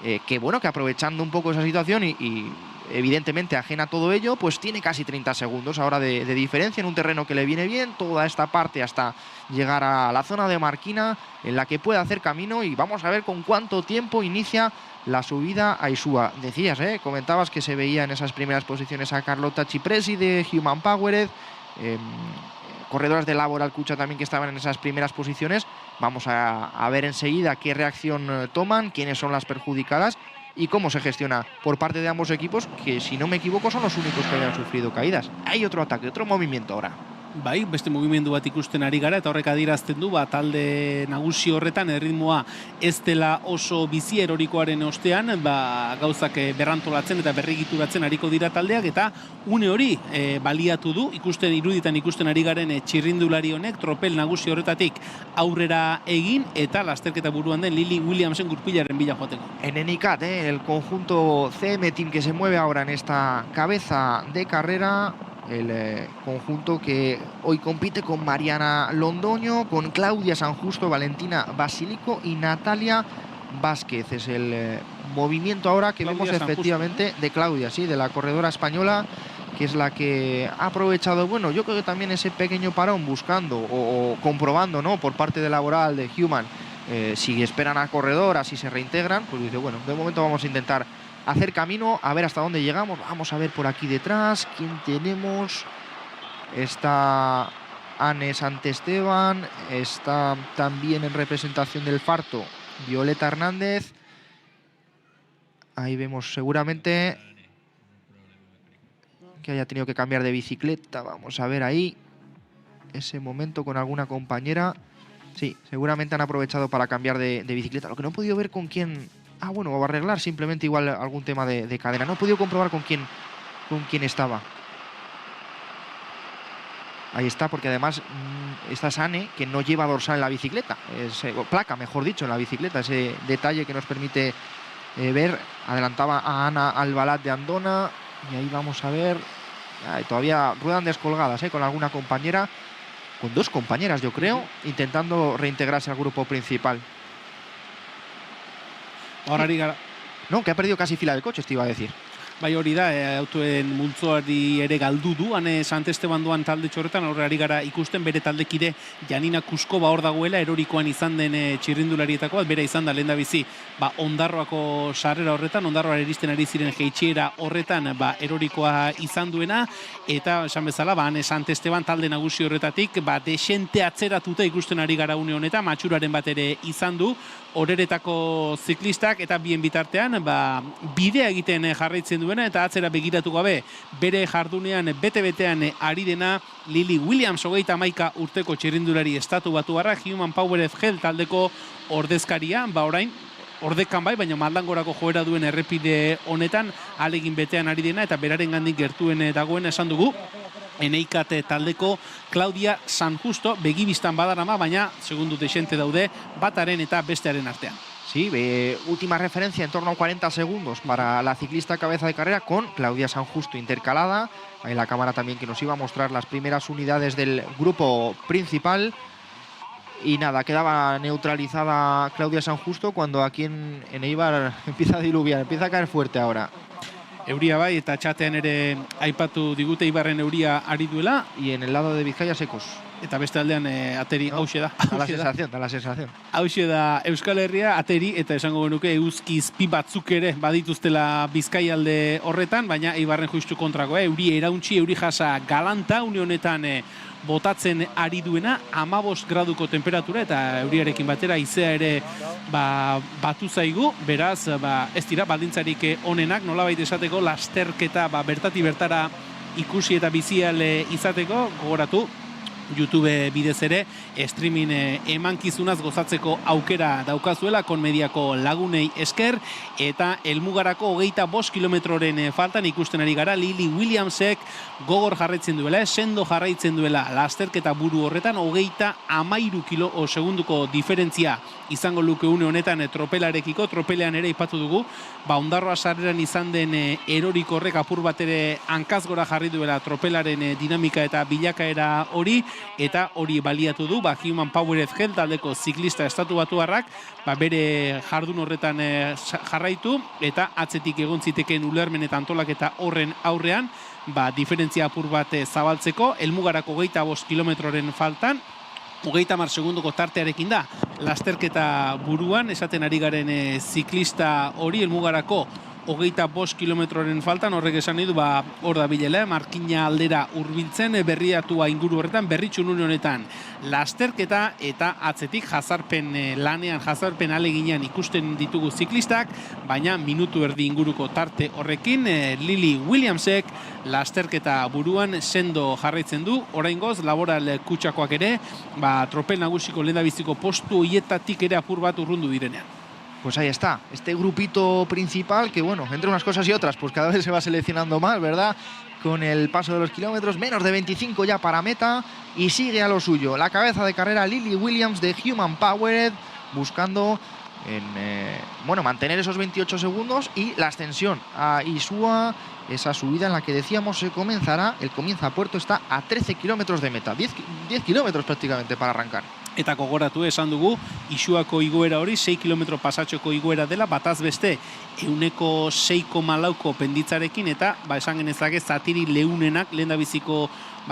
[SPEAKER 2] que bueno, que aprovechando un poco esa situación y evidentemente ajena a todo ello, pues tiene casi 30 segundos ahora de diferencia en un terreno que le viene bien, toda esta parte hasta llegar a la zona de Marquina en la que puede hacer camino, y vamos a ver con cuánto tiempo inicia la subida a Isúa. Decías, comentabas que se veía en esas primeras posiciones a Carlota Cipresi de Human Powered, corredoras de Laboral Cucha también que estaban en esas primeras posiciones. Vamos a ver enseguida qué reacción toman, quiénes son las perjudicadas y cómo se gestiona por parte de ambos equipos, que si no me equivoco son los únicos que hayan sufrido caídas. Hay otro ataque, otro movimiento ahora.
[SPEAKER 4] Bai, beste mugimendu bat ikusten ari gara, eta horrek adierazten du, talde nagusi horretan erritmoa ez dela oso bizi erorikoaren ostean, gauzak berrantolatzen eta berregituratzen ariko dira taldeak, eta une hori baliatu du, iruditan ikusten ari garen txirrindulari honek, tropel nagusi horretatik aurrera egin, eta lasterketa buruan den Lily Williamsen gurpilaren bila joateko.
[SPEAKER 2] En Enicat, el conjunto CM Team que se mueve ahora en esta cabeza de carrera, el conjunto que hoy compite con Mariana Londoño, con Claudia San Justo, Valentina Basilico y Natalia Vázquez. Es el movimiento ahora que Claudia vemos efectivamente de Claudia, sí, de la corredora española, que es la que ha aprovechado, bueno, yo creo que también ese pequeño parón buscando o comprobando, ¿no?, por parte de Laboral, de Human, si esperan a corredoras, si se reintegran, pues dice, bueno, de momento vamos a intentar hacer camino, a ver hasta dónde llegamos. Vamos a ver por aquí detrás quién tenemos. Está Anne Santesteban, está también en representación del Farto Violeta Hernández. Ahí vemos seguramente que haya tenido que cambiar de bicicleta. Vamos a ver ahí ese momento con alguna compañera. Sí, seguramente han aprovechado para cambiar de bicicleta. Lo que no he podido ver con quién... Ah, bueno, va a arreglar simplemente igual algún tema de cadena. No he podido comprobar con quién estaba. Ahí está, porque además esta es Anne, que no lleva dorsal en la bicicleta. Placa, mejor dicho, en la bicicleta. Ese detalle que nos permite ver. Adelantaba a Ana Albalat de Andona. Y ahí vamos a ver. Todavía ruedan descolgadas, con alguna compañera. Con dos compañeras, yo creo, intentando reintegrarse al grupo principal.
[SPEAKER 4] Ahora gara.
[SPEAKER 2] No, que ha perdido casi fila del coche, te iba a decir.
[SPEAKER 4] Bai, hori da, autoen multzoari ere galdu du, Ane Santesteban duan talde txorretan, aurrari gara ikusten bere taldekide Janina Kuskova hor dagoela, erorikoan izan den txirrindularietako bat, bera izan da lehendabizi, Ondarroako sarrera horretan, Ondarroa eristen ari ziren jeitxiera horretan, erorikoa izan duena, eta esan bezala, Ane Santesteban talde nagusi horretatik, desente atzeratuta ikusten ari gara une honetan, matxuraren bat ere izan du, horeretako ziklistak eta bien bitartean bidea egiten jarraitzen duena eta atzera begiratu gabe bere jardunean bete-betean ari dena Lily Williams, 31 urteko txirrindulari estatu batuarra, Human Powered Health taldeko ordezkaria, orain ordekan bai, baina maldangorako joera duen errepide honetan alegin betean ari dena eta beraren gandik gertuen dagoen esan dugu. Eneikat taldeko Claudia San Justo begibistan badarama, baina segundu desente daude bataren eta bestearen artean.
[SPEAKER 2] Sí, última referencia en torno a 40 segundos para la ciclista cabeza de carrera con Claudia San Justo intercalada. Ahí la cámara también que nos iba a mostrar las primeras unidades del grupo principal. Y nada, quedaba neutralizada Claudia San Justo cuando aquí en Eibar empieza a diluviar, empieza a caer fuerte ahora.
[SPEAKER 4] Euria bai, eta txatean ere aipatu digute Ibarren euria ari duela.
[SPEAKER 2] Y en el lado de Bizkaia secos.
[SPEAKER 4] Eta beste aldean ateri hauxe da.
[SPEAKER 2] Da la sensación.
[SPEAKER 4] Hauxe da Euskal Herria ateri eta esango genuke euski izpi batzuk ere badituztela Bizkaia alde horretan, baina Ibarren justu kontrakoa. Euri erauntzi, euri jasa galanta, une honetan botatzen ari duena, 15 graduko temperatura eta euriarekin batera izea ere batu zaigu, beraz ez dira baldintzarik onenak, nolabait esateko lasterketa bertati bertara ikusi eta bizial izateko, gogoratu YouTube bidez ere streaming emankizunaz gozatzeko aukera daukazuela Konmediako lagunei esker, eta helmugarako 25 kilometroren faltan ikusten ari gara Lily Williamsek gogor jarraitzen duela, sendo jarraitzen duela lasterketa buru horretan, 33 segunduko diferentzia izango luke une honetan tropelarekiko, tropelean ere ipatu dugu, Ondarroa sarreran izan den eroriko horrek apur bat ere hankaz gora jarri duela tropelaren dinamika eta bilakaera hori, eta hori baliatu du, Human Powered Health taldeko ziklista estatu batuarrak, bere jardun horretan jarraitu, eta atzetik egon zitekeen ulermen eta antolaketa horren aurrean, diferentzia apur bat zabaltzeko, helmugarako 25 kilometroren faltan, 30 segundoko tartearekin da, lasterketa buruan, esaten ari garen ziklista hori, helmugarako 25 kilometroren faltan, horrek esan nahi du, hor da bilela, Markina aldera hurbiltzen, berriatua inguru horretan, berritxun honetan lasterketa, eta atzetik jazarpen lanean, jazarpen aleginean ikusten ditugu ziklistak, baina minutu erdi inguruko tarte horrekin, Lily Williamsek lasterketa buruan sendo jarraitzen du, oraingoz, Laboral Kutxakoak ere, tropel nagusiko lehendabiziko postu hoietatik ere apur bat urrundu direnean.
[SPEAKER 2] Pues ahí está, este grupito principal que, bueno, entre unas cosas y otras, pues cada vez se va seleccionando más, ¿verdad? Con el paso de los kilómetros, menos de 25 ya para meta, y sigue a lo suyo. La cabeza de carrera Lily Williams de Human Powered, buscando mantener esos 28 segundos y la ascensión a Isua, esa subida en la que decíamos se comenzará, el comienzo a puerto está a 13 kilómetros de meta, 10 kilómetros prácticamente para arrancar.
[SPEAKER 4] Eta gogoratu esan dugu, Isuako igoera hori 6 kilometro pasatxoko igoera dela, bataz beste 6,4ko penditzarekin, eta esan genezake zatiri leunenak lehendabiziko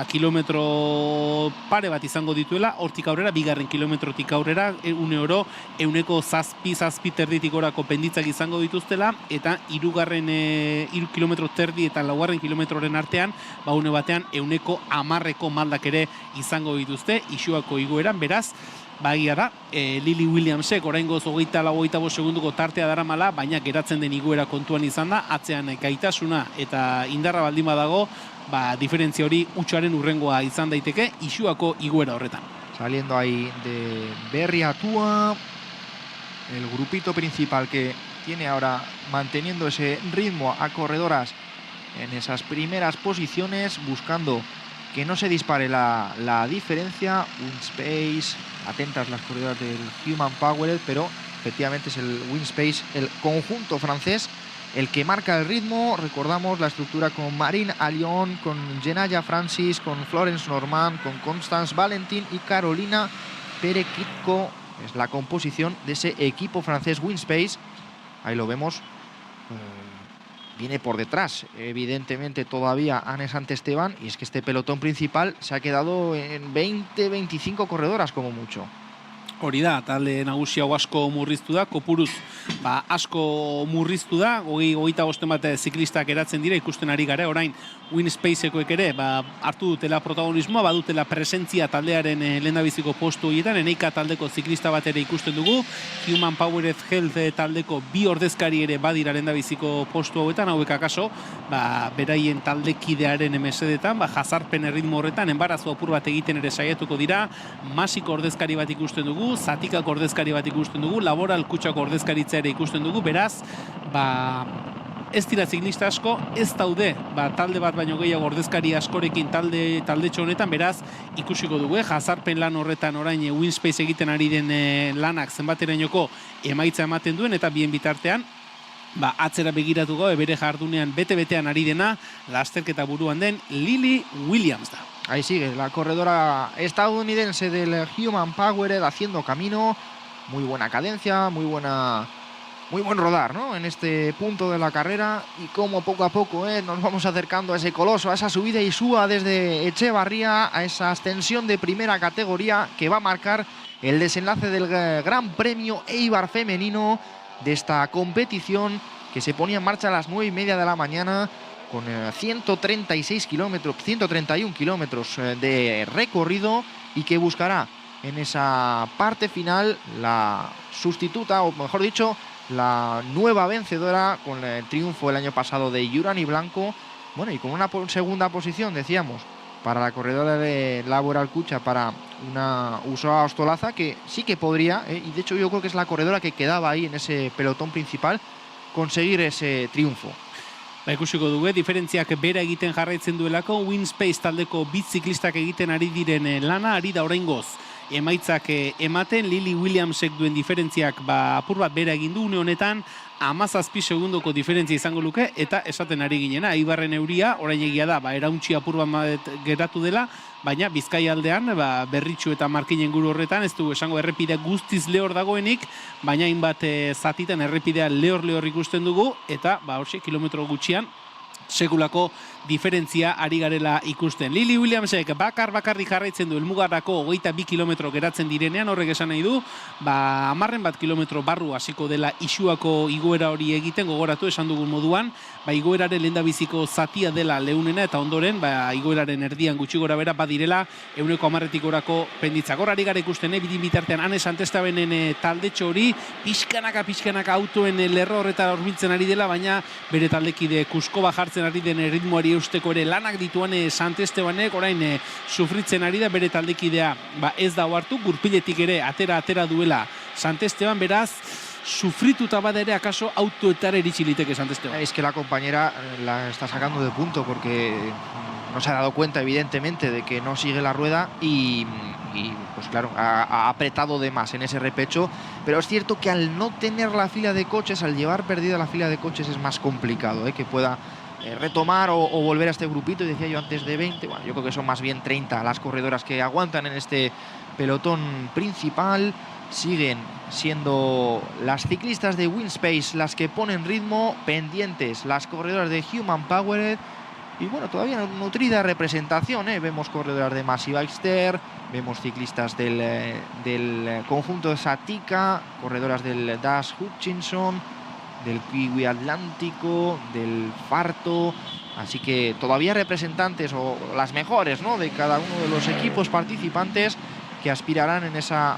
[SPEAKER 4] kilometro pare bat izango dituela, hortik aurrera, bigarren kilometrotik aurrera, oro 7 terditik orako penditzak izango dituztela, eta 3 kilometro terdi eta 4 kilometroren artean, une batean 10ko maldak ere izango dituzte, Isuako igoeran, beraz, bagia da, Lily Williamsek oraingoz 24 segunduko tartea daramala, baina geratzen den igoera kontuan izan da, atzean gaitasuna eta indarra baldin badago, diferentzia hori utxaren urrengoa izan daiteke Isuako igoera horretan.
[SPEAKER 2] Saliendo ahí de Berriatua, el grupito principal que tiene ahora manteniendo ese ritmo a corredoras en esas primeras posiciones, buscando que no se dispare la diferencia. Winspace, atentas las corredoras del Human Powered, pero efectivamente es el Winspace, el conjunto francés, el que marca el ritmo. Recordamos la estructura con Marine Allion, con Jenaya Francis, con Florence Normand, con Constance Valentin y Carolina Perekitko. Es la composición de ese equipo francés Winspace. Ahí lo vemos. Viene por detrás, evidentemente, todavía Anne Santesteban, y es que este pelotón principal se ha quedado en 20-25 corredoras como mucho.
[SPEAKER 4] Hori da, talde nagusia asko murriztu da, kopuruz asko murriztu da, 25 bat ziklistak eratzen dira, ikusten ari gara, orain Winspacekoek ere hartu dutela protagonismoa, badutela presentzia taldearen lehendabiziko postu horietan, Eneika taldeko ziklista bat ere ikusten dugu, Human Powered Health taldeko bi ordezkari ere badira lehendabiziko postu hauetan, hauek akaso, beraien taldekidearen mesedetan, jazarpen erritmo horretan, enbarazo apur bat egiten ere saiatuko dira, Masiko ordezkari bat ikusten dugu, Zatikak ordezkari bat ikusten dugu, Laboral Kutxako ordezkaritza ere ikusten dugu, beraz, ez dira ziklista asko, ez daude, talde bat baino gehiago ordezkari askorekin talde honetan, beraz, ikusiko dugu, jazarpen lan horretan orain Winspace egiten ari den lanak zenbaterainoko emaitza ematen duen, eta bien bitartean, atzera begiratuko, bere jardunean bete-betean ari dena, lasterketa buruan den Lily Williams da.
[SPEAKER 2] Ahí sigue la corredora estadounidense del Human Powered haciendo camino, muy buena cadencia, muy buen rodar, ¿no? En este punto de la carrera, y como poco a poco nos vamos acercando a ese coloso, a esa subida Isua desde Echevarría, a esa ascensión de primera categoría que va a marcar el desenlace del Gran Premio Eibar femenino de esta competición que se ponía en marcha a las 9:30 de la mañana, con 136 kilómetros, 131 kilómetros de recorrido, y que buscará en esa parte final la sustituta, o mejor dicho, la nueva vencedora con el triunfo el año pasado de Jurani Blanco. Bueno, y con una segunda posición, decíamos, para la corredora de Laboral Kutxa, para una Usoa Ostolaza, que sí que podría, y de hecho yo creo que es la corredora que quedaba ahí en ese pelotón principal, conseguir ese triunfo.
[SPEAKER 4] Ikusiko dugu, diferentziak bera egiten jarraitzen duelako, Winspace taldeko bi ziklistak egiten ari diren lana, ari da oraingoz emaitzak ematen. Lily Williamsek duen diferentziak apur bat bera egin du une honetan, 17 segundoko diferentzia izango luke, eta esaten ari ginena, Eibarren euria, orain egia da, erauntzi apur bat geratu dela, baina Bizkaia aldean, Berritxu eta Markinen guru horretan, ez du esango errepidea guztiz lehor dagoenik, baina hainbat zatitan errepidea lehor ikusten dugu, eta horxe, kilometro gutxian, sekulako diferentzia ari garela ikusten. Lily Williamsek bakarrik jarraitzen du helmugarako 22 kilometro geratzen direnean, horrek esan nahi du, 10 kilometro barru hasiko dela isuako igoera hori egiten, gogoratu esan dugun moduan, igoeraren lehendabiziko zatia dela leunena, eta ondoren, igoeraren erdian gutxi gora bera badirela, 110 orako penditzak. Hor ari gara ikusten, bidin bitartean, Ane Santestabenen taldetxo hori, pixkanaka autoen lerro horretara horbiltzen ari dela, baina bere taldekide Kuskova jartzen ari den ritmoari eusteko ere lanak dituan Santestebanek, orain sufritzen ari da bere taldekidea, ez da hartu, gurpiletik ere atera duela Santesteban, beraz, sufrituta bada ere akaso autoetara iritsi liteke Santesteban.
[SPEAKER 2] Es que la compañera la está sacando de punto porque no se ha dado cuenta evidentemente de que no sigue la rueda y pues claro, ha apretado de más en ese repecho, pero es cierto que al no tener la fila de coches, al llevar perdida la fila de coches es más complicado que pueda retomar o volver a este grupito. Y decía yo antes de 20, bueno, yo creo que son más bien 30 las corredoras que aguantan en este pelotón principal. Siguen siendo las ciclistas de Winspace las que ponen ritmo, pendientes las corredoras de Human Powered. Y bueno, todavía nutrida representación, Vemos corredoras de Massey Baxter, vemos ciclistas del conjunto de Satika, corredoras del Dash Hutchinson, del Kiwi Atlántico, del Farto. Así que todavía representantes o las mejores, de cada uno de los equipos participantes que aspirarán en esa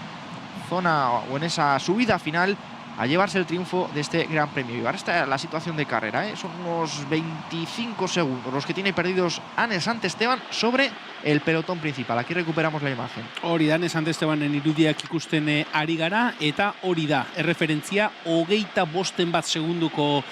[SPEAKER 2] zona o en esa subida final a llevarse el triunfo de este Gran Premio. Y ahora está la situación de carrera, Son unos 25 segundos los que tiene perdidos Ane Santesteban sobre el pelotón principal. Aquí recuperamos la imagen.
[SPEAKER 4] Hori da, Ane Santestebanen irudiak ikusten ari gara, eta hori da, erreferentzia 25 segunduko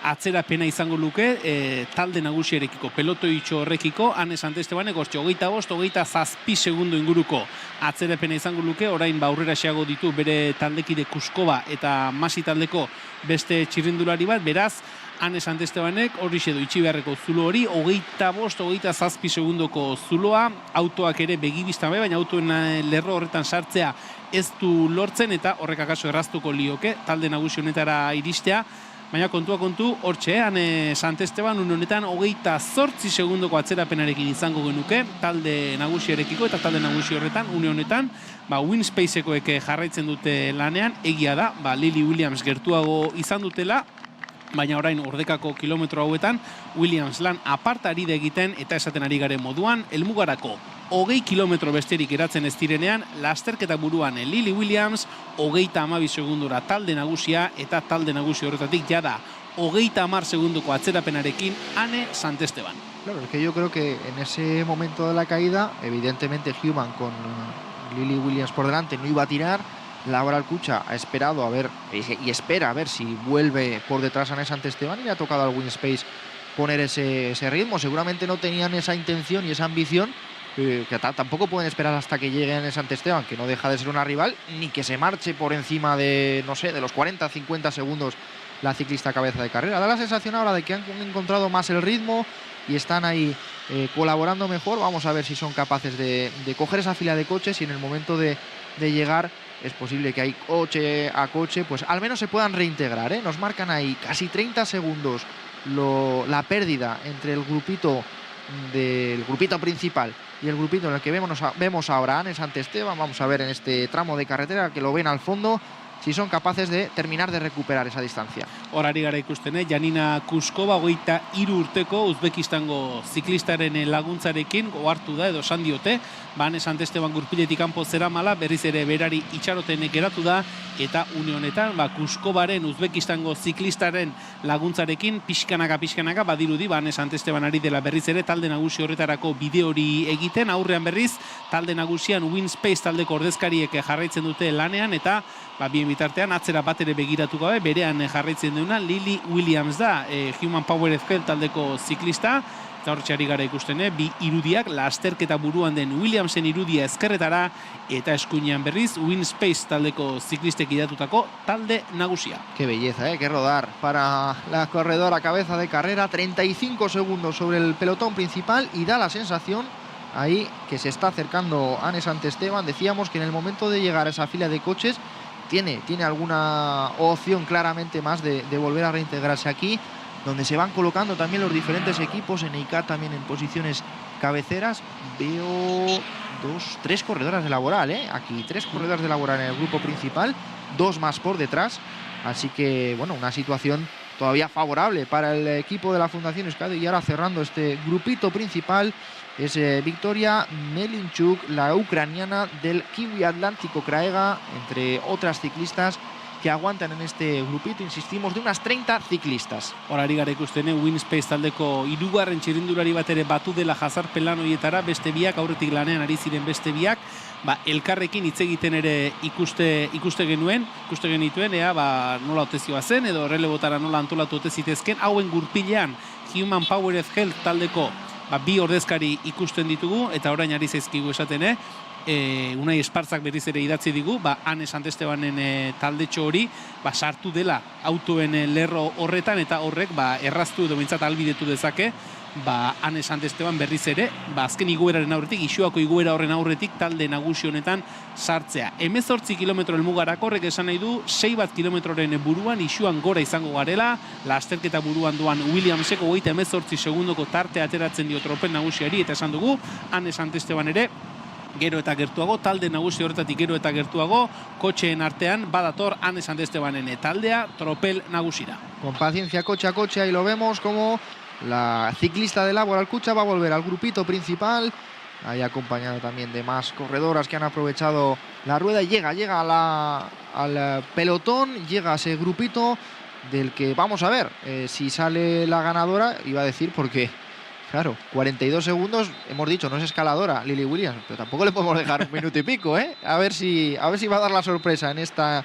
[SPEAKER 4] atzerapena izango luke talde nagusiarekiko, pelotoitxo horrekiko. Ane Santestebanek 25-27 segundo inguruko atzerapena izango luke, orain aurrera xeago ditu bere taldekide Kuskova eta Masi taldeko beste txirrindulari bat, beraz Ane Santestebanek hori xedo itxi beharreko zulo hori, 25-27 segundoko zuloa, autoak ere begibistan baina autoen lerro horretan sartzea ez du lortzen, eta horrek akaso erraztuko lioke talde nagusi honetara iristea. Baina kontua kontu, hortxe, Ane Santesteban honetan 28 segundoko atzerapenarekin izango genuke talde nagusiarekiko, eta talde nagusi horretan, une honetan, Winspacekoek jarraitzen dute lanean, egia da, Lily Williams gertuago izan dutela, baina orain ordekako kilometro hauetan Williams lan apartari da egiten, eta esaten ari garen moduan, helmugarako 20 kilometro besterik geratzen ez direnean, lasterketa buruan Lily Williams, 32 segundora talde nagusia, eta talde nagusi horretatik jada 30 segundoko atzerapenarekin Ane Santesteban.
[SPEAKER 2] Claro, es que yo creo que en ese momento de la caída, evidentemente Human con Lily Williams por delante no iba a tirar. Laura Alcucha ha esperado a ver y espera a ver si vuelve por detrás a Ane Santesteban, y le ha tocado al Winspace poner ese ritmo. Seguramente no tenían esa intención y esa ambición, que tampoco pueden esperar hasta que llegue Ane Santesteban, que no deja de ser una rival, ni que se marche por encima de, no sé, de los 40-50 segundos la ciclista cabeza de carrera. Da la sensación ahora de que han encontrado más el ritmo y están ahí colaborando mejor. Vamos a ver si son capaces de coger esa fila de coches, y en el momento de llegar es posible que ahí coche a coche pues al menos se puedan reintegrar, Nos marcan ahí casi 30 segundos la pérdida entre el grupito principal y el grupito en el que vemos ahora a Ane Santesteban. Vamos a ver en este tramo de carretera, que lo ven al fondo, si son capaces de terminar de recuperar esa distancia.
[SPEAKER 4] Horari gara ikusten, Janina Kuskova, 23 urteko Uzbekistango ziklistaren laguntzarekin ohartu da, edo esan diote, Ane Santesteban gurpiletik kanpo zeramala, berriz ere berari itxaroten geratu da, eta une honetan Kuskovaren Uzbekistango ziklistaren laguntzarekin pixkanaka badirudi Ane Santesteban ari dela berriz ere talde nagusi horretarako bide hori egiten. Aurrean berriz talde nagusian Winspace taldeko ordezkariek jarraitzen dute lanean, eta bien bitartean atzera bat ere begiratu gabe berean jarraitzen duena Lily Williams da, Human Powered taldeko ziklista. Eta hortxe ari gara ikusten, bi irudiak, lasterketa buruan den Williamsen irudia ezkerretara, eta eskuinean berriz, Winspace taldeko ziklistek idatutako talde nagusia.
[SPEAKER 2] Qué belleza, qué rodar para la corredora cabeza de carrera. 35 segundos sobre el pelotón principal y da la sensación ahí que se está acercando Anne Santesteban. Decíamos que en el momento de llegar a esa fila de coches tiene alguna opción claramente más de volver a reintegrarse aquí, donde se van colocando también los diferentes equipos, en EICAT también en posiciones cabeceras. Veo 3 corredoras de Laboral, aquí 3 corredoras de Laboral en el grupo principal, 2 más por detrás, así que bueno, una situación todavía favorable para el equipo de la Fundación Euskadi. Y ahora cerrando este grupito principal es Victoria Melinchuk, la ucraniana del Kiwi Atlántico Craega, entre otras ciclistas que aguantan en este grupito, insistimos, de unas 30 ciclistas.
[SPEAKER 4] Horari gara ikusten, Winspace taldeko hirugarren txirrindulari bat ere batu dela jazarpelan horietara, beste biak, aurretik lanean ari ziren beste biak, elkarrekin hitz egiten ere ikuste genituen, nola otezioa zen, edo errelebotara nola antolatu otezitezken, hauen gurpilean Human Powered Health taldeko bi ordezkari ikusten ditugu, eta orain ari zaizkigu esaten, Unai Espartzak berriz ere idatzi digu, Anne Santestebanen taldetxo hori sartu dela autoen lerro horretan, eta horrek erraztu edo bintzat albidetu dezake Anne Santesteban berriz ere azken igoeraren aurretik, Isuako igoera horren aurretik talde nagusi honetan sartzea. 18 kilometro helmugarako, horrek esan nahi du 6 kilometroren buruan Isuan gora izango garela, lasterketa buruan duan Williamseko 18 segundoko tarte ateratzen dio tropel nagusiari, eta esan dugu Anne Santesteban ere gero eta gertuago, talde nagusi horretatik gero eta gertuago, kotxeen artean badator Anne Santestebanen taldea tropel nagusira.
[SPEAKER 2] Con paciencia, coche a coche, ahí lo vemos como la ciclista de Laboral Cucha va a volver al grupito principal, ahí acompañado también de más corredoras que han aprovechado la rueda, y llega al pelotón, llega a ese grupito del que vamos a ver si sale la ganadora, iba a decir porque claro, 42 segundos, hemos dicho, no es escaladora Lily Williams, pero tampoco le podemos dejar un minuto y pico, a ver si va a dar la sorpresa en esta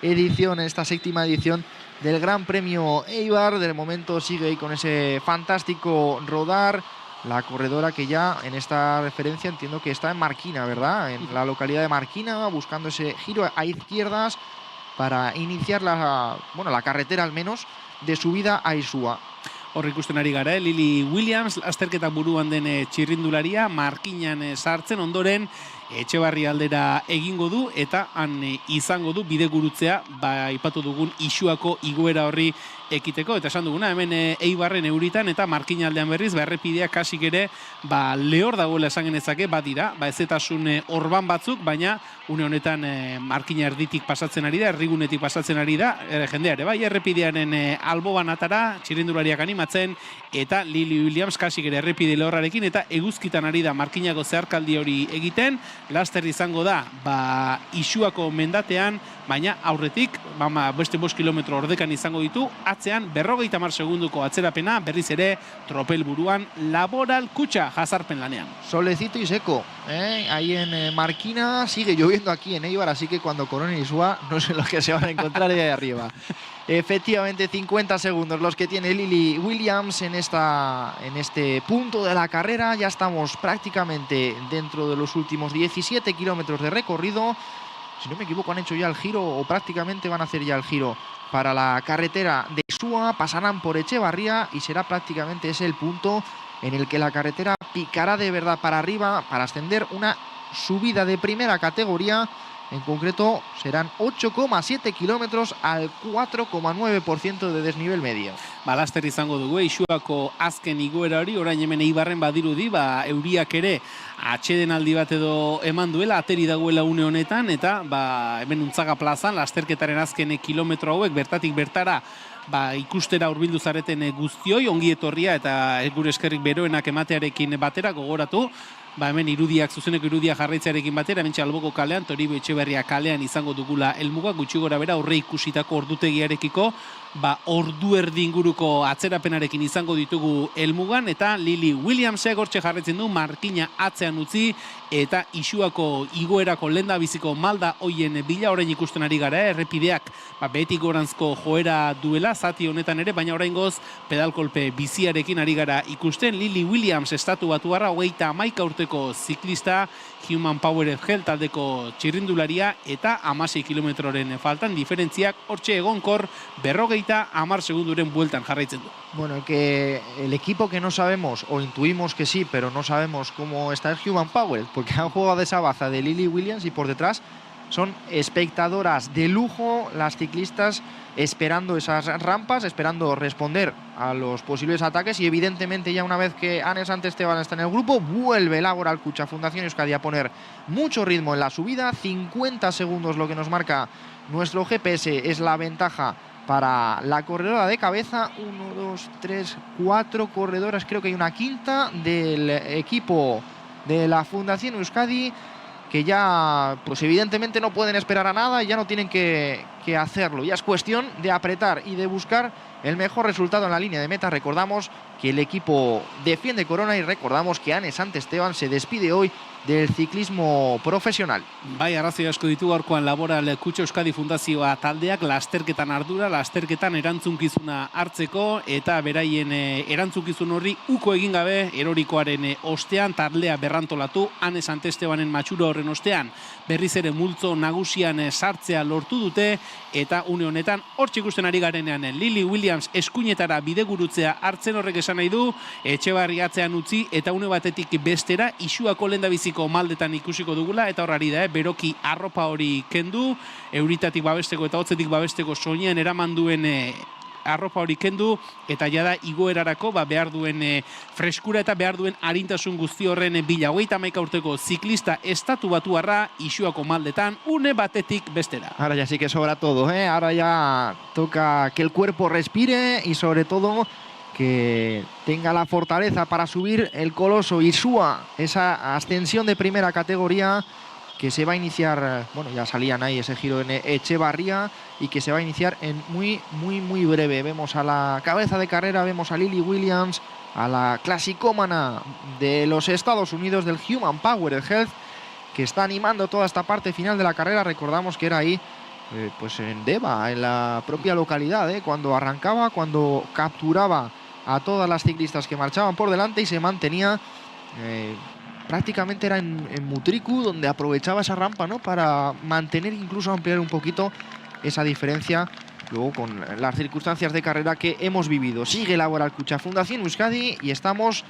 [SPEAKER 2] edición, en esta 7ª edición del Gran Premio Eibar. De momento sigue ahí con ese fantástico rodar la corredora que ya en esta referencia entiendo que está en Marquina, ¿verdad? En la localidad de Marquina, buscando ese giro a izquierdas para iniciar la carretera al menos de subida a Isua.
[SPEAKER 4] Hor ikusten ari gara, Lily Williams, lasterketa buruan den txirrindularia, Markinan sartzen, ondoren Etxebarri aldera egingo du, eta han izango du bide gurutzea, aipatu dugun Isuako igoera horri ekiteko, eta esan duguna, hemen Eibarren euritan, eta Markina aldean berriz, errepidea kasik ere, lehor dagoela esan genezake, dira, ezetasun orban batzuk, baina une honetan Markina erditik pasatzen ari da, errigunetik pasatzen ari da, jendeare, errepidearen alboan atara, txirrindulariak animatzen, eta Lily Williams kasik ere errepide lehorrarekin, eta eguzkitan ari da Markinako zeharkaldi hori egiten, laster izango da, Isuako mendatean, baina aurretik, beste 5 kilometro ordekan izango ditu, atzean 50 segunduko atzerapena, berriz ere tropel buruan Laboral Cucha jazarpen lanean.
[SPEAKER 2] Solecito y seco, ahí en Marquina, sigue lloviendo aquí en Eibar, así que cuando coronen Isua no sé lo que se van a encontrar ahí arriba. Efectivamente, 50 segundos los que tiene Lily Williams en este punto de la carrera. Ya estamos prácticamente dentro de los últimos 17 kilómetros de recorrido. Si no me equivoco, han hecho ya el giro o prácticamente van a hacer ya el giro para la carretera de Isua. Pasarán por Echevarría y será prácticamente ese el punto en el que la carretera picará de verdad para arriba para ascender una subida de primera categoría. En concreto serán 8,7 kilómetros al 4,9% de desnivel medio.
[SPEAKER 4] Laster izango dugu, Isuako azken igoera hori, orain hemen Eibarren badirudi, euriak ere atsedenaldi bat edo eman duela, ateri dagoela une honetan, eta hemen Untzaga plazan, lasterketaren azken kilometro hauek, bertatik bertara, ikustera hurbildu zareten guztioi, ongi etorria eta gure eskerrik beroenak ematearekin batera gogoratu, hemen zuzeneko irudiak jarraitzearekin batera, hemen Alboko kalean, Toribio Etxeberria kalean izango dugula helmuga, gutxi gora bera aurre ikusitako ordutegiarekiko, ordu erdi inguruko atzerapenarekin izango ditugu helmugan, eta Lily Williamsek hortxe jarretzen du markina atzean utzi, eta Isuako igoerako lehendabiziko malda hoien bila orain ikusten ari gara, errepideak beti goranzko joera duela zati honetan ere, baina oraingoz pedalkolpe biziarekin ari gara ikusten. Lily Williams estatu batuarra, 31 urteko ziklista, Human Powered Health taldeko txirrindularia, eta 16 kilometroren faltan diferentziak hortxe egonkor 50 segunduren bueltan jarraitzen du.
[SPEAKER 2] Bueno, que el equipo que no sabemos, o intuimos que sí, pero no sabemos cómo está el Human Power, porque han jugado de esa baza de Lily Williams y por detrás son espectadoras de lujo las ciclistas esperando esas rampas, esperando responder a los posibles ataques, y evidentemente ya una vez que Anne Santesteban está en el grupo, vuelve el Laboral Cucha Fundación Euskadi a poner mucho ritmo en la subida. 50 segundos lo que nos marca nuestro GPS es la ventaja para la corredora de cabeza. 1, 2, 3, 4 corredoras, creo que hay una quinta del equipo de la Fundación Euskadi, que ya pues evidentemente no pueden esperar a nada y ya no tienen que hacerlo. Ya es cuestión de apretar y de buscar el mejor resultado en la línea de meta. Recordamos que el equipo defiende corona y recordamos que Anne Santesteban se despide hoy del ciclismo profesional.
[SPEAKER 4] Bai, arrazoi asko ditu gaurkoan Laboral Kutxa Euskadi Fundazioa taldeak lasterketan ardura, lasterketan erantzunkizuna hartzeko, eta beraien erantzunkizun horri uko egin gabe erorikoaren ostean taldea berrantolatu. Anne Santestebanen matxura horren ostean berriz ere multzo nagusian sartzea lortu dute, eta une honetan hortxe ikusten ari garenean Lily Williams eskuinetara bidegurutzea hartzen, horrek esan nahi du Etxebarri atzean utzi, eta une batetik bestera Isuako lehendabiziko maldetan ikusiko dugula, eta horrari da, beroki arropa hori kendu, euritatik babesteko eta hotzetik babesteko soinean eraman duen arropa hori kendu, eta jada igoerarako behar duen freskura eta behar duen arintasun guzti horren bila. 31 urteko ziklista estatu batuarra Isuako maldetan une batetik bestera.
[SPEAKER 2] Ahora ya sí que sobra todo, ¿eh? Ahora ya toca que el cuerpo respire y sobre todo que tenga la fortaleza para subir el coloso Isua, esa ascensión de primera categoría que se va a iniciar, bueno, ya salían ahí ese giro en Echevarría, y que se va a iniciar en muy breve. Vemos a la cabeza de carrera, vemos a Lily Williams, a la clasicómana de los Estados Unidos del Human Powered Health, que está animando toda esta parte final de la carrera. Recordamos que era ahí pues en Deva, en la propia localidad, cuando arrancaba, cuando capturaba a todas las ciclistas que marchaban por delante y se mantenía, prácticamente era en Mutriku, donde aprovechaba esa rampa, ¿no?, para mantener, incluso ampliar un poquito esa diferencia luego con las circunstancias de carrera que hemos vivido. Sigue Laboral Kutxa Fundación Euskadi y estamos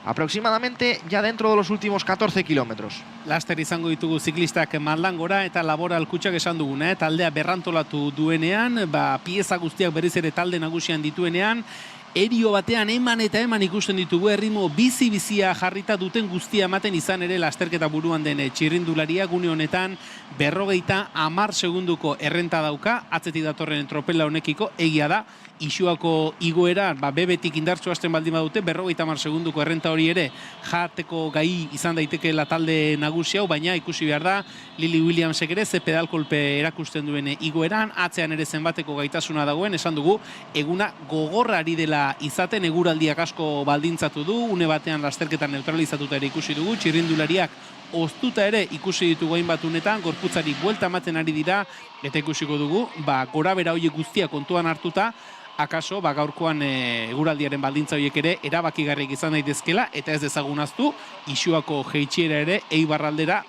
[SPEAKER 2] aproximadamente ya dentro de los últimos 14 kilómetros.
[SPEAKER 4] Laster izango ditugu ziklistak maldan gora, eta Laboral Kutxak esan duguna, taldea berrantolatu duenean, pieza guztiak berriz ere talde nagusian dituenean, erio batean eman eta eman ikusten ditugu, erritmo bizia jarrita duten guztia ematen, izan ere lasterketa buruan den txirrindularia gune honetan 50 segunduko errenta dauka, atzetik datorren tropela honekiko. Egia da, Isuako igoera bebetik indartsu hasten baldin badute, 50 segunduko errenta hori ere jateko gai izan daitekeela talde nagusi hau, baina ikusi behar da Lily Williamsek ere ze pedalkolpe erakusten duen igoeran, atzean ere zenbateko gaitasuna dagoen. Esan dugu, eguna gogorrari dela izaten, eguraldiak asko baldintzatu du, une batean lasterketan neutralizatuta ere ikusi dugu, txirrindulariak oztuta ere ikusi ditugu hainbat unetan, gorputzari buelta ematen ari dira, eta ikusiko dugu, gora bera horiek guztia kontuan hartuta, akaso gaurkoan eguraldiaren baldintza horiek ere erabakigarriak izan daitezkela, eta ez dezagunaztu Isuako jeitxiera ere Eibarraldera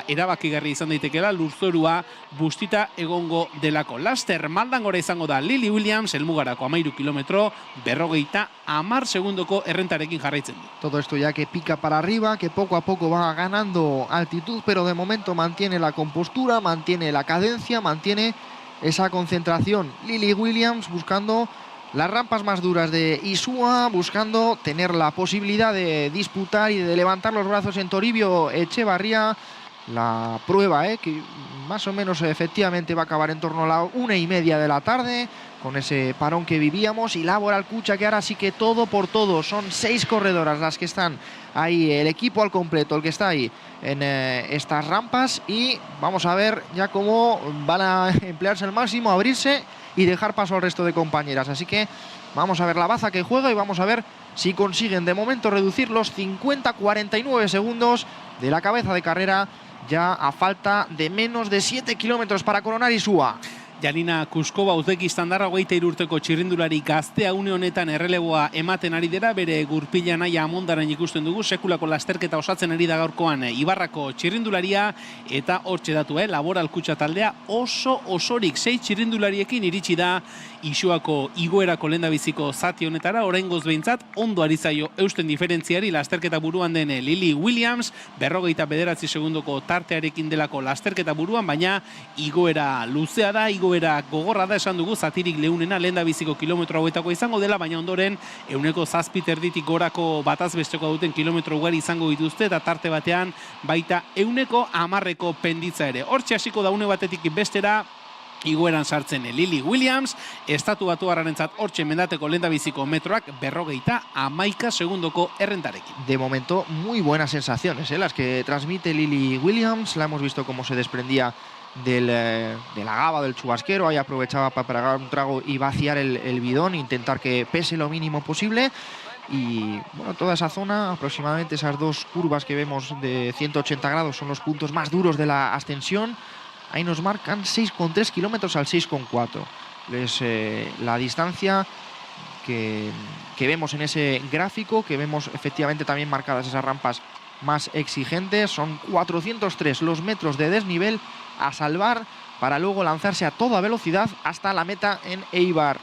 [SPEAKER 4] erabakigarri izan daitekeela, lurzorua bustita egongo delako. Laster maldan gora izango da Lily Williams, helmugarako 13 kilometro, 50 segundoko errentarekin jarraitzen du.
[SPEAKER 2] Todo esto ya que pica para arriba, que poco a poco va ganando altitud, pero de momento mantiene la compostura, mantiene la cadencia, mantiene esa concentración. Lily Williams buscando las rampas más duras de Isua, buscando tener la posibilidad de disputar y de levantar los brazos en Toribio Echevarría. La prueba, que más o menos efectivamente va a acabar en torno a la 1:30 de la tarde, con ese parón que vivíamos. Y Laboral Kutxa, que ahora sí que todo por todo, son 6 corredoras las que están ahí, el equipo al completo, el que está ahí en estas rampas, y vamos a ver ya cómo van a emplearse al máximo, abrirse y dejar paso al resto de compañeras. Así que vamos a ver la baza que juega y vamos a ver si consiguen de momento reducir los 50-49 segundos de la cabeza de carrera, ya a falta de menos de 7 kilómetros para coronar Isua.
[SPEAKER 4] Janina Kuskova Uzbekistandarra 23 urteko txirrindulari gaztea une honetan erreleboa ematen ari dira, bere gurpila naia amondaren ikusten dugu, sekulako lasterketa osatzen ari da gaurkoan Ibarrako txirrindularia, eta hortxe datu, Laboral Kutxa taldea osorik 6 txirrindulariekin iritsi da Isuako igoerako lehendabiziko zati honetara, oraingoz behintzat ondo ari zaio eusten diferentziari lasterketa buruan den Lily Williams, 49 segundoko tartearekin delako lasterketa buruan, baina igoera luzea da, igoera gogorra da, esan dugu, zatirik leunena lehendabiziko kilometro hauetako izango dela, baina ondoren 107 erditik gorako bataz besteko duten kilometro ugari izango dituzte, eta tarte batean baita 110 penditza ere. Hortxe hasiko da une batetik bestera, igoeran sartzen Lily Williams, estatu batuarrarentzat hortxe mendateko lehendabiziko metroak 51 segundoko errentarekin.
[SPEAKER 2] De momento, muy buenas sensaciones, las que transmite Lily Williams. La hemos visto cómo se desprendía de la gaba del chubasquero, ahí aprovechaba para pegar un trago y vaciar el bidón, intentar que pese lo mínimo posible. Y bueno, toda esa zona, aproximadamente esas dos curvas que vemos de 180 grados, son los puntos más duros de la ascensión. Ahí nos marcan 6,3 kilómetros al 6,4. Es la distancia que vemos en ese gráfico, que vemos efectivamente también marcadas esas rampas más exigentes. Son 403 los metros de desnivel a salvar para luego lanzarse a toda velocidad hasta la meta en Eibar.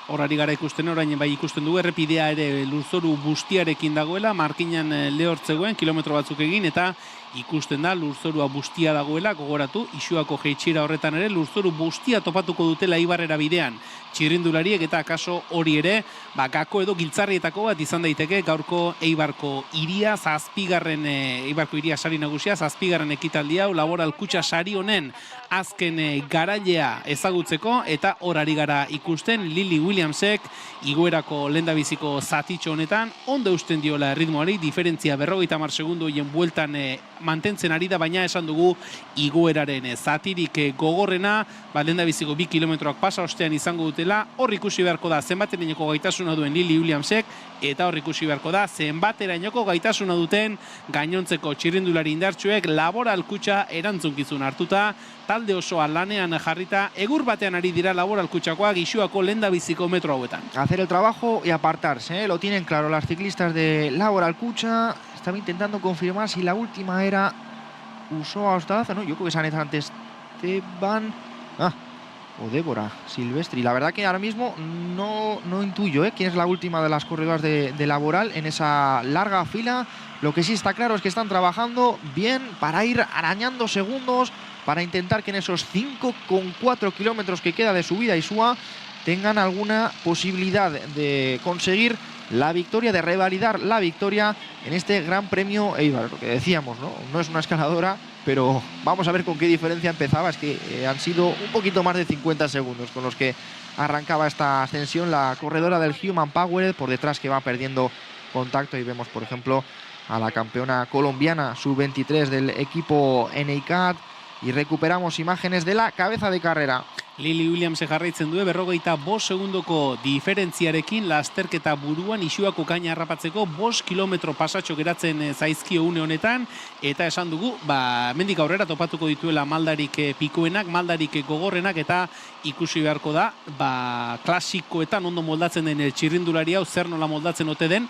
[SPEAKER 4] Horari gara ikusten, orain bai ikusten dugu, errepidea ere lurzoru bustiarekin dagoela, markinan lehortzegoen kilometro batzuk egin, eta ikusten da lurzorua bustia dagoela, gogoratu, Isuako jeitxira horretan ere lurzoru bustia topatuko dutela Eibarrera bidean txirrindulariek, eta akaso hori ere, gako edo giltzarrietako bat izan daiteke gaurko Eibarko iria, Eibarko iria sari nagusia, 7. ekitaldi hau, Laboral Kutxa sari honen azken garailea ezagutzeko, eta horari gara ikusten Lily Williamsek igoerako lehendabiziko zatitxo honetan ondo eusten diola erritmoari, diferentzia 50 segundu hien bueltan mantentzen ari da, baina esan dugu igoeraren zatirik gogorrena, lehendabiziko 2 kilometroak pasa ostean izango dutela. Hor ikusi beharko da zenbaterainoko gaitasuna duen Lily Williamsek, eta hor ikusi beharko da zenbaterainoko gaitasuna duten gainontzeko txirrindulari indartsuek. Laboral Kutxa erantzunkizun hartuta, talde osoa lanean jarrita, egur batean ari dira Laboral Kutxakoak Isuako lehendabiziko metro hauetan.
[SPEAKER 2] Hacer el trabajo y apartarse, lo tienen claro las ciclistas de Laboral Kutxa. Estaba intentando confirmar si la última era Usoa Ostaza, ¿no? Yo creo que es Aneta Esteban o Débora Silvestri. La verdad que ahora mismo no intuyo quién es la última de las corredoras de Laboral en esa larga fila. Lo que sí está claro es que están trabajando bien para ir arañando segundos, para intentar que en esos 5,4 kilómetros que queda de subida Isua tengan alguna posibilidad de conseguir la victoria, de revalidar la victoria en este Gran Premio Eibar. Lo que decíamos, no es una escaladora, pero vamos a ver con qué diferencia empezaba. Es que han sido un poquito más de 50 segundos con los que arrancaba esta ascensión la corredora del Human Powered, por detrás que va perdiendo contacto, y vemos por ejemplo a la campeona colombiana sub-23 del equipo NICAT, y recuperamos imágenes de la cabeza de carrera.
[SPEAKER 4] Lily Williams jarraitzen du 45 segundoko diferentziarekin lasterketa buruan, Isuako kaina harrapatzeko 5 kilometro pasatxo geratzen zaizkio une honetan, eta esan dugu, mendik aurrera topatuko dituela maldarik pikoenak, maldarik gogorrenak, eta ikusi beharko da, klasikoetan ondo moldatzen den txirrindulari hau, zer nola moldatzen ote den,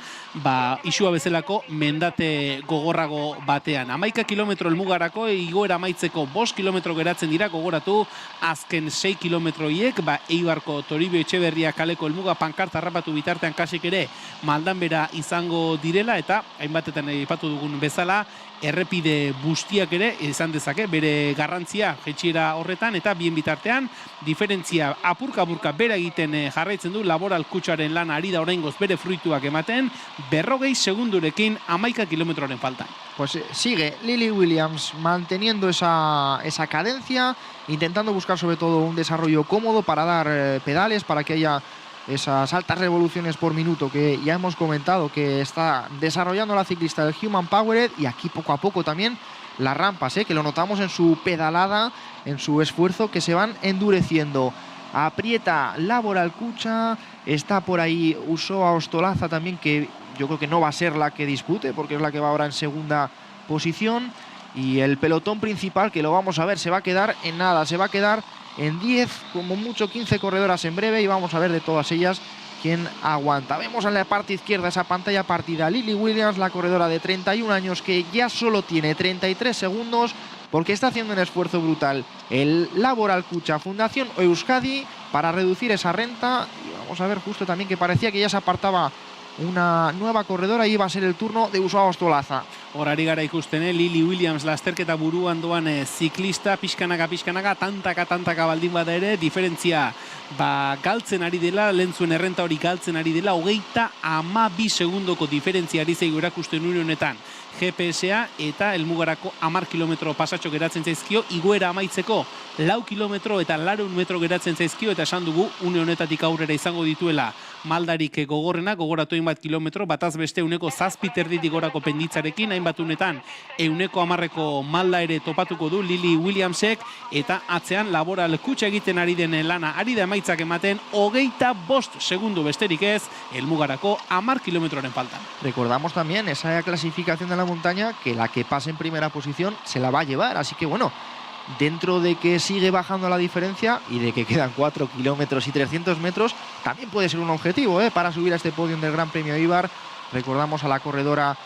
[SPEAKER 4] Isua bezalako mendate gogorrago batean. 11 kilometro elmugarako, igoera amaitzeko 5 kilometro geratzen dira, gogoratu, azken 6 kilometroiek, Eibarko Toribio Etxeberria kaleko elmuga pankarta harrapatu bitartean kasik ere maldanbera izango direla, eta hainbatetan aipatu dugun bezala, errepide bustiak ere izan dezake bere garrantzia jeitsiera horretan, eta bien bitartean diferentzia apurka-apurka bera egiten jarraitzen du. Laboral Kutxaren lana ari da oraingoz bere fruituak ematen, 20 segundurekin 11 kilometroren faltan.
[SPEAKER 2] Pues sigue Lily Williams manteniendo esa cadencia, intentando buscar sobre todo un desarrollo cómodo para dar pedales, para que haya esas altas revoluciones por minuto que ya hemos comentado que está desarrollando la ciclista del Human Powered. Y aquí poco a poco también las rampas, que lo notamos en su pedalada, en su esfuerzo, que se van endureciendo. aprieta Laboral Cucha, está por ahí Usoa Ostolaza también, que yo creo que no va a ser la que dispute, porque es la que va ahora en segunda posición. Y el pelotón principal, que lo vamos a ver, se va a quedar en nada, se va a quedar en 10, como mucho 15 corredoras en breve, y vamos a ver de todas ellas quién aguanta. Vemos en la parte izquierda esa pantalla partida Lily Williams, la corredora de 31 años, que ya solo tiene 33 segundos, porque está haciendo un esfuerzo brutal el Laboral Cucha Fundación Euskadi para reducir esa renta. Y vamos a ver justo también que parecía que ya se apartaba una nueva corredora y iba a ser el turno de Usoa Ostolaza.
[SPEAKER 4] Horari gara ikusten, Lily Williams lasterketa buruan doan ziklista, pixkanaka, tantaka baldin bada ere, diferentzia galtzen ari dela, lehen zuen errenta hori galtzen ari dela, 32 segundoko diferentzia ari zeigo erakusten une honetan GPS-a, eta helmugarako 10 kilometro pasatxo geratzen zaizkio, igoera amaitzeko 4 kilometro eta 400 metro geratzen zaizkio, eta esan dugu une honetatik aurrera izango dituela maldarik gogorrena, gogoratu hainbat kilometro, bataz beste uneko 7 terditik gorako penditzarekin, hainbat unetan euneko 10eko malda ere topatuko du Lily Williamsek, eta atzean Laboral Cucha egiten ari den lana, ari da emaitzak ematen, 25 segundu besterik ez, helmugarako 10 kilometroren faltan.
[SPEAKER 2] Recordamos también esa clasificación de la montaña, que la que pase en primera posición se la va a llevar, así que bueno, dentro de que sigue bajando la diferencia y de que quedan 4 kilómetros y 300 metros, también puede ser un objetivo para subir a este podio del Gran Premio Eibar. Recordamos a la corredora,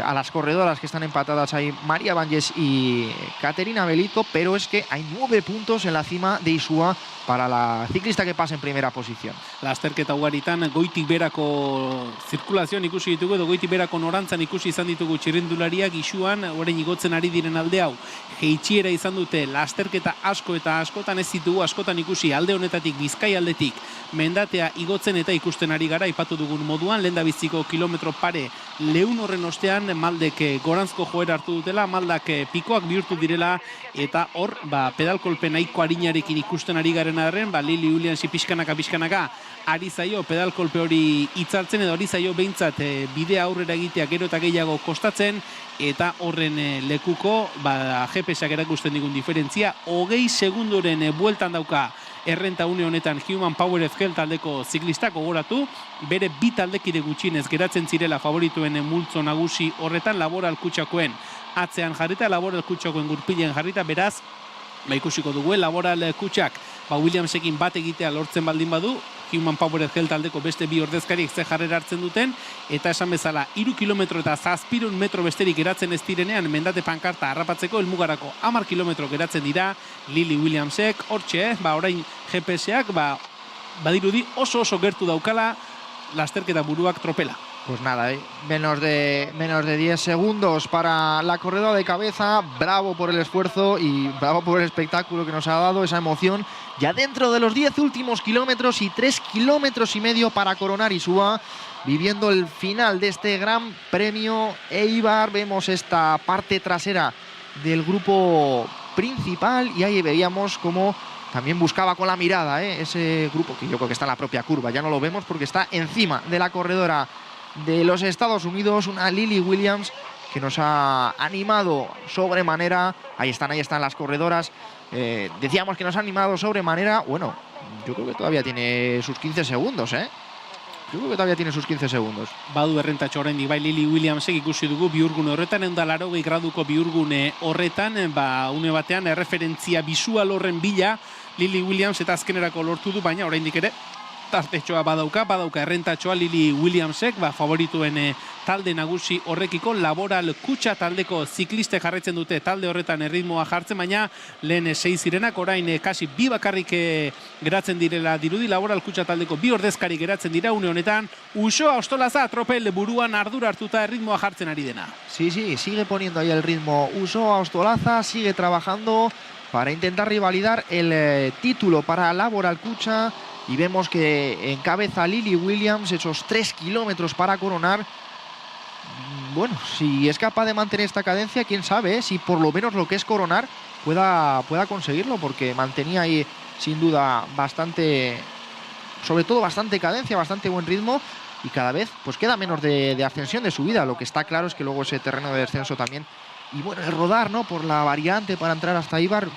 [SPEAKER 2] a las corredoras que están empatadas ahí, María Banges y Caterina Belito, pero es que hay 9 puntos en la cima de Isua para la ciclista que pasa en primera posición.
[SPEAKER 4] Lasterketa ugaritan goitik berako zirkulazioan ikusi ditugu, edo goitik berako norantzan ikusi izan ditugu txirrindulariak Isuan, orain igotzen ari diren alde hau, jeitxiera izan dute lasterketa asko eta askotan, ez ditugu askotan ikusi alde honetatik, Bizkai aldetik, mendatea igotzen eta ikusten ari gara, aipatu dugun moduan, lehendabiziko kilometro pare leun horren ostean, maldek gorantzko joera hartu dutela, maldak pikoak bihurtu direla, eta hor, pedalkolpe nahiko harinarekin ikusten ari garen arren, Lily Williamsi pixkanaka ari zaio pedalkolpe hori itzartzen, edo ari zaio behintzat bidea aurrera egitea gero eta gehiago kostatzen, eta horren lekuko GPS-ak erakusten digun diferentzia, 20 segundoren bueltan dauka errenta une honetan Human Power FGL taldeko ziklistak, gogoratu, bere 2 taldekide gutxienez geratzen zirela favorituen multzo nagusi horretan, Laboral Cuchakoen atzean jarrita, Laboral Cuchakoen gurpilean jarrita, beraz, ikusiko dugu, Laboral Cuchak Williamsekin bat egitea lortzen baldin badu, Human Power FGL taldeko beste 2 ordezkariek ze jarrera hartzen duten, eta esan bezala 3 kilometro eta 700 metro besterik geratzen ez direnean, mendate pankarta harrapatzeko helmugarako 10 kilometro geratzen dira Lily Williamsek, hortxe, orain GPS-ak, badirudi oso gertu daukala lasterketa buruak tropela.
[SPEAKER 2] Pues nada, menos de 10 segundos para la corredora de cabeza. Bravo por el esfuerzo y bravo por el espectáculo que nos ha dado, esa emoción. Ya dentro de los 10 últimos kilómetros y 3 kilómetros y medio para coronar Isua, viviendo el final de este Gran Premio Eibar. Vemos esta parte trasera del grupo principal y ahí veíamos cómo también buscaba con la mirada ese grupo, que yo creo que está en la propia curva. Ya no lo vemos porque está encima de la corredora de los Estados Unidos, una Lily Williams que nos ha animado sobremanera. Ahí están las corredoras. Decíamos que nos ha animado sobremanera. Bueno, yo creo que todavía tiene sus 15 segundos, Yo creo que todavía tiene sus 15 segundos.
[SPEAKER 4] Badu errentatxo oraindik, Lily Williamsek ikusi dugu bihurgune horretan, 180 graduko bihurgune horretan, une batean erreferentzia bisual horren bila Lily Williams eta azkenerako lortu du, baina oraindik ere tartetxoa badauka errentatxoa Lily Williamsek, favorituen talde nagusi horrekiko. Laboral Cucha taldeko ziklistek jarraitzen dute talde horretan erritmoa jartzen, baina lehen 6 zirenak, orain kasi 2 bakarrik geratzen direla dirudi. Laboral Cucha taldeko 2 ordezkari geratzen dira une honetan. Usoa Ostolaza tropel buruan ardura hartuta erritmoa jartzen ari dena.
[SPEAKER 2] Sí, sigue poniendo ahí el ritmo Usoa Ostolaza, sigue trabajando para intentar rivalidar el título para Laboral Cucha. Y vemos que encabeza Lily Williams esos 3 kilómetros para coronar. Bueno, si es capaz de mantener esta cadencia, quién sabe, si por lo menos lo que es coronar pueda conseguirlo, porque mantenía ahí sin duda bastante, sobre todo bastante cadencia, bastante buen ritmo, y cada vez pues queda menos de ascensión, de subida. Lo que está claro es que luego ese terreno de descenso también Y bueno, el rodar, ¿no? Por la variante para entrar hasta Eibar,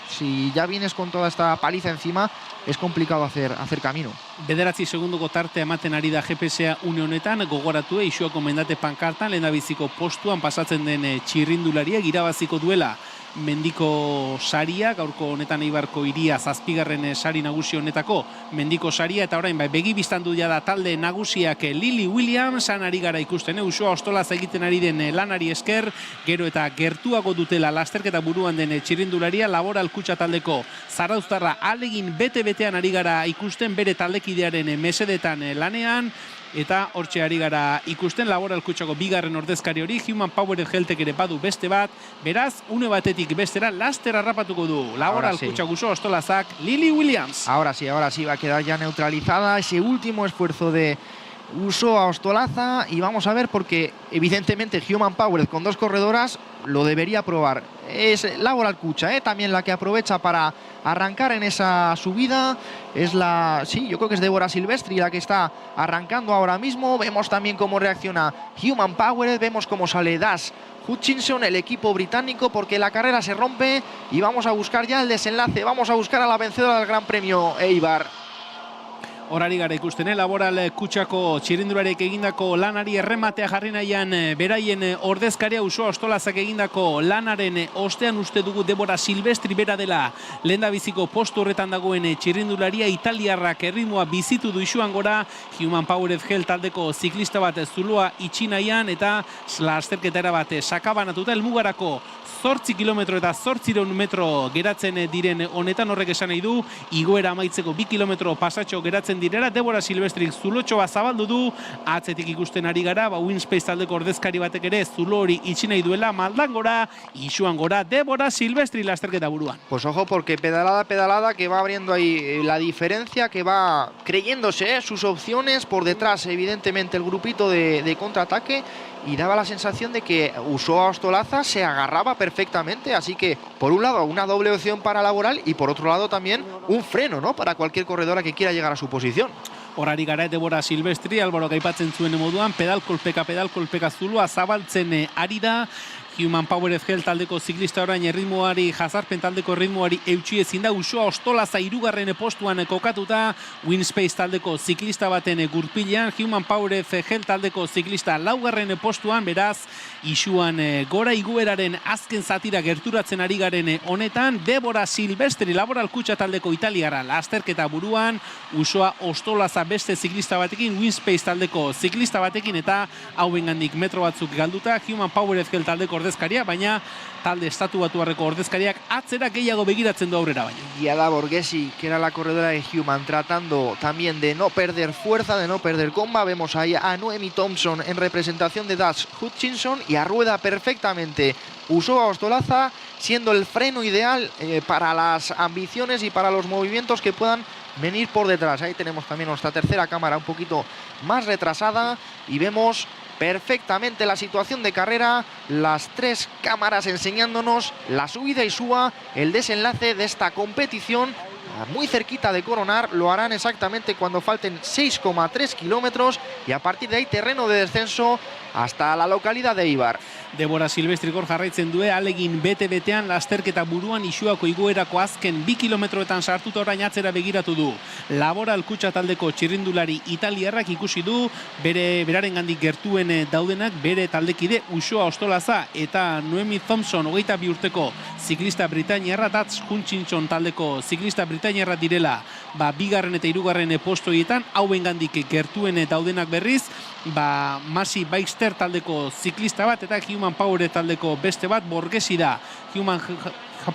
[SPEAKER 2] si ya vienes con toda esta paliza encima, es complicado hacer camino.
[SPEAKER 4] 9 segundoko tartea ematen ari da GPSa une honetan, gogoratu Isuako mendate pankartan lehendabiziko postuan pasatzen den txirrindulariak irabaziko duela mendiko saria, gaurko honetan Eibarko Hiria 7. sari nagusi honetako mendiko saria, eta orain begi bistan du da talde nagusiak Lily Williams ari gara ikusten, Usoa Ostolaz egiten ari den lanari esker, gero eta gertuago dutela lasterketa buruan den txirrindularia, Laboral Kutxa taldeko zarauztarra alegin bete-betean ari gara ikusten, bere taldekidearen mesedetan lanean, eta hortxe ari gara ikusten Laboral Kutxako 2. ordezkari hori, Human Powered Healthek ere badu beste bat, beraz, une batetik bestera laster harrapatuko du Laboral Kutxa Usoa Ostolazak Lily Williams.
[SPEAKER 2] Ahora sí, va a quedar ya neutralizada ese último esfuerzo de Usoa Ostolaza, y vamos a ver, porque evidentemente Human Powered con 2 corredoras lo debería probar. Es Laboral Kutxa, también la que aprovecha para arrancar en esa subida. Es yo creo que es Débora Silvestri la que está arrancando ahora mismo. Vemos también cómo reacciona Human Powered, vemos cómo sale Dash Hutchinson, el equipo británico, porque la carrera se rompe y vamos a buscar ya el desenlace, vamos a buscar a la vencedora del Gran Premio Eibar.
[SPEAKER 4] Horari gara ikusten, Laboral Kutxako txirrindulariek egindako lanari errematea jarri nahian beraien ordezkaria Usoa Ostolazak egindako lanaren ostean uste dugu Débora Silvestri bera dela lehendabiziko postu horretan dagoen txirrindularia, italiarrak erritmoa bizitu du isuan gora, Human Powered Health taldeko ziklista bat zuloa itxi nahian, eta lasterketa bat sakabanatuta helmugarako 8 kilometro eta 800 metro geratzen diren honetan, horrek esan nahi du, igoera amaitzeko 2 kilometro pasatxo geratzen direla. Débora Silvestrik zulotxoa zabaldu du, atzetik ikusten ari gara, Winspace taldeko ordezkari batek ere zulo hori itxi nahi duela, maldan gora, isuan gora, Débora Silvestri lasterketa buruan.
[SPEAKER 2] Pues ojo, porque pedalada que va abriendo ahí la diferencia, que va creyéndose sus opciones, por detrás evidentemente el grupito de contraataque, y daba la sensación de que Usoa Ostolaza se agarraba perfectamente, así que por un lado una doble opción para Laboral y por otro lado también un freno, ¿no?, para cualquier corredora que quiera llegar a su posición.
[SPEAKER 4] Horari gara Débora Silvestri, Álvaro aipatzen zuen moduan, pedal-kolpeka zuloa zabaltzen ari da. Human Powered Health taldeko ziklista orain erritmoari, jazarpen taldeko erritmoari eutxi ezin da. Usoa Ostolaza 3. postuan kokatuta, Winspace taldeko ziklista baten gurpilean, Human Powered Health taldeko ziklista 4. postuan, beraz, isuan gora igueraren azken zatira gerturatzen ari garen honetan, Débora Silvestri, Laboral Kutxa taldeko italiara lasterketa buruan, Usoa Ostolaza beste ziklista batekin, Winspace taldeko ziklista batekin, eta hauengandik metro batzuk galduta, Human Powered Health taldeko ordezkaria, baina talde estatu batuarreko ordezkariak atzera gehiago begiratzen du aurrera baina.
[SPEAKER 2] Giada Borghesi, que era la corredora de Human, tratando también de no perder fuerza, de no perder comba. Vemos ahí a Noemi Thompson en representación de Dash Hutchinson, y a rueda perfectamente Usoa Ostolaza, siendo el freno ideal para las ambiciones y para los movimientos que puedan venir por detrás. Ahí tenemos también nuestra tercera cámara un poquito más retrasada y vemos perfectamente la situación de carrera, las 3 cámaras enseñándonos la subida y suba, el desenlace de esta competición, muy cerquita de coronar. Lo harán exactamente cuando falten 6,3 kilómetros y a partir de ahí terreno de descenso hasta la localidad de Eibar.
[SPEAKER 4] Débora Silvestrikor jarraitzen due, alegin bete-betean lasterketa buruan isuako igoerako azken 2 kilometroetan sartuta orain atzera begiratu du. Laboral Kutxa taldeko txirrindulari italiarrak ikusi du, beraren gandik gertuen daudenak, bere taldekide Usoa Ostolaza eta Noemi Thompson 22 urteko ziklista britainiarra, Dash Hutchinson taldeko ziklista britainiarra direla, 2. eta 3. postoietan, hauen gandik gertuen daudenak berriz, Masi Baxter taldeko ziklista bat, eta Human Powered taldeko beste bat, Borghesi da Human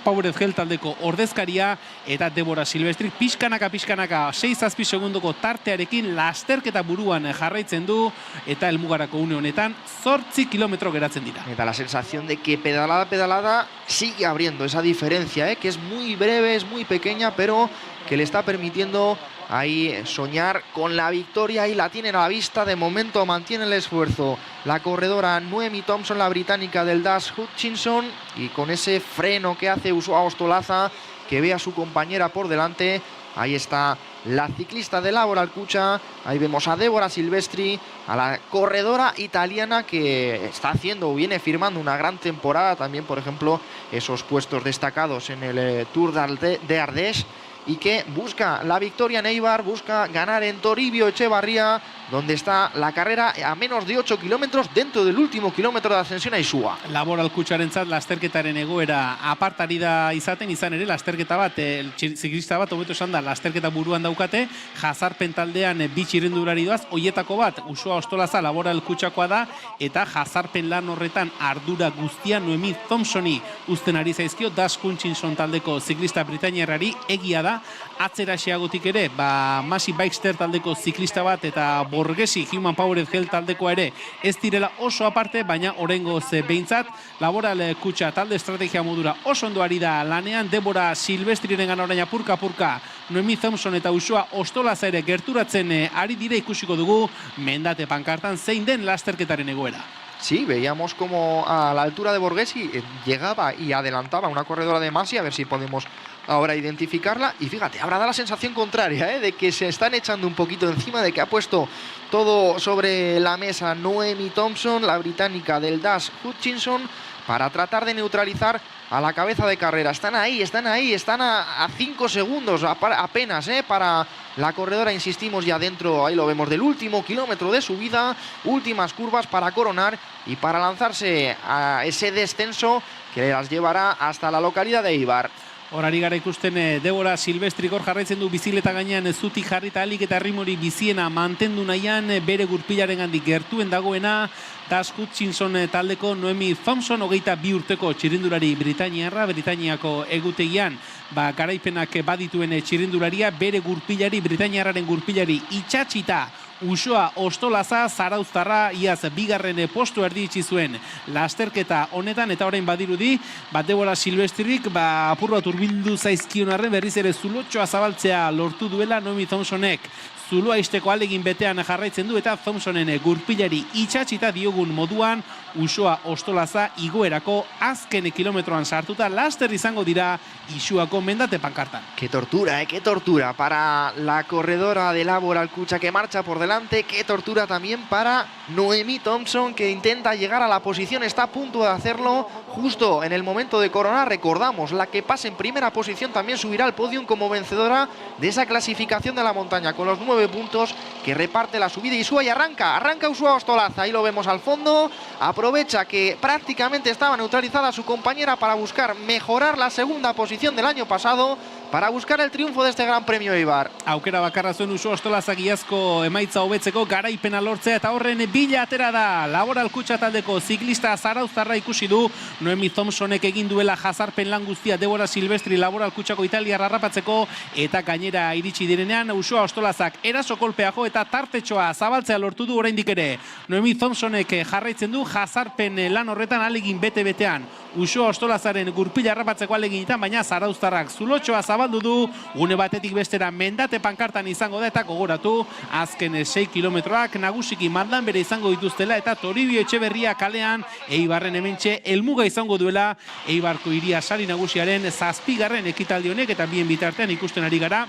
[SPEAKER 4] Powered Health taldeko ordezkaria, eta Débora Silvestri pixkanaka 6-7 segundoko tartearekin lasterketa buruan jarraitzen du, eta helmugarako une honetan 8 kilometro geratzen dira.
[SPEAKER 2] Me da la sensación de que pedalada sigue abriendo esa diferencia, que es muy breve, es muy pequeña, pero que le está permitiendo ahí soñar con la victoria, y la tienen a la vista. De momento mantiene el esfuerzo la corredora Noemi Thompson, la británica del Dash Hutchinson, y con ese freno que hace Usoa Ostolaza, que ve a su compañera por delante. Ahí está la ciclista de Laboral Cucha. Ahí vemos a Débora Silvestri, a la corredora italiana que está haciendo o viene firmando una gran temporada. También, por ejemplo, esos puestos destacados en el Tour de Ardèche, y que busca la victoria en Eibar, busca ganar en Toribio Echevarría, donde está la carrera a menos de 8 kilómetros dentro del último kilómetro de ascensión a Isua.
[SPEAKER 4] Laboral Kutxarentzat lasterketaren egoera apartari da izan ere, lasterketa bat, ziklista bat, hobeto esan da, lasterketa buruan daukate, jazarpen taldean bi txirrindulari doaz, hoietako bat, Uxoa Ostolaza Laboral Kutxakoa da, eta jazarpen lan horretan ardura guztia Noemi Thompsoni uzten ari zaizkio, Das Hutchinson taldeko ziklista britainiarrari. Egia da, atzera xeagotik ere, Masi Baxter taldeko ziklista bat eta Borgesi Human Powered Health taldekoa ere ez direla oso aparte, baina oraingoz behintzat Laboral Kutxa talde estrategia modura oso ondo ari da lanean. Débora Silvestriren orain apurka Noemi Thompson eta Uxoa Ostolaza ere gerturatzen ari dire. Ikusiko dugu mendate pankartan zein den lasterketaren egoera.
[SPEAKER 2] Sí, veíamos como a la altura de Borghesi llegaba y adelantaba una corredora de Masi, a ver si podemos ahora identificarla. Y fíjate, ahora da la sensación contraria, de que se están echando un poquito encima, de que ha puesto todo sobre la mesa Noemi Thompson, la británica del Das Hutchinson, para tratar de neutralizar a la cabeza de carrera. Están ahí, están a 5 segundos apenas, para la corredora, insistimos, ya dentro, ahí lo vemos, del último kilómetro de subida, últimas curvas para coronar y para lanzarse a ese descenso que las llevará hasta la localidad de Eibar.
[SPEAKER 4] Horari gara ikusten Débora Silvestri gor jarraitzen du bizileta gainean zutik jarrita alik eta errimori biziena mantendu nahian, bere gurpilaren gandik gertuen dagoena Das Hutchinson taldeko Noemi Thompson, 22 urteko txirrindulari Britainiako egutegian garaipenak badituen txirrindularia, bere gurpilari, Britainiarraren gurpilari itxatxita Uxoa Ostolaza, zarauztarra, iaz bigarren postu erdietsi zuen lasterketa honetan, eta orain badirudi, Débora Silvestririk apur bat urbildu zaizkion arren berriz ere zulotxoa zabaltzea lortu duela. Noemi Thompsonek zuloa isteko alegin betean jarraitzen du, eta Thompsonen gurpilari itxatxita diogun moduan Uxoa Ostolaza igoerako azken kilometroan sartuta laster izango dira Isuako mendate pankartan.
[SPEAKER 2] Qué tortura para la corredora de Laboral Kutxa que marcha por delante, qué tortura también para Noemi Thompson, que intenta llegar a la posición, está a punto de hacerlo justo en el momento de coronar. Recordamos, la que pase en primera posición también subirá al podium como vencedora de esa clasificación de la montaña, con los 9 puntos que reparte la subida. Isua, y arranca Uxoa Ostolaza, ahí lo vemos al fondo, aprovecha que prácticamente estaba neutralizada su compañera para buscar mejorar la segunda posición del año pasado, para buscar el triunfo de este Gran Premio Eibar.
[SPEAKER 4] Aukera bakarra zuen Uxoa Ostolaza iazko emaitza hobetzeko, garaipena lortzea, eta horren bila atera da Laboral Kutxa taldeko ziklista zarauztarra. Ikusi du Noemi Thompsonek egin duela jazarpen lan guztia Débora Silvestri Laboral Kutxako italiarra harrapatzeko, eta gainera iritsi direnean Uxoa Ostolazak eraso kolpea jo eta tartetxoa zabaltzea lortu du oraindik ere. Noemi Thompsonek jarraitzen du jazarpen lan horretan alegin bete-betean Uxoa Ostolazaren gurpila harrapatzeko aleginetan, baina zarauztarrak zulotxoa zabaldu du, une batetik bestera mendate pankartan izango da, eta gogoratu azken 6 kilometroak nagusiki maldan bere izango dituztela, eta Toribio Etxeberria kalean Eibarren hementxe helmuga izango duela Eibarko hiria sari nagusiaren 7. ekitaldi honek, eta bien bitartean ikusten ari gara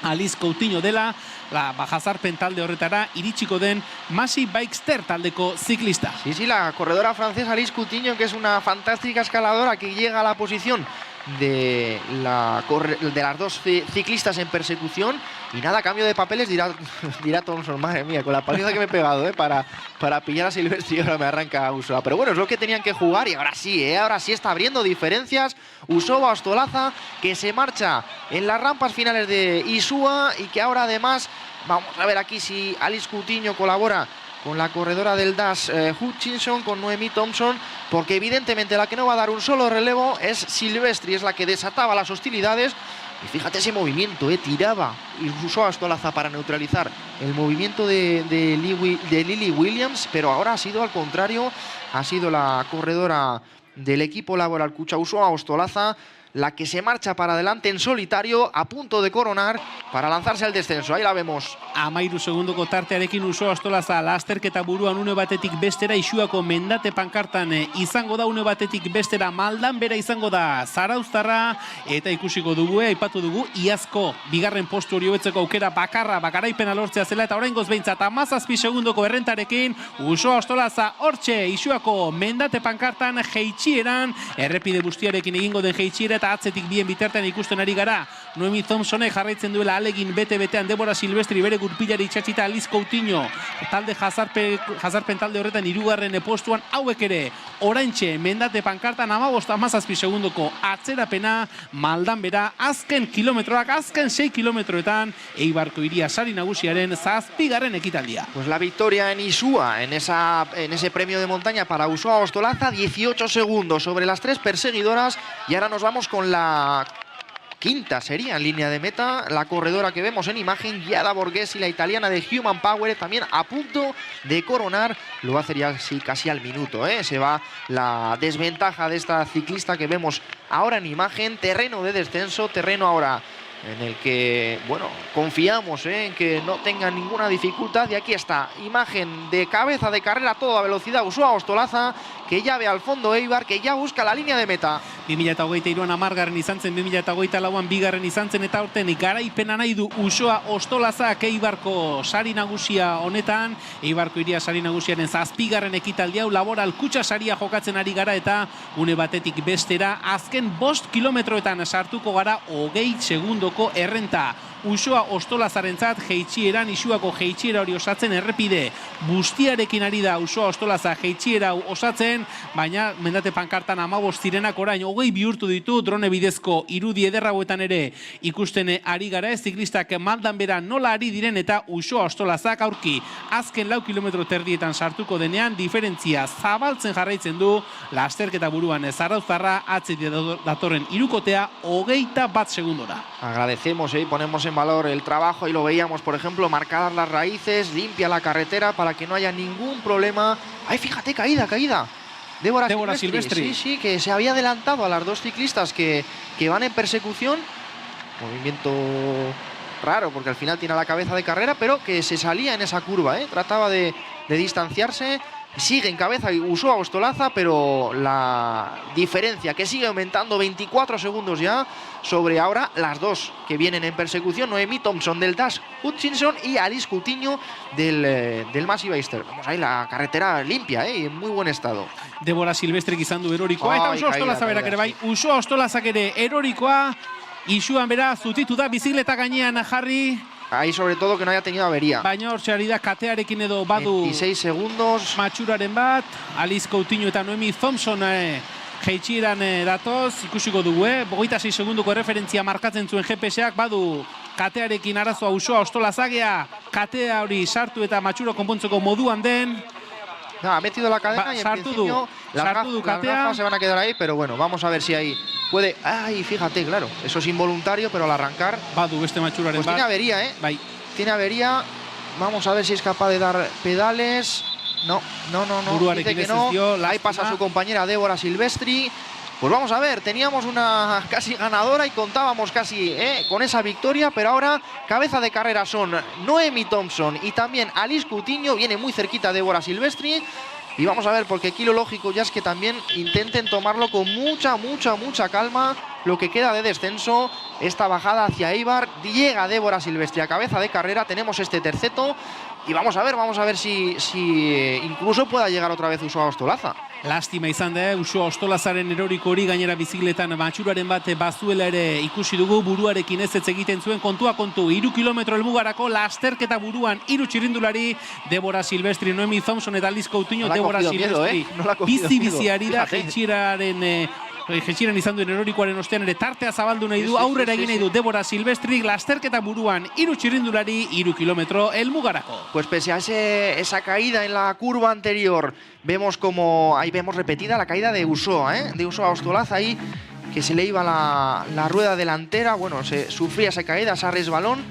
[SPEAKER 4] Alice Coutinho dela jazarpen talde horretara iritsiko den Masi Baxter taldeko ziklista.
[SPEAKER 2] Sí, la corredora francesa Alice Coutinho, que es una fantástica escaladora que llega a la posición de las dos ciclistas en persecución, y nada, cambio de papeles, dirá Thompson, madre mía, con la paliza que me he pegado para pillar a Silvestri, y ahora me arranca Uxoa. Pero bueno, es lo que tenían que jugar, y ahora sí está abriendo diferencias Uxoa Ostolaza, que se marcha en las rampas finales de Isua, y que ahora además, vamos a ver aquí si Alice Coutinho colabora con la corredora del Das Hutchinson, con Noemi Thompson, porque evidentemente la que no va a dar un solo relevo es Silvestri, es la que desataba las hostilidades. Y fíjate ese movimiento, tiraba y usó a Ostolaza para neutralizar el movimiento de Lily Williams, pero ahora ha sido al contrario, ha sido la corredora del equipo Laboral Kutxa, usó a Ostolaza la que se marcha para adelante en solitario, a punto de coronar para lanzarse al descenso. Ahí la vemos.
[SPEAKER 4] 13 segundoko tartearekin Usoa Ostolaza lasterketa buruan une batetik bestera, Isuako mendate pankartan izango da une batetik bestera, Maldan bera izango da Zarauztarra, eta ikusiko dugu, aipatu dugu, iazko bigarren postu hori hobetzeko aukera bakarra, garaipena lortzea zela, eta oraingoz behintzat 17 segundoko errentarekin Usoa Ostolaza hortxe Isuako mendate pankartan jeitxieran, errepide bustiarekin egingo den jeitxiera, eta atzetik bien bitartean ikusten ari gara. Noemi Thompsonek jarraitzen duela alegin bete-betean, Debora Silvestri bere gurpilari itxatxita, Alice Coutinho talde jazarpen talde horretan 3. postuan, hauek ere oraintxe mendate pankartan 15-17 segundoko atzerapena, Maldan bera azken kilometroak, azken 6 kilometroetan Eibarko Hiria sari nagusiaren 7. ekitaldia.
[SPEAKER 2] Pues la victoria en Isua, en ese premio de montaña para Usoa Ostolaza, 18 segundos sobre las 3 perseguidoras. Y ahora nos vamos con la quinta sería en línea de meta, la corredora que vemos en imagen, Giada Borghesi, la italiana de Human Power, también a punto de coronar. Lo va a hacer ya casi al minuto, ¿eh? Se va la desventaja de esta ciclista que vemos ahora en imagen. Terreno de descenso, terreno ahora en el que, bueno, confiamos en que no tengan ninguna dificultad. Y aquí está, imagen de cabeza de carrera a toda velocidad, Usoa Ostolaza, que ya ve al fondo Eibar, que ya busca la línea de meta.
[SPEAKER 4] 2023an 10. izan zen, 2024an 2. izan zen, eta aurten garaipena nahi du Usoa Ostolazak Eibarko sari nagusia honetan, Eibarko Hiria sari nagusiaren 7. ekitaldi hau, Laboral Kutxa saria jokatzen ari gara, eta une batetik bestera azken 5 kilometroetan sartuko gara 20 segundoko errenta. Usoa Ostolazarentzat jeitxieran, Isuako jeitxiera hori osatzen, errepide bustiarekin ari da Usoa Ostolaza jeitxiera osatzen, baina mendate pankartan 15 zirenak orain 20 bihurtu ditu, drone bidezko irudi ederra hauetan ere ikusten ari gara, ez ziklistak Maldan bera nola ari diren, eta Usoa Ostolazak aurki azken 4 kilometro terdietan sartuko denean, diferentzia zabaltzen jarraitzen du, lasterketa buruan Zarauztarra, atzetik datorren hirukotea 21 segundora.
[SPEAKER 2] Agradecemos y ponemos en valor el trabajo, y lo veíamos, por ejemplo, marcadas las raíces, limpia la carretera para que no haya ningún problema. ¡Ay, fíjate, caída! Débora Silvestri. Sí, que se había adelantado a las 2 ciclistas que van en persecución. Movimiento raro, porque al final tiene la cabeza de carrera, pero que se salía en esa curva, ¿eh? Trataba de distanciarse. Sigue en cabeza Usoa Ostolaza, pero la diferencia que sigue aumentando, 24 segundos ya, sobre ahora las 2 que vienen en persecución, Noemi Thompson del Dash Hutchinson y Alice Coutinho del Massive Eister. Vamos ahí, la carretera limpia, en muy buen estado.
[SPEAKER 4] Debora Silvestri izan du erorikoa, eta Usoa Ostolaza berak ere bai, Usoa Ostolazak ere erorikoa, Isuan bera zutitu da, bizikleta gainean jarri.
[SPEAKER 2] Ahí sobre todo que no haya tenido avería.
[SPEAKER 4] Baina hortxe ari da katearekin edo badu
[SPEAKER 2] 26 segundos.
[SPEAKER 4] Matxuraren bat, Alice Coutinho eta Noemi Thompson jeitxieran datoz, ikusiko dugu, 26 segundoko referentzia markatzen zuen GPS-ak, badu katearekin arazoa Usoa Ostolazagea, katea hori sartu eta matxuro konpontzeko moduan den.
[SPEAKER 2] Ha metido la cadena y en principio las gafas se van a quedar ahí, pero bueno, vamos a ver si ahí puede... Ay, fíjate, claro, eso es involuntario, pero al arrancar...
[SPEAKER 4] Badu beste matxuraren
[SPEAKER 2] pues
[SPEAKER 4] bat.
[SPEAKER 2] Tiene avería,
[SPEAKER 4] Bai.
[SPEAKER 2] Tiene avería. Vamos a ver si es capaz de dar pedales. No. Dice que no. Ahí pasa su compañera Débora Silvestri. Pues vamos a ver, teníamos una casi ganadora y contábamos casi con esa victoria, pero ahora cabeza de carrera son Noemi Thompson y también Alice Coutinho, viene muy cerquita Débora Silvestri. Y vamos a ver, porque aquí lo lógico ya es que también intenten tomarlo con mucha calma, lo que queda de descenso, esta bajada hacia Eibar. Llega Débora Silvestri a cabeza de carrera, tenemos este terceto. Y vamos a ver si incluso pueda llegar otra vez Usoa Ostolaza.
[SPEAKER 4] Lastima izan da, Usoa Ostolazaren eroriko hori, gainera bizikletan matxuraren bat bazuela ere ikusi dugu, buruarekin ez egiten zuen, kontua kontu, 3 kilometro helmugarako lasterketa buruan 3 txirrindulari, Débora Silvestri, Noemi Thompson eta Alice Coutinho. Débora Silvestri bizi ari da, jeitxiran izan duen erorikoaren ostean ere tartea zabaldu nahi du, aurrera egin nahi du Débora Silvestri, lasterketa buruan 3 txirrindulari, 3 kilometro helmugarako.
[SPEAKER 2] Pues pese a esa caída en la curva anterior, vemos como ahí vemos repetida la caída de Usoa, de Usoa Ostolaza ahí, que se le iba la rueda delantera, bueno, se sufría esa caída, ese resbalón.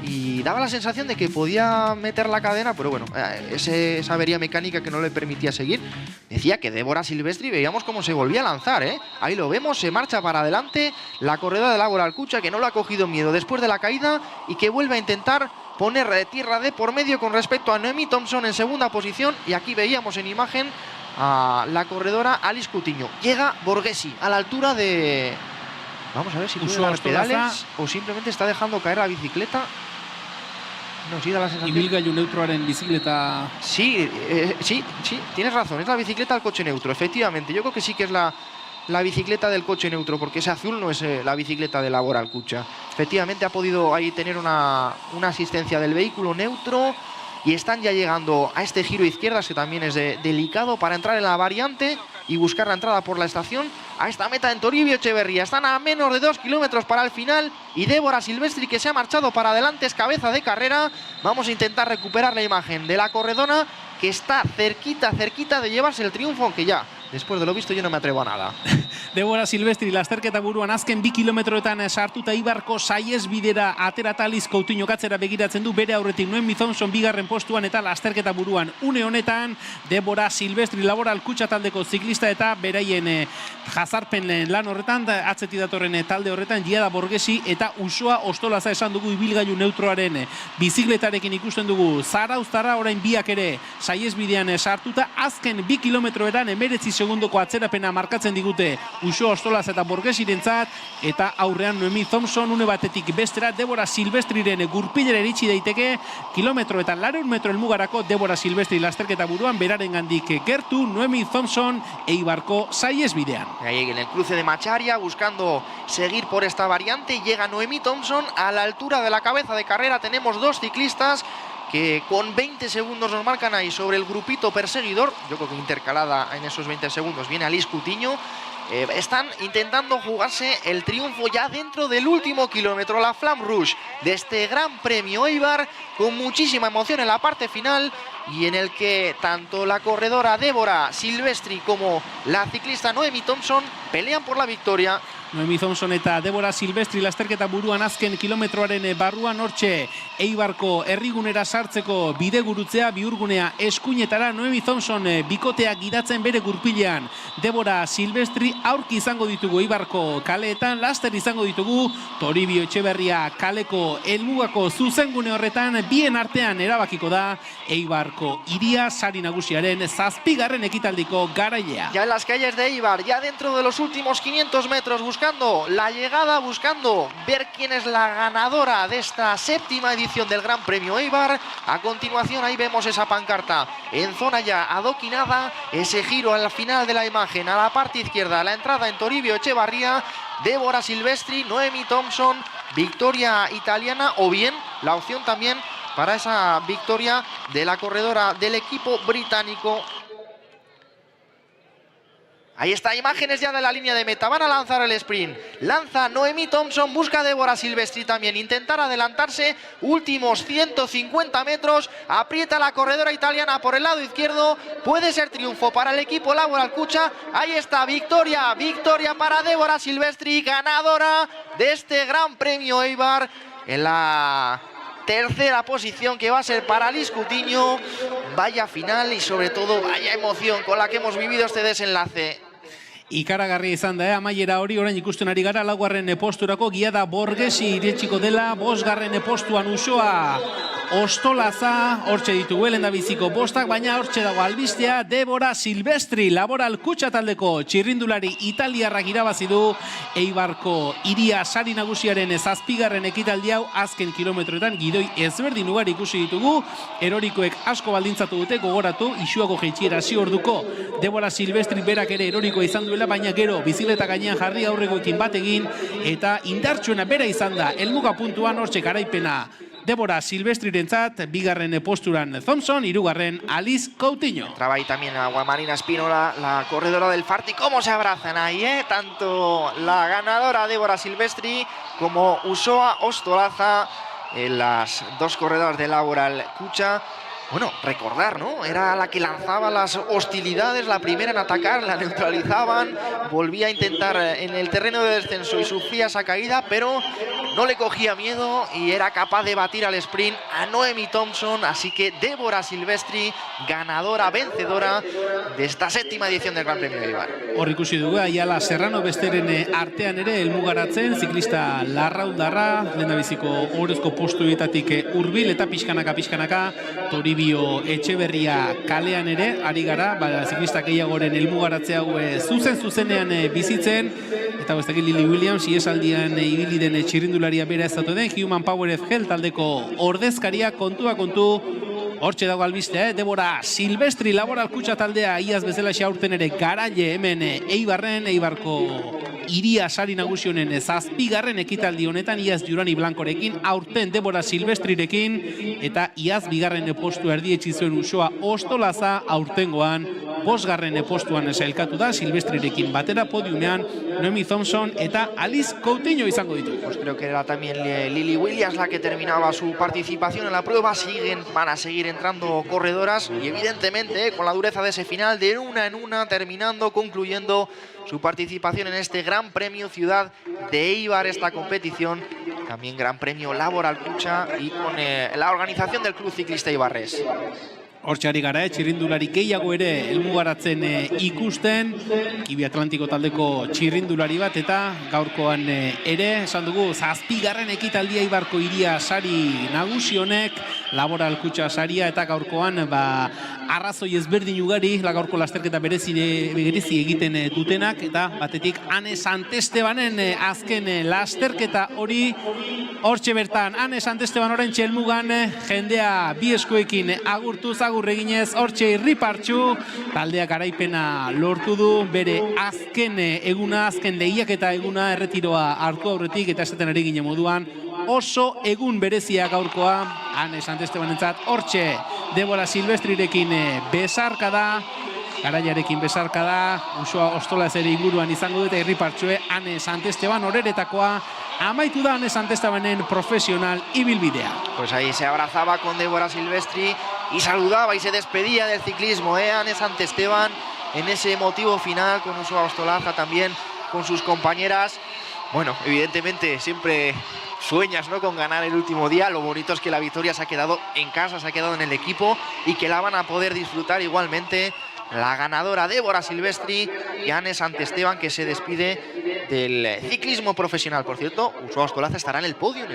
[SPEAKER 2] y daba la sensación de que podía meter la cadena, pero bueno, esa avería mecánica que no le permitía seguir. Decía que Débora Silvestri, veíamos cómo se volvía a lanzar, ¿eh? Ahí lo vemos, se marcha para adelante la corredora de Laboral Cucha, que no le ha cogido miedo después de la caída y que vuelve a intentar poner tierra de por medio con respecto a Noemi Thompson en segunda posición. Y aquí veíamos en imagen a la corredora Alice Coutinho. Llega Borghesi a la altura de... Vamos a ver si puede dar pedales o simplemente está dejando caer la bicicleta. No, sí da la sensación.
[SPEAKER 4] Ibilgailu neutroaren bizikleta.
[SPEAKER 2] Sí, sí, tienes razón. Es la bicicleta del coche neutro, efectivamente. Yo creo que sí que es la bicicleta del coche neutro, porque ese azul no es la bicicleta de Laboral Cucha. Efectivamente ha podido ahí tener una asistencia del vehículo neutro y están ya llegando a este giro izquierda, que también es delicado para entrar en la variante y buscar la entrada por la estación a esta meta en Toribio Echeverría. Están a menos de 2 kilómetros para el final y Débora Silvestri, que se ha marchado para adelante, es cabeza de carrera. Vamos a intentar recuperar la imagen de la corredora, que está cerquita de llevarse el triunfo, aunque ya, después de lo visto, yo no me atrevo a nada.
[SPEAKER 4] Débora Silvestri lasterketa buruan azken 2 kilometroetan sartuta Eibarko saihesbidera aterata Alice Coutinho katzera begiratzen du, bere aurretik Noemi Thompson bigarren postuan eta lasterketa buruan. Une honetan Débora Silvestri Laboral Cucha taldeko ziklista eta beraien jazarpen lan horretan, atzetik datorren talde horretan Giada Borghesi eta Usoa Ostolaza esan dugu ibilgailu neutroaren bizikletarekin ikusten dugu. Zarauztarra orain biak ere saihesbidean sartuta, azken 2 kilometroetan 19 segundoko atzerapena markatzen digute Uso Ostolaz eta Borghesirentzat, eta aurrean Noemi Thompson. Une batetik bestera Débora Silvestriren gurpilera iritsi daiteke, kilometro eta 200 metro helmugarako Débora Silvestri lasterketa buruan, berarengandik gertu Noemi Thompson Eibarko saihesbidean.
[SPEAKER 2] Ahí en el cruce de Macharia, buscando seguir por esta variante, llega Noemi Thompson a la altura de la cabeza de carrera. Tenemos dos ciclistas que con 20 segundos nos marcan ahí sobre el grupito perseguidor. Yo creo que intercalada en esos 20 segundos viene Alice Coutinho. Están intentando jugarse el triunfo ya dentro del último kilómetro, la Flamme Rouge de este Gran Premio Eibar, con muchísima emoción en la parte final, y en el que tanto la corredora Débora Silvestri como la ciclista Noemi Thompson pelean por la victoria.
[SPEAKER 4] Noemi Thompson eta Débora Silvestri lasterketa buruan azken kilometroaren barruan, hortxe Eibarko herrigunera sartzeko bidegurutzea, bihurgunea eskuinetara. Noemi Thompson bikotea gidatzen bere gurpilean. Débora Silvestri aurki izango ditugu Eibarko kaleetan, laster izango ditugu Toribio Etxeberria kaleko helmugako zuzengune horretan. Bien artean erabakiko da Eibarko hiria sari nagusiaren 7. ekitaldiko garailea.
[SPEAKER 2] Ya en las calles de Eibar, ya dentro de los últimos 500 metros, buscando la llegada, buscando ver quién es la ganadora de esta 7ª edición del Gran Premio Eibar. A continuación ahí vemos esa pancarta en zona ya adoquinada, ese giro al final de la imagen a la parte izquierda, la entrada en Toribio Echevarría, Débora Silvestri, Noemi Thompson, victoria italiana, o bien la opción también para esa victoria de la corredora del equipo británico. Ahí está, imágenes ya de la línea de meta. Van a lanzar el sprint. Lanza Noemi Thompson, busca a Débora Silvestri también. Intentar adelantarse. Últimos 150 metros. Aprieta la corredora italiana por el lado izquierdo. Puede ser triunfo para el equipo Laboral Cucha. Ahí está, victoria. Victoria para Débora Silvestri, ganadora de este Gran Premio Eibar. En la 3ª posición, que va a ser para Alice Coutinho. Vaya final y sobre todo vaya emoción con la que hemos vivido este desenlace.
[SPEAKER 4] Ikaragarria izan da, amaiera hori orain ikusten ari gara. 4. posturako Giada Borghesi iritsiko dela, 5. postuan Usoa Ostolaza, hortxe ditugu lehendabiziko bostak, baina hortxe dago albistea. Débora Silvestri, Laboral Cucha taldeko txirrindulari italiarrak irabazi du Eibarko hiria sari nagusiaren 7. ekitaldi hau. Azken kilometroetan gidoi ezberdin ugari ikusi ditugu, erorikoek asko baldintzatu dute. Gogoratu, Isuako jaitxiera hasi orduko Débora Silvestri berak ere erorikoa izan duela, baina gero bizikleta gainean jarri, aurrekoekin bat egin eta indartsuena bera izan da. Helmuga puntuan hortxe garaipena Débora Silvestrirentzat, 2. posturan Thompson, 3. Alice Coutinho.
[SPEAKER 2] Entraba ahí también Agua Marina Espínola, la corredora del Farti. ¿Cómo se abrazan ahí, tanto la ganadora Débora Silvestri como Usoa Ostolaza, las dos corredoras de Laboral Cucha. bueno, recordar, ¿no? Era la que lanzaba las hostilidades, la primera en atacar, la neutralizaban, volvía a intentar en el terreno de descenso y sufría esa caída, pero no le cogía miedo y era capaz de batir al sprint a Noemi Thompson. Así que Débora Silvestri, ganadora, vencedora de esta 7ª edición del Gran Premio de Eibar.
[SPEAKER 4] Hor ikusi dugu, Aiala Serrano besteren artean ere helmugaratzen, ziklista larraundarra, lehendabiziko orezko postuetatik hurbil eta pixkanaka, Toribio Etxeberria kalean ere, ari gara, ziklista gehiagoren helmugaratze hau zuzenean bizitzen, eta bestakit Lily Williams, iesaldian ibili den txirrindularia bera ezatu den, Human Power of Health taldeko ordezkaria, kontua kontu, hortxe dago albistea, Débora Silvestri Laboral Kutxa taldea iaz bezala aurten ere garaile hemen Eibarren, Eibarko iria sari nagusionen 7. ekitaldi honetan, iaz Jurani Blankorekin, aurten Débora Silvestrirekin, eta iaz 2. postu erdietsi zuen Uxoa Ostolaza, aurtengoan 5. postuan sailkatu da Silvestrirekin batera, podiumean Noemi Thompson eta Alice Coutinho izango ditu.
[SPEAKER 2] Pues creo que era también Lily Williams la que terminaba su participación en la prueba. Van a seguir entrando corredoras y evidentemente con la dureza de ese final, de una en una, terminando, concluyendo su participación en este Gran Premio Ciudad de Eibar, esta competición, también Gran Premio Laboral Kutxa y con la organización del Club Ciclista Eibarres.
[SPEAKER 4] Hortxari gara, txirrindulari gehiago ere helmugaratzen ikusten, Kibi Atlantiko taldeko txirrindulari bat, eta gaurkoan ere, esan dugu, 7. ekitaldia Eibarko iria sari nagusi honek, Laboral Kutxa saria, eta gaurkoan arrazoi ezberdin ugari, gaurko lasterketa berezi egiten dutenak, eta batetik Ane Santestebanen azken lasterketa hori, hortxe bertan, Ane Santesteban orentxe helmugan, jendea bi eskuekin agurtuz, agur eginez, hortxe irripartxu, taldeak garaipena lortu du, bere azken eguna, azken lehiaketa eguna erretiroa hartu aurretik, eta esaten ari ginen moduan, oso egun berezia gaurkoa, Ane Santestebanentzat, hortxe Débora Silvestrirekin besarka da, garaiarekin besarka da, Uxoa Ostolaz ere inguruan izango dute irripartxue, Ane Santesteban horeretakoa, amaitu da Ane Santestebanen profesional ibilbidea.
[SPEAKER 2] Pues ahí se abrazaba con Débora Silvestri y saludaba y se despedía del ciclismo, Ane Santesteban, en ese emotivo final con Uxoa Ostolaza, también con sus compañeras. Bueno, evidentemente siempre sueñas, ¿no?, con ganar el último día. Lo bonito es que la victoria se ha quedado en casa, se ha quedado en el equipo y que la van a poder disfrutar igualmente la ganadora Débora Silvestri y Ane Santesteban, que se despide del ciclismo profesional. Por cierto, Uxoa Ostolaza estará en el podio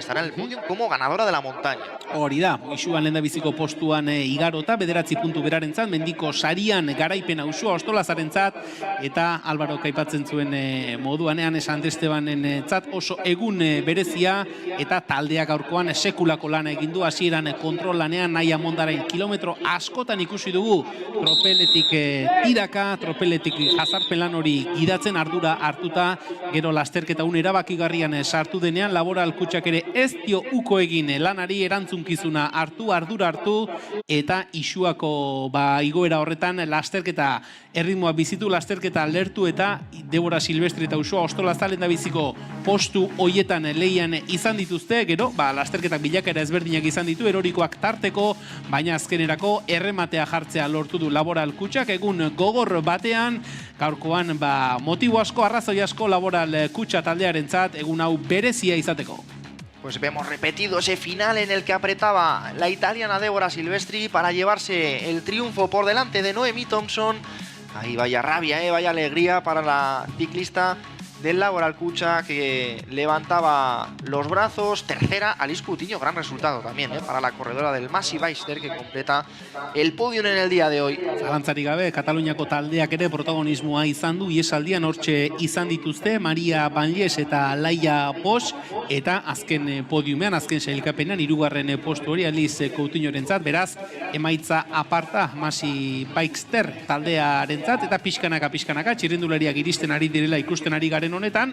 [SPEAKER 2] como ganadora de la montaña.
[SPEAKER 4] Hori da, isuan lehendabiziko postuan igarota, 9 puntu berarentzat, mendiko sarian garaipena Uxoa Ostolazarentzat, eta Álvaro kaipatzen zuen moduan, Ane Santestebanentzat oso egun berezia, eta taldeak gaurkoan sekulako lana egin du, hasieran kontrol lanean, Naia Mondarain kilometro askotan ikusi dugu, tropeletik tiraka, tropeletik jazarpen lan hori gidatzen ardura hartuta, gero lasterketa un erabakigarrian sartu denean, Laboral Kutxak ere ez dio uko egin lanari, erantzunkizuna hartu, ardura hartu, eta isuako igoera horretan lasterketa erritmoa bizitu, lasterketa lertu, eta Débora Silvestri eta Uxoa Ostolaza lehendabiziko postu hoietan lehian izan dituzte, gero lasterketak bilakaera ezberdinak izan ditu, erorikoak tarteko, baina azkenerako errematea jartzea lortu du Laboral Kutxak, egun gogor batean, gaurkoan motibo asko, arrazoi asko Laboral Kutxa taldearentzat egun hau berezia izateko.
[SPEAKER 2] Pues vemos repetido ese final en el que apretaba la italiana Débora Silvestri para llevarse el triunfo por delante de Noemi Thompson. Ahí vaya rabia, vaya alegría para la ciclista del Laboral Kutxa, que levantaba los brazos. Tercera, Alice Coutinho, gran resultado también para la corredora del Massive Eister, que completa el podio en el día de hoy.
[SPEAKER 4] Zalantzarik gabe, Kataluniako taldeak ere protagonismoa izan du, iesaldian hortxe izan dituzte, Maria Banlies eta Laia Bosch, eta azken podiumean, azken sailkapenean, 3. postu hori Alice Coutinhorentzat, beraz, emaitza aparta Massive Eister taldearentzat, eta pixkanaka, txirrindulariak iristen ari direla ikusten ari garen honetan,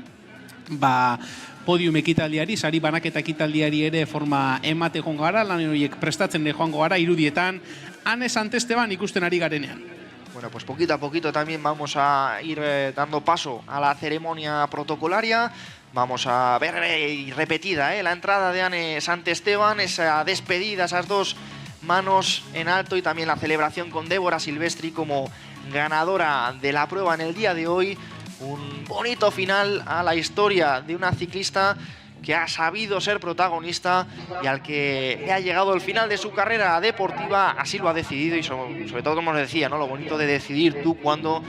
[SPEAKER 4] podium ekitaldiari, sari banaketa ekitaldiari ere forma emate joango gara, lan horiek prestatzen joango gara, irudietan, Ane Santesteban ikusten ari garenean.
[SPEAKER 2] Bueno, pues poquito a poquito también vamos a ir dando paso a la ceremonia protocolaria. Vamos a ver repetida la entrada de Ane Santesteban, esa despedida, esas dos manos en alto y también la celebración con Débora Silvestri como ganadora de la prueba en el día de hoy. Un bonito final a la historia de una ciclista que ha sabido ser protagonista y al que le ha llegado el final de su carrera deportiva, así lo ha decidido y sobre todo, como os decía, ¿no?, lo bonito de decidir tú cuando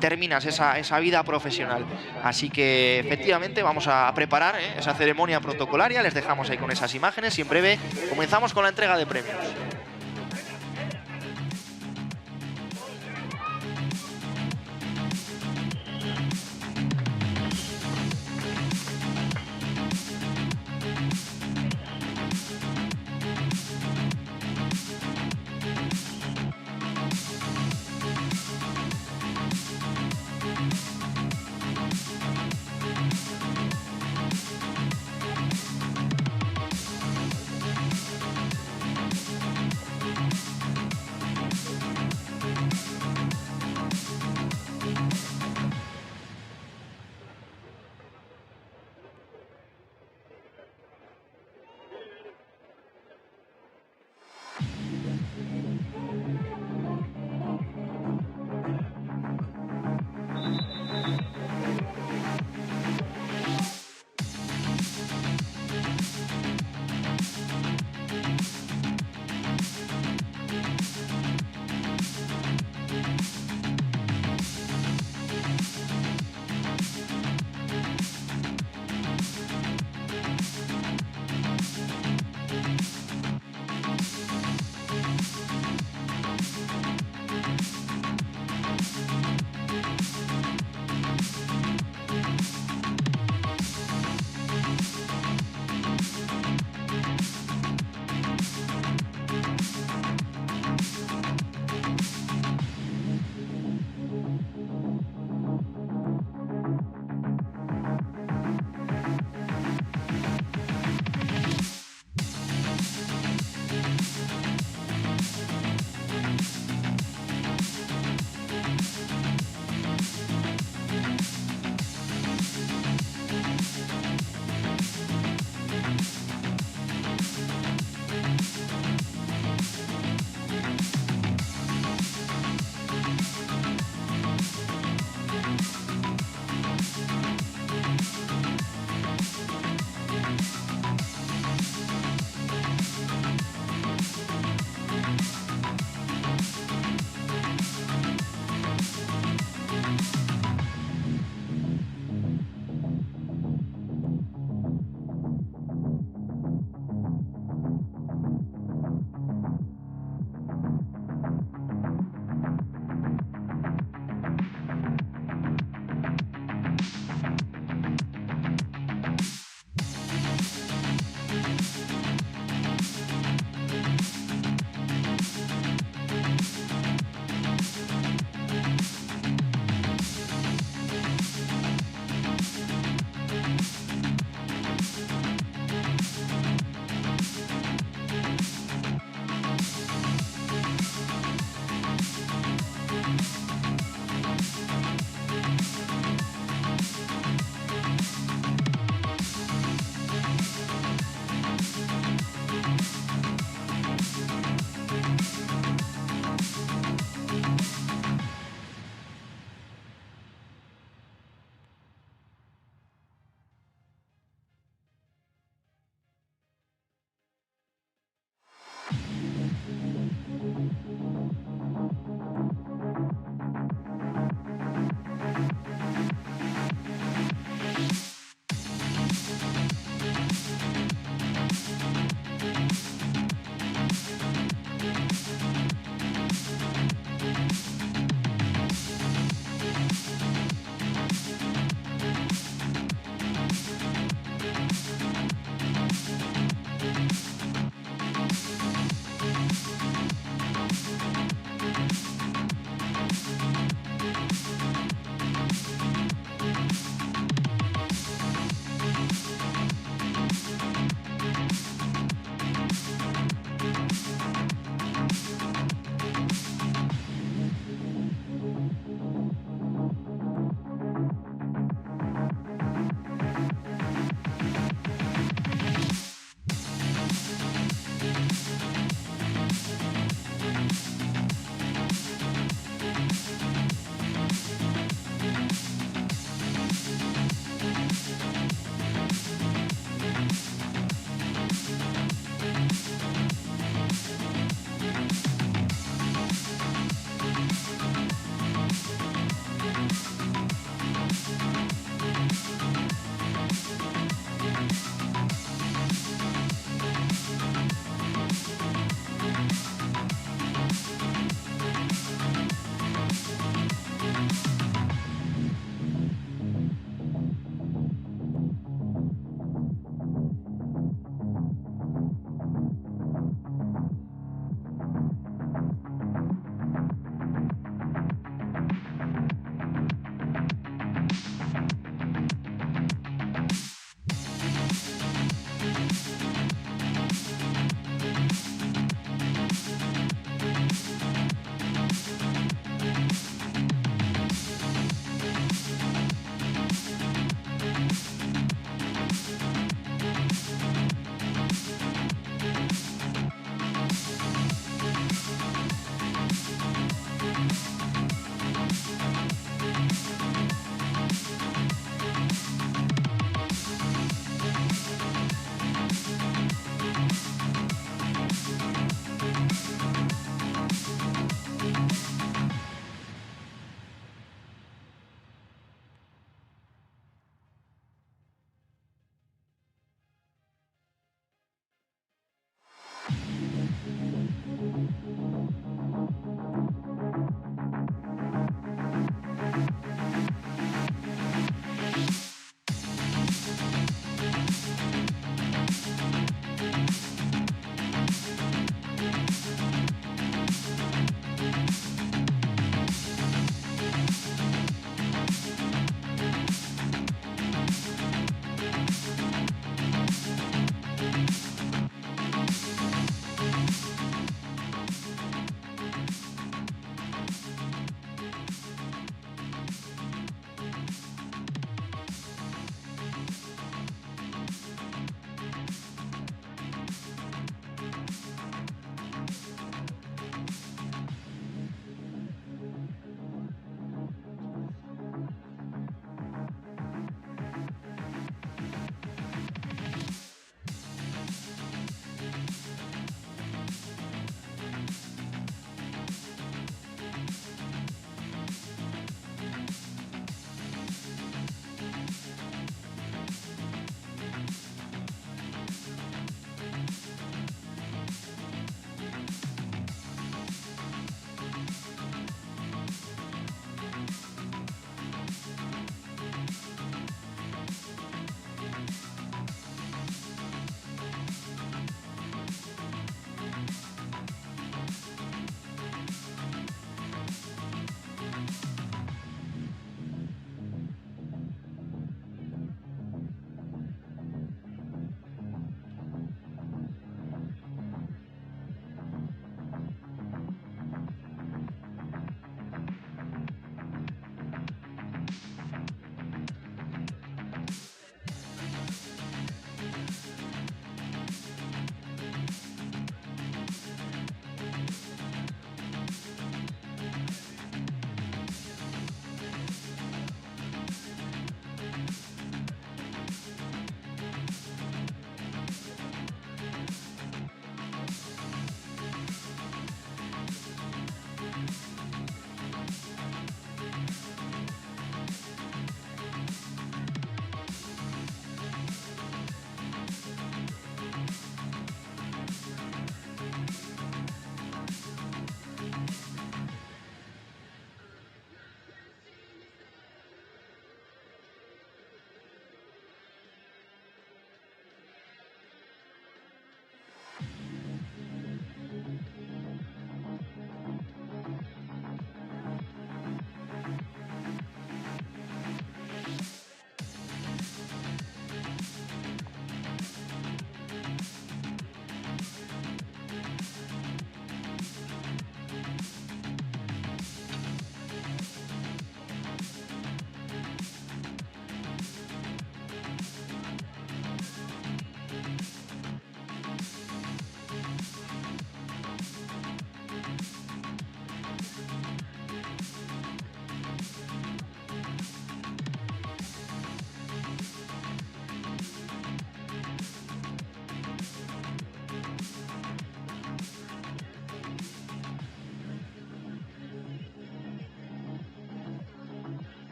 [SPEAKER 2] terminas esa vida profesional. Así que efectivamente vamos a preparar esa ceremonia protocolaria, les dejamos ahí con esas imágenes y en breve comenzamos con la entrega de premios.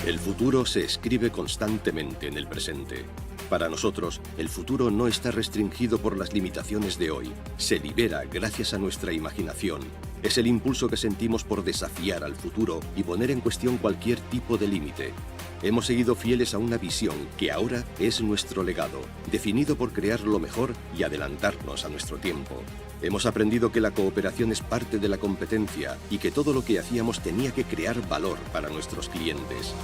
[SPEAKER 5] El futuro se escribe constantemente en el presente. Para nosotros, el futuro no está restringido por las limitaciones de hoy. Se libera gracias a nuestra imaginación. Es el impulso que sentimos por desafiar al futuro y poner en cuestión cualquier tipo de límite. Hemos seguido fieles a una visión que ahora es nuestro legado, definido por crear lo mejor y adelantarnos a nuestro tiempo. Hemos aprendido que la cooperación es parte de la competencia y que todo lo que hacíamos tenía que crear valor para nuestros clientes.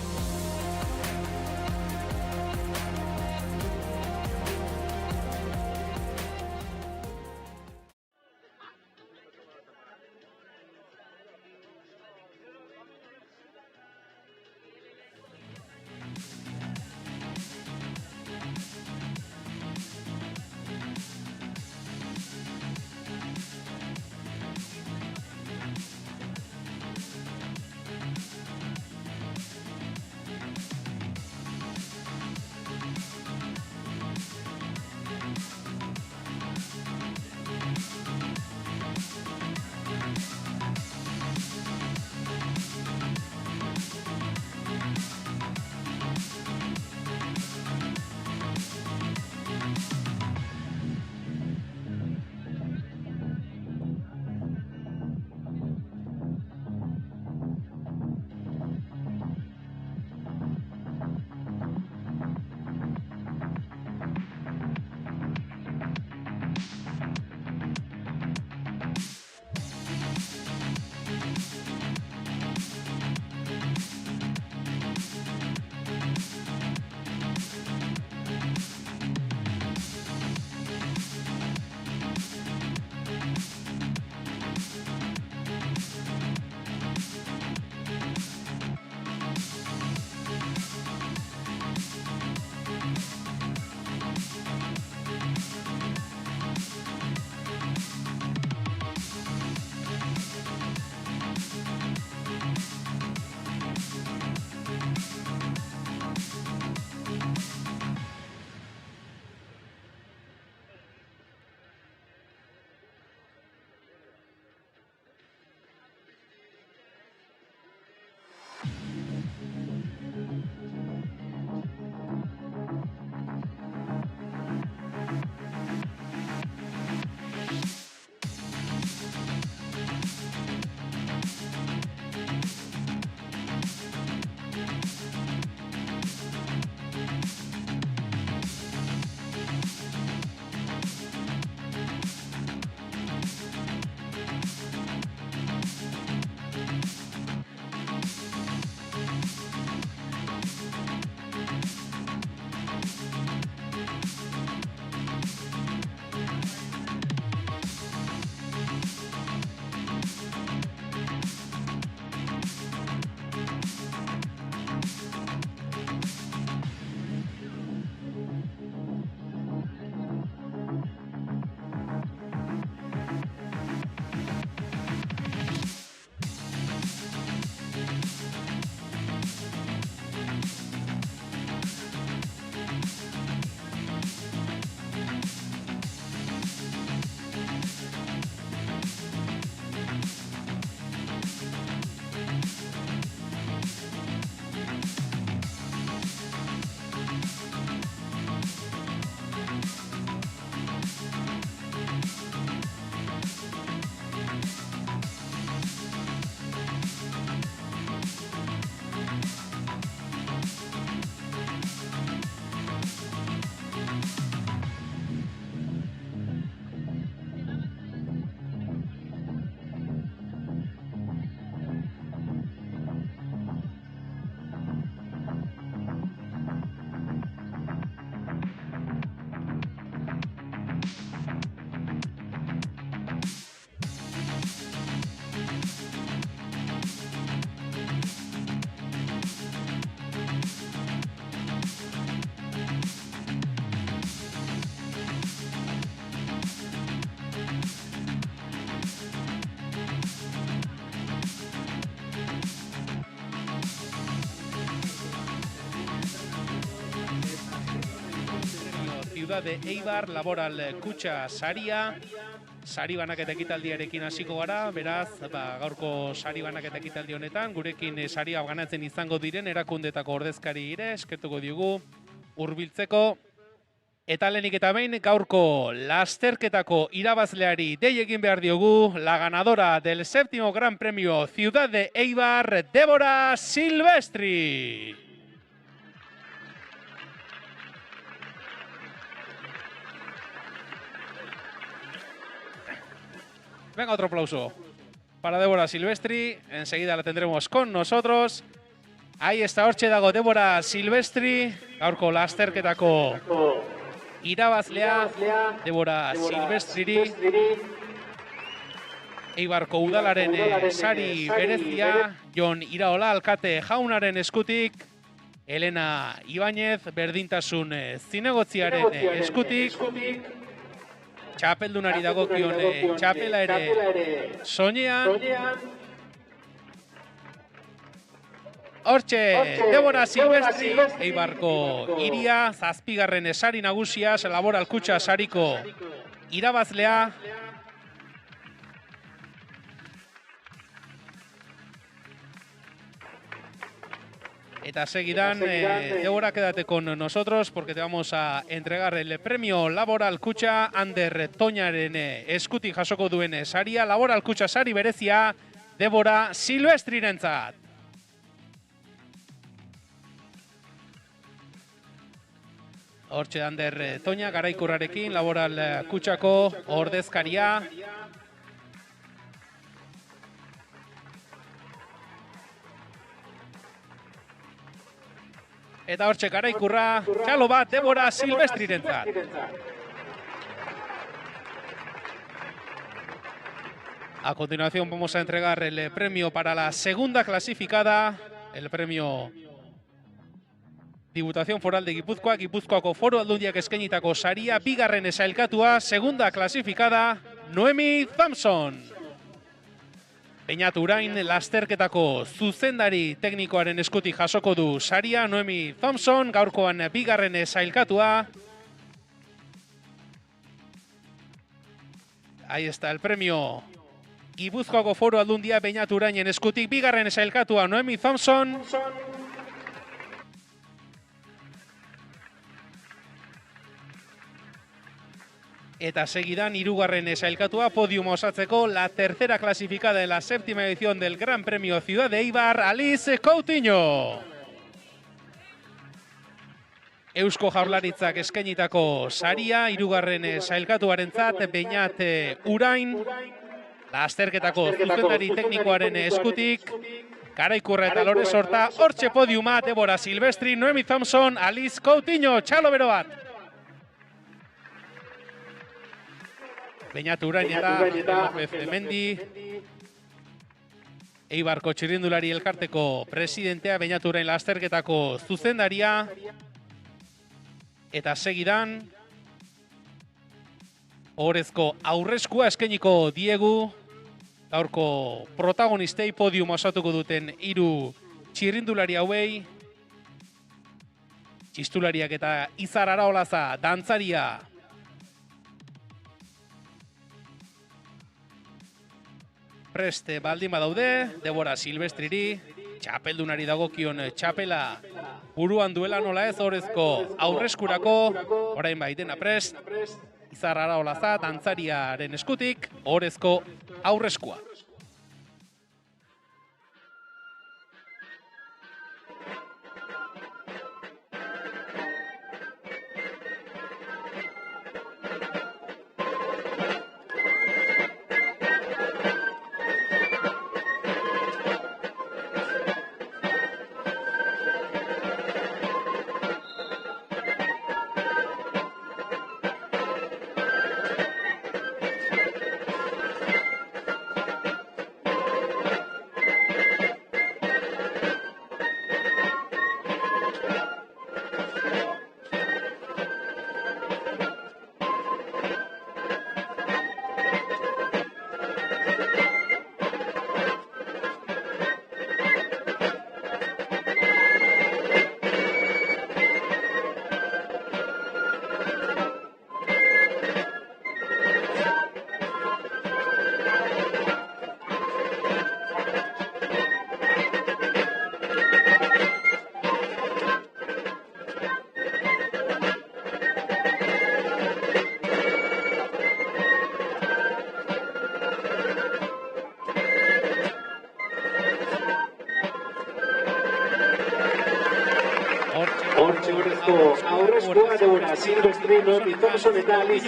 [SPEAKER 4] Ciudad de Eibar Laboral Kutxa saria. Sari banaketa ekitaldiarekin hasiko gara, beraz, gaurko sari banaketa ekitaldi honetan, gurekin saria ganatzen izango diren erakundetako ordezkari ere eskertuko diogu hurbiltzeko. Eta lehenik eta behin gaurko lasterketako irabazleari dei egin behar diogu, la ganadora del 7º Gran Premio Ciudad de Eibar, Débora Silvestri. Venga, otro aplauso para Débora Silvestri. Enseguida la tendremos con nosotros. Ahí está, hortxe dago Débora Silvestri. Gaurko lasterketako irabazlea Débora Silvestriri. Eibarko udalaren sari berezia, Jon Iraola alkate jaunaren eskutik, Elena Ibáñez berdintasun zinegotziaren eskutik, txapeldunari dagokion txapela ere soinean. Hortxe, Débora Silvestri, Eibarko iria, 7. sari nagusia, Laboral Kutxa sariko irabazlea. Eta seguidan, Débora, quédate con nosotros porque te vamos a entregar el premio Laboral Kutxa Ander Toñaren eskutik jasoko duen saria. Laboral Kutxa sari berezia, Débora Silvestrirentzat. Hortxe Ander Toña, garaikurrarekin, Laboral Kutxako ordezkaria. Eta hortxe garaikurra, txalo bat, Débora Silvestrirentzat. A continuación vamos a entregar el premio para la segunda clasificada, el premio Diputación Foral de Gipuzkoa, Gipuzkoako Foru Aldundiak eskainitako saria, 2. sailkatua, segunda clasificada, Noemi Thompson. Beñat Urain lasterketako zuzendari teknikoaren eskutik jasoko du saria, Noemi Thompson, gaurkoan 2. sailkatua. Ahí está el premio Gipuzkoako Foru Aldundia Beñat Urainen eskutik, 2. sailkatua, Noemi Thompson. Eta seguidan, 3. sailkatua podiuma osatzeko, la 3. clasificada en la 7ª edición del Gran Premio Ciudad de Eibar, Alice Coutinho. Eusko Jaurlaritzak eskainitako saria, 3. sailkatuarentzat, Beñat Urain, lasterketako zuzendari teknikoaren eskutik, garaikurra eta lore sorta, hortxe podiuma, Débora Silvestri, Noemi Thompson, Alice Coutinho, txalo bero bat. Beñat Urain eta López Mendi, Eibarko txirrindulari elkarteko presidentea, Beñat Urain lasterketako zuzendaria. Eta segidan, ohorezko aurreskua eskainiko diegu, gaurko protagonistei podium osatuko duten 3 txirrindulari hauei, txistulariak eta Izar Araolaza dantzaria, preste baldin badaude, Débora Silvestriri, txapeldunari dagokion txapela buruan duela nola ez ohorezko aurreskurako, orain bai dena prest, Izar Araolaza dantzariaren eskutik, ohorezko aurreskua.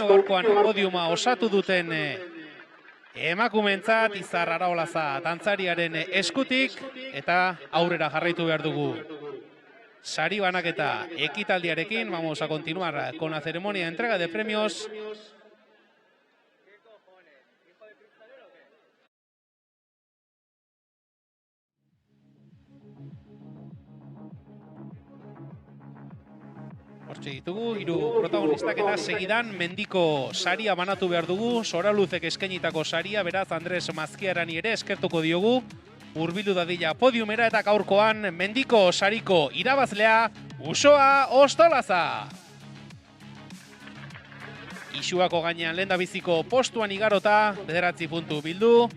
[SPEAKER 4] gaurkoan podiuma osatu duten emakumeentzat Izar Araolaza dantzariaren eskutik eta aurrera jarraitu behar dugu. Sari banaketa ekitaldiarekin, vamos a continuar con la ceremonia de entrega de premios. Hortxe ditugu, hiru protagonistak eta segidan mendiko saria banatu behar dugu. Soraluzek eskainitako saria, beraz Andres Mazkiarani ere eskertuko diogu. Hurbildu dadila podiumera eta gaurkoan mendiko sariko irabazlea Usoa Ostolaza. Isuako gainean lehendabiziko postuan igarota, 9 puntu bildu.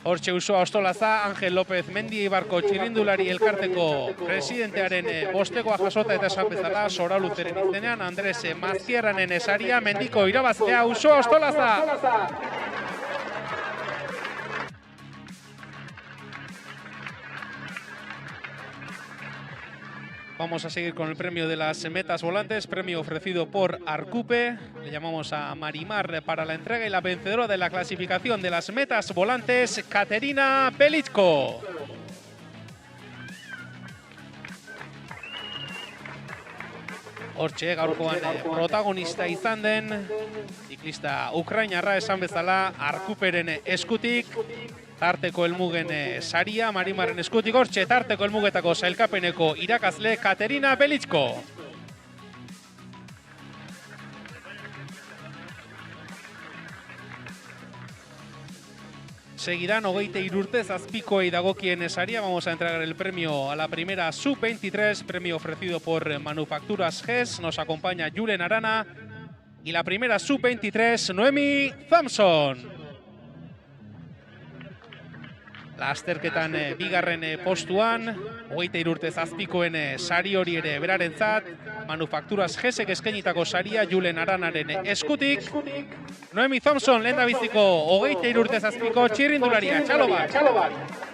[SPEAKER 4] Hortxe Usoa Ostolaza, Angel López Mendi Eibarko txirrindulari elkarteko presidentearen bostekoa jasota eta esan bezala Soraluzeren izenean Andres Mazkiarranen saria mendiko irabazlea Usoa Ostolaza. Vamos a seguir con el premio de las metas volantes, premio ofrecido por Arcupe. Le llamamos a Marimar para la entrega y la vencedora de la clasificación de las metas volantes, Katerina Pelitzko. Hortxe, gaurkoan protagonista izan den, ziklista ukrainarra esan bezala Arkuperen eskutik. Tarteko helmugen saria, Marimaren eskutik hortxe, tarteko helmugetako sailkapeneko irakasle Katerina Pelitzko. Seguirán 23 urtez azpikoei dagokien saria. Vamos a entregar el premio a la primera sub-23, premio ofrecido por Manufacturas GES. Nos acompaña Julen Arana. Y la primera sub-23, Noemi Thompson. Lasterketan bigarren postuan, 23 urtez azpikoen sari hori ere berarentzat, Manufacturas GESek eskainitako saria Julen Aranaren eskutik. Noemi Thompson, lehendabiziko 23 urtez azpiko txirrindularia, txalo bat.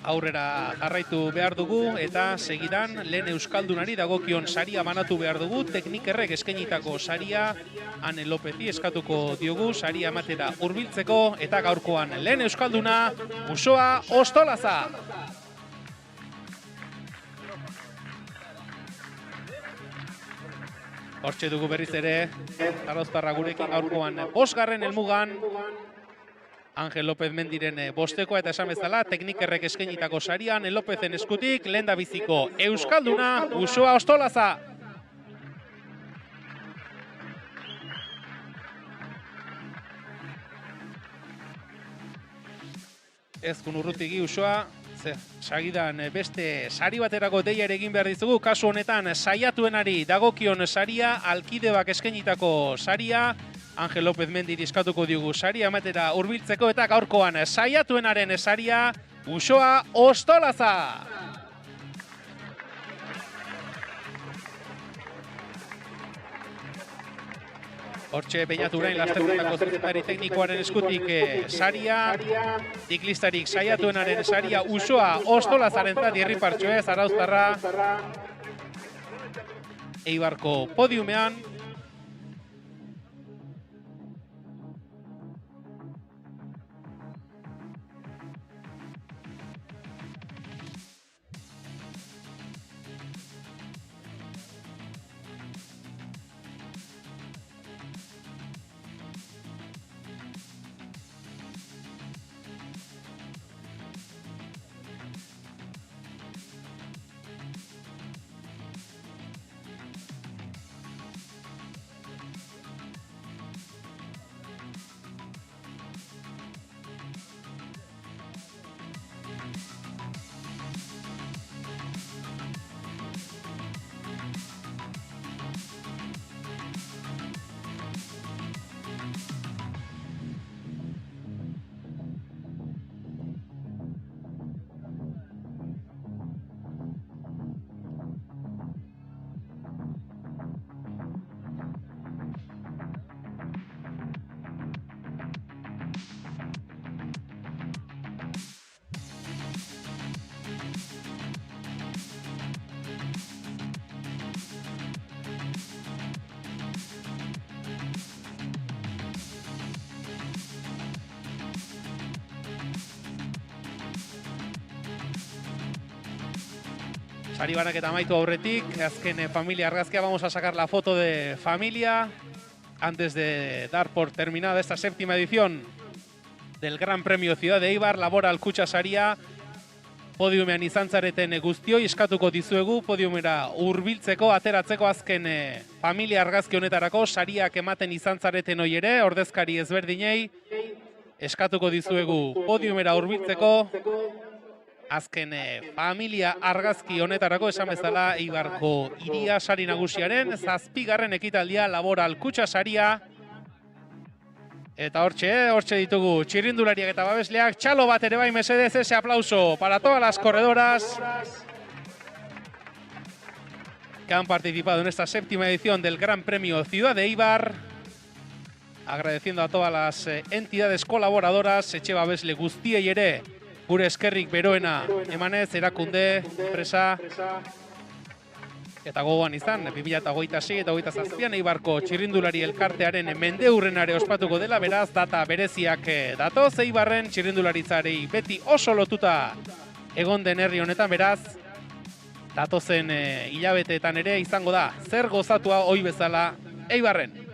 [SPEAKER 4] Aurrera jarraitu behar dugu eta segidan lehen euskaldunari dagokion saria banatu behar dugu. Teknikerrek eskainitako saria Ane Lopezi eskatuko diogu saria ematera hurbiltzeko eta gaurkoan lehen euskalduna Usoa Ostolaza. Hortxe dugu berriz ere, Zarauztarra gurekin gaurkoan 5. helmugan. Angel López Mendiren bostekoa eta esan bezala, teknikerrek eskainitako saria, Ane Lópezen eskutik, lehendabiziko euskalduna, Usoa Ostolaza. Ezkun urrutigi Usoa, sagidan beste sari baterako deia ere egin behar dizugu, kasu honetan saiatuenari dagokion saria, Alkidebak eskainitako saria, Angel López Mendi eskatuko diogu saria ematera hurbiltzeko eta gaurkoan saiatuenaren saria Usoa Ostolaza. Hortxe peinatu orain lasterketako zuzendari teknikoaren eskutik saria, ziklistarik saiatuenaren saria Usoa Ostolazarentzat irripartxoe, Zarauztarra Eibarko podiumean. Sari banaketa amaitu aurretik, azken familia argazkia, vamos a sacar la foto de familia antes de dar por terminada esta 7ª edición del Gran Premio Ciudad de Eibar. Laboral kutxa saria podiumean izan zareten guztioi eskatuko dizuegu, podiumera hurbiltzeko, ateratzeko azken familia argazki honetarako sariak ematen izan zareten hoi ere, ordezkari ezberdinei eskatuko dizuegu podiumera hurbiltzeko. Azken familia argazki honetarako esan bezala Eibarko hiria sari nagusiaren 7. ekitaldia Laboral kutxa saria. Eta hortxe ditugu txirrindulariak eta babesleak. Txalo bat ere bai, mesedez, ese aplauso para todas las corredoras que han participado en esta 7ª edición del Gran Premio Ciudad de Eibar. Agradeciendo a todas las entidades colaboradoras, etxe babesle guztiei ere gure eskerrik beroena emanez, erakunde, enpresa, eta gogoan izan, 2026 eta 2027 Eibarko txirrindulari elkartearen mendeurrenare ospatuko dela, beraz, data bereziak datoz, Eibarren txirrindularitzarei beti oso lotuta egon den herri honetan, beraz, datozen hilabeteetan ere izango da, zer gozatua ohi bezala Eibarren.